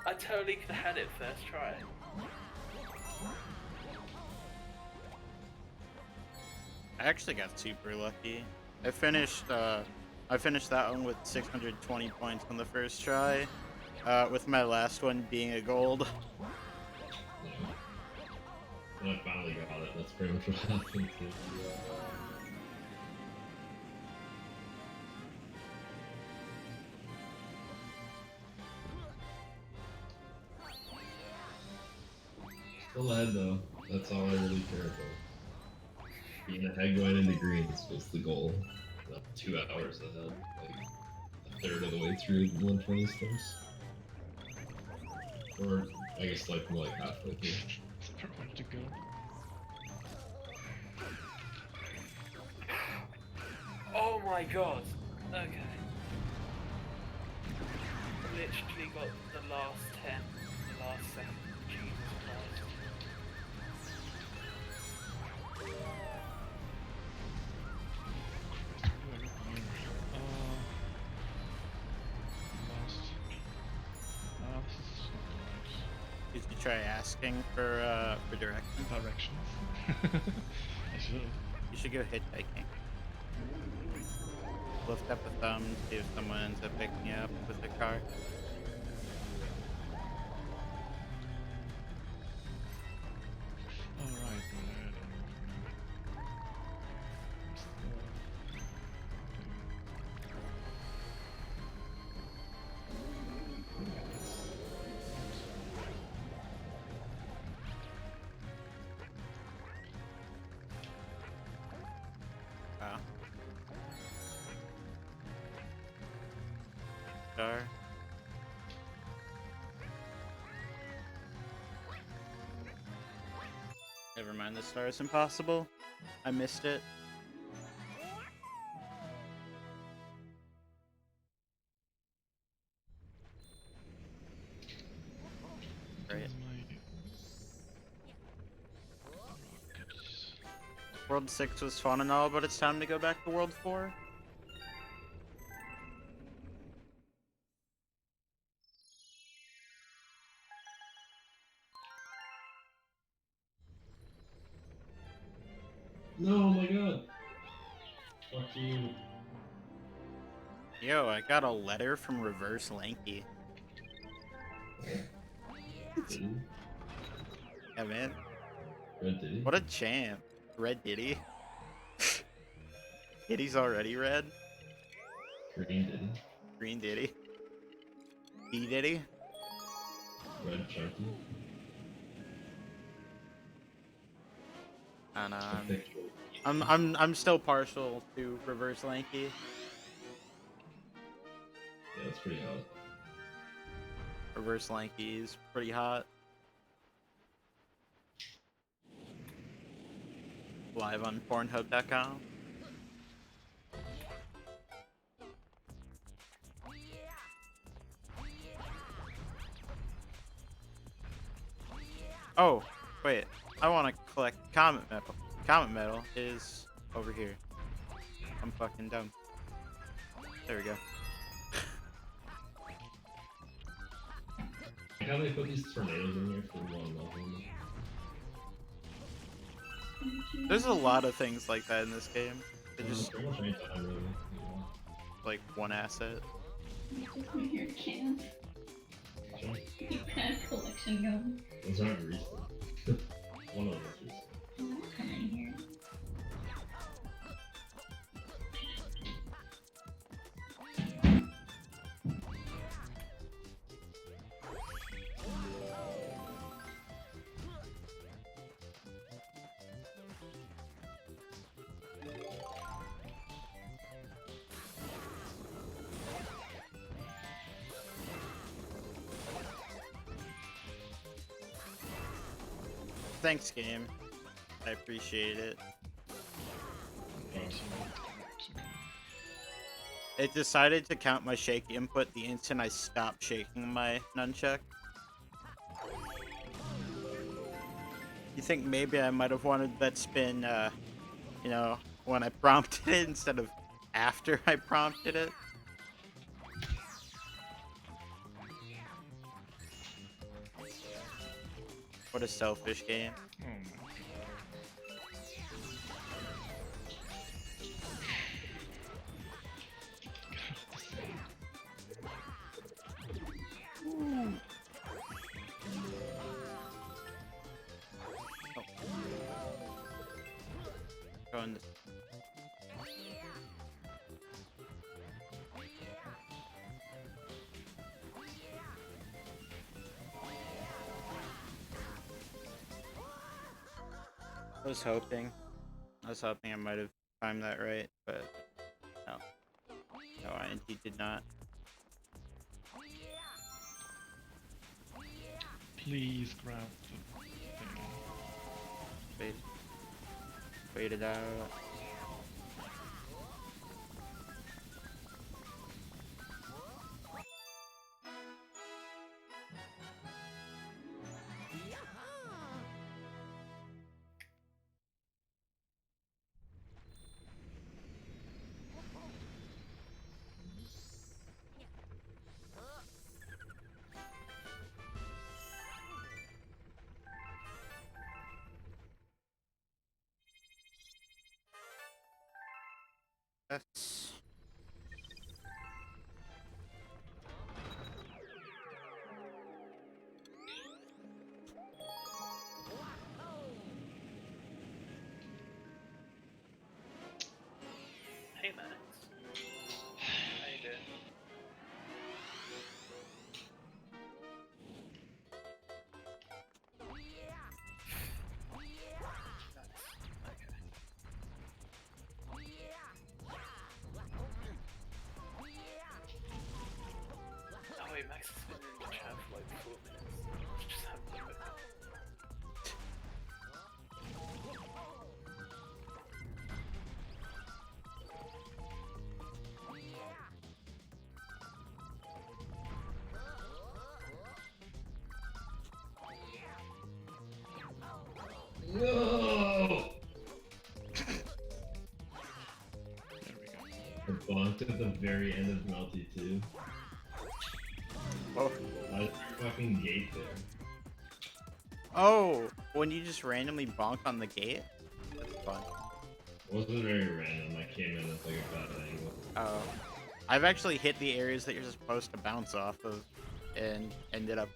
I totally could have had it first try.
I actually got super lucky. I finished that one with 620 points on the first try, with my last one being a gold.
And I finally got it. That's pretty much what happened too. Still ahead though. That's all I really care about. Being ahead going into greens was the goal. Not 2 hours ahead, like a third of the way through 120 stars. Or I guess like more like halfway through.
There much to go.
Oh my god. Okay. Literally got the last 10, the last second. Jesus Christ.
Did you try asking for directions?
Directions. I should.
You should go hitchhiking. Lift up a thumb, see if someone ends up picking you up with their car.
Alright,
Wow. Star. Never mind, the star is impossible. I missed it. Great. World 6 was fun and all, but it's time to go back to World 4.
No, oh my god. Fuck you.
Yo, I got a letter from Reverse Lanky.
Diddy?
Yeah, man.
Red Diddy?
What a champ. Red Diddy. Diddy's already red.
Green Diddy?
Green Diddy. D Diddy.
Red Chunky?
And
I think
I'm still partial to Reverse Lanky.
yeah, that's pretty hot.
Reverse Lanky is pretty hot. Live on Pornhub.com. Oh, wait. I want to collect comet metal. Comet metal is over here. I'm fucking dumb. There we go.
Like how they put these tornadoes in here for one level.
There's a lot of things like that in this game. They just
Pretty much any time, really. Yeah.
like one asset.
Just in here can.
Sure.
Keep that collection going.
Those aren't recent. One of them is recent.
I'll come in here.
Thanks, game. I appreciate it. It decided to count my shake input the instant I stopped shaking my nunchuck. You think maybe I might have wanted that spin, you know, when I prompted it instead of after I prompted it? What a selfish game.
Oh my
Going this. I was hoping I might have timed that right, but no. No, I indeed did not.
Please grab the thing.
Wait. Wait it out. That's...
Hey Max. How you doing? Oh wait, Max has been in the chat for like 4 minutes. Just have a look at that.
No!
There we go.
I bonked at the very end of Melty too.
Oh.
Why is there a fucking gate there?
Oh! When you just randomly bonk on the gate? That's fun.
It wasn't very random. I came in at like a bad angle.
Oh. I've actually hit the areas that you're supposed to bounce off of and ended up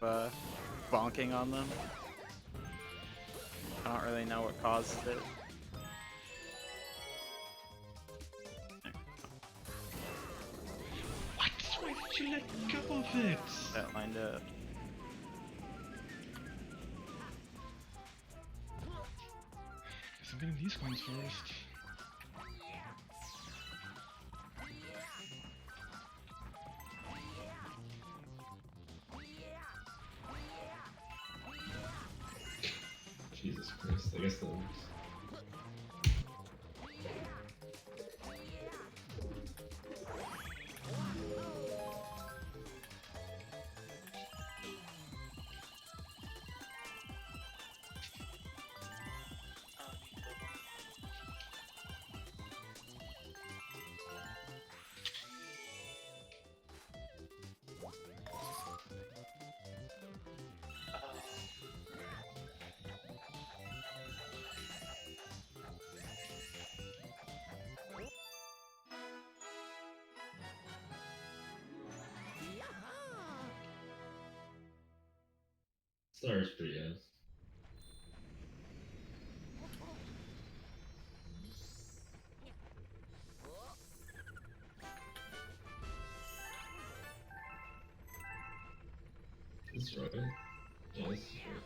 bonking on them. I don't really know what causes it.
What? Why did you let go of it?
That lined up.
Guess I'm getting these coins first.
Jesus Christ, I guess that works. Star's pretty ass. That's right. Yeah, this is right.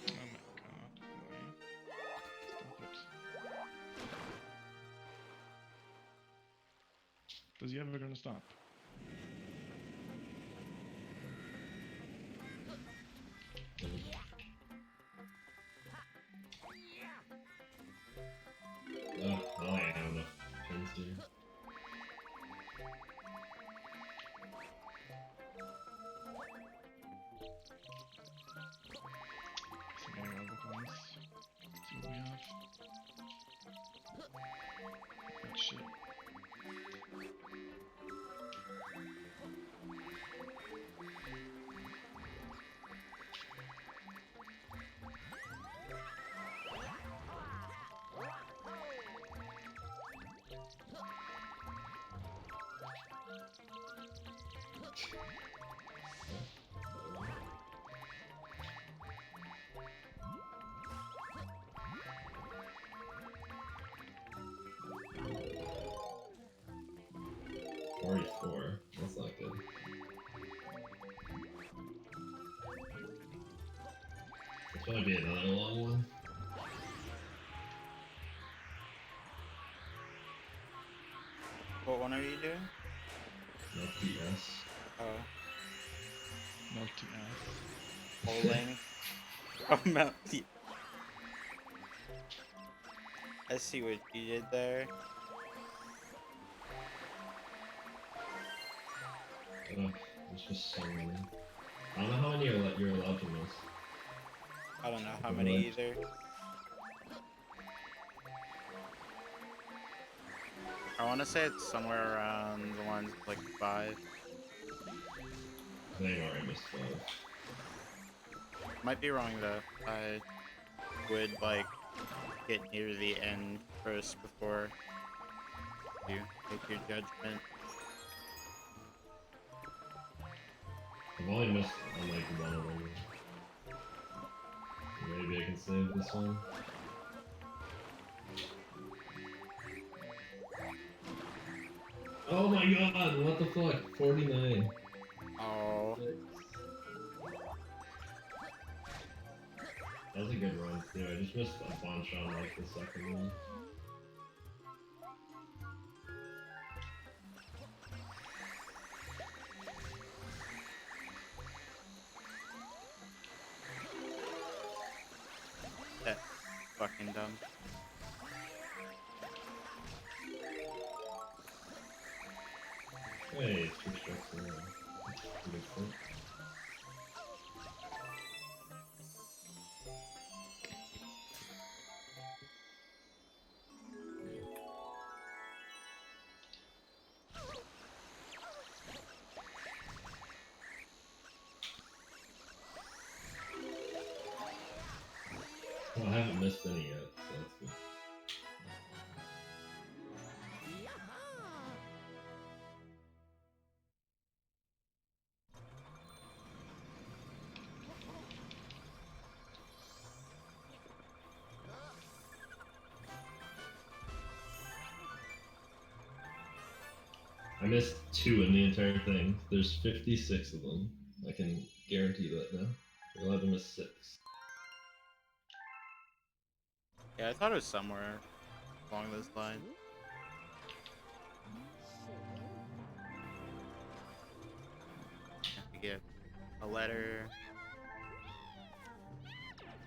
Oh my god, boy. Stop it. Is he ever gonna stop?
Oh, I have enough pins here.
Some aerial ones. See what we have. Good shit.
$44. That's not good. This might be another long one.
What one are you doing?
No PS.
Oh,
Multi-ass.
bowling. Oh, Melty. I see what you did there.
There's just so many. I don't know how many you're allowed to miss.
I don't know how many either. I want to say it's somewhere around the lines of like 5.
I think I already missed 5.
Might be wrong though. I would like get near the end first before you make your judgment.
I've only missed on like one of them. Maybe I can save this one. Oh my god, what the fuck? 49.
Oh,
That was a good run too. I just missed a bunch on like the second one.
that's fucking dumb.
Hey, 2 strikes in a row. That's a good point. Well, I haven't missed any yet, so that's good. I missed 2 in the entire thing. There's 56 of them. I can guarantee that now. You're allowed to miss 6.
Yeah, I thought it was somewhere along those lines. Have to get a letter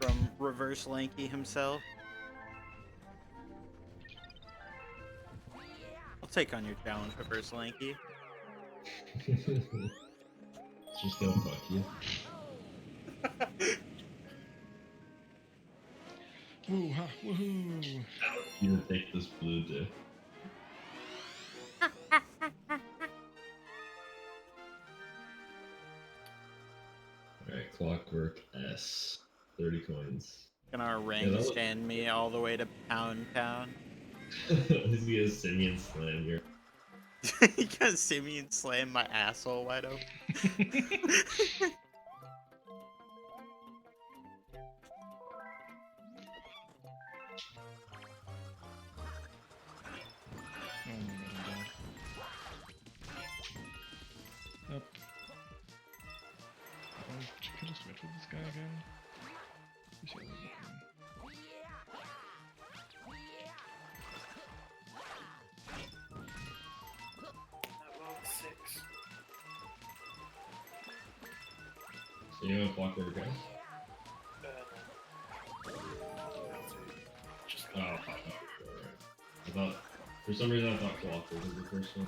from Reverse Lanky himself. I'll take on your challenge, Reverse Lanky.
Just gonna fuck you.
Woo ha woohoo!
You would take this blue too. Alright, Clockwork S. 30 coins.
Gonna
that
ring
was-
stand me all the way to Pound Town.
He's gonna Simeon slam your.
You gonna see me and slam my asshole wide open?
Oh my god, I'm dead. Yep. Oh, should I just wait for this guy again? We should wait for him.
Well, 6.
So you have Clockwork S?
Just
Oh, alright. I thought, for some reason, I thought Clockwork was the first one.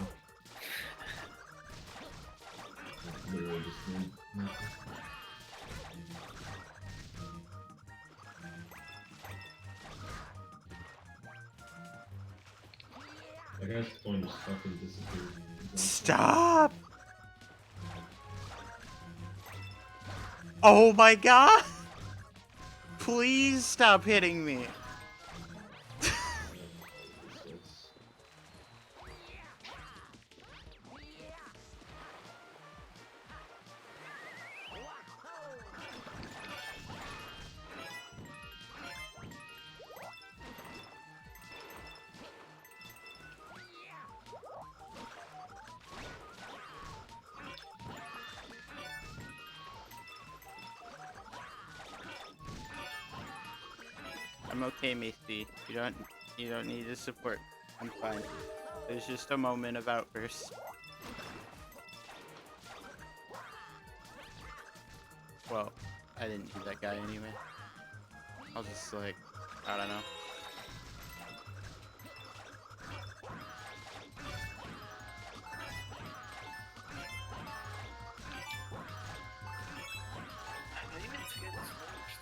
Literally just did nothing. That guy's coin just fucking disappeared.
Stop! Oh my god! Please stop hitting me. I'm okay, Macy. You don't need to support. I'm fine. There's just a moment of outburst. Well, I didn't do that guy anyway. I'll just like, I don't know.
I know you meant to get this merch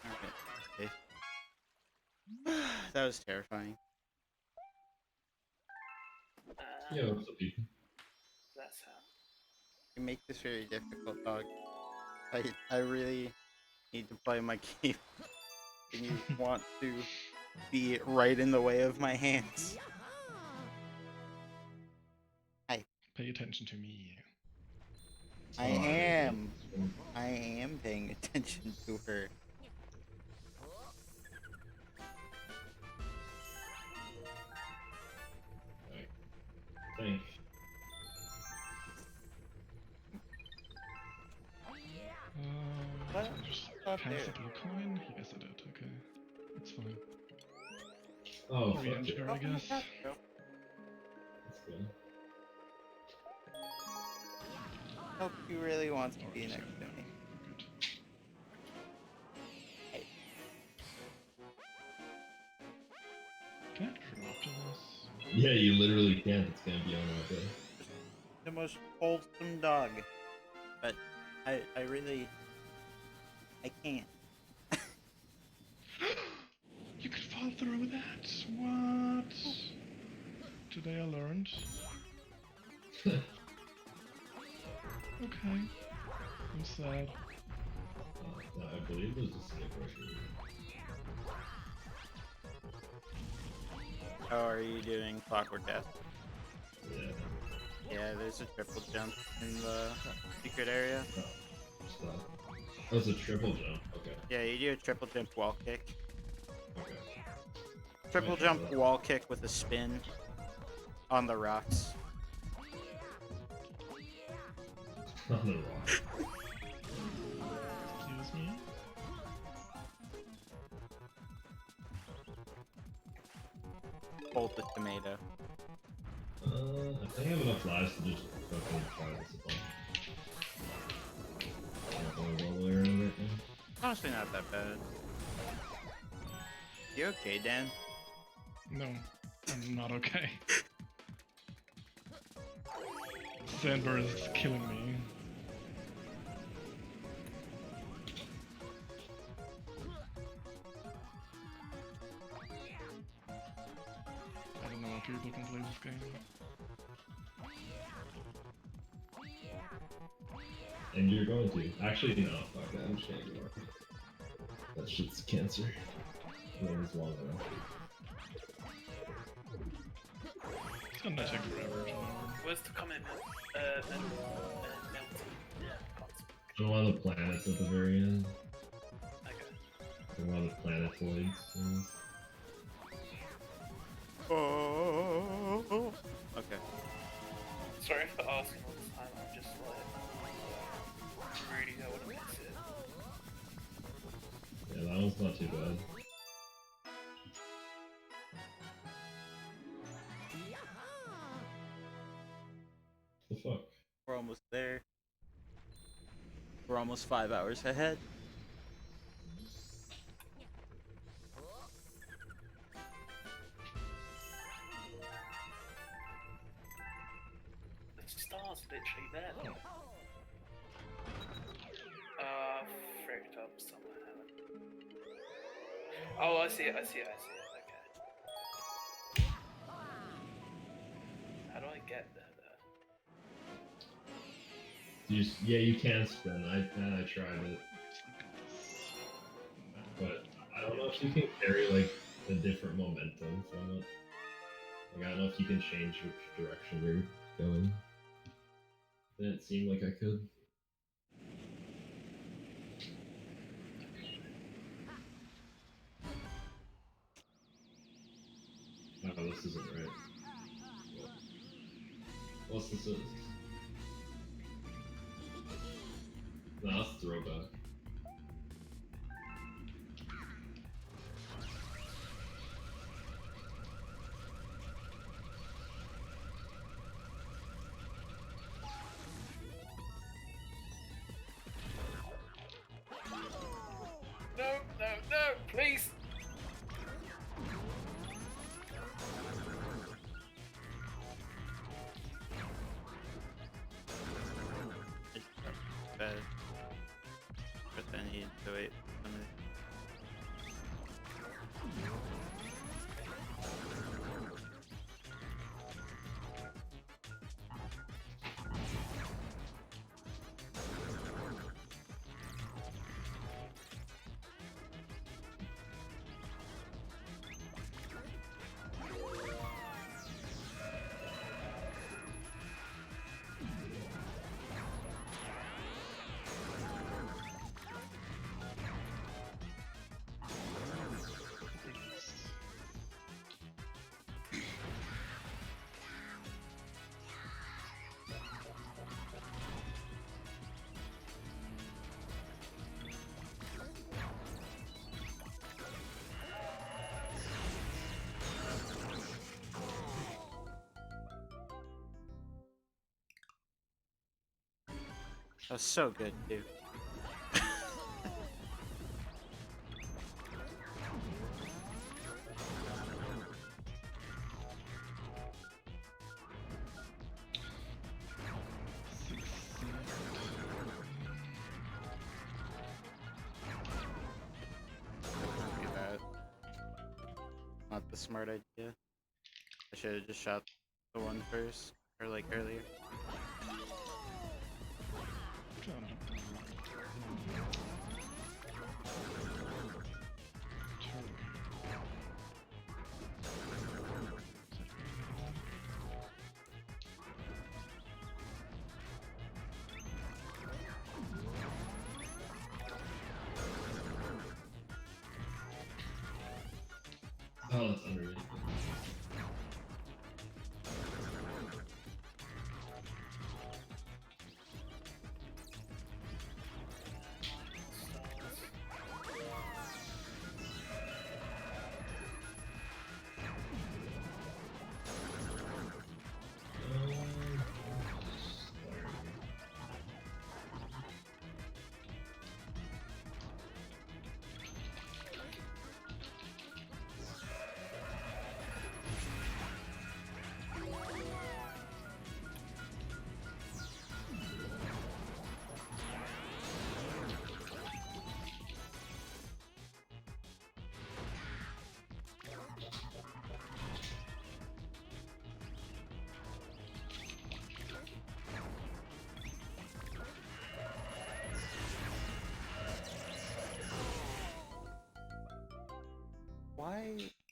Okay. Okay. That was terrifying.
though.
Yeah, what's up, people?
That's how.
You make this very difficult, dog. I really need to play my game. And you want to be right in the way of my hands.
Pay attention to me.
I am. I am paying attention to her.
Thanks.
What?
Did I just
Up
pass
there.
it to a coin? Yes, I did. Okay. That's fine.
Oh, fuck
Re-enter,
it.
I guess.
That's good.
Hope you really want to be next to me.
Good.
Hey.
Can I drop to this?
Yeah, you literally can't. It's gonna be on that day.
The most wholesome dog. But I really I can't.
You could fall through that? What? Today I learned. Okay. I'm sad.
I believe it was a snake rushing.
How are you doing, Clockwork Death?
Yeah.
Yeah, there's a triple jump in the secret area.
Stop. Oh, it's a triple jump. Okay.
Yeah, you do a triple jump wall kick.
Okay.
Triple
Might
jump
try that.
wall kick with a spin on the rocks.
On the rock.
Excuse me?
Hold the tomato.
I think I have enough lives to just fucking try this a bunch. I'm gonna roll there in right now.
Honestly, not that bad. You okay, Dan?
No, I'm not okay. Sandburr is killing me. I don't know how people can play this game.
And you're going to. Actually, no, fuck that. I'm just gonna ignore it. That shit's cancer. It's long enough.
It's gonna take forever.
Where's the comment? Melting.
On one of the planets at the very end.
Okay.
One of the planetoids.
Oh. Okay.
Sorry for asking all this time. I'm just like really don't want to miss it.
Yeah, that one's not too bad. The fuck?
We're almost there. We're almost 5 hours ahead.
The star's literally there. Fricked up somehow. Oh, I see it. Okay. How do I get there?
Yeah, you can spin. I tried it, but I don't know if you can carry like a different momentum from it. Like I don't know if you can change which direction you're going. Didn't seem like I could. Oh, this isn't right. What's this is? No, that's throwback.
No, please!
It's bad. But then he needs to wait for somebody. That was so good, dude. Do that. Not the smart idea. I should have just shot the one first, or like earlier.
Oh, that's underneath.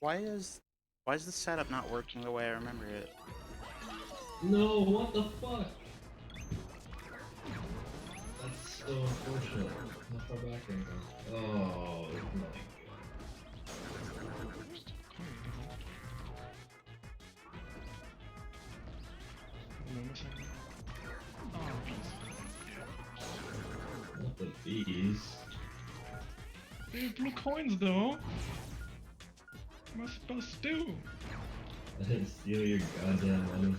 Why is the setup not working the way I remember it?
No, what the fuck? That's so unfortunate. How far back am I? Oh my god.
Am I missing? Oh, please.
Not the bees.
Hey, blue coins though. What am I supposed to do?
I didn't steal your goddamn money.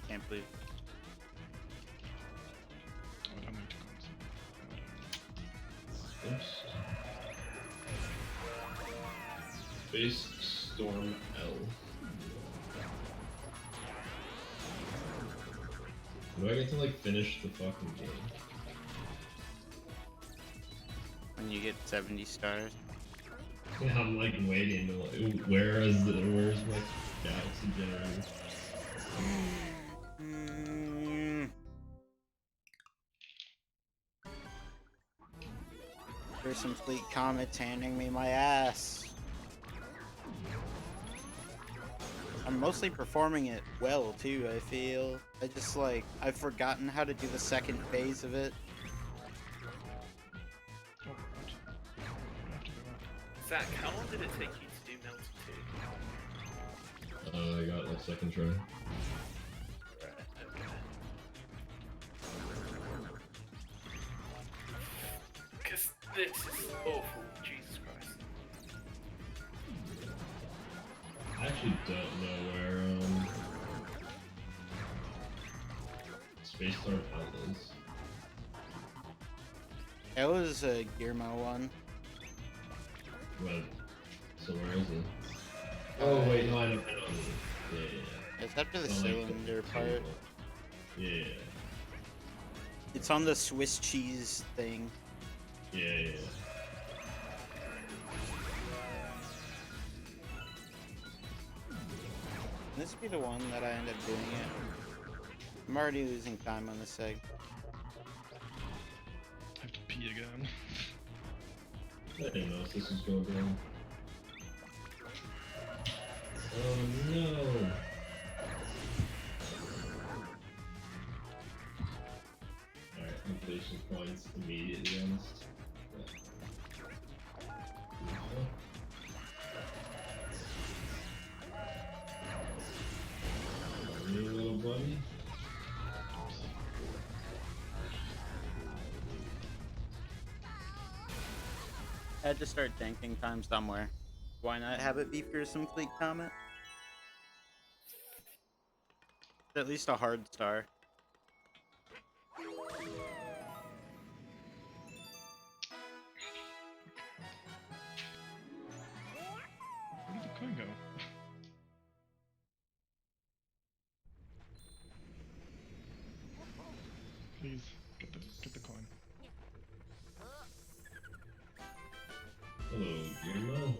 Can't believe.
Oh, I don't need to coins.
Oops. Space Storm L. Do I get to like finish the fucking game?
When you get 70 stars.
Yeah, I'm like waiting to like, where's my galaxy generator?
Mm. There's some fleet comets handing me my ass. I'm mostly performing it well too, I feel. I just like, I've forgotten how to do the second phase of it.
Oh, what? I have to go back.
Zach, how long did it take you to do Melty 2?
I got like second try.
Right, okay. Because this is awful, Jesus Christ.
I actually don't know where Space Storm L is.
That was a Gearmo one.
What? So where is it? Oh wait, no, I know. Yeah.
It's after the
It's on, like,
cylinder
the
part.
table. Yeah.
It's on the Swiss cheese thing.
Yeah.
This would be the one that I end up doing it. I'm already losing time on this egg.
I have to pee again.
I didn't know this was going down. Oh no! Alright, I'm placing points immediately on this. You little buddy.
I had to start tanking time somewhere. Why not have it be for some fleet comet? At least a hard star.
Where did the coin go? Please, get the coin.
Hello, Guillermo.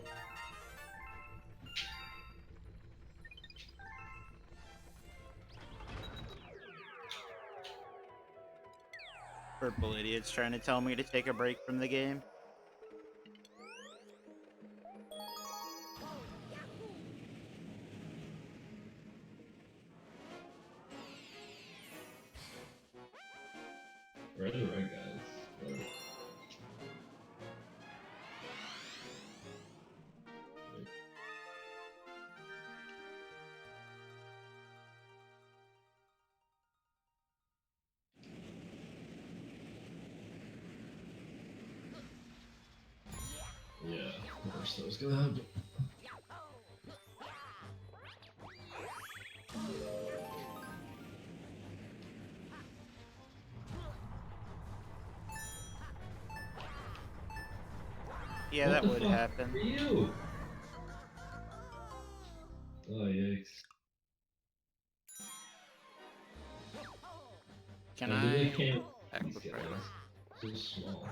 Purple idiot's trying to tell me to take a break from the game.
Where are the right guys? Oh. Yeah, of course that was gonna happen.
Yeah,
What
that
the
would
fuck
happen.
are you? Oh, yikes.
Can
I really
I?
can't.
Heck
These
with
guys.
Friday.
So small.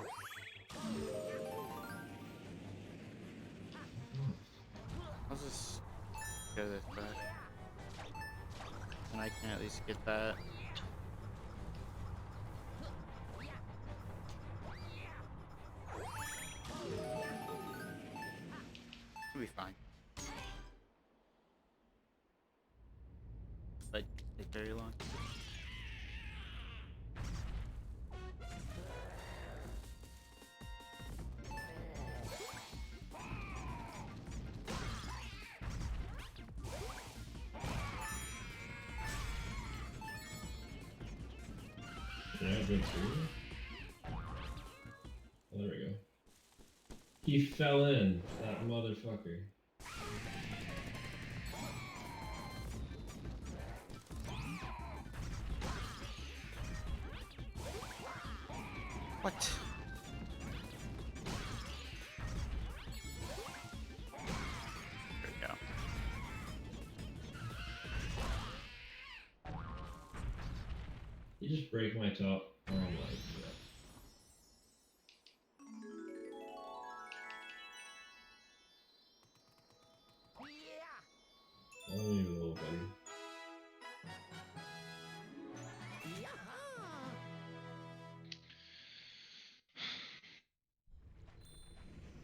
I'll just go this back. and I can at least get that. It'll be fine. Like, take very long.
Yeah, good too. Oh, there we go. He fell in, that motherfucker.
What? There we go.
You just break my top. Oh my god. Oh, you little buddy.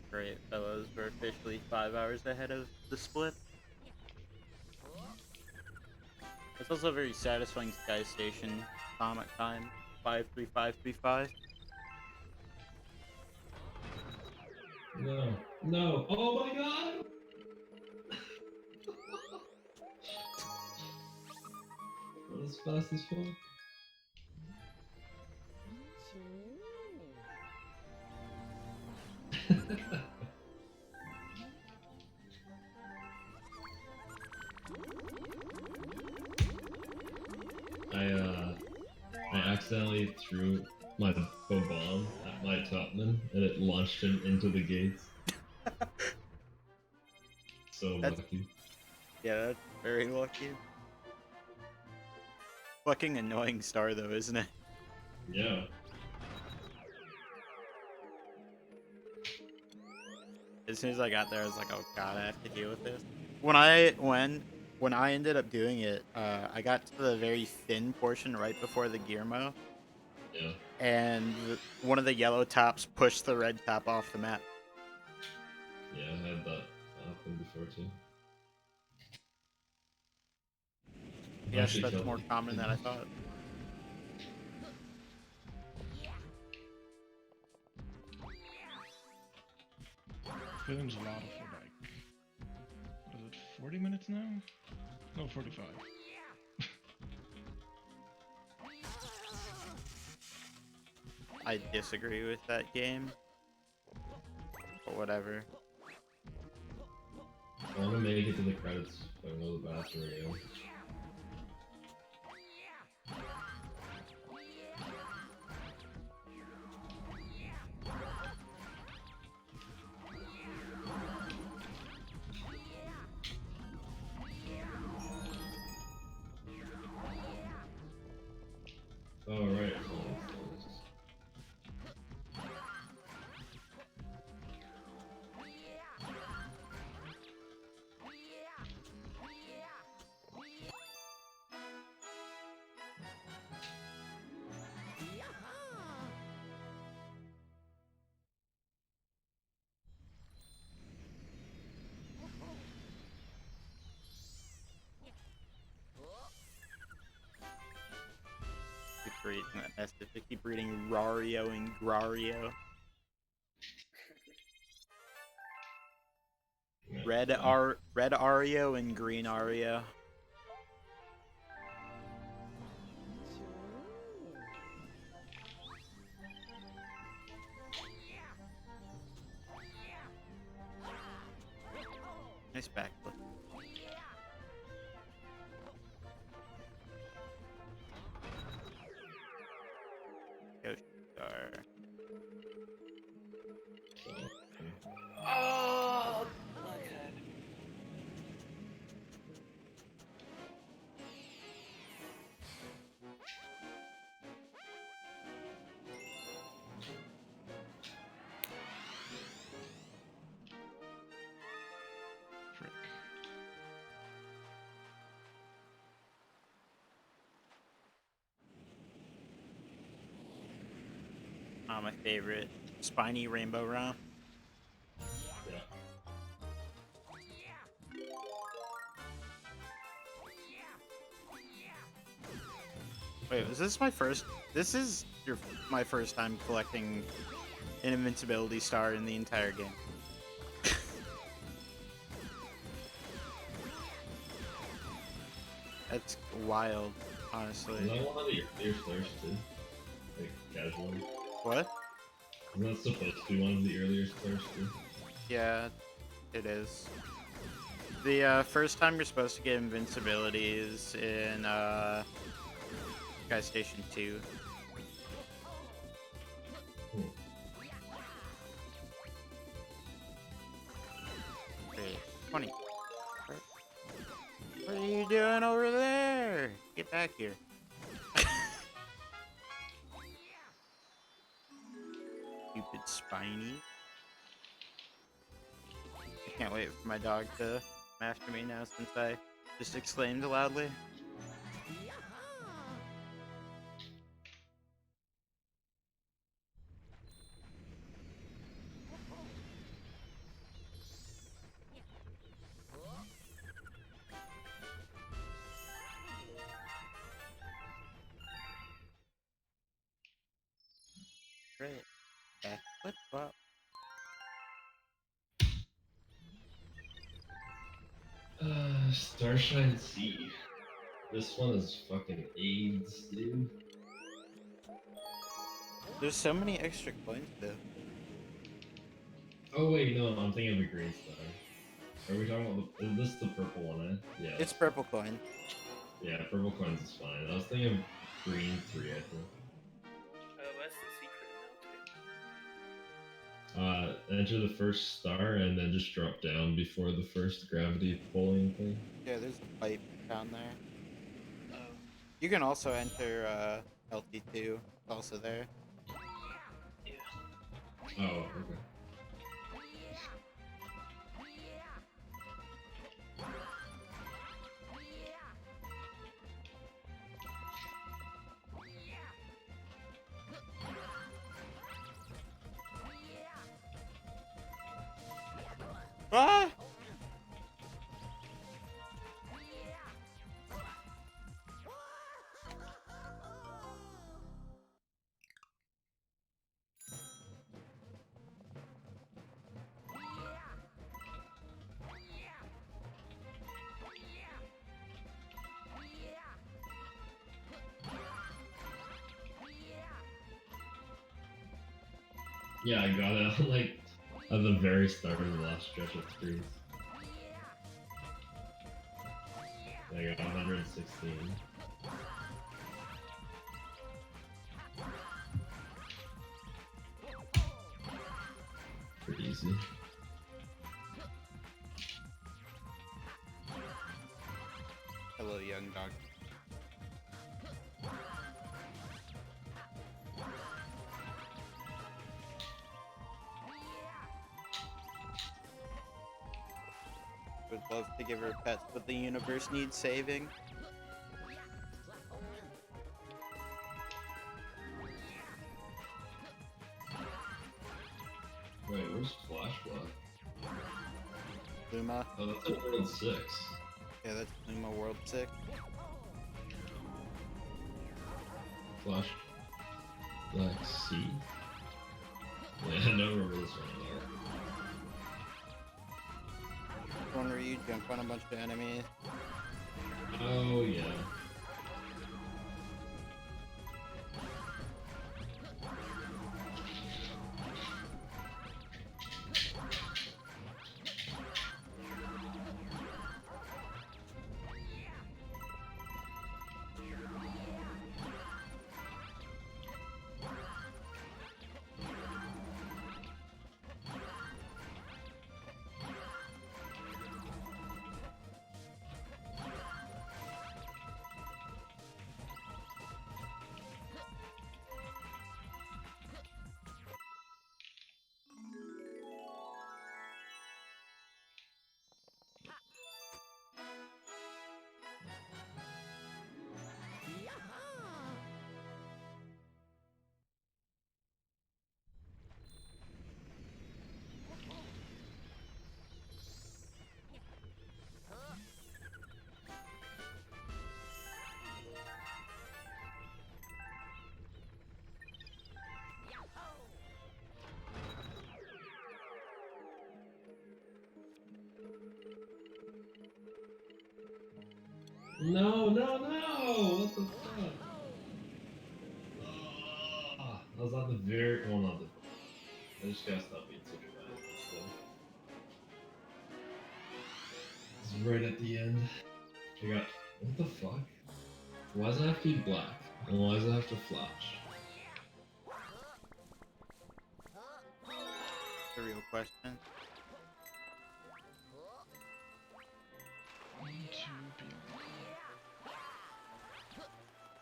Great, fellows. We're officially 5 hours ahead of the split. It's also a very satisfying Sky Station comic time. 53535.
No. No. Oh my god! That was fast as fuck. I accidentally threw my bomb at my topman and it launched him into the gates. So
That's-
lucky.
Yeah, that's very lucky. Fucking annoying star though, isn't it?
Yeah.
As soon as I got there, I was like, oh god, I have to deal with this. When I ended up doing it, I got to the very thin portion right before the gear mo,
Yeah.
and one of the yellow tops pushed the red top off the map.
Yeah, I had that happen before too.
Yes,
Actually
that's
killed
more
me.
common than I thought.
Film's a lot of like, what is it, 40 minutes now? No, 45.
I disagree with that game, but whatever.
I want to make it to the credits, but I know the bathroom again. Oh, right.
Keep breeding that mess. They keep breeding Rario and Grario. Red Ario and green Ario. Nice backflip. Yoshi star.
Oh, okay.
Frick.
My favorite. Spiny rainbow round.
Yeah.
Wait, was this my first? This is my first time collecting an invincibility star in the entire game. That's wild, honestly.
Is that one of the earlier stars too? Like casually.
What?
Isn't that supposed to be one of the earlier stars too?
Yeah, it is. The first time you're supposed to get invincibility is in Sky Station 2.
Hmm.
Okay, 20. What are you doing over there? Get back here. Stupid Spiny. I can't wait for my dog to master me now since I just exclaimed loudly. Great. Back flip flop.
Starshine Sea. This one is fucking AIDS, dude.
There's so many extra coins though.
Oh wait, no, I'm thinking of a green star. Are we talking about is this the purple one, eh? Yeah.
It's purple coin.
Yeah, purple coins is fine. I was thinking of green 3, I think.
Where's the secret now, too?
Enter the first star and then just drop down before the first gravity pulling thing.
Yeah, there's a pipe down there.
Oh,
You can also enter LT2. It's also there.
yeah.
Oh, okay.
Ah!
Yeah, I got it like at the very start of the last stretch of screens. I got 116. Pretty easy.
Hello, young dog. Would love to give her pets, but the universe needs saving.
Wait, where's Flash Block?
Luma.
Oh, that's at World 6.
Yeah, that's Luma World 6.
Flash Black Sea? Yeah, I never remember this one there.
One where you jump on a bunch of enemies.
Oh, yeah. No, no, no! What the fuck? I was at the very. Well, not the. I just gotta stop being such a bad person. It's right at the end. I got. What the fuck? Why does it have to be black? And why does it have to flash?
The real question.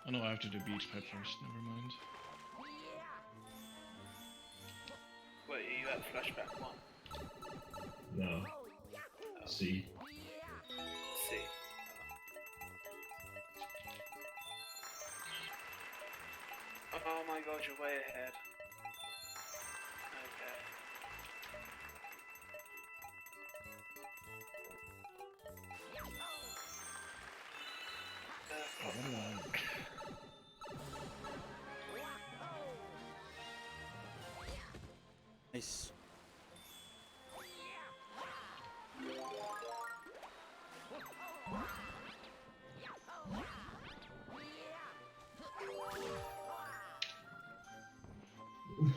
Oh no, I have to do beach pipe first, never mind.
Wait, are you at flashback 1?
No. See?
See. Oh my god, you're way ahead. Okay.
Nice.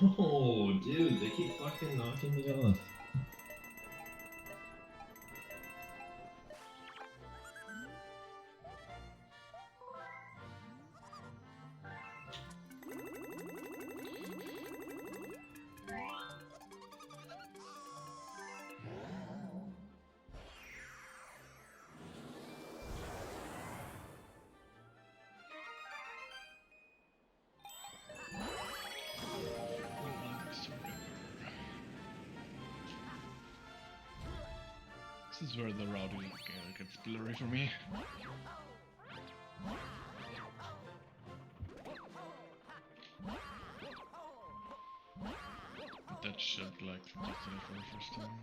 No, dude, they keep fucking knocking me off.
This is where the route gets blurry for me. But that should like just do it for the first time.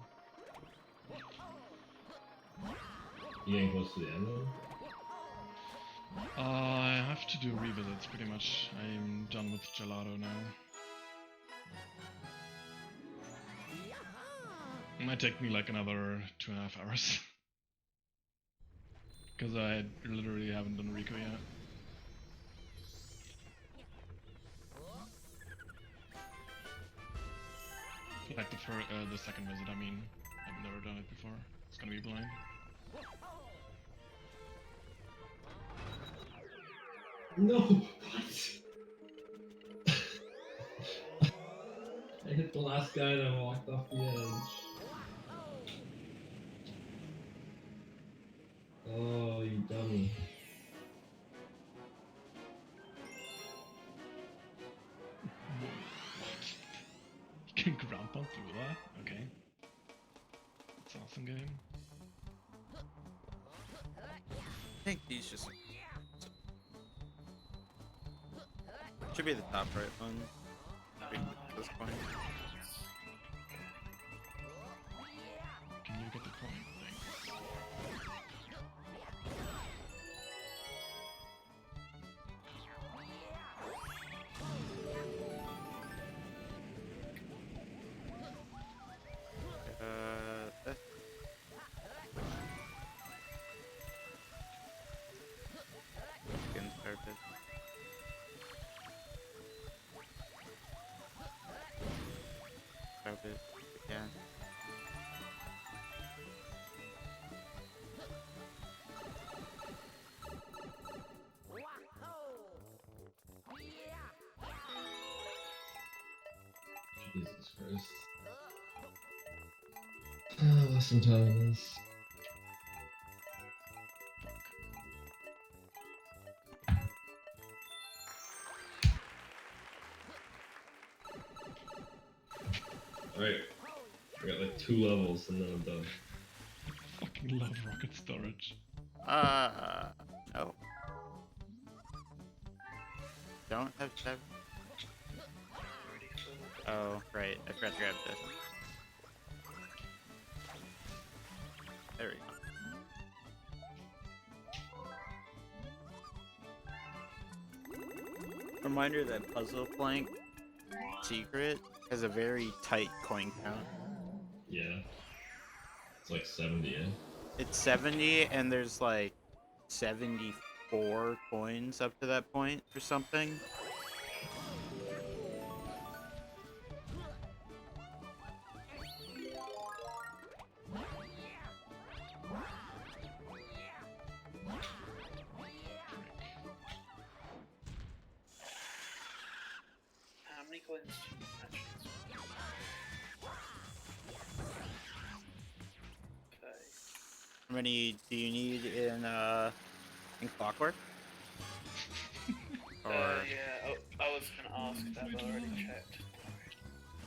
You getting close to the end though?
I have to do revisits pretty much. I'm done with gelato now. It might take me like another 2.5 hours. Because I literally haven't done Rico yet. Like the second visit, I mean. I've never done it before. It's gonna be blind.
No! What? I hit the last guy and I walked off the edge. Oh, you dummy.
You can ground pound through that? Okay. That's an awesome game.
I think these just should be the top right one. At this point.
Can you get the point? Thanks.
This. Skin carpet. Carpet again.
Jesus Christ. Oh, lost some time on this. Alright. I got like 2 levels and then I'm done.
I fucking love rocket storage.
No. Don't have 7. Oh, right. I forgot to grab this. There we go. Reminder that puzzle plank secret has a very tight coin count.
Yeah. It's like 70, eh?
It's 70, and there's like 74 coins up to that point or something.
How many coins do you actually spend? Okay.
How many do you need in Clockwork? Or
Yeah, I was gonna ask that, but I already checked.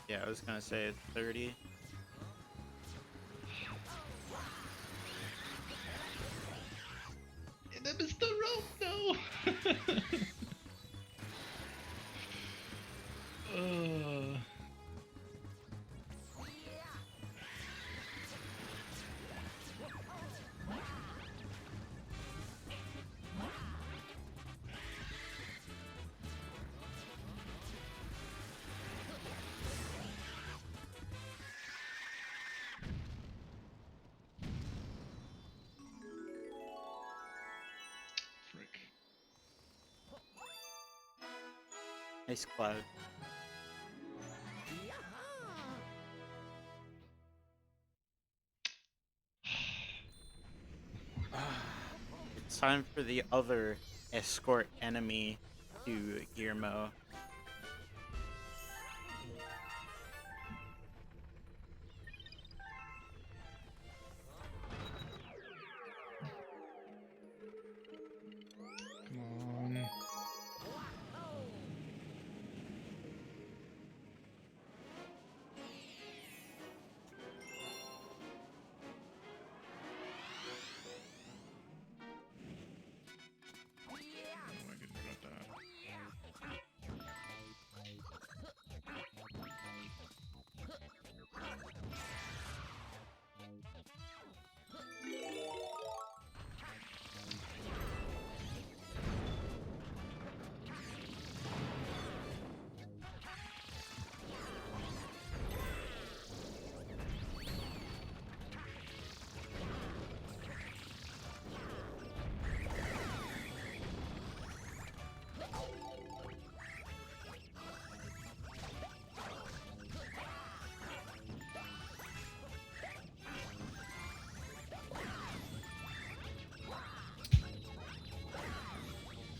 yeah, I was gonna say it's 30.
That is the rope, no! Frick.
Nice cloud. It's time for the other escort enemy to Guillermo.
Come on. Oh, I didn't drop that.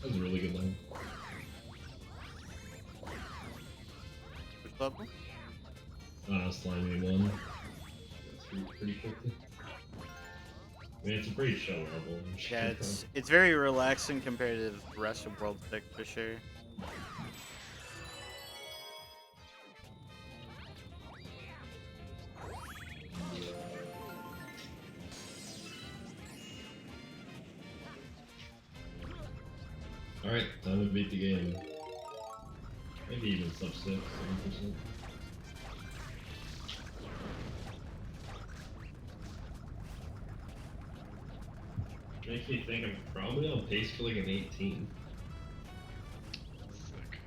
That was a really good line.
Which level?
Slimy one. That's pretty quickly. I mean, it's a pretty chill level.
Yeah, it's very relaxing compared to the rest of World 6 for sure.
Alright, time to beat the game. Maybe even sub 6, 7%. Makes me think I'm probably on pace for like an 18.
Sick.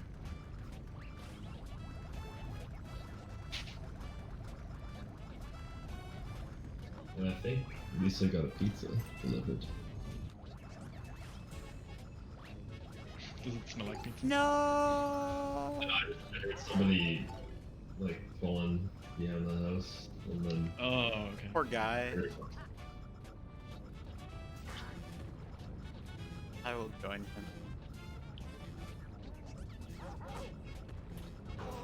And I think at least I got a pizza delivered.
Does it smell like pizza?
No.
I heard somebody like falling behind the house and then
Oh, okay.
Poor guy. I will join him.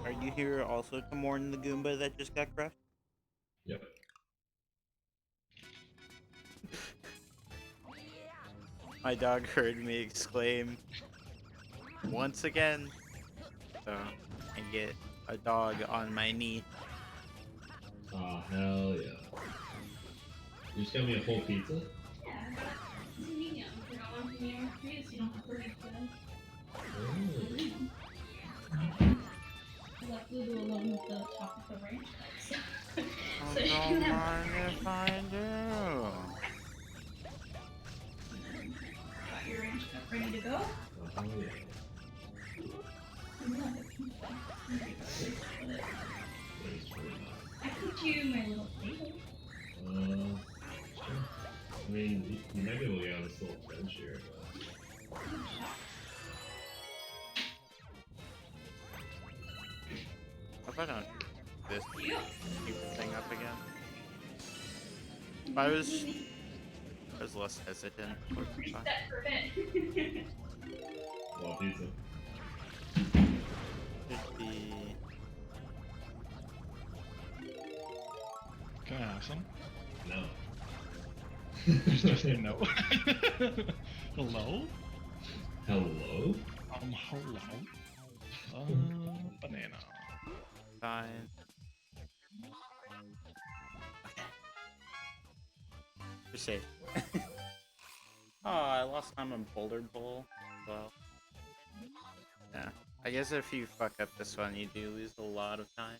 Are you here also to mourn the Goomba that just got crushed?
Yep.
My dog heard me exclaim once again. So I get a dog on my knee.
Ah, hell yeah. You just got me a whole pizza?
Yeah, I got it's a medium. You don't want medium or three, so you don't have to read
Oh.
I left Lulu alone with the top of the range. So,
Oh,
so you
don't
can have
mind if I do.
got your range cup ready to go.
Oh, hell yeah.
I cooked you my little table.
Sure. I mean, you might be able to get on this little bench here, but...
What if I don't this
Yeah.
stupid thing up again? If I was less hesitant. it would've been fine.
Reset for a bit.
Well, pizza.
Should be...
Can I have some?
No.
Just say no. Hello?
Hello?
Hello? Banana.
Fine. You're safe. Oh, I lost time on Boulder Bowl. Well. Yeah. I guess if you fuck up this one, you do lose a lot of time.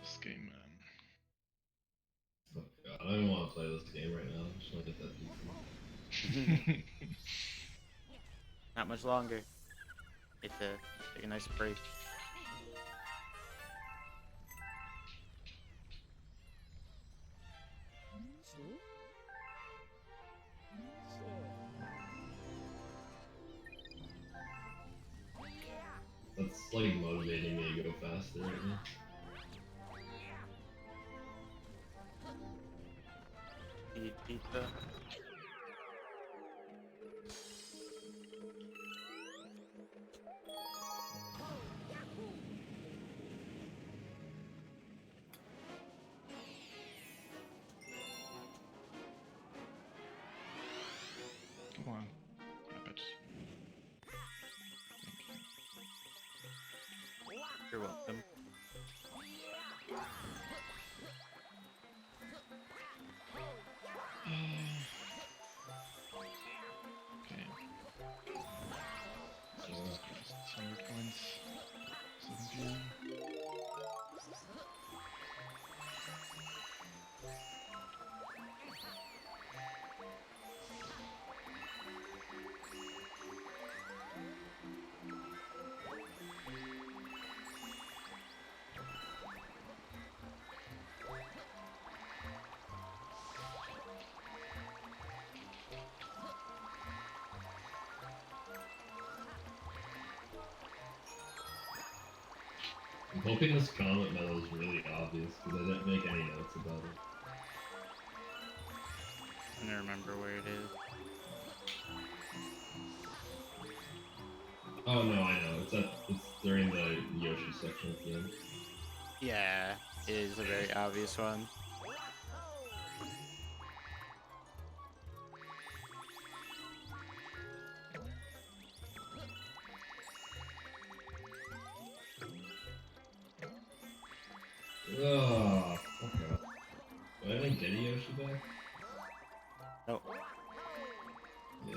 This game, man.
Oh god, I don't even want to play this game right now. I just want to get that pizza.
Not much longer. Get to take a nice break.
That's like motivating me to go faster right now.
Eat pizza.
Come on. Rabbits.
You're welcome.
Okay. Jesus Christ. 100 points. 17.
I'm hoping this comment medal is really obvious because I didn't make any notes about it.
I don't remember where it is.
Oh no, I know. It's during the Yoshi section at the end.
Yeah, it is a very obvious one.
Oh, fuck off. Do I even get a Yoshi back?
Nope.
Yes.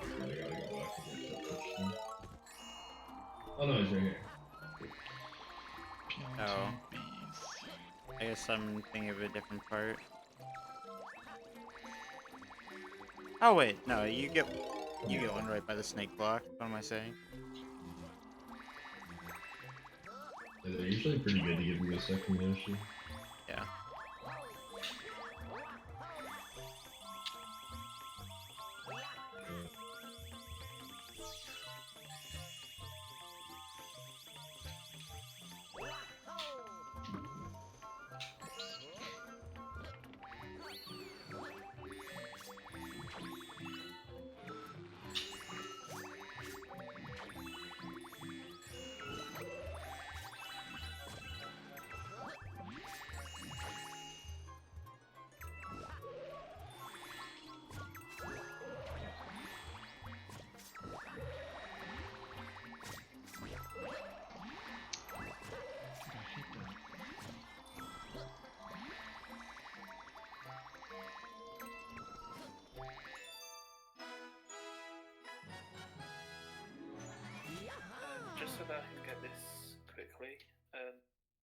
I gotta go back and get that touchdown. Oh no, he's right here.
Oh.
Bees.
I guess I'm thinking of a different part. Oh wait, no, you get one right by the snake block. What am I saying?
Yeah, they're usually pretty good to give you a second Yoshi.
Yeah.
I hate that.
Just so that I can get this quickly,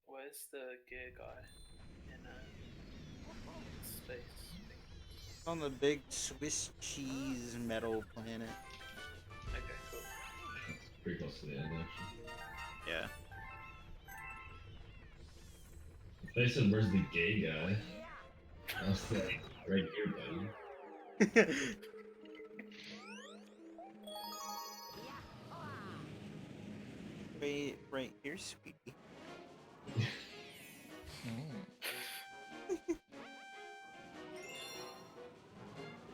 where's the gear guy in space?
On the big Swiss cheese metal planet.
Okay, cool.
close to the end, actually.
Yeah.
If they said, "Where's the gay guy?" I was like, "Right here, buddy."
right here, sweetie.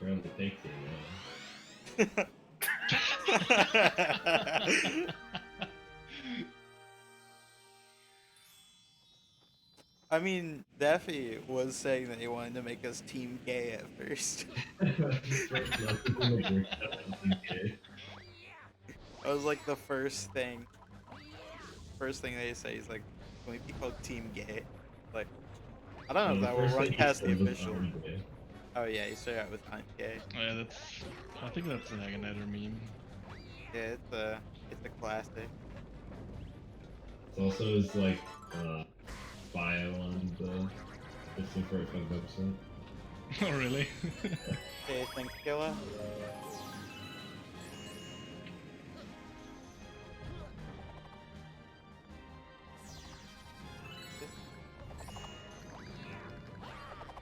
You're on the pink team now.
I mean, Daffy was saying that he wanted to make us team gay at first. That was like the first thing. First thing they say is like, "Can we be called team gay?" Like, I don't know if
The
that will
first
run
thing he
past the
said was
official.
I'm gay.
Oh yeah, he started out with "I'm gay."
Oh, yeah, that's. I think that's like another meme.
Yeah, it's a classic.
It's also his like bio on the 1545 website.
Oh, really?
Hey, thanks, Killa.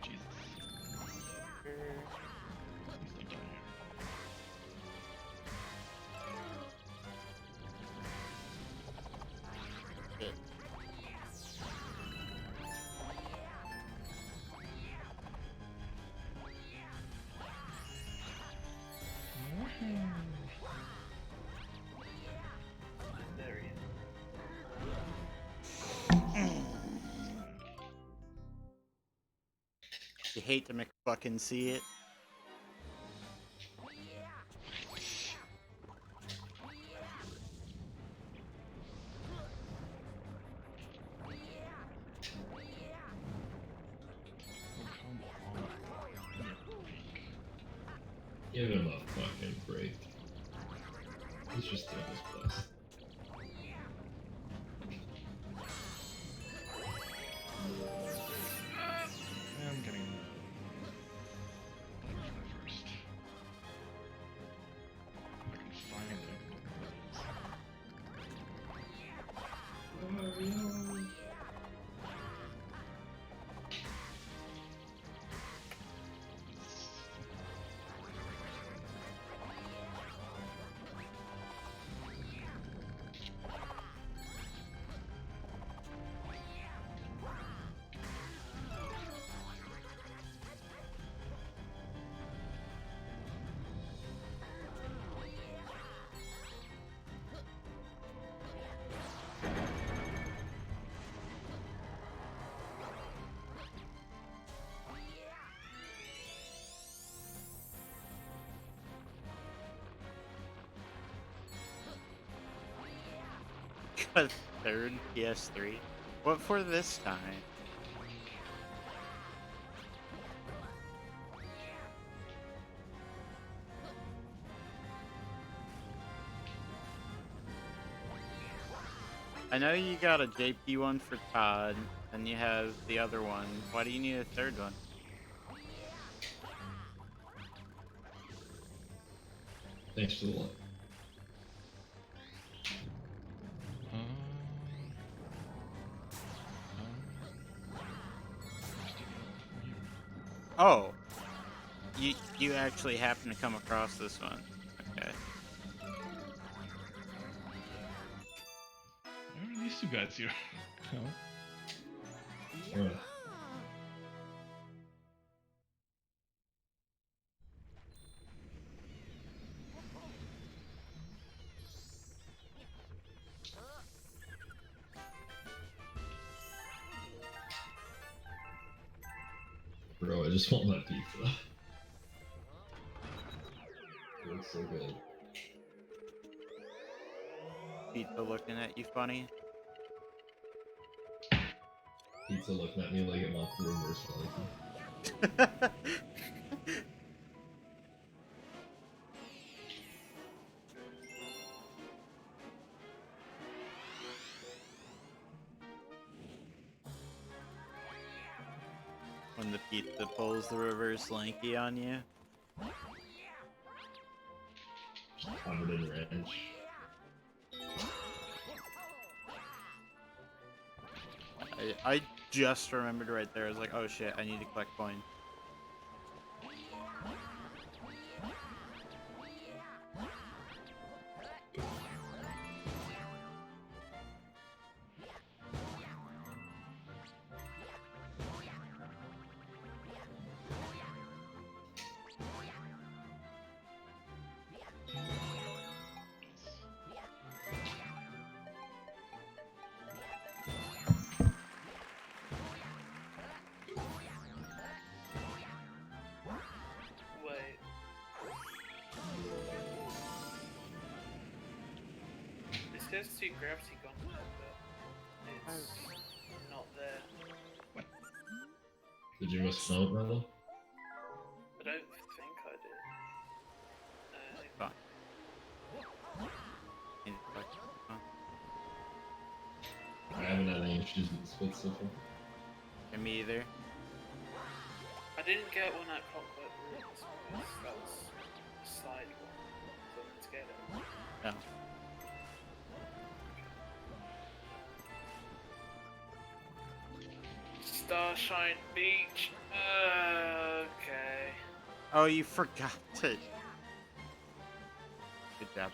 Jesus. He's still down here.
Shit.
There he is.
You hate to fucking see it.
Give him a fucking break. He's just doing his best.
I'm getting first. If I can find it.
Got third PS3. What for this time? I know you got a JP one for Todd, and you have the other one. Why do you need a third one?
Thanks for the luck.
Oh, you actually happen to come across this one. Okay.
Where are these two guys here? Oh.
Bro, I just want my pizza. It looks so good.
Pizza looking at you funny.
Pizza looking at me like it wants to reverse life.
When the pizza pulls the reverse lanky on you.
Covered in ranch.
I just remembered right there. I was like, oh shit, I need to collect coin.
Wait. It says to gravity gauntlet, but it's not there.
Did you miss out, Melo?
I don't think I did.
Fine. Need to collect coin.
I haven't had any issues with the split so far.
And me either.
I didn't get one at Clockwork Ruins. That was a side one. So I didn't get it.
No.
Starshine Beach. Okay.
Oh, you forgot it. Good job.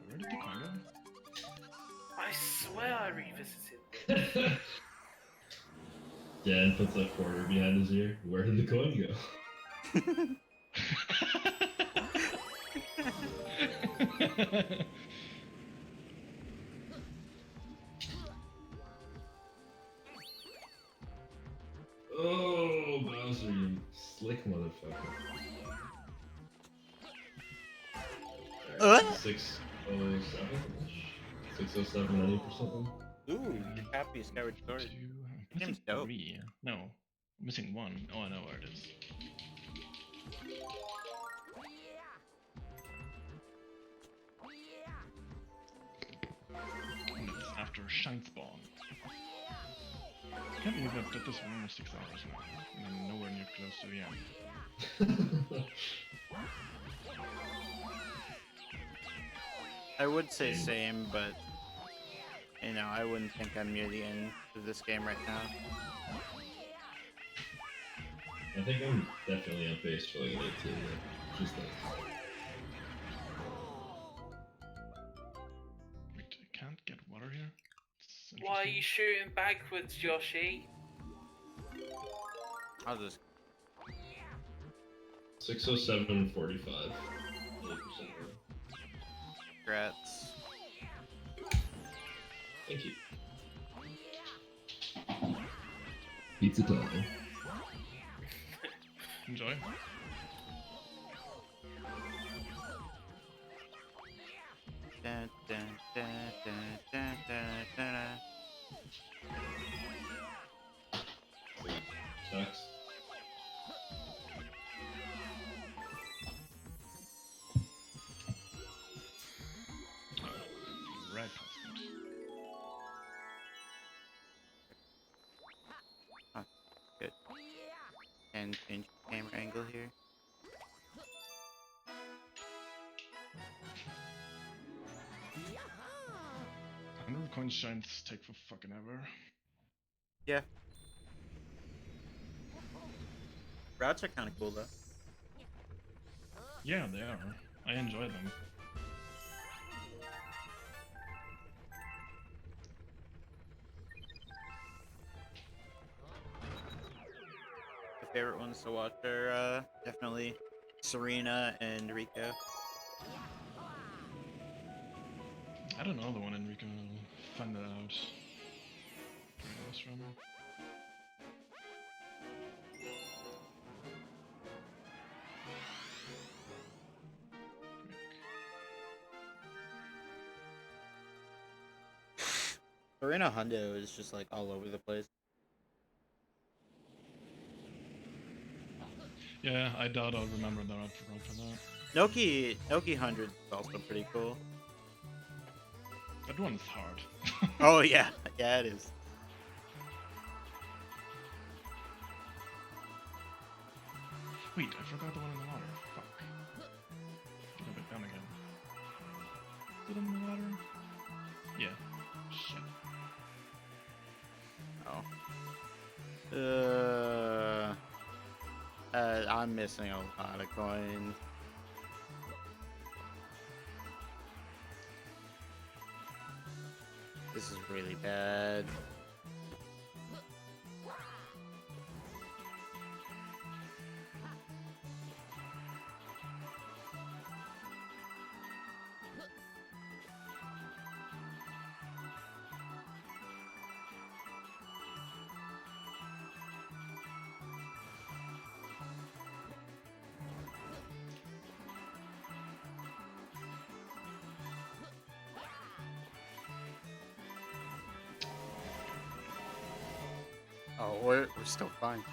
Where did the coin go?
I swear I revisited this.
Dan puts a quarter behind his ear. Where did the coin go? Oh, Bowser, you slick motherfucker.
Uh?
607? 607, 90%?
Ooh, happy Skyward Sword.
I'm
Game's
missing
dope.
3. No, I'm missing 1. Oh, I know where it is. And it's after Shine Spawn. I can't believe I've got this for almost 6 hours now, and I'm nowhere near close to the end.
I would say same, but you know, I wouldn't think I'm near the end of this game right now.
I think I'm definitely on pace for like an 18. Just like.
Wait, I can't get water here? It's
Why are you
interesting.
shooting backwards, Yoshi?
I'll just
607, 45. 80%.
congrats.
Thank you. Pizza time.
Enjoy.
Dun, dun, dun, dun, dun, dun, dun.
Sucks.
Red constant.
Good. And change camera angle here.
100 coin shines take for fucking ever.
Yeah. Routes are kind of cool though.
Yeah, they are. I enjoy them.
The favorite ones to watch are definitely Serena and Rico.
I don't know the one Enrico. Find that out. Where it was from.
Serena Hundo is just like all over the place.
Yeah, I doubt I'll remember that I forgot for that.
Noki 100 is also pretty cool.
That one's hard.
Oh yeah, yeah it is.
Wait, I forgot the one in the water. Fuck. it in the water? Yeah. Shit.
I'm missing a lot of coins. This is really bad. Oh, we're still fine.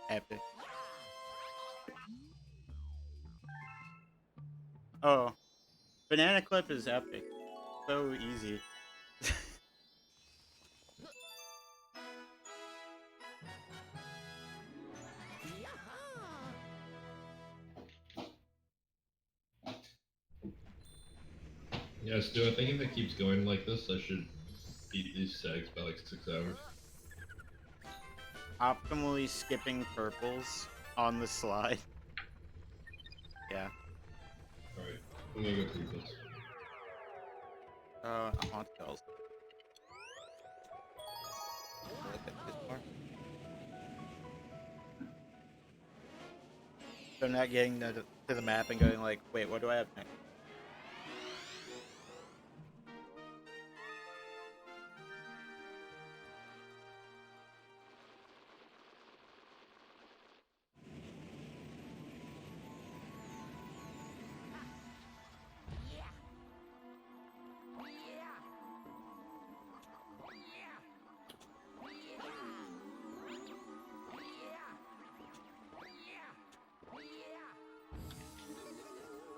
Epic. Oh, banana clip is epic. So easy.
Yeah, Stu, I think if it keeps going like this, I should beat these sags by like 6 hours.
Optimally skipping purples on the slide. Yeah.
Alright, I'm gonna go through this.
Hauntails. So I'm not getting to the map and going like, wait, what do I have next?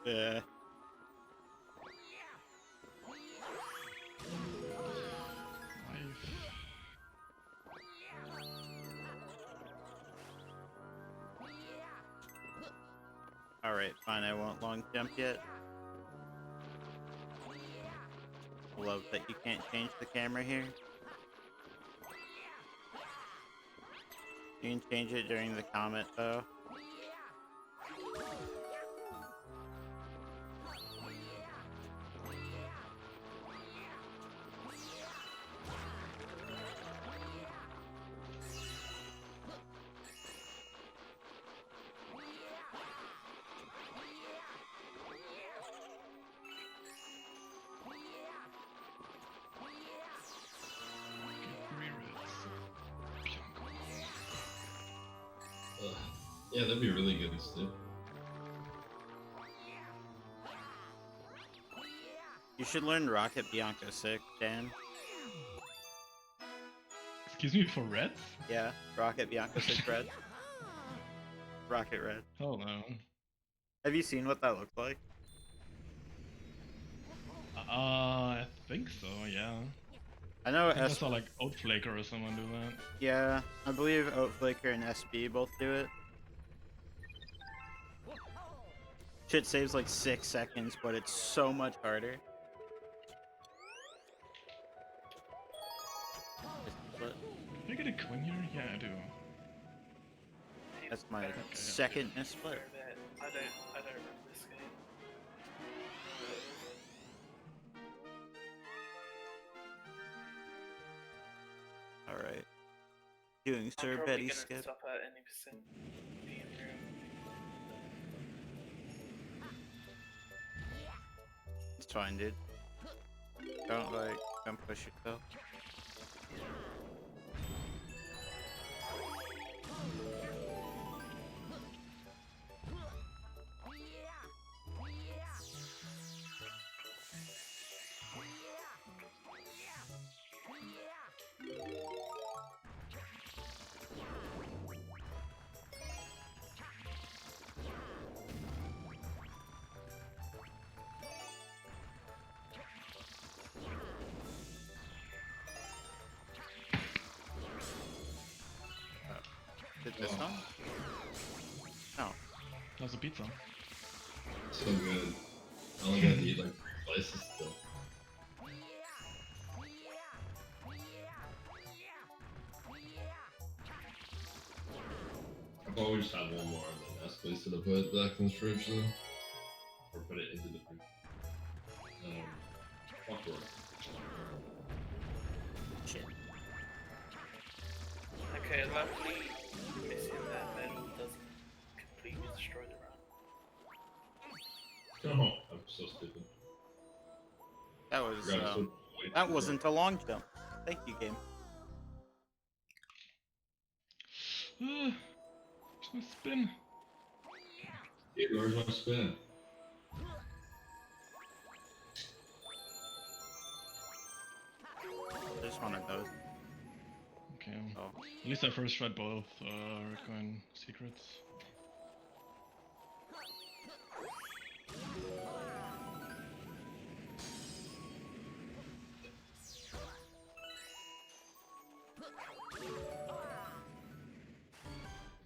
Yeah. Alright, fine, I won't long jump yet. Love that you can't change the camera here. You can change it during the comet though.
Yeah, that'd be really good, Stu.
You should learn Rocket Bianca 6, Dan.
Excuse me, for reds?
Yeah, Rocket Bianca 6 red. Rocket red.
Oh no.
Have you seen what that looks like?
I think so, yeah.
I know
I saw like Oatflaker or someone do that.
Yeah, I believe Oatflaker and SB both do it. Shit saves like 6 seconds, but it's so much harder.
Do I get a coin here? Yeah, I do.
That's my second missplit.
I don't remember this game.
Alright. Doing Sir
I'm probably
Betty
gonna
skip.
stop at any percent being real.
It's fine, dude. Don't push yourself. Did this one? No.
That was a pizza.
So good. I only got to eat like 3 slices still. I'll probably just have one more and then ask Lisa to put it back in the fridge though. Or put it into the fridge. Fuck.
Shit.
Okay, luckily missing that medal doesn't completely destroy the round.
Oh, I'm so stupid.
That was
Forgot to wait
that
for
wasn't a long jump. Thank you, game.
Where's my spin?
Hey, where's my spin?
Just one of those.
Okay.
Oh.
At least I first tried both Redcoin secrets.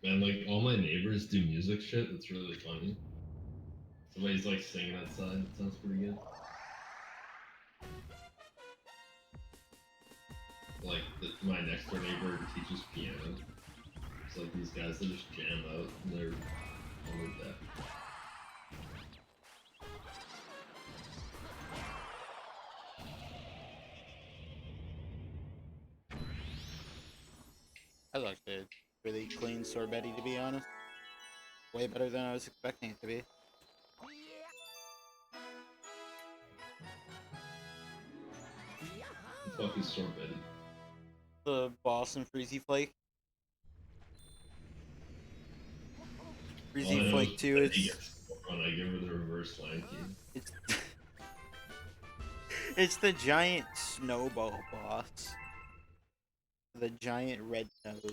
Man, like all my neighbors do music shit. That's really funny. Somebody's like singing outside. It sounds pretty good. Like my next door neighbor teaches piano. It's like these guys that just jam out and they're on their deck.
That was actually a really clean sorbetty, to be honest. Way better than I was expecting it to be.
The fuck is sorbet?
The Boston Freezy Flake. Freezy Flake 2,
When I give her the reverse line key.
it's it's the giant snowball boss. The giant red nose.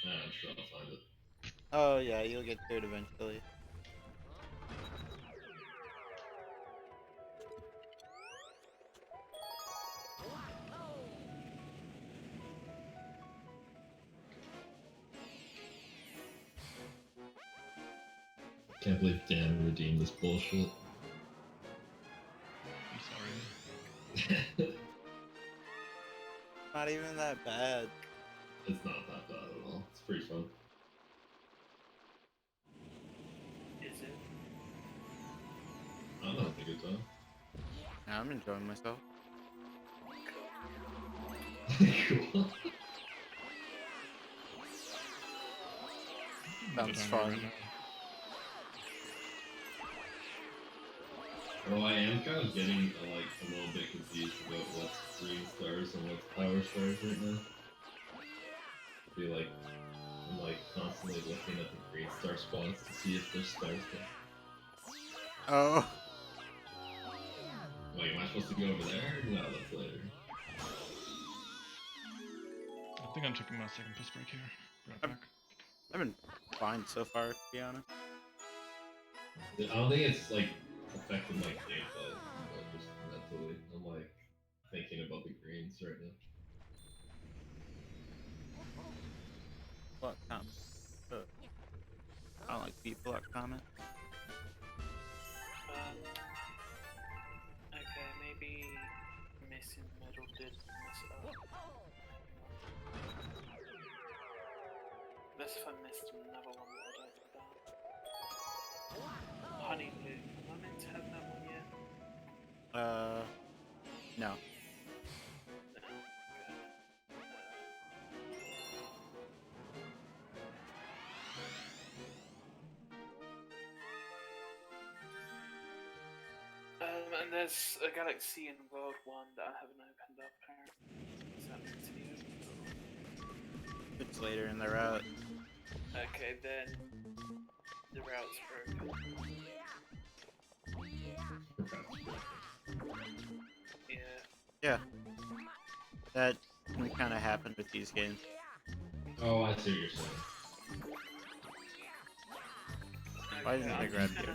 I'm sure I'll find it.
Oh yeah, you'll get to it eventually.
Can't believe Dan redeemed this bullshit.
I'm sorry.
Not even that bad.
It's not that bad at all. It's pretty fun.
Is it?
I'm having a good time.
Yeah, I'm enjoying myself.
Cool.
Sounds
But
fun.
right now.
Well, I am kind of getting like a little bit confused about what's green stars and what's power stars right now. I feel like I'm like constantly looking at the green star spots to see if there's stars there.
Oh.
Wait, am I supposed to go over there? No, that's later.
I think I'm taking my second piss break here. Right back.
I've been fine so far, to be honest.
I don't think it's like affected my gameplay, but just mentally, I'm like thinking about the greens right now.
Block comment. I don't like people block comment.
Okay, maybe missing medal did mess it up. Unless if I missed another one that I don't know about. Honey Blue, am I meant to have that one yet?
No.
No. Okay. And there's a Galaxy and World one that I haven't opened up apparently. Is that meant to be open?
It's later in the route.
Okay, then the route's broken. Yeah.
Yeah. That can kind of happen with these games.
Oh, I see what you're saying.
Why didn't I grab you?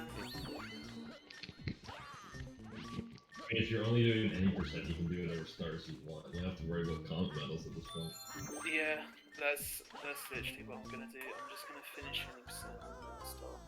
I mean, if you're only doing any percent, you can do whatever stars you want. You don't have to worry about comp medals at this point.
Yeah, that's literally what I'm gonna do. I'm just gonna finish 20% and then start.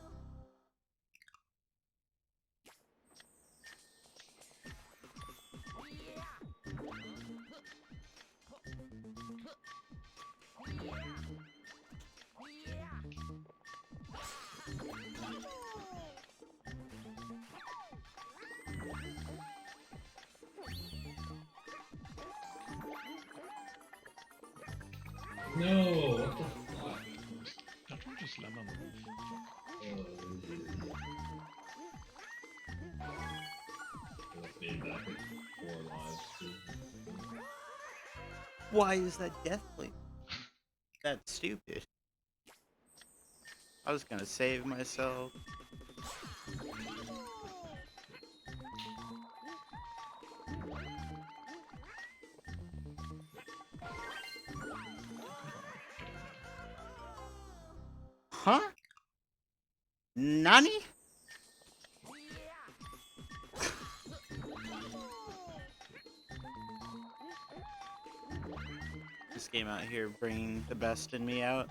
No, what the fuck?
That one just lemon.
Left me back at 4 lives too.
Why is that deathly? That's stupid. I was gonna save myself. Huh? Nani? This game out here bringing the best in me out.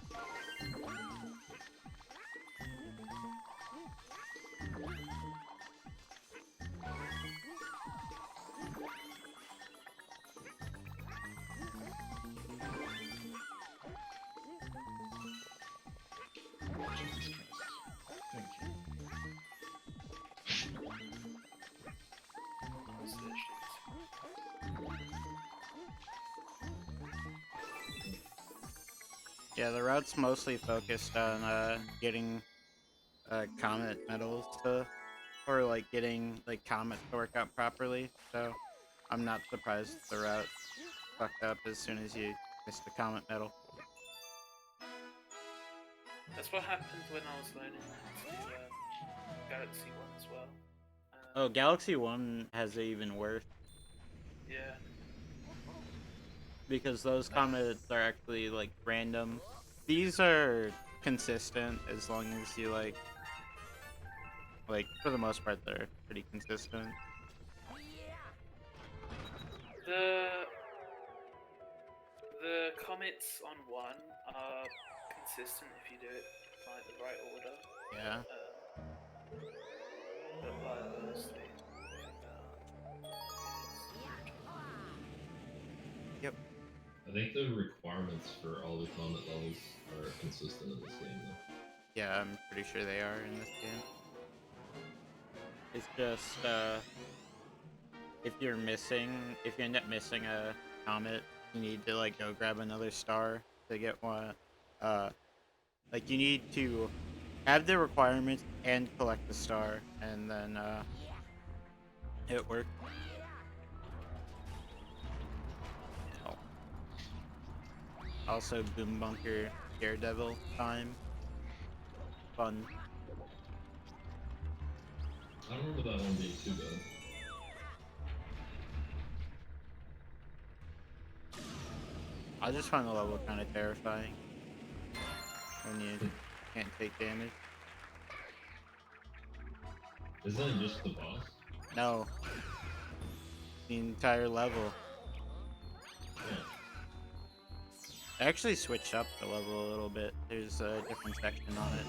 Jesus Christ. Thank you.
What's the issues?
Yeah, the route's mostly focused on getting comet medals or like getting like comet to work out properly. So I'm not surprised the route fucked up as soon as you missed the comet medal.
That's what happened when I was learning to Galaxy 1 as well.
Oh, Galaxy 1 has it even worse
Yeah.
because those comets are actually like random. These are consistent as long as you like for the most part they're pretty consistent.
The comments on 1 are consistent if you do it like the right order.
Yeah.
But like honestly,
Yep.
I think the requirements for all the comet levels are consistent in this game though.
Yeah, I'm pretty sure they are in this game. It's just if you end up missing a comet, you need to like go grab another star to get one. Like you need to have the requirements and collect the star, and then it works. Oh. Also, Boom Bunker Daredevil time. Fun.
I don't remember that one being too bad.
I just find the level kind of terrifying when you can't take damage.
Isn't it just the boss?
No. The entire level.
Yeah.
I actually switched up the level a little bit. There's a different section on it.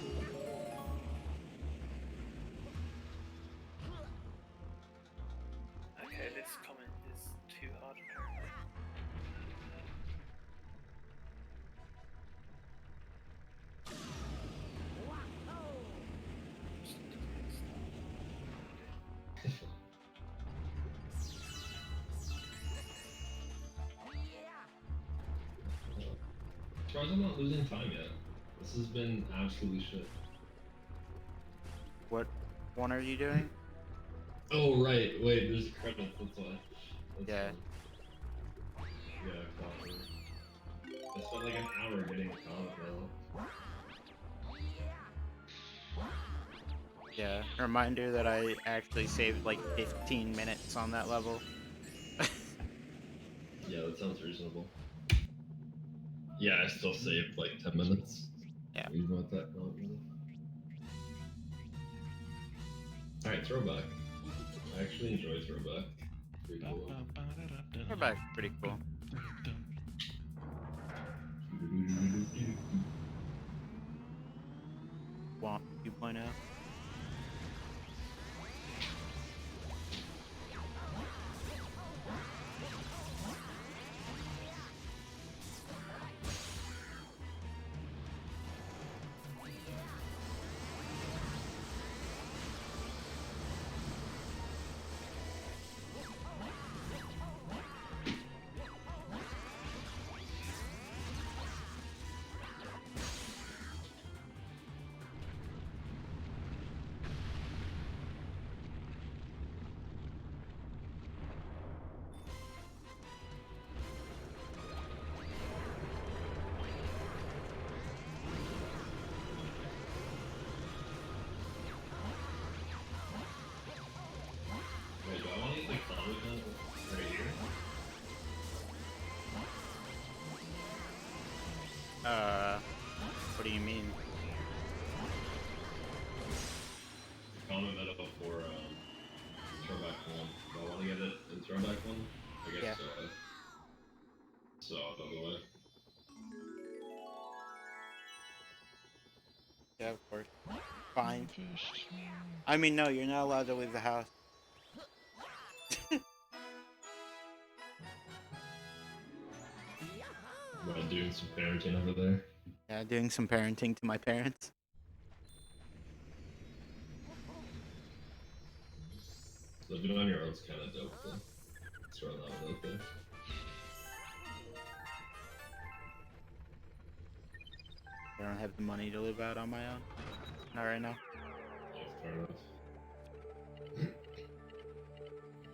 okay, this comment is too hard apparently.
As far as I'm not losing time yet. This has been absolutely shit.
What one are you doing?
Oh right, wait, there's credits, that's why. That's
Yeah.
fine. Yeah, proper. I spent like an hour getting a comet medal.
Yeah. Reminder that I actually saved like 15 minutes on that level.
Yeah, that sounds reasonable. Yeah, I still saved like 10 minutes.
Yeah.
Even with that comet medal. Alright, throwback. I actually enjoy throwback. Pretty cool.
We're back. Pretty cool. Womp 2.0.
Do I want to get it in throwback one? I guess
Yeah.
so out of the way.
Yeah, of course. Fine.
Fish.
I mean, no, you're not allowed to leave the house.
About doing some parenting over there.
Yeah, doing some parenting to my parents.
Living on your own's kind of dope, though. Throw that one out there.
I don't have the money to live out on my own. Not right now.
Yeah, fair enough.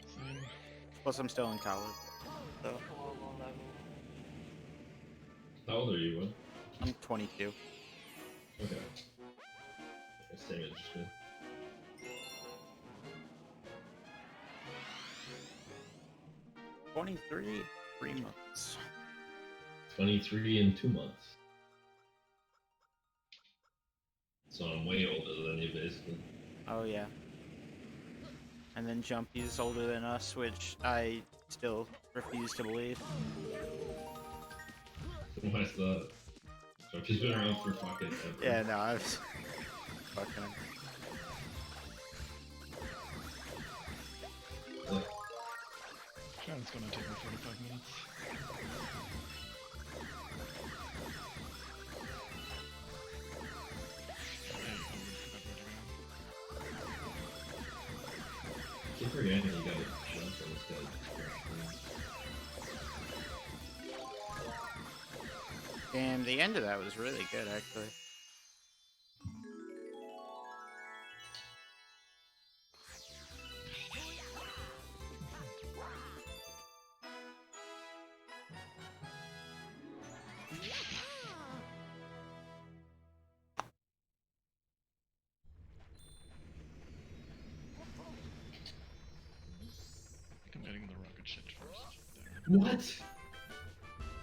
Same.
Plus, I'm still in college. So,
Normal level.
How old are you, Will?
I'm 22.
Okay. Same age as me.
23, 3 months.
23 in 2 months. So I'm way older than you, basically.
Oh, yeah. And then Jumpy's older than us, which I still refuse to believe.
Why's that? Jumpy's been around for fucking ever.
Yeah, no, I've fucking.
Like,
Sure, it's gonna take me 45 minutes. Hey, I would forgot where to go.
I keep forgetting you gotta jump on this guy.
Damn, the end of that was really good, actually.
I think I'm getting the rocket ship first. There.
What?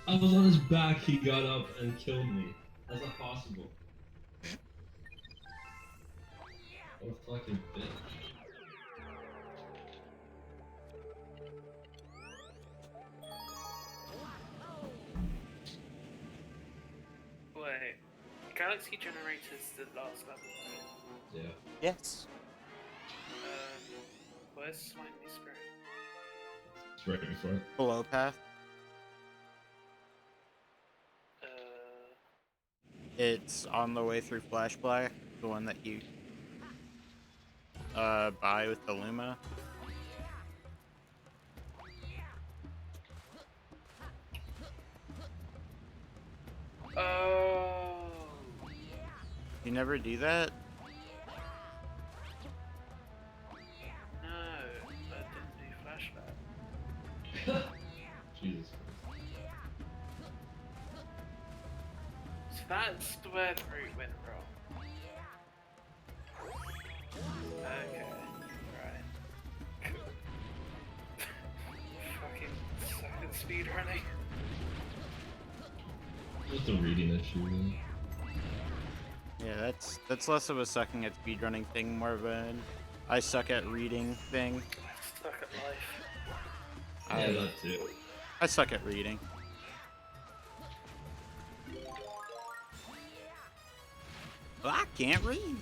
I was on his back, he got up and killed me. How's that possible? What a fucking bitch.
Wait, Galaxy Generator's the last level, right?
Yeah.
Yes.
Where's Slimy Spirit?
It's right before it.
Below path. It's on the way through Flash Black, the one that you buy with the Luma.
Oh.
You never do that?
No, I didn't do flashback.
Jesus.
So that's where the route went wrong. Okay, right. Cool. Fucking suck at speedrunning.
Just a reading issue, really.
Yeah, that's less of a sucking at speedrunning thing, more of an I suck at reading thing.
Suck at life.
Yeah, that too.
I suck at reading. Well, I can't read.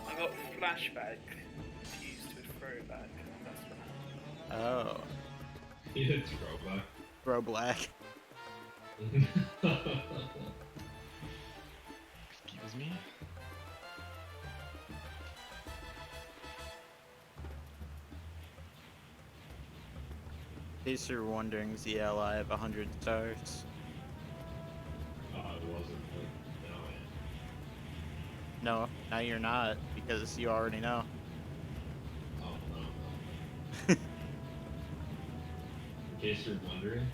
I got flashback confused with throwback. That's what happened.
Oh,
Yeah, it's throwback.
bro black.
Excuse me?
In case you're wondering, ZL, I have 100 stars.
It wasn't, but now I am.
No, now you're not, because you already know.
Oh, no. In case you're wondering,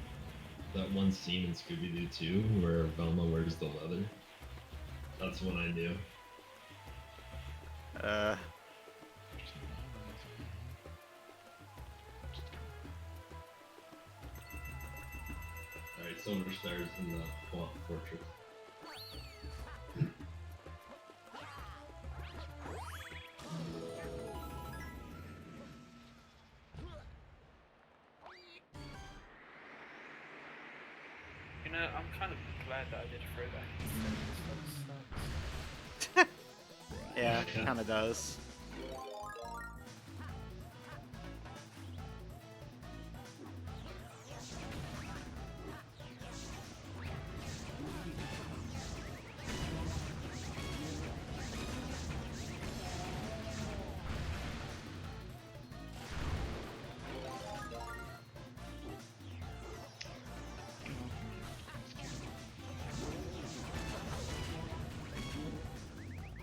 that one scene in Scooby-Doo 2 where Velma wears the leather, that's when I knew. silver stars in the fortress.
You know, I'm kind of glad that I did throwback instead.
Yeah, it kind of does.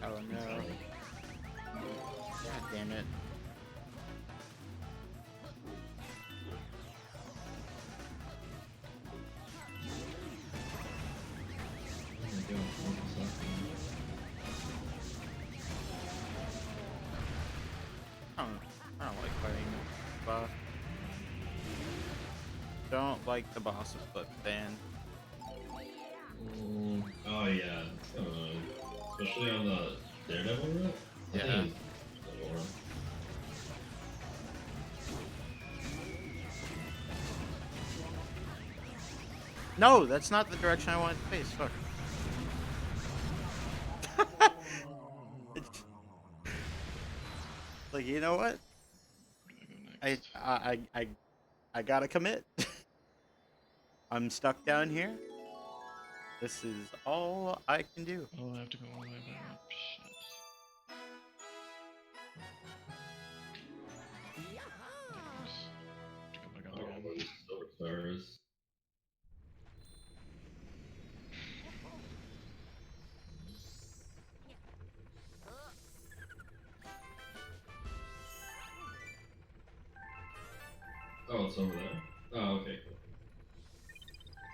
Oh no. God damn it. I don't like fighting Bluff. Don't like the boss of Flip Fan.
Oh yeah, it's kind of annoying. Especially on the Daredevil route? I think
Yeah.
it was Daredevil route.
No, that's not the direction I wanted to face. Fuck. Like, you know what?
Where do I go next?
I gotta commit. I'm stuck down here. This is all I can do.
Oh, I have to go all the way back up. Shit. Thanks. To go back up
Oh,
again.
where the silver stars. Oh, it's over there? Oh, okay, cool.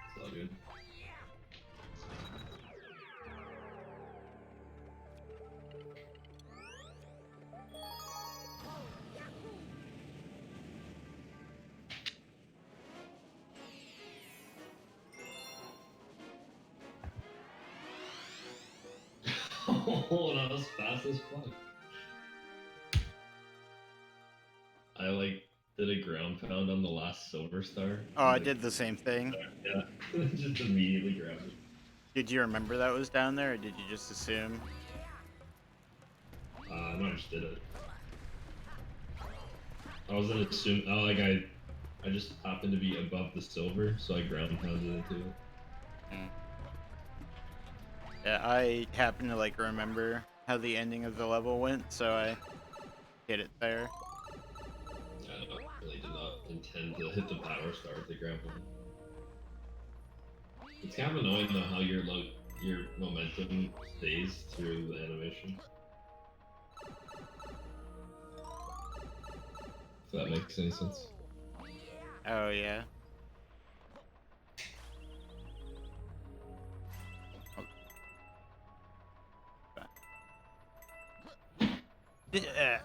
It's all good. Oh, that was fast as fuck. I like did a ground pound on the last silver star.
Oh, I did the same thing.
Yeah, just immediately grabbed it.
Did you remember that was down there, or did you just assume?
No, I just did it. I wasn't assuming. Oh, like I just happened to be above the silver, so I ground pounded into it.
Mm. Yeah, I happen to like remember how the ending of the level went, so I hit it there.
I really did not intend to hit the power star with the ground pound. It's kind of annoying though how your momentum stays through the animation. If that makes any sense.
Oh yeah. Yeah.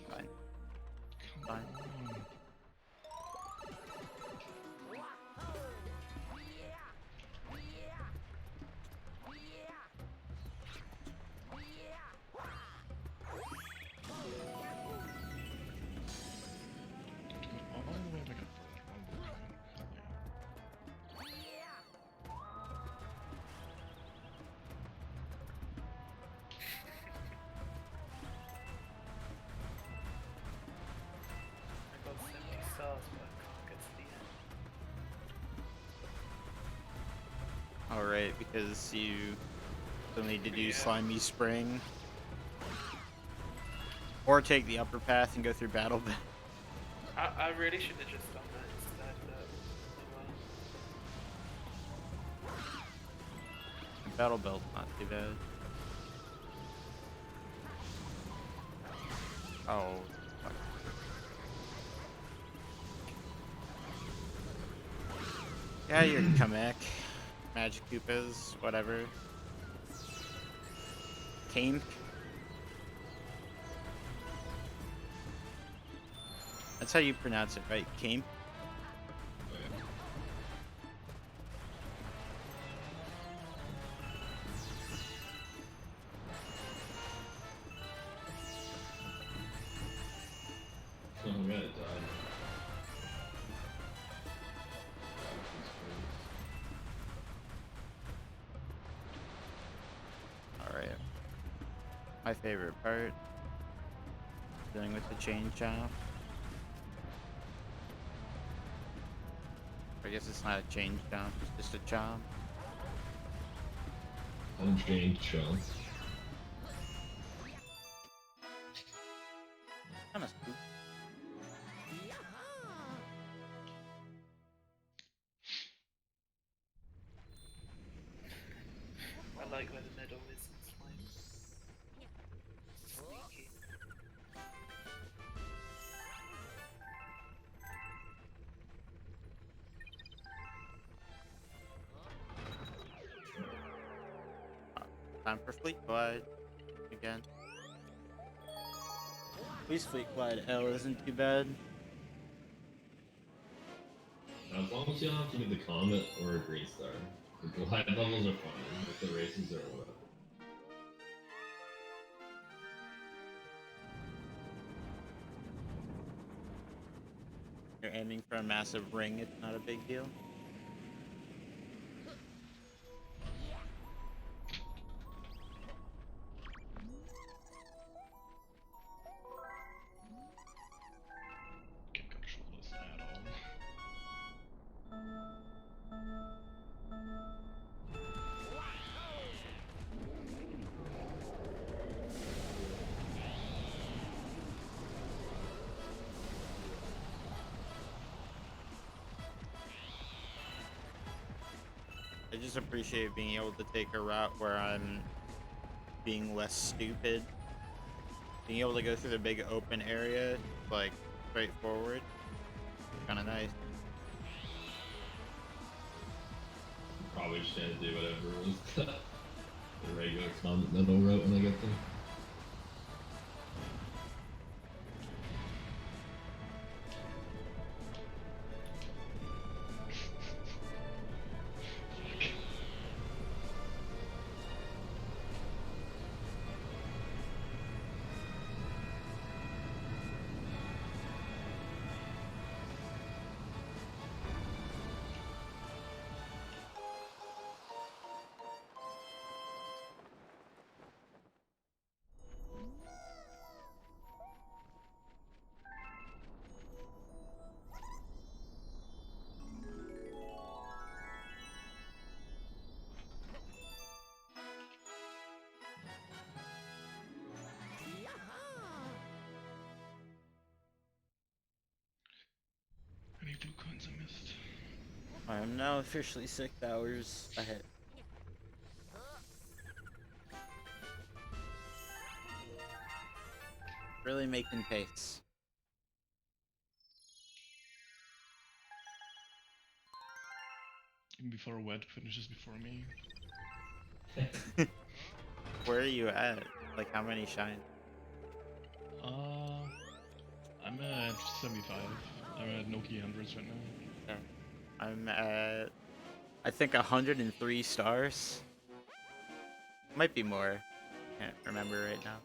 Fine. Fine.
On. All the way back up for that one more time. Hell yeah.
I got 70 stars, but I can't get to the end.
Alright, because you still need to do Slimy Spring. Or take the upper path and go through Battle Belt.
I really should have just done that instead.
Battle Belt, not too bad. Oh, fuck. Yeah, your Kamek, Magic Koopas, whatever. Kane. That's how you pronounce it, right? Kane?
I'm gonna die.
Alright. My favorite part. Dealing with the chain chomp. I guess it's not a chain chomp, it's just a chomp.
Unchained chunk.
Kinda spook.
I like where the middle is. It's fine. Sneaky.
Time for Fleet Glide again. At least Fleet Glide L isn't too bad.
As long as you don't have to do the Comet or a Green Star. The glide levels are fun, but the races are whatever.
You're aiming for a massive ring, it's not a big deal.
Can't control this at all.
I just appreciate being able to take a route where I'm being less stupid. Being able to go through the big open area, like, straightforward. Kinda nice.
Probably just gonna do whatever was the regular Comet middle route when I get there.
Any blue coins I missed?
I am now officially 6 hours ahead. Really making pace.
Even before Wed finishes before me.
Where are you at? Like, how many shine?
I'm at 75. I'm at Nokia hundreds right now.
I'm at, I think, 103 stars. Might be more. Can't remember right now.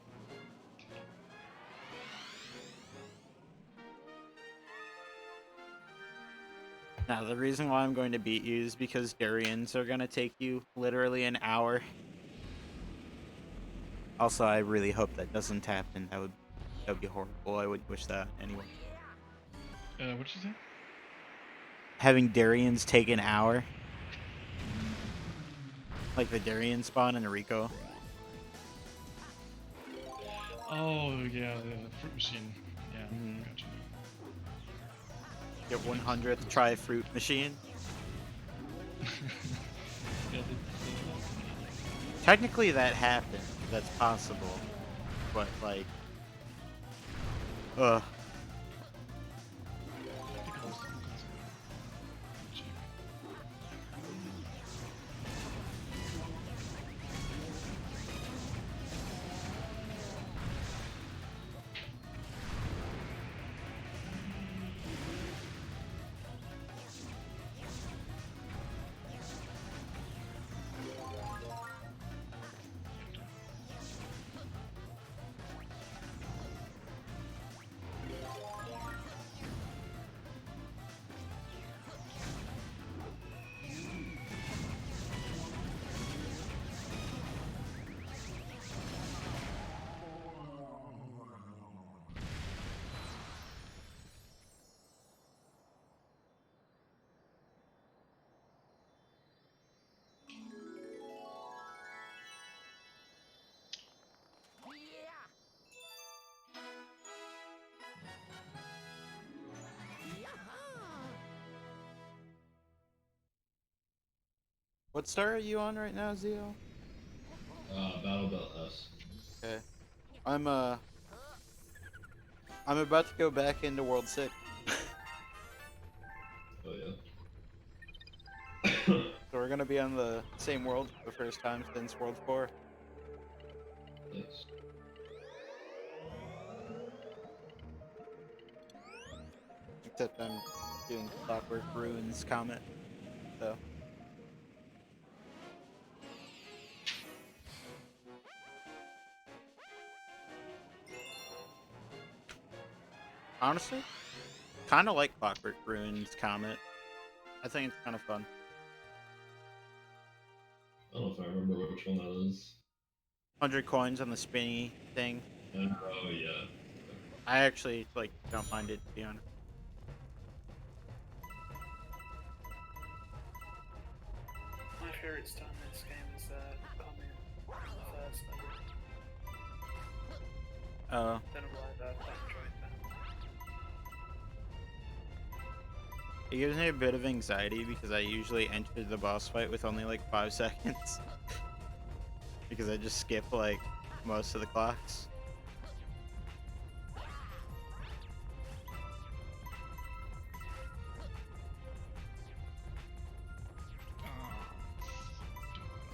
Now, the reason why I'm going to beat you is because Durians are going to take you literally an hour. Also, I really hope that doesn't happen. That would be horrible. I wouldn't wish that anyway.
What'd you say?
Having Durians take an hour. Like the Durian spawn in Rico.
Oh, yeah, the fruit machine. Yeah, gotcha.
Get 100th try fruit machine.
Yeah,
Technically that happened. That's possible. But like What star are you on right now, Zio?
Battle Belt S.
Okay. I'm about to go back into World 6.
Oh yeah.
So we're gonna be on the same world for the first time since World 4.
Nice.
Except I'm doing Clockwork Ruins comment, so. Honestly, kind of like Clockwork Ruins Comet. I think it's kind of fun.
I don't know if I remember which one that is.
100 coins on the spinny thing.
Oh yeah.
I actually like don't mind it, to be honest.
My favorite star in this game is comment first.
Oh,
Don't know why, but I quite enjoyed that.
it gives me a bit of anxiety because I usually enter the boss fight with only like 5 seconds. Because I just skip like most of the clocks.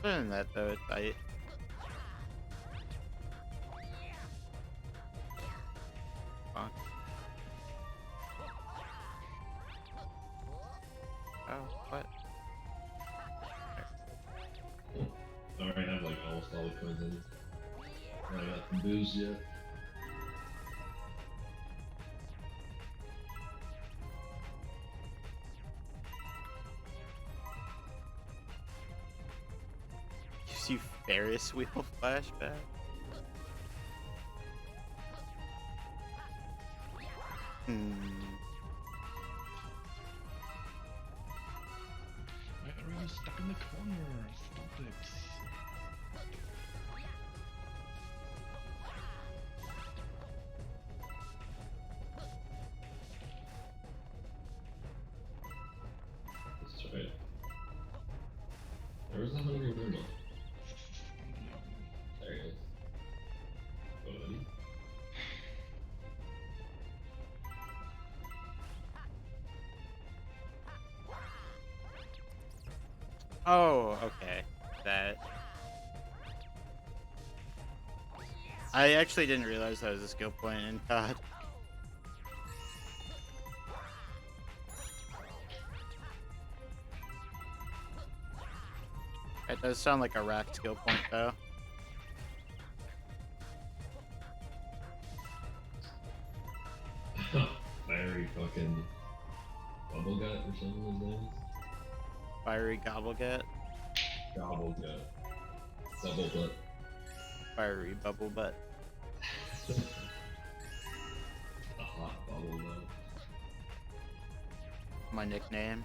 Other than that though, it's tight. Fuck. Oh, what?
I already have like almost all the coins in. I got the booze yet.
Gives you Ferris wheel flashback.
Why are you stuck in the corner? Stop it.
Let's try it. Where's the hungry Bruno? There he is. Buddy.
Oh, okay. That. I actually didn't realize that was a skill point in COD. It does sound like a rack skill point though.
Fiery fucking bubble gut or something his name is?
Fiery Gobblegut.
Gobble gut. Bubble butt.
Fiery Bubble Butt.
The hot bubble butt.
My nickname.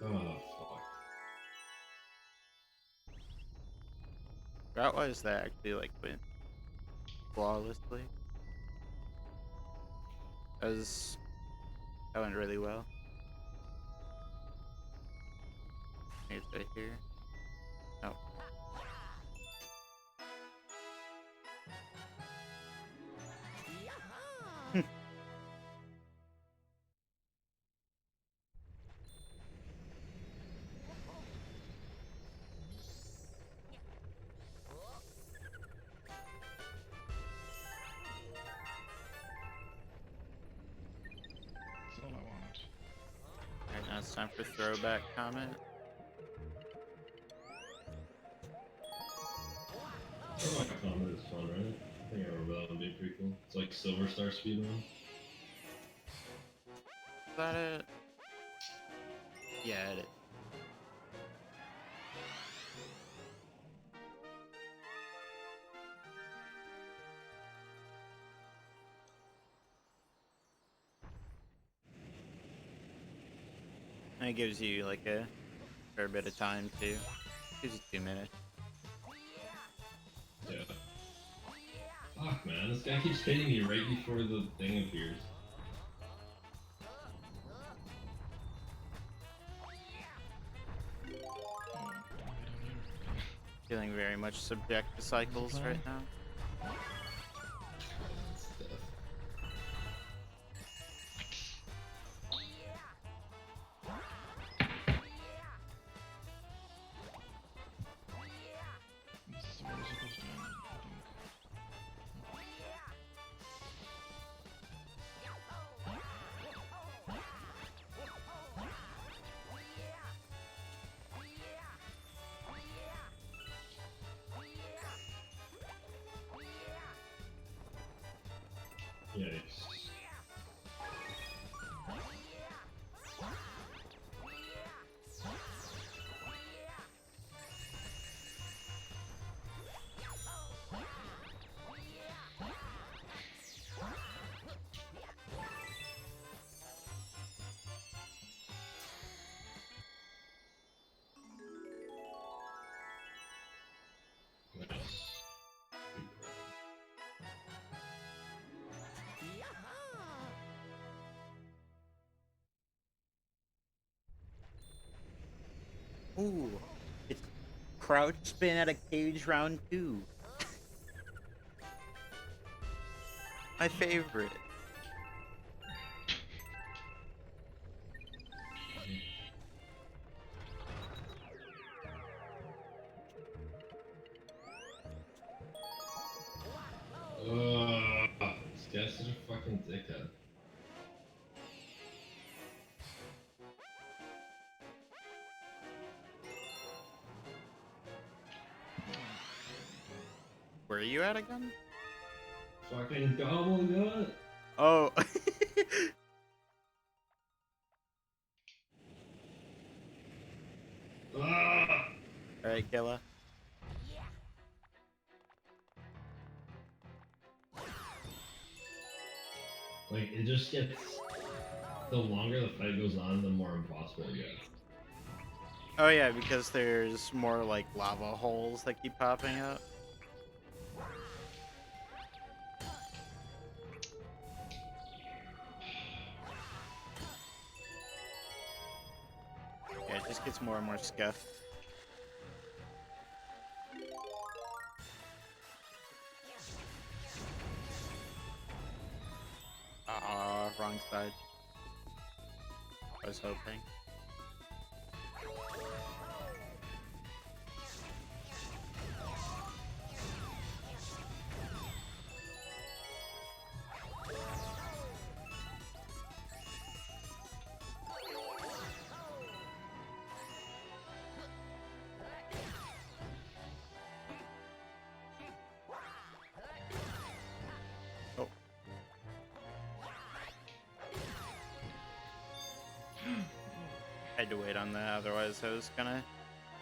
Oh fuck.
Route wise that actually like went flawlessly. That went really well. Maybe it's right here. No.
That's all I wanted.
Alright, now it's time for throwback comment.
Oh, comment is fun, right? I think I remember that one being pretty cool. It's like Silver Star Speedrun.
Is that it? Yeah, it is. And it gives you like a fair bit of time too. Gives you 2 minutes.
Yeah. Fuck, man, this guy keeps hitting me right before the thing appears.
Feeling very much subject to cycles right now.
Stuff.
This is where we're supposed to end, I think.
Yikes. Nice.
Ooh, it's crouch spin at a cage round 2. My favorite.
This guy's such a fucking dickhead.
Where are you at again?
Fucking gobble gut.
Oh.
Ah!
Alright, Killa.
Like, it just gets... The longer the fight goes on, the more impossible it gets.
Oh yeah, because there's more like lava holes that keep popping up. Yeah, it just gets more and more scuffed. Wrong side. I was hoping. Oh. Had to wait on that, otherwise I was gonna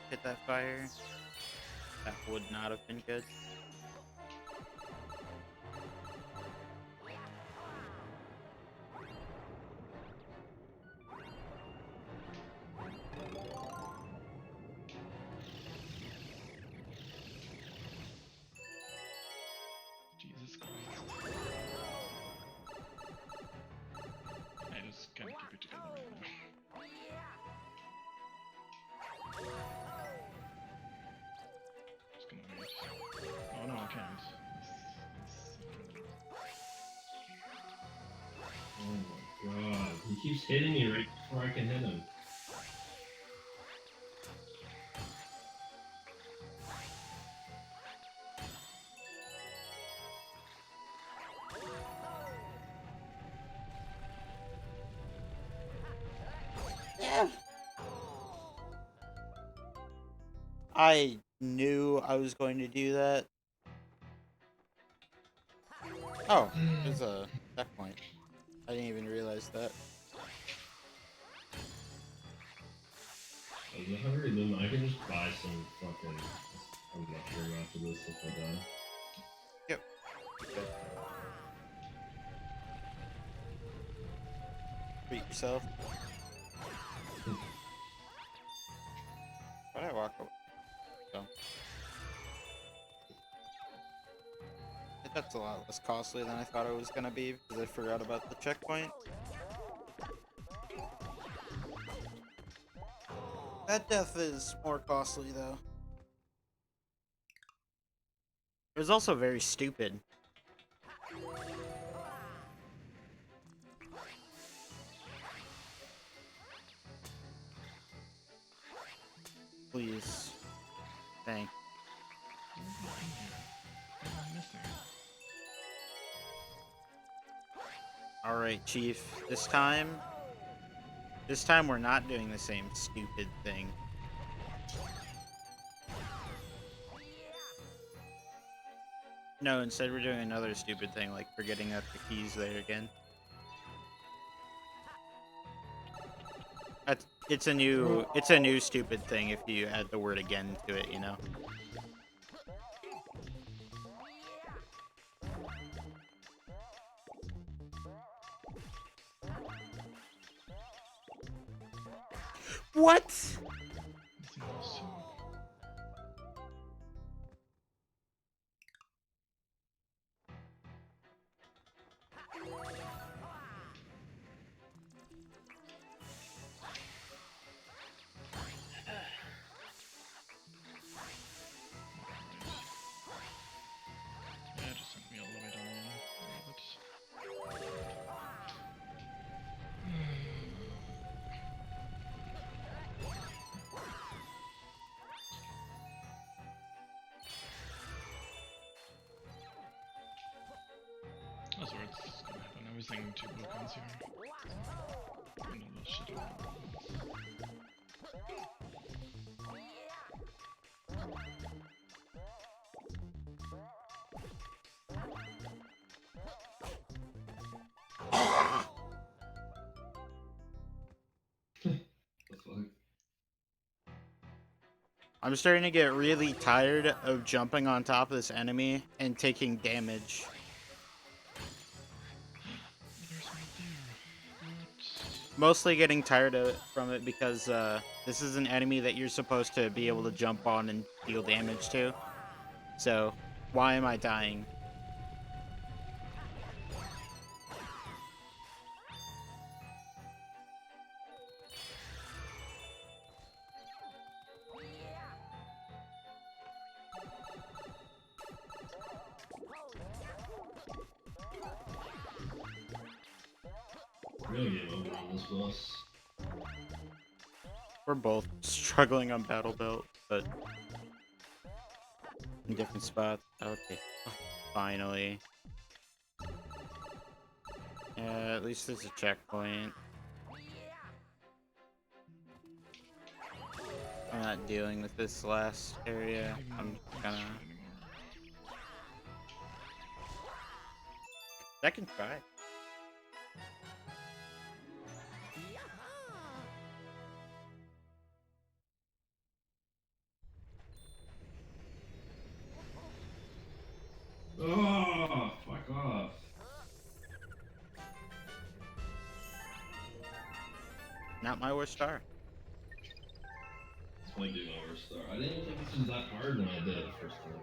hit that fire. That would not have been good.
Jesus Christ. I just can't keep it together right now. Just gonna wait. Oh no, I can't.
Oh my god. He keeps hitting me right before I can hit him.
I knew I was going to do that. Oh, there's a checkpoint. I didn't even realize that.
I'm hungry, then I can just buy some fucking... I'm not sure after this if I die.
Yep. Okay. Treat yourself. Why did I walk away? So. I think that's a lot less costly than I thought it was gonna be because I forgot about the checkpoint. That death is more costly though. It was also very stupid. Please. Thank. Alright, Chief. This time we're not doing the same stupid thing. No, instead we're doing another stupid thing, like forgetting that the key's there again. It's a new stupid thing if you add the word again to it, you know? What?
Yeah, just sent me all the way down there. That's where it's gonna happen. I was thinking 2 blue coins here. And all this shit over.
The fuck?
I'm starting to get really tired of jumping on top of this enemy and taking damage.
There's right there. What?
Mostly getting tired from it because this is an enemy that you're supposed to be able to jump on and deal damage to. So, why am I dying?
Real game over on this boss.
We're both struggling on Battle Belt, but in different spots. Okay, finally. Yeah, at least there's a checkpoint. I'm not dealing with this last area. I'm gonna... I can try.
Oh, fuck off.
Not my worst star.
This might be my worst star. I didn't even think this was that hard when I did it the first time.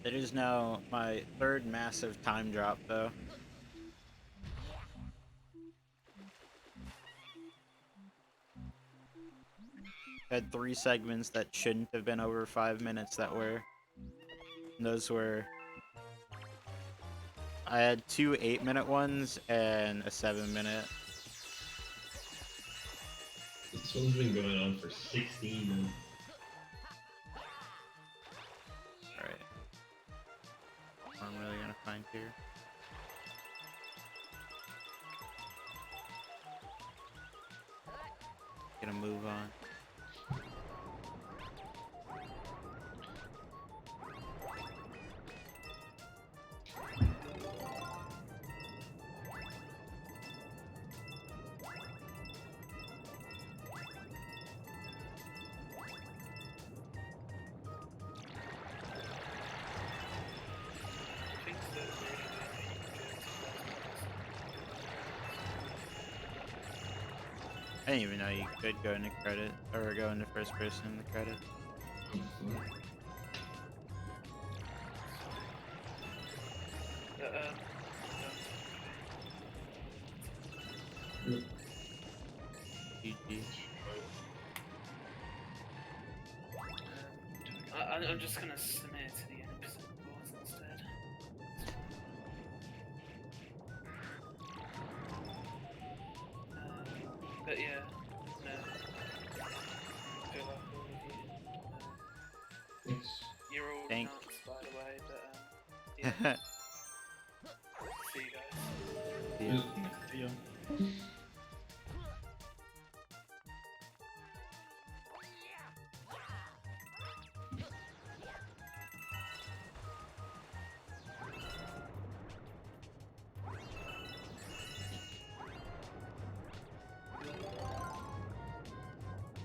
It is now my 3rd massive time drop, though. Had 3 segments that shouldn't have been over 5 minutes that were. And those were... I had 2 8-minute ones and a 7-minute.
This one's been going on for 16 minutes.
Alright. What I'm really gonna find here. Gonna move on. I didn't even know you could go into credit or go into first person in the credit. GG.
I'm just gonna submit it to the innocent boards instead. But yeah, no. Good luck all of you.
Thanks.
You're all
Thank-
nuts, by the way, but yeah. See you guys.
Yeah.
See ya.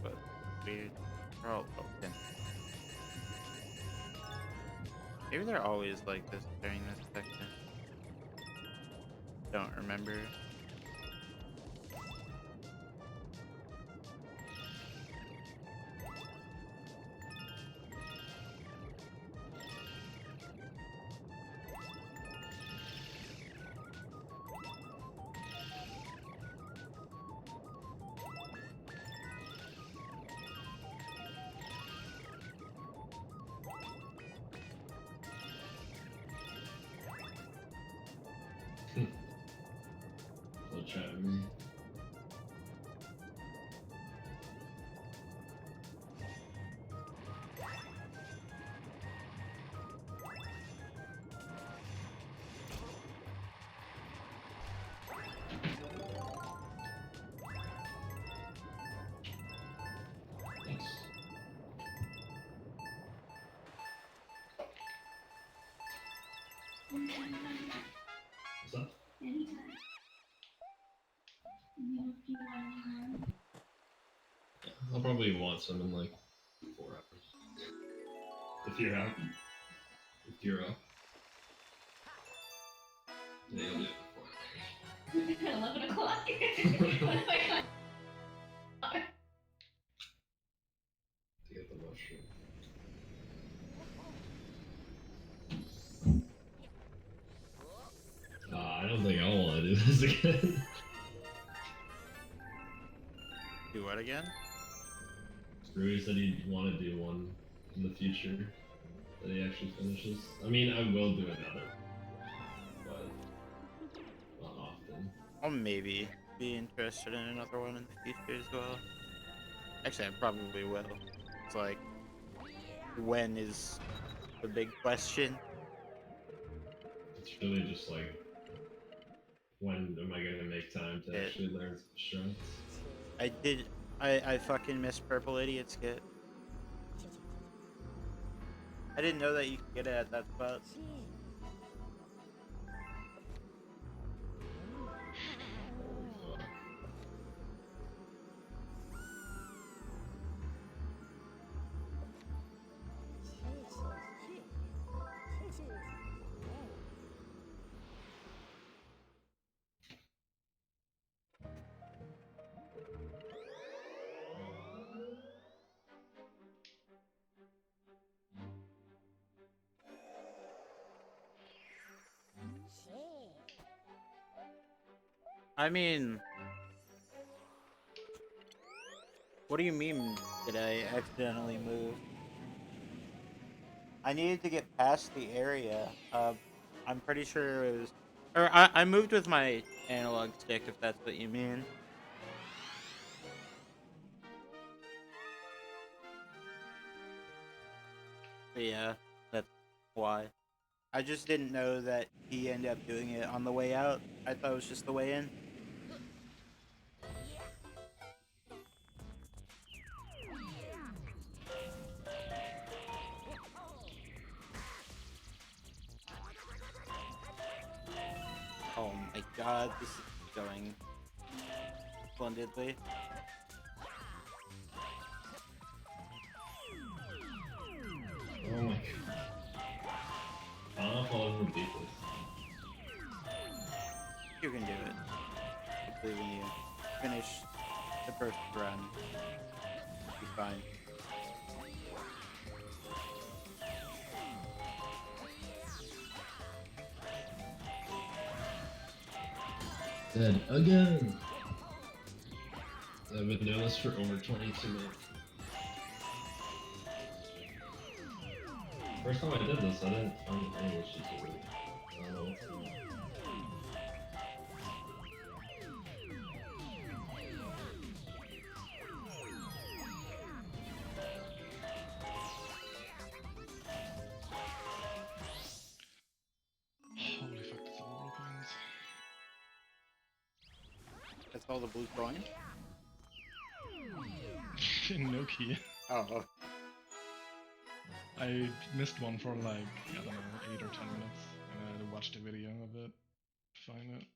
But weird. They're all broken. Maybe they're always like this during this section. Don't remember.
I'll chat with me. Thanks. What's up?
Anytime. You know, if you want anytime.
I'll probably want some in like 4 hours. If you're out. If you're up. Yeah, you'll be up in 4 hours.
11 o'clock. What if I got...
To get the mushroom. I don't think I want to do this again.
Do what again?
Screwy said he'd want to do one in the future that he actually finishes. I mean, I will do another, but not often.
I'll maybe be interested in another one in the future as well. Actually, I probably will. It's like, when is the big question?
It's really just like, when am I gonna make time to actually learn some strats?
I fucking missed Purple Idiot skit. I didn't know that you could get it at that spot. I mean, what do you mean did I accidentally move? I needed to get past the area. I'm pretty sure it was... Or I moved with my analog stick, if that's what you mean. But yeah, that's why. I just didn't know that he ended up doing it on the way out. I thought it was just the way in. Oh my god, this is going splendidly.
Oh my god. I don't know if I'll ever beat this.
You can do it. I believe in you. Finish The first run. Be fine.
Dead again! I've been doing this for over 22 minutes. First time I did this, I didn't find any issues with it. I don't know what's going on.
Holy fuck, that's a lot of coins.
That's all the blue coins?
Noki.
Oh.
I missed one for like, I don't know, 8 or 10 minutes, and I had to watch the video of it to find it.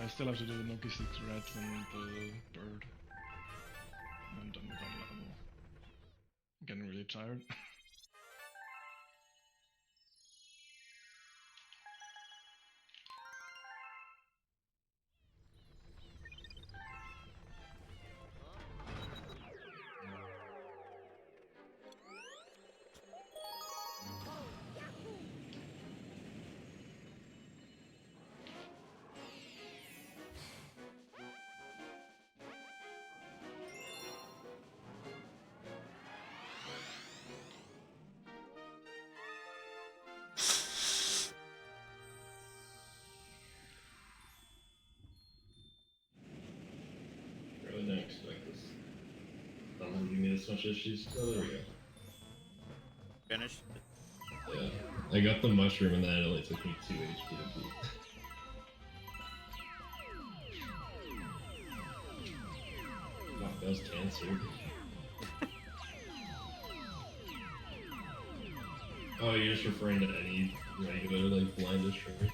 I still have to do the Noki 6 reds and the bird. I'm done with that level. I'm getting really tired.
Really didn't expect this. Not gonna give me this much issues. Oh, there we go.
Finished.
Yeah. I got the mushroom and then it only took me 2 HP to beat. Wow, that was cancer. Oh, you're just referring to any regular, like, blindish, right?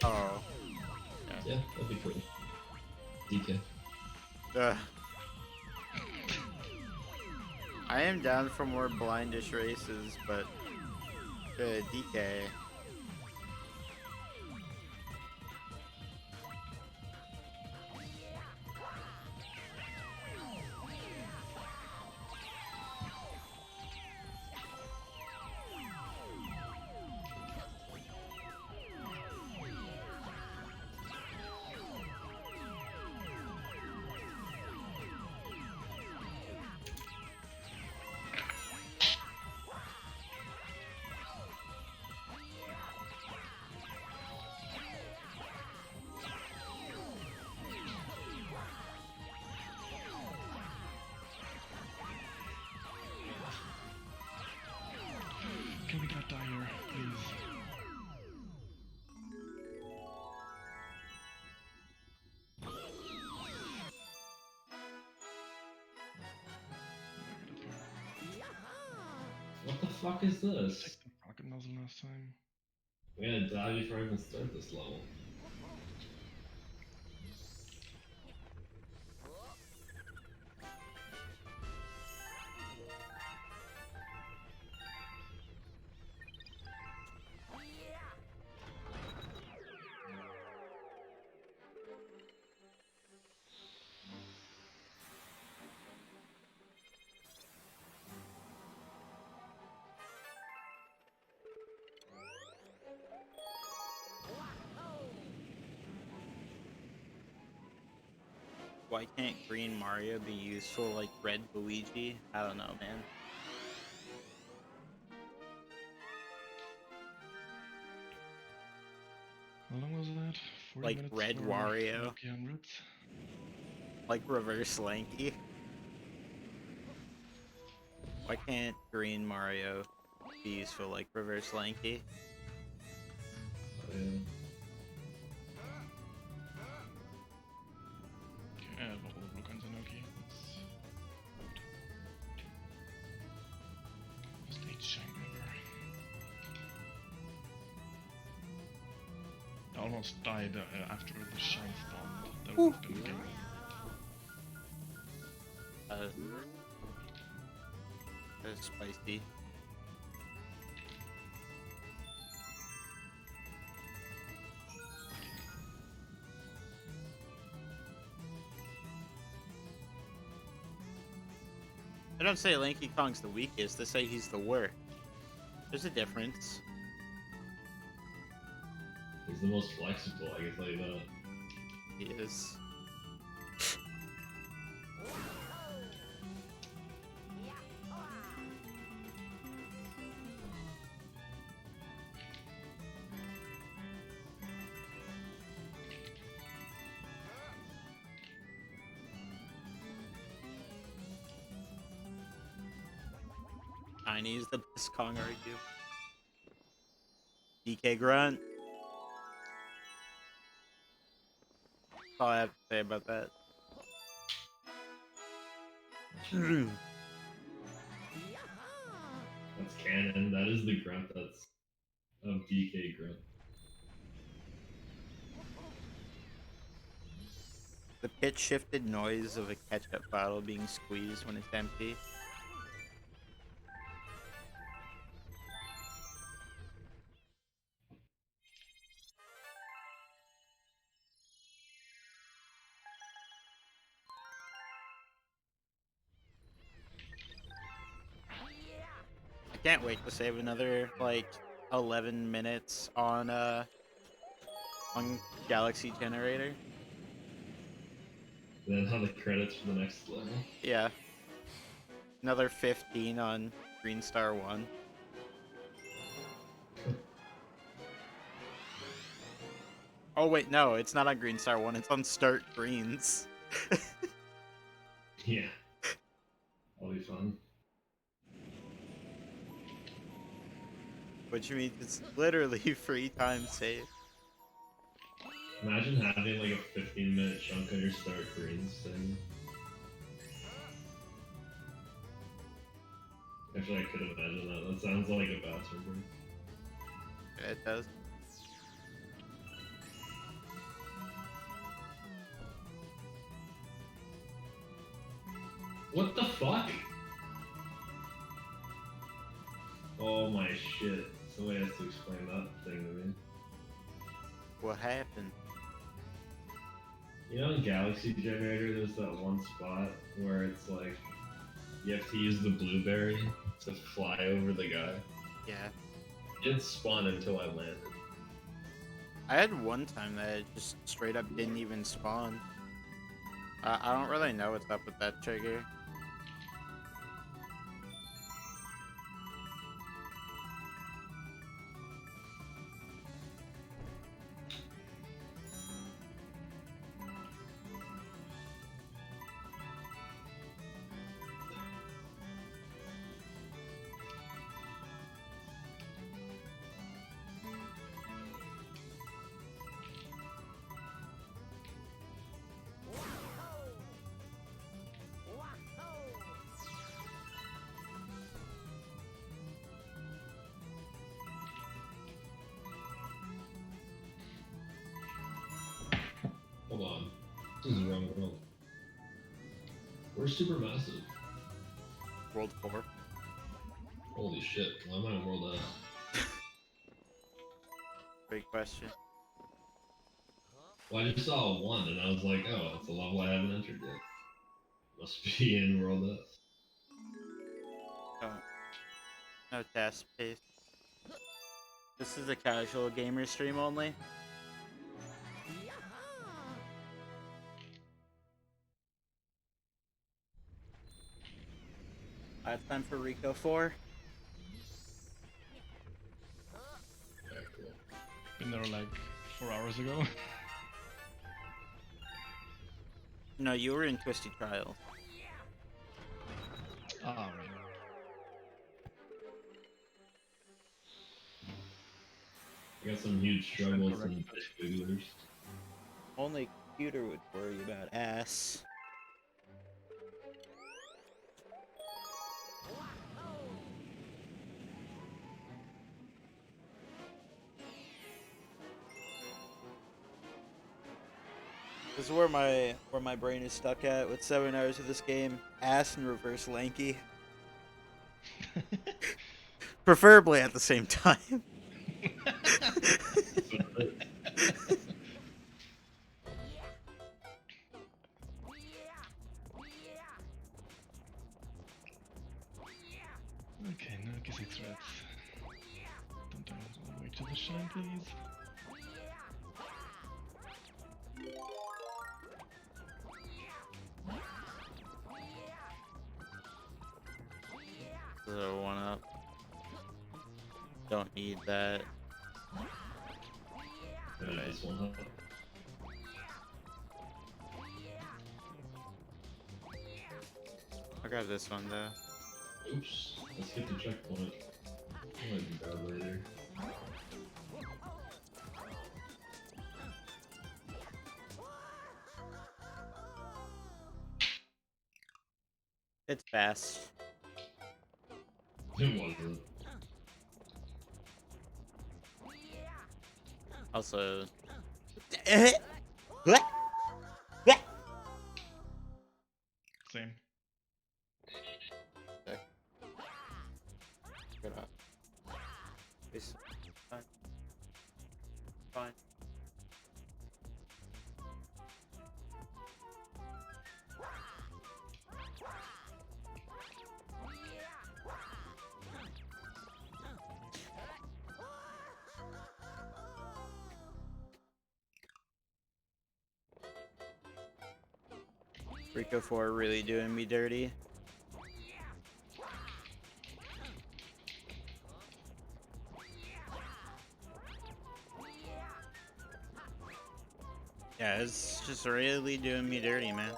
Oh.
Yeah, that'd be cool. DK.
I am down for more blindish races, but DK.
Can we not die here, please?
What the fuck is this?
Take the rocket nozzle last time.
We gotta die before I even start this level.
Why can't green Mario be useful like red Luigi? I don't know, man.
How long was that? 40
Like
minutes
red
for
Wario.
Noki 100?
Like reverse Lanky. Why can't green Mario be useful like reverse Lanky?
Oh, yeah.
Okay, I have a whole broken Noki. Just 8 shine river. I almost died after the shine spawned. That would have been the game.
That's spicy. They don't say Lanky Kong's the weakest, they say he's the worst. There's a difference.
He's the most flexible, I can tell you that.
He is. Tiny's the best Kong argue. DK Grunt. That's all I have to say about that.
That's canon. That is the grunt that's of DK grunt.
The pitch shifted noise of a ketchup bottle being squeezed when it's empty. I can't wait to save another like 11 minutes on Galaxy Generator.
Then have the credits for the next level.
Yeah. Another 15 on Green Star 1. Oh wait, no, it's not on Green Star 1, it's on Start Greens.
Yeah. That'll be fun.
Which means it's literally free time save.
Imagine having like a 15-minute chunk on your start greens thing. Actually, I could imagine that. That sounds like a bathroom break.
Yeah, it does.
What the fuck? Oh my shit. Somebody has to explain that thing to me.
What happened?
You know in Galaxy Generator there's that one spot where it's like you have to use the blueberry to fly over the guy.
Yeah.
It didn't spawn until I landed.
I had one time that it just straight up didn't even spawn. I don't really know what's up with that trigger.
Hold on. This is the wrong world. Where's Supermassive?
World 4.
Holy shit, why am I in World S?
Great question.
Well, I just saw a 1 and I was like, oh, it's a level I haven't entered yet. Must be in World S.
Oh. No task pace. This is a casual gamer stream only. I have time for Rico 4.
Okay, cool.
Been there like 4 hours ago.
No, you were in Twisty Trial.
Oh, right.
I got some huge struggles and wigglers.
Only computer would worry about ass. This is where my brain is stuck at with 7 hours of this game. Ass and reverse lanky. Preferably at the same time.
Okay, no kissing threats. Don't turn all the way to the shine, please.
So 1-up. Don't need that.
Yeah, this one up.
I'll grab this one though.
Oops. Let's get the checkpoint. That might be bad later.
It's fast.
It wasn't.
Also.
Same.
Good up. It's fine. Fine. Rico 4 really doing me dirty. Yeah, it's just really doing me dirty, man.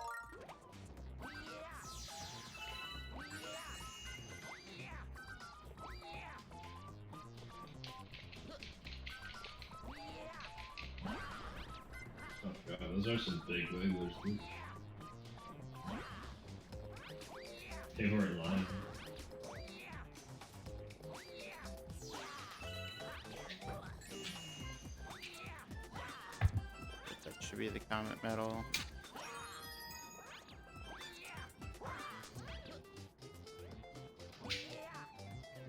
Oh god, those are some big wigglers, dude. They were in line.
That should be the Comet Medal.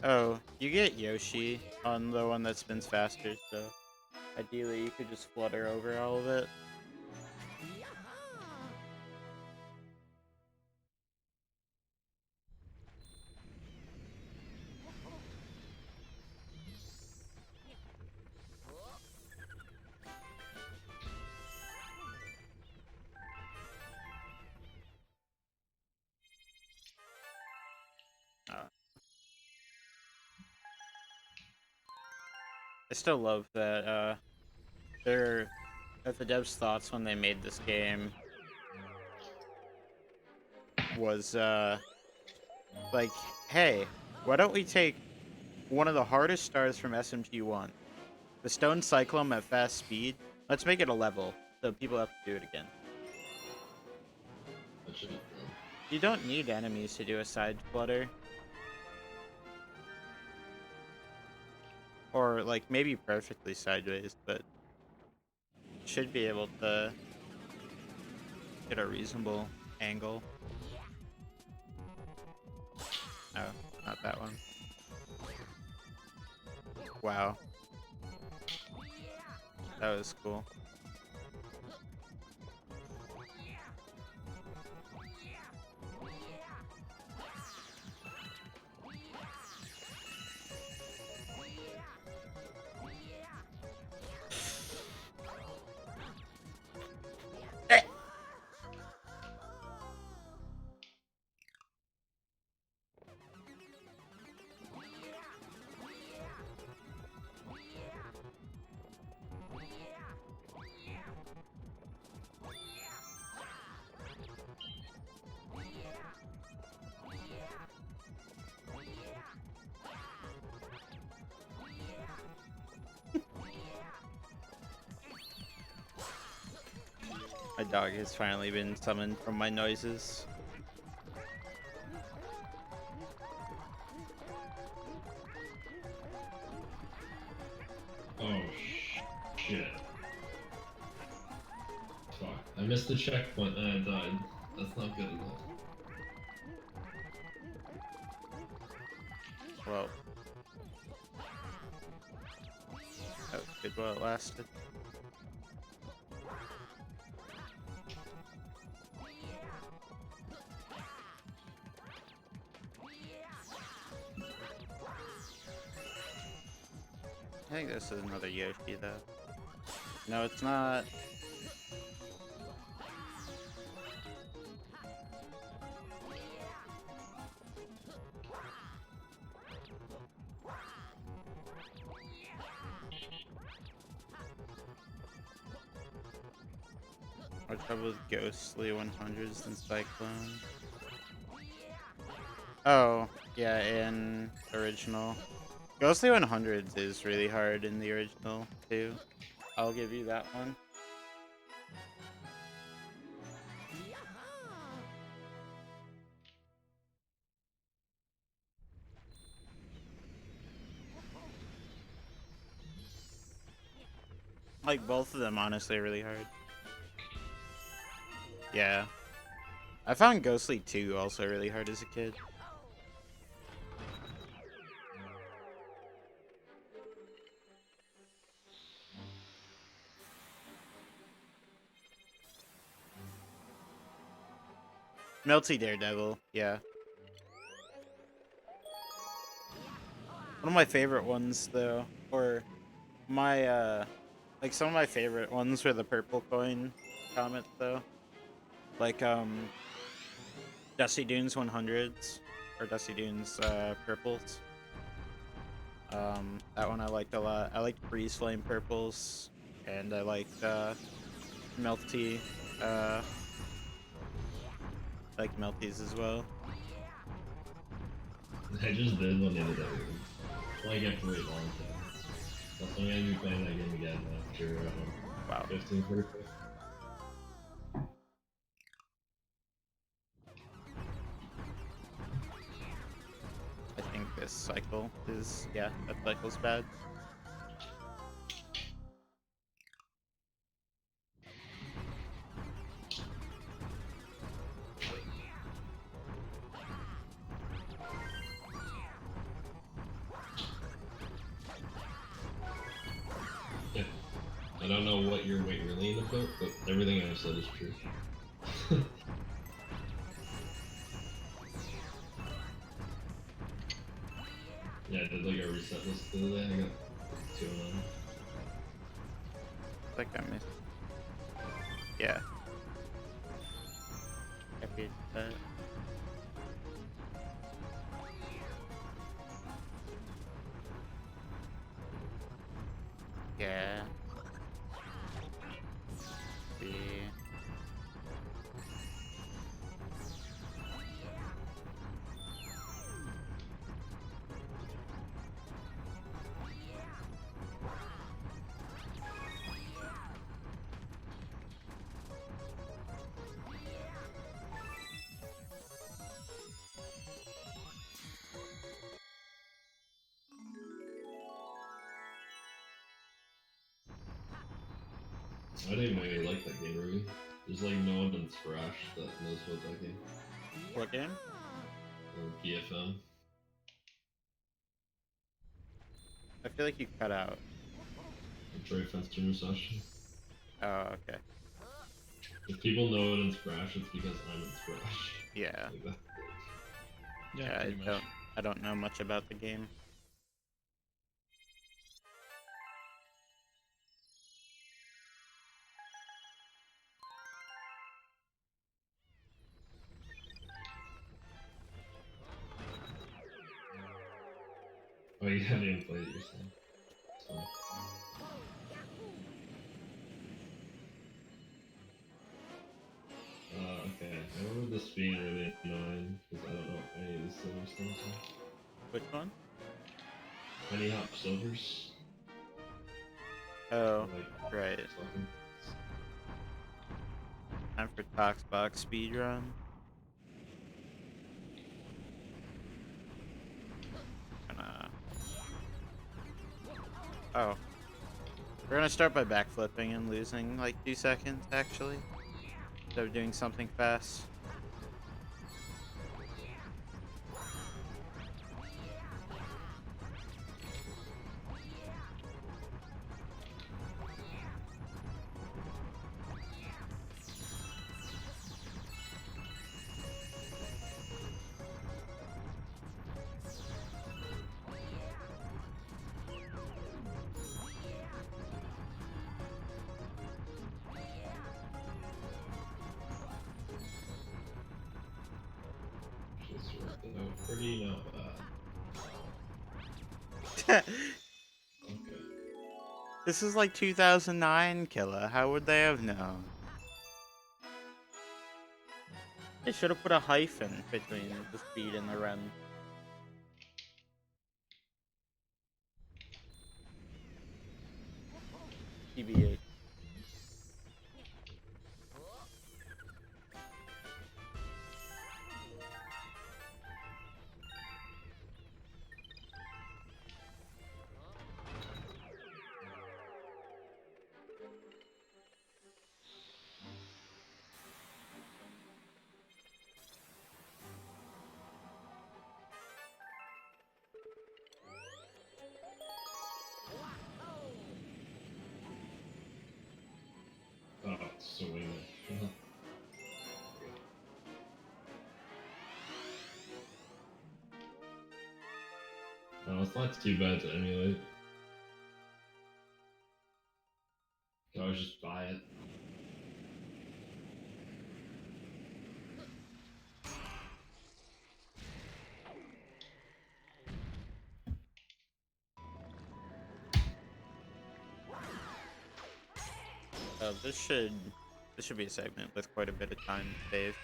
Oh, you get Yoshi on the one that spins faster, so ideally you could just flutter over all of it. I still love that that the devs' thoughts when they made this game was like, hey, why don't we take one of the hardest stars from SMG1, the Stone Cyclone at fast speed, let's make it a level so people have to do it again.
That should be fun.
You don't need enemies to do a side flutter. Or, like, maybe perfectly sideways, but should be able to get a reasonable angle. No, not that one. Wow. That was cool. My dog has finally been summoned from my noises.
Oh shit. Fuck. I missed the checkpoint and I died. That's not good at all.
Well, that was good while it lasted. I think this is another Yoshi though. No, it's not. More trouble with ghostly 100s than cyclone. Oh, yeah, in original. Ghostly 100s is really hard in the original, too. I'll give you that one. Like, both of them, honestly, are really hard. Yeah. I found Ghostly 2 also really hard as a kid. Melty Daredevil, yeah. One of my favorite ones, though, or my, like, some of my favorite ones were the purple coin comet, though. Like, Dusty Dunes 100s, or Dusty Dunes, purples. That one I liked a lot. I liked Breeze Flame purples, and I liked, Melty, like Melties as well.
I just did one the other day. Like, I have to wait a long time. That's why I'm gonna be playing that game again after
Wow.
15 birthday.
I think this cycle is, yeah, that cycle's bad.
Yeah. I don't know what your weight really in about, but everything I've said is true. Yeah, I did like a reset list the other day. I got 209.
I think I missed. Yeah. Happy with that. Yeah. See.
I didn't really like that game, really. There's like no one in Thrash that knows about that game.
What game?
PFM.
I feel like you cut out.
Troy Fenster Musashi.
Oh, okay.
If people know it in Thrash, it's because I'm in Thrash.
Yeah.
Like that.
Yeah, pretty much.
I don't know much about the game.
Oh, you haven't even played it yourself. It's fine. Okay. I remember this being really annoying because I don't know any of these silver things are.
Which one?
Penny Hop Silvers.
Oh,
Like,
right.
fucking-
Time for Toxbox Speedrun. Oh. We're gonna start by backflipping and losing like 2 seconds, actually. Instead of doing something fast.
Just worked out pretty not bad. Okay.
This is like 2009, Killa. How would they have known? They should have put a hyphen between the speed and the run. TBH.
Oh, sweet. Oh, it's not too bad to emulate. You can always just buy it.
This should be a segment with quite a bit of time saved.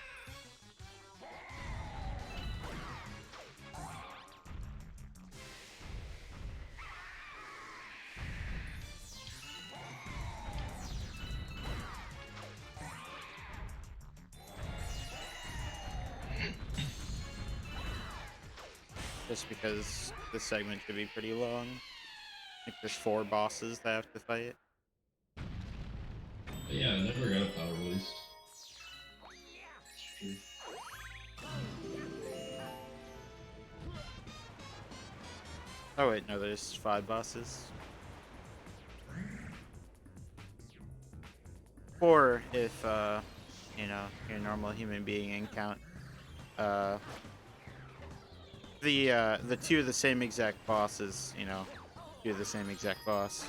Just because this segment should be pretty long. Like there's 4 bosses that have to fight.
But yeah, I never got a power release. It's true.
Oh wait, no, there's 5 bosses. 4 if you know, you're a normal human being and count the 2 of the same exact bosses, you know, 2 of the same exact boss.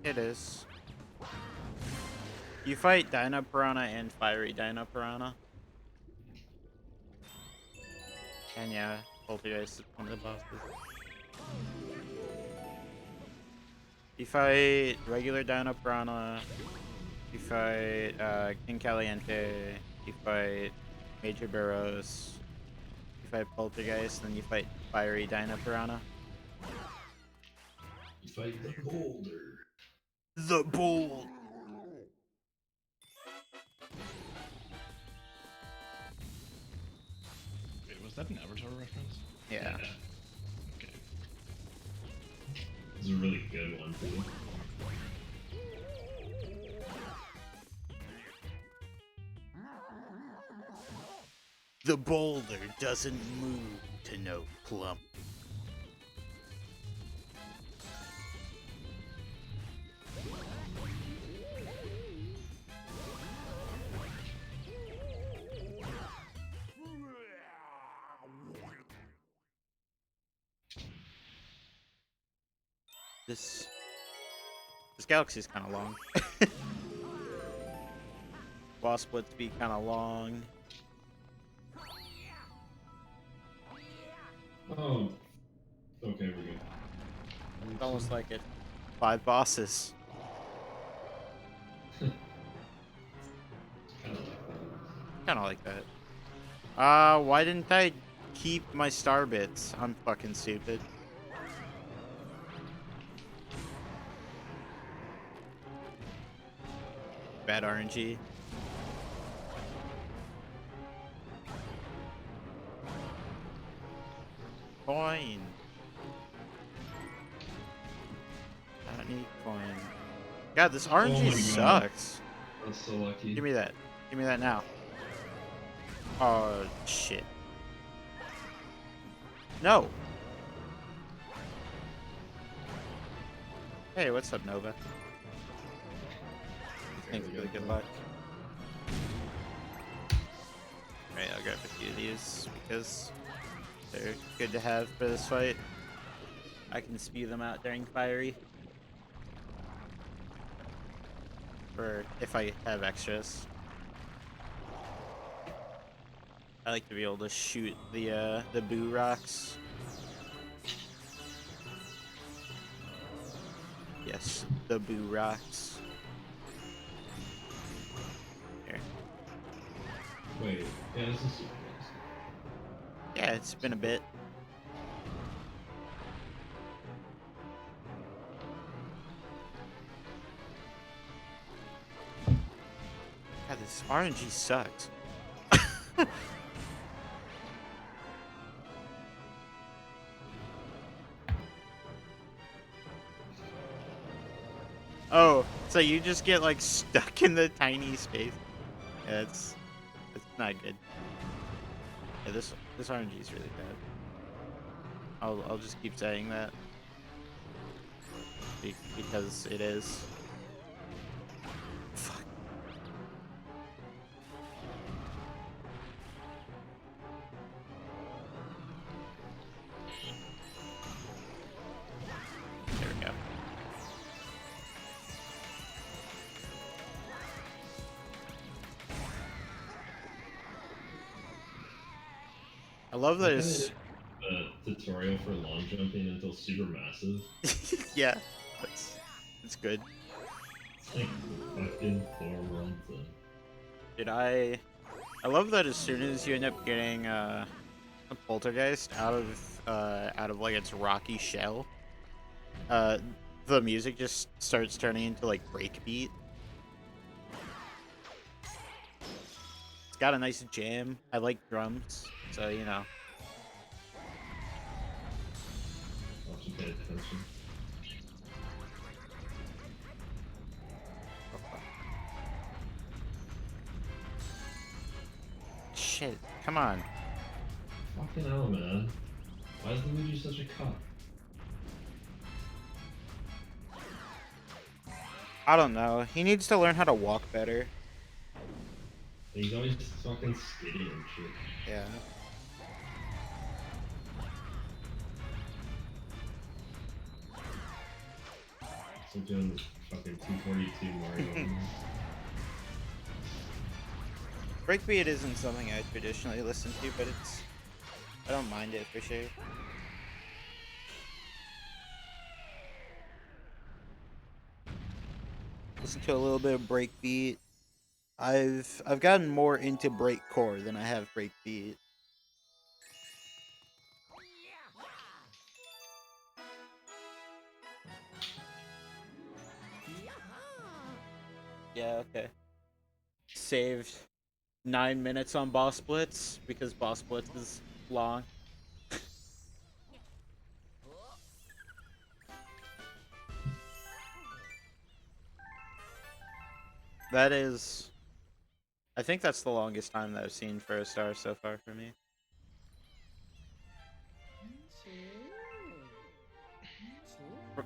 It is. You fight Dino Piranha and Fiery Dino Piranha. And yeah, Poltergeist is one of the bosses. You fight regular Dino Piranha. You fight King Caliente. You fight Major Barrows. You fight Poltergeist, then you fight Fiery Dino Piranha.
You fight the boulder.
The Bull!
Wait, was that an Avatar reference?
Yeah.
Okay.
It's a really good one too.
The boulder doesn't move to no plump. This galaxy's kind of long. Wall splits be kind of long.
Oh. Okay, we're good.
It's almost like it. 5 bosses.
Kind of like that.
Kind of like that. Why didn't I keep my star bits? I'm fucking stupid. Bad RNG. Coin. I don't need coin. God, this RNG
my God.
sucks.
That's so lucky.
Give me that. Give me that now. Oh, shit. No! Hey, what's up, Nova? Thanks for the good luck. Alright, I'll grab a few of these because they're good to have for this fight. I can spew them out during fiery. Or if I have extras. I like to be able to shoot the boo rocks. Yes, the boo rocks. Here.
Wait, yeah, this is super nice.
Yeah, it's been a bit. God, this RNG sucks. Oh, so you just get like stuck in the tiny space. Yeah, it's not good. Yeah, this RNG is really bad. I'll just keep saying that because it is. Fuck. There we go. I love that it's
A tutorial for long jumping until super massive.
yeah, it's good.
It's like fucking 4 months in.
Did I love that as soon as you end up getting a poltergeist out of like its rocky shell, the music just starts turning into like breakbeat. It's got a nice jam. I like drums, so you know.
I'll have to pay attention.
Shit, come on.
Fucking hell, man. Why is Luigi such a cuck?
I don't know. He needs to learn how to walk better.
He's always fucking skinny and shit.
Yeah.
So doing fucking 242 Mario.
Breakbeat isn't something I traditionally listen to, but I don't mind it for sure. Listen to a little bit of breakbeat. I've gotten more into breakcore than I have breakbeat. Yeah, okay. Saved 9 minutes on boss blitz because boss blitz is long. That is, I think that's the longest time that I've seen for a star so far for me.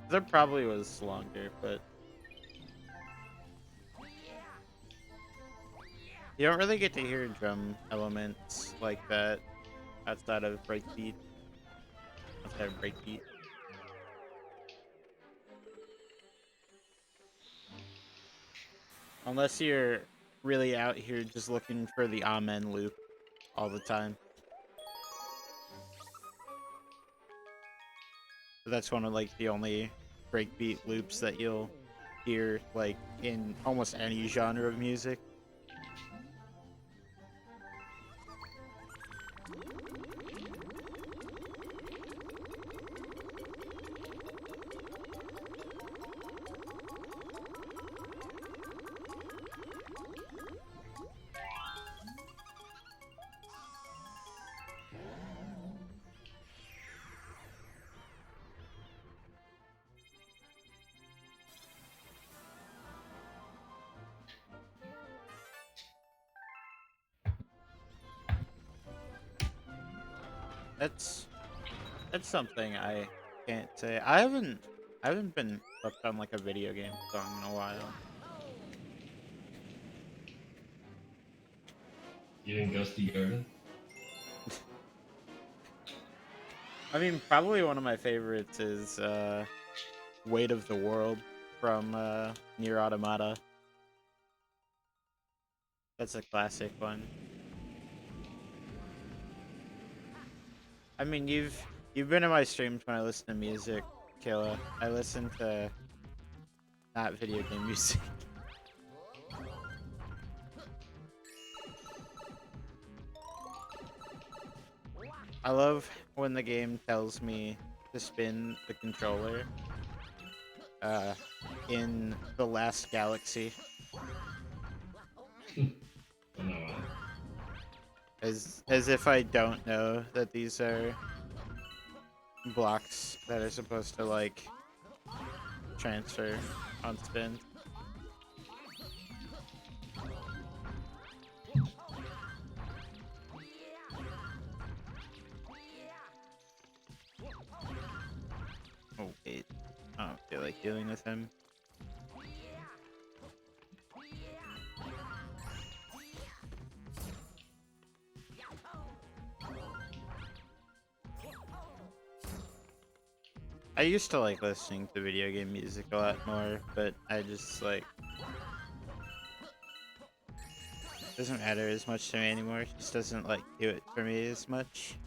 There probably was longer, but you don't really get to hear drum elements like that outside of breakbeat. Outside of breakbeat. Unless you're really out here just looking for the amen loop all the time. That's one of like the only breakbeat loops that you'll hear like in almost any genre of music. that's something I can't say. I haven't been hooked on like a video game song in a while.
Even Gusty Garden?
I mean, probably one of my favorites is Weight of the World from Nier Automata. That's a classic one. I mean, you've been in my streams when I listen to music, Kayla. I listen to not video game music. I love when the game tells me to spin the controller in the last galaxy.
I know why.
As if I don't know that these are blocks that are supposed to like transfer on spin. Oh wait, I don't feel like dealing with him. I used to like listening to video game music a lot more, but I just like doesn't matter as much to me anymore. It just doesn't like do it for me as much.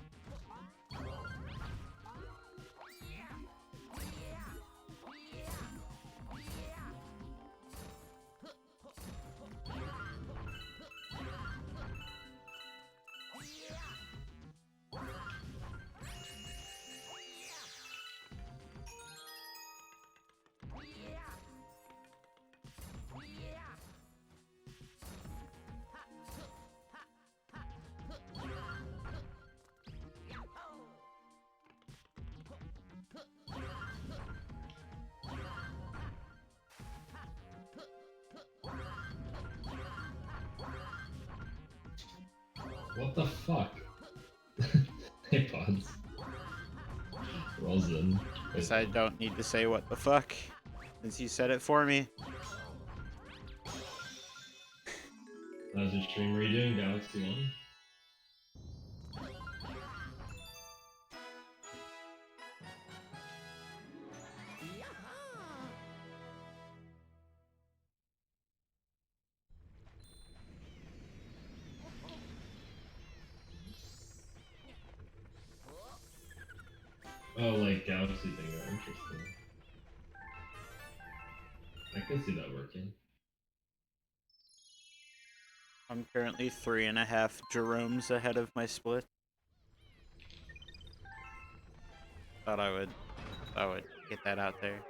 What the fuck? Hey, Pods. Rosin.
Guess I don't need to say what the fuck, since you said it for me.
How's your stream? Were you doing Galaxy 1? Oh, like Galaxy thing, oh, interesting. I can see that working.
I'm currently 3.5 Jeromes ahead of my split. Thought I would get that out there.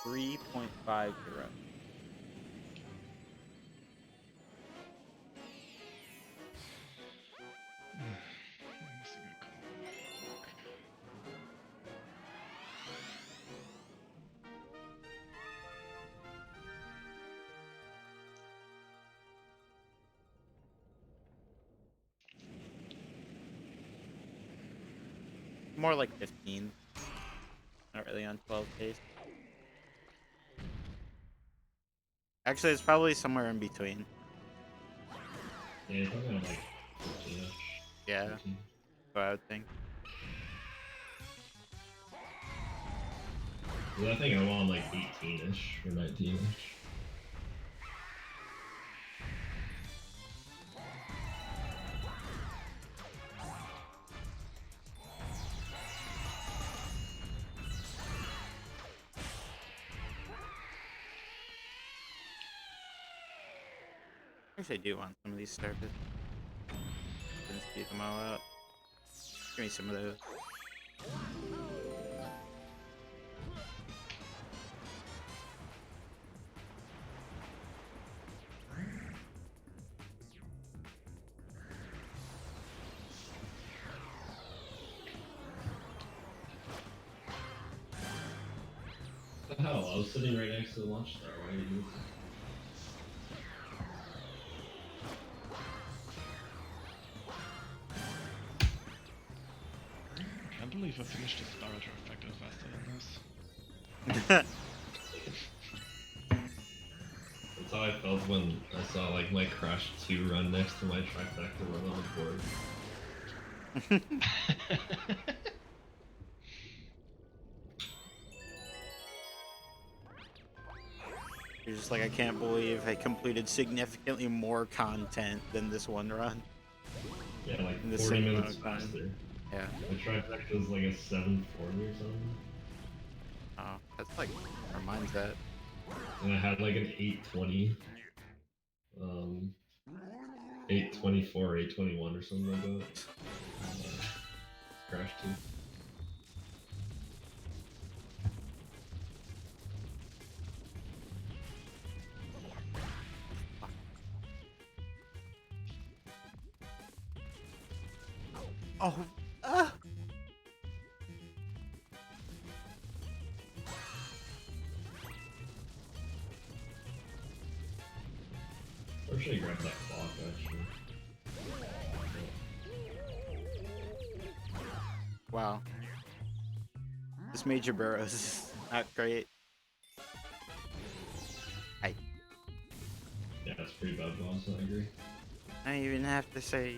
3.5 Jeromes. More like 15. Not really on 12 pace. Actually, it's probably somewhere in between.
Yeah, you're probably on like 15.
Yeah,
15.
that's what I would think.
Yeah, I think I'm on like 18-ish or 19-ish.
Actually, I do want some of these started. Let's keep them all out. Give me some of those.
What the hell? I was sitting right next to the launch star. Why are you moving?
can't believe I finished the Star Trifecta faster than this.
That's how I felt when I saw like my Crash 2 run next to my trifecta run on the board.
You're just like, I can't believe I completed significantly more content than this one run.
Yeah, like
In the
40
same amount
minutes
of time.
faster.
Yeah.
My trifecta was like a 740 or something.
Oh, that's like, where mine's at.
And I had like an 820. 824, 821 or something like that. Crash 2.
Oh,
Or should I grab that clock actually?
wow. This Major Burrows is not great. Hi.
Yeah, that's pretty bad, boss. I agree.
I don't even have to say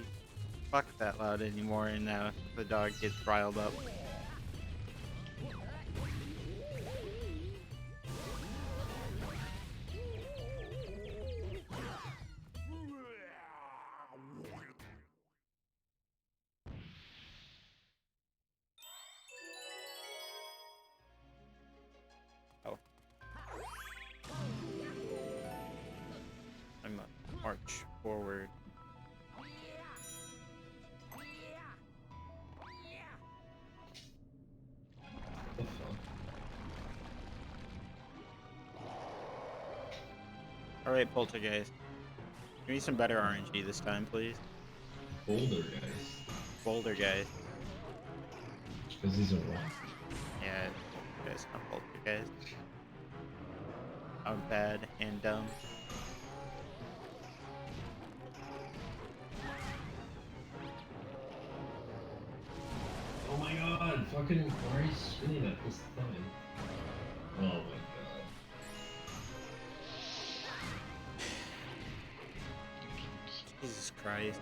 fuck that loud anymore, and now the dog gets riled up. Oh. I'm gonna march forward.
What the fuck?
Alright, Poltergeist. Give me some better RNG this time, please.
Boulder, guys.
Boulder guys.
Because he's a rock.
Yeah, Poltergeist, not Poltergeist. I'm bad and dumb.
Oh my god, fucking, why are you spinning at this time? Oh my god.
Jesus Christ.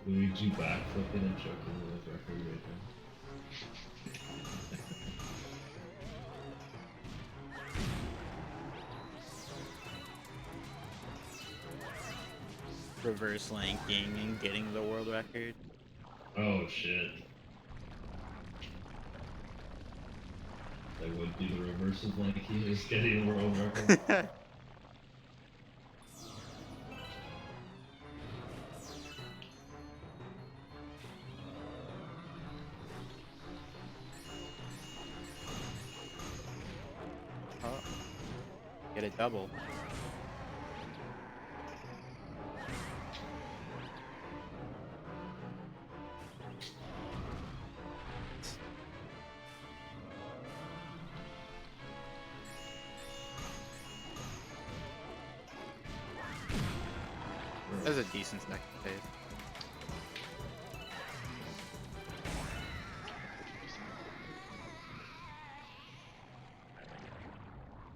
Luigi backflipping and choking the world record right now.
Reverse lanking and getting the world record.
Oh shit. That would be the reverse of like he is getting the world record.
Oh. Get a double. That was a decent second phase.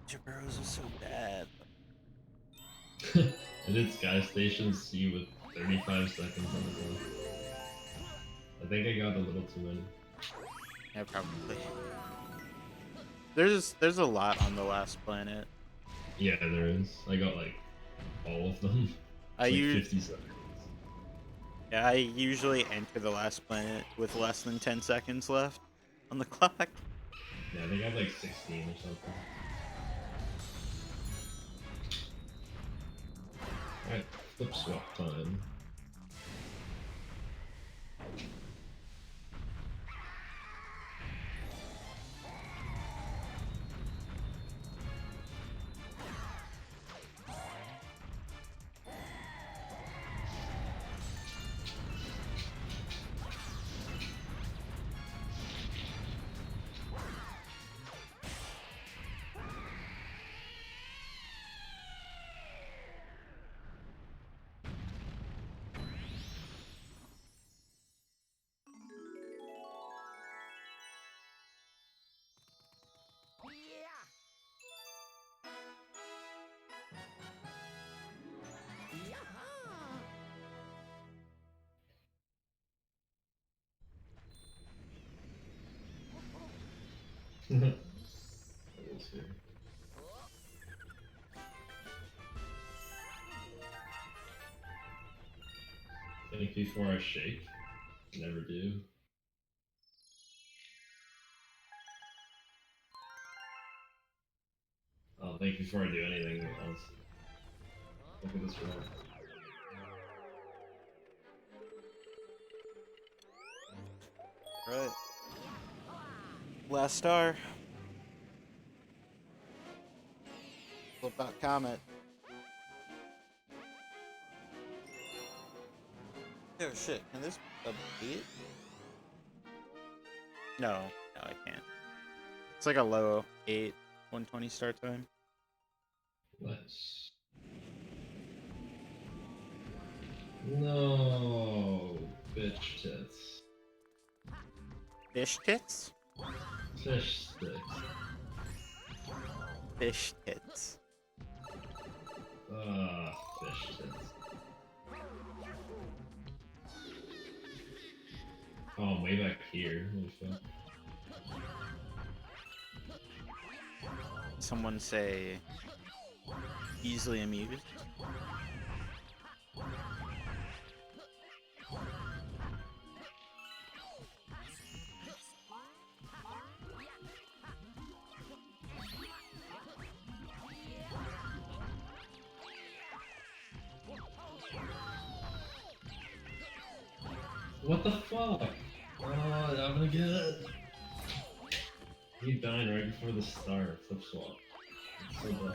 Jaburrows is so bad.
I did Sky Station C with 35 seconds on the go. I think I got a little too many.
Yeah, probably. There's a lot on the last planet.
Yeah, there is. I got like all of them.
I
Like
use
50 seconds.
Yeah, I usually enter the last planet with less than 10 seconds left on the clock.
Yeah, I think I have like 16 or something. Alright, flip swap time. That was here. Think before I shake. Never do. I'll think before I do anything else. Look at this roll.
Right. Last star. Flip out Comet. Oh shit, can this beat? No, I can't. It's like a low 8, 120 start time.
Nice. No, bitch tits.
Fish tits?
Fish sticks.
Fish tits.
Fish tits. Oh, I'm way back here. Holy fuck.
Someone say easily amused.
What the fuck? Oh, it happened again. He died right before the start. Flip swap. It's so dumb.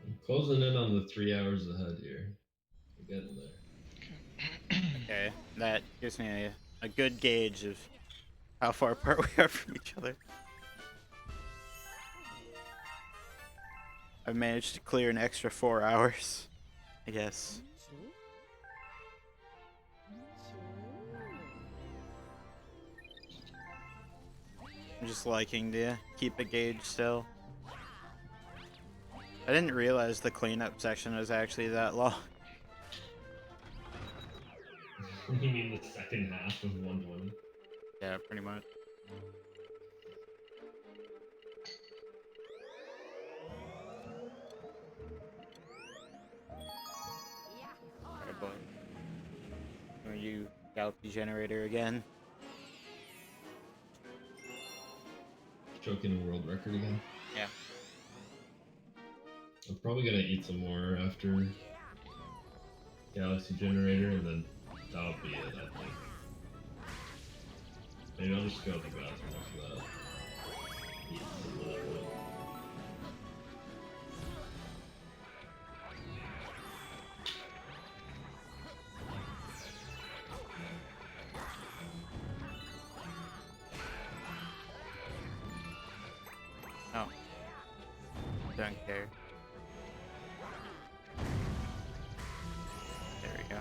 I'm closing in on the 3 hours ahead here. We're getting there.
Okay, that gives me a good gauge of how far apart we are from each other. I've managed to clear an extra 4 hours, I guess. I'm just liking to keep a gauge still. I didn't realize the cleanup section was actually that long.
You mean the second half of 120?
Yeah, pretty much. Alright, boy. Are you Galaxy Generator again?
Choking a world record again?
Yeah.
I'm probably gonna eat some more after Galaxy Generator, and then that'll be it, I think. Maybe I'll just go to the bathroom after that. Eat some whatever.
Oh. Don't care. There we go.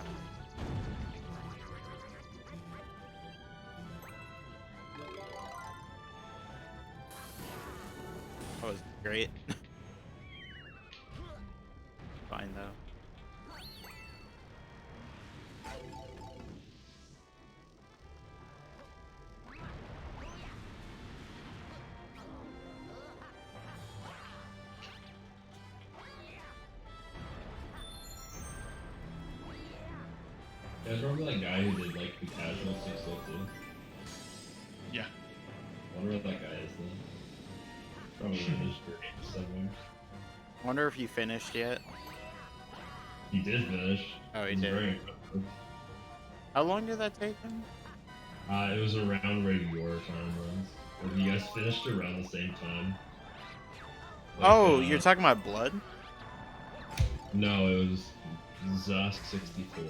That was great. Fine though.
You guys remember that guy who did like the casual 602?
Yeah.
I wonder what that guy is then. Probably in his stream somewhere.
Wonder if you finished yet.
He did finish.
Oh, he
He's
did.
very impressive.
How long did that take him?
It was around where your time was. Like, you guys finished around the same time. Like,
Oh, you're talking about blood?
No, it was Zusk 64.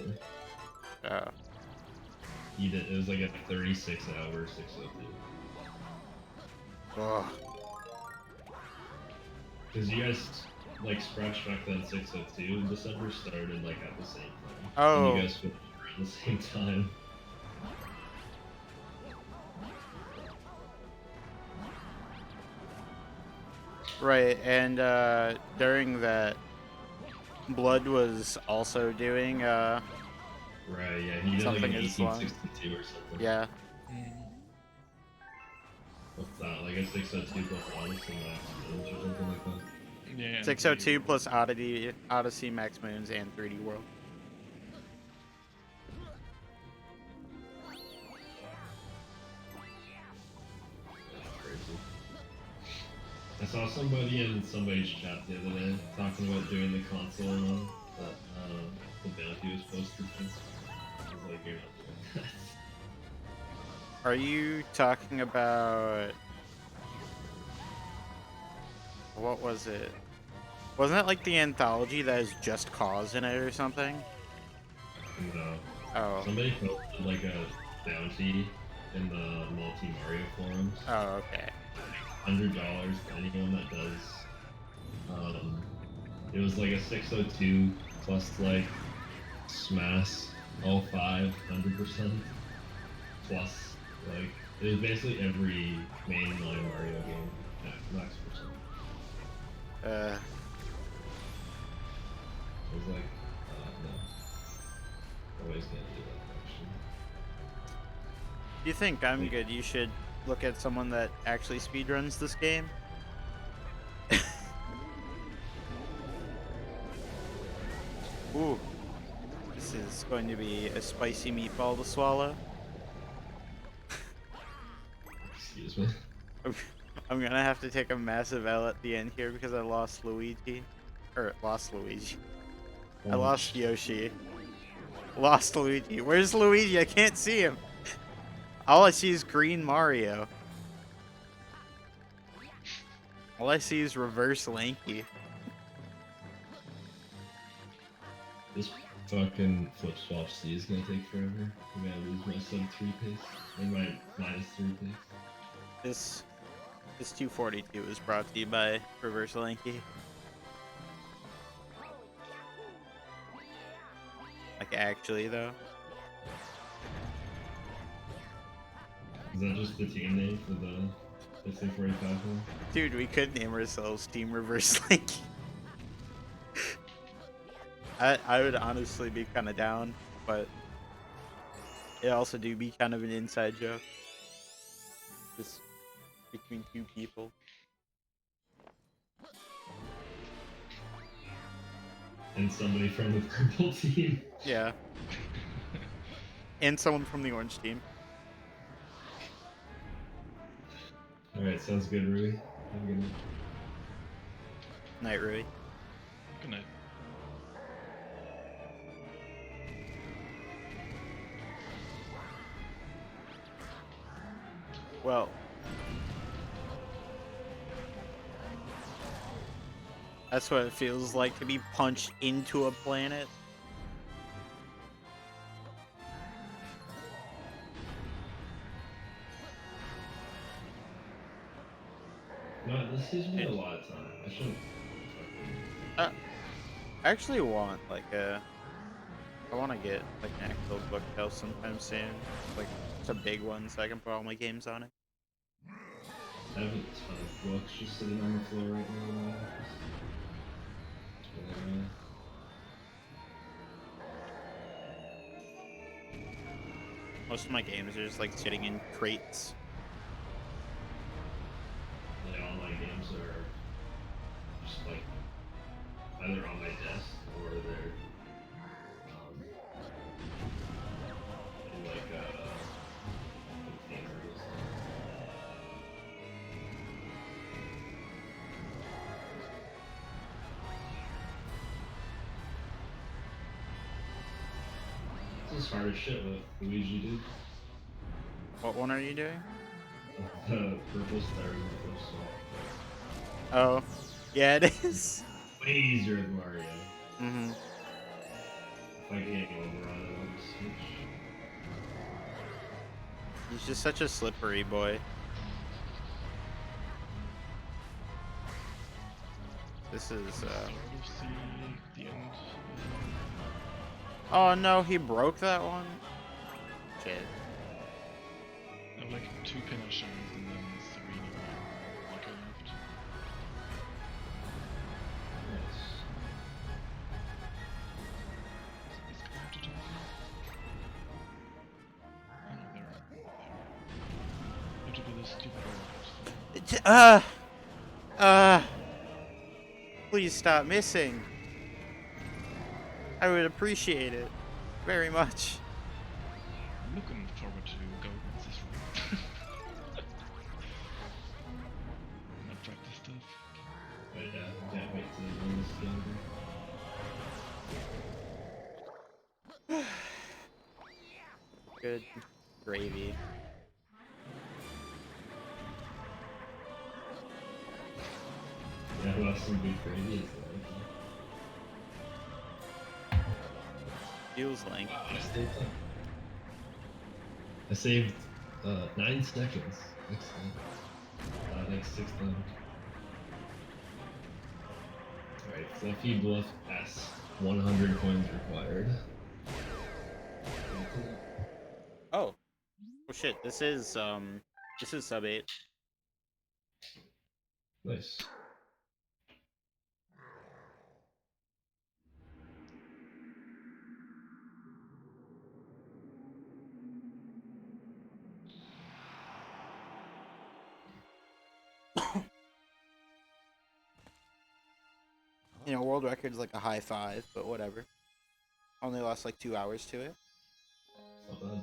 Oh.
He did. It was like a 36-hour 602.
Ugh.
Because you guys like scratched back then 602, and December started like at the same time.
Oh.
And you guys finished around the same time.
Right, and during that, Blood was also doing
Right, yeah, he did like
something
an
as long.
1862 or something.
Yeah.
What's that? Like a 602 plus Odyssey Max Moons or something like that?
Yeah.
602 plus Odyssey, Max Moons, and 3D World.
That's crazy. I saw somebody in somebody's chat the other day talking about doing the console run that the bounty was posted to. I was like, you're not doing that.
Are you talking about... What was it? Wasn't it like the anthology that has Just Cause in it or something?
No.
Oh.
Somebody posted like a bounty in the Multi Mario forums.
Oh, okay.
$100 to anyone that does. It was like a 602 plus like Smash all 500%, plus like it was basically every mainline Mario game at max percent. I was like, no. Always can't do that actually.
You think I'm good? You should look at someone that actually speedruns this game. Ooh. This is going to be a spicy meatball to swallow.
Excuse me.
I'm gonna have to take a massive L at the end here because I lost Luigi. I lost Yoshi. Lost Luigi. Where's Luigi? I can't see him. All I see is green Mario. All I see is reverse Lanky.
This fucking flip swap C is gonna take forever. I'm gonna lose my sub 3 pace. And my minus 3 pace.
This 242 is brought to you by Reverse Lanky. Like actually though.
Is that just the team name for the 1545 one?
Dude, we could name ourselves Team Reverse Lanky. I would honestly be kind of down, but it also do be kind of an inside joke. Just between two people.
And somebody from the purple team.
Yeah. And someone from the orange team.
Alright, sounds good, Rui. Have a good night.
Night, Rui.
Good night.
Well. That's what it feels like to be punched into a planet.
No, this gives me a lot of time. I shouldn't.
I actually want like I want to get like an actual bookshelf sometime soon. Like it's a big one so I can put all my games on it.
I have a ton of books just sitting on the floor right now in my office.
Most of my games are just like sitting in crates.
Yeah, all my games are just like either on my desk or they're in like containers. is hard as shit with Luigi, dude.
What one are you doing?
The purple star in the first one.
Oh, yeah, it is.
Way easier than Mario.
Mm-hmm.
If I can't go over on it, I'll just switch.
He's just such a slippery boy. This is,
Sort of see the end.
Oh no, he broke that one? Shit.
There were like 2 pinner shines and then 3 like curved.
Nice.
Is this going to do Oh no, there. You have to do this stupid robot.
Please stop missing. I would appreciate it very much.
I'm looking forward to go this route. Not practice stuff.
But yeah, can't wait to win this game.
Good gravy.
Yeah, who else would be crazy is
Feels like.
Wow, I saved 9 seconds. Excellent. Like 6 times. Alright, Fluffy Bluff S. 100 coins required.
Oh. Oh shit, this is sub 8.
Nice.
You know, world record's like a high 5, but whatever. Only lost like 2 hours to it.
Not bad.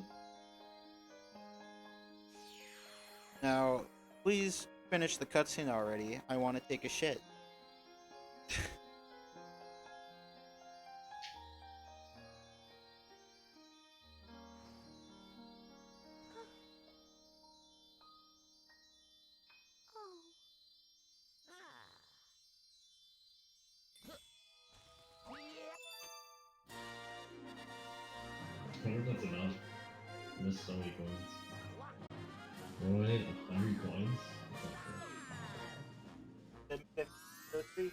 Now, please finish the cutscene already. I want to take a shit.
I wonder if that's enough. I missed so many coins. Oh wait, 100 coins?
Then 53.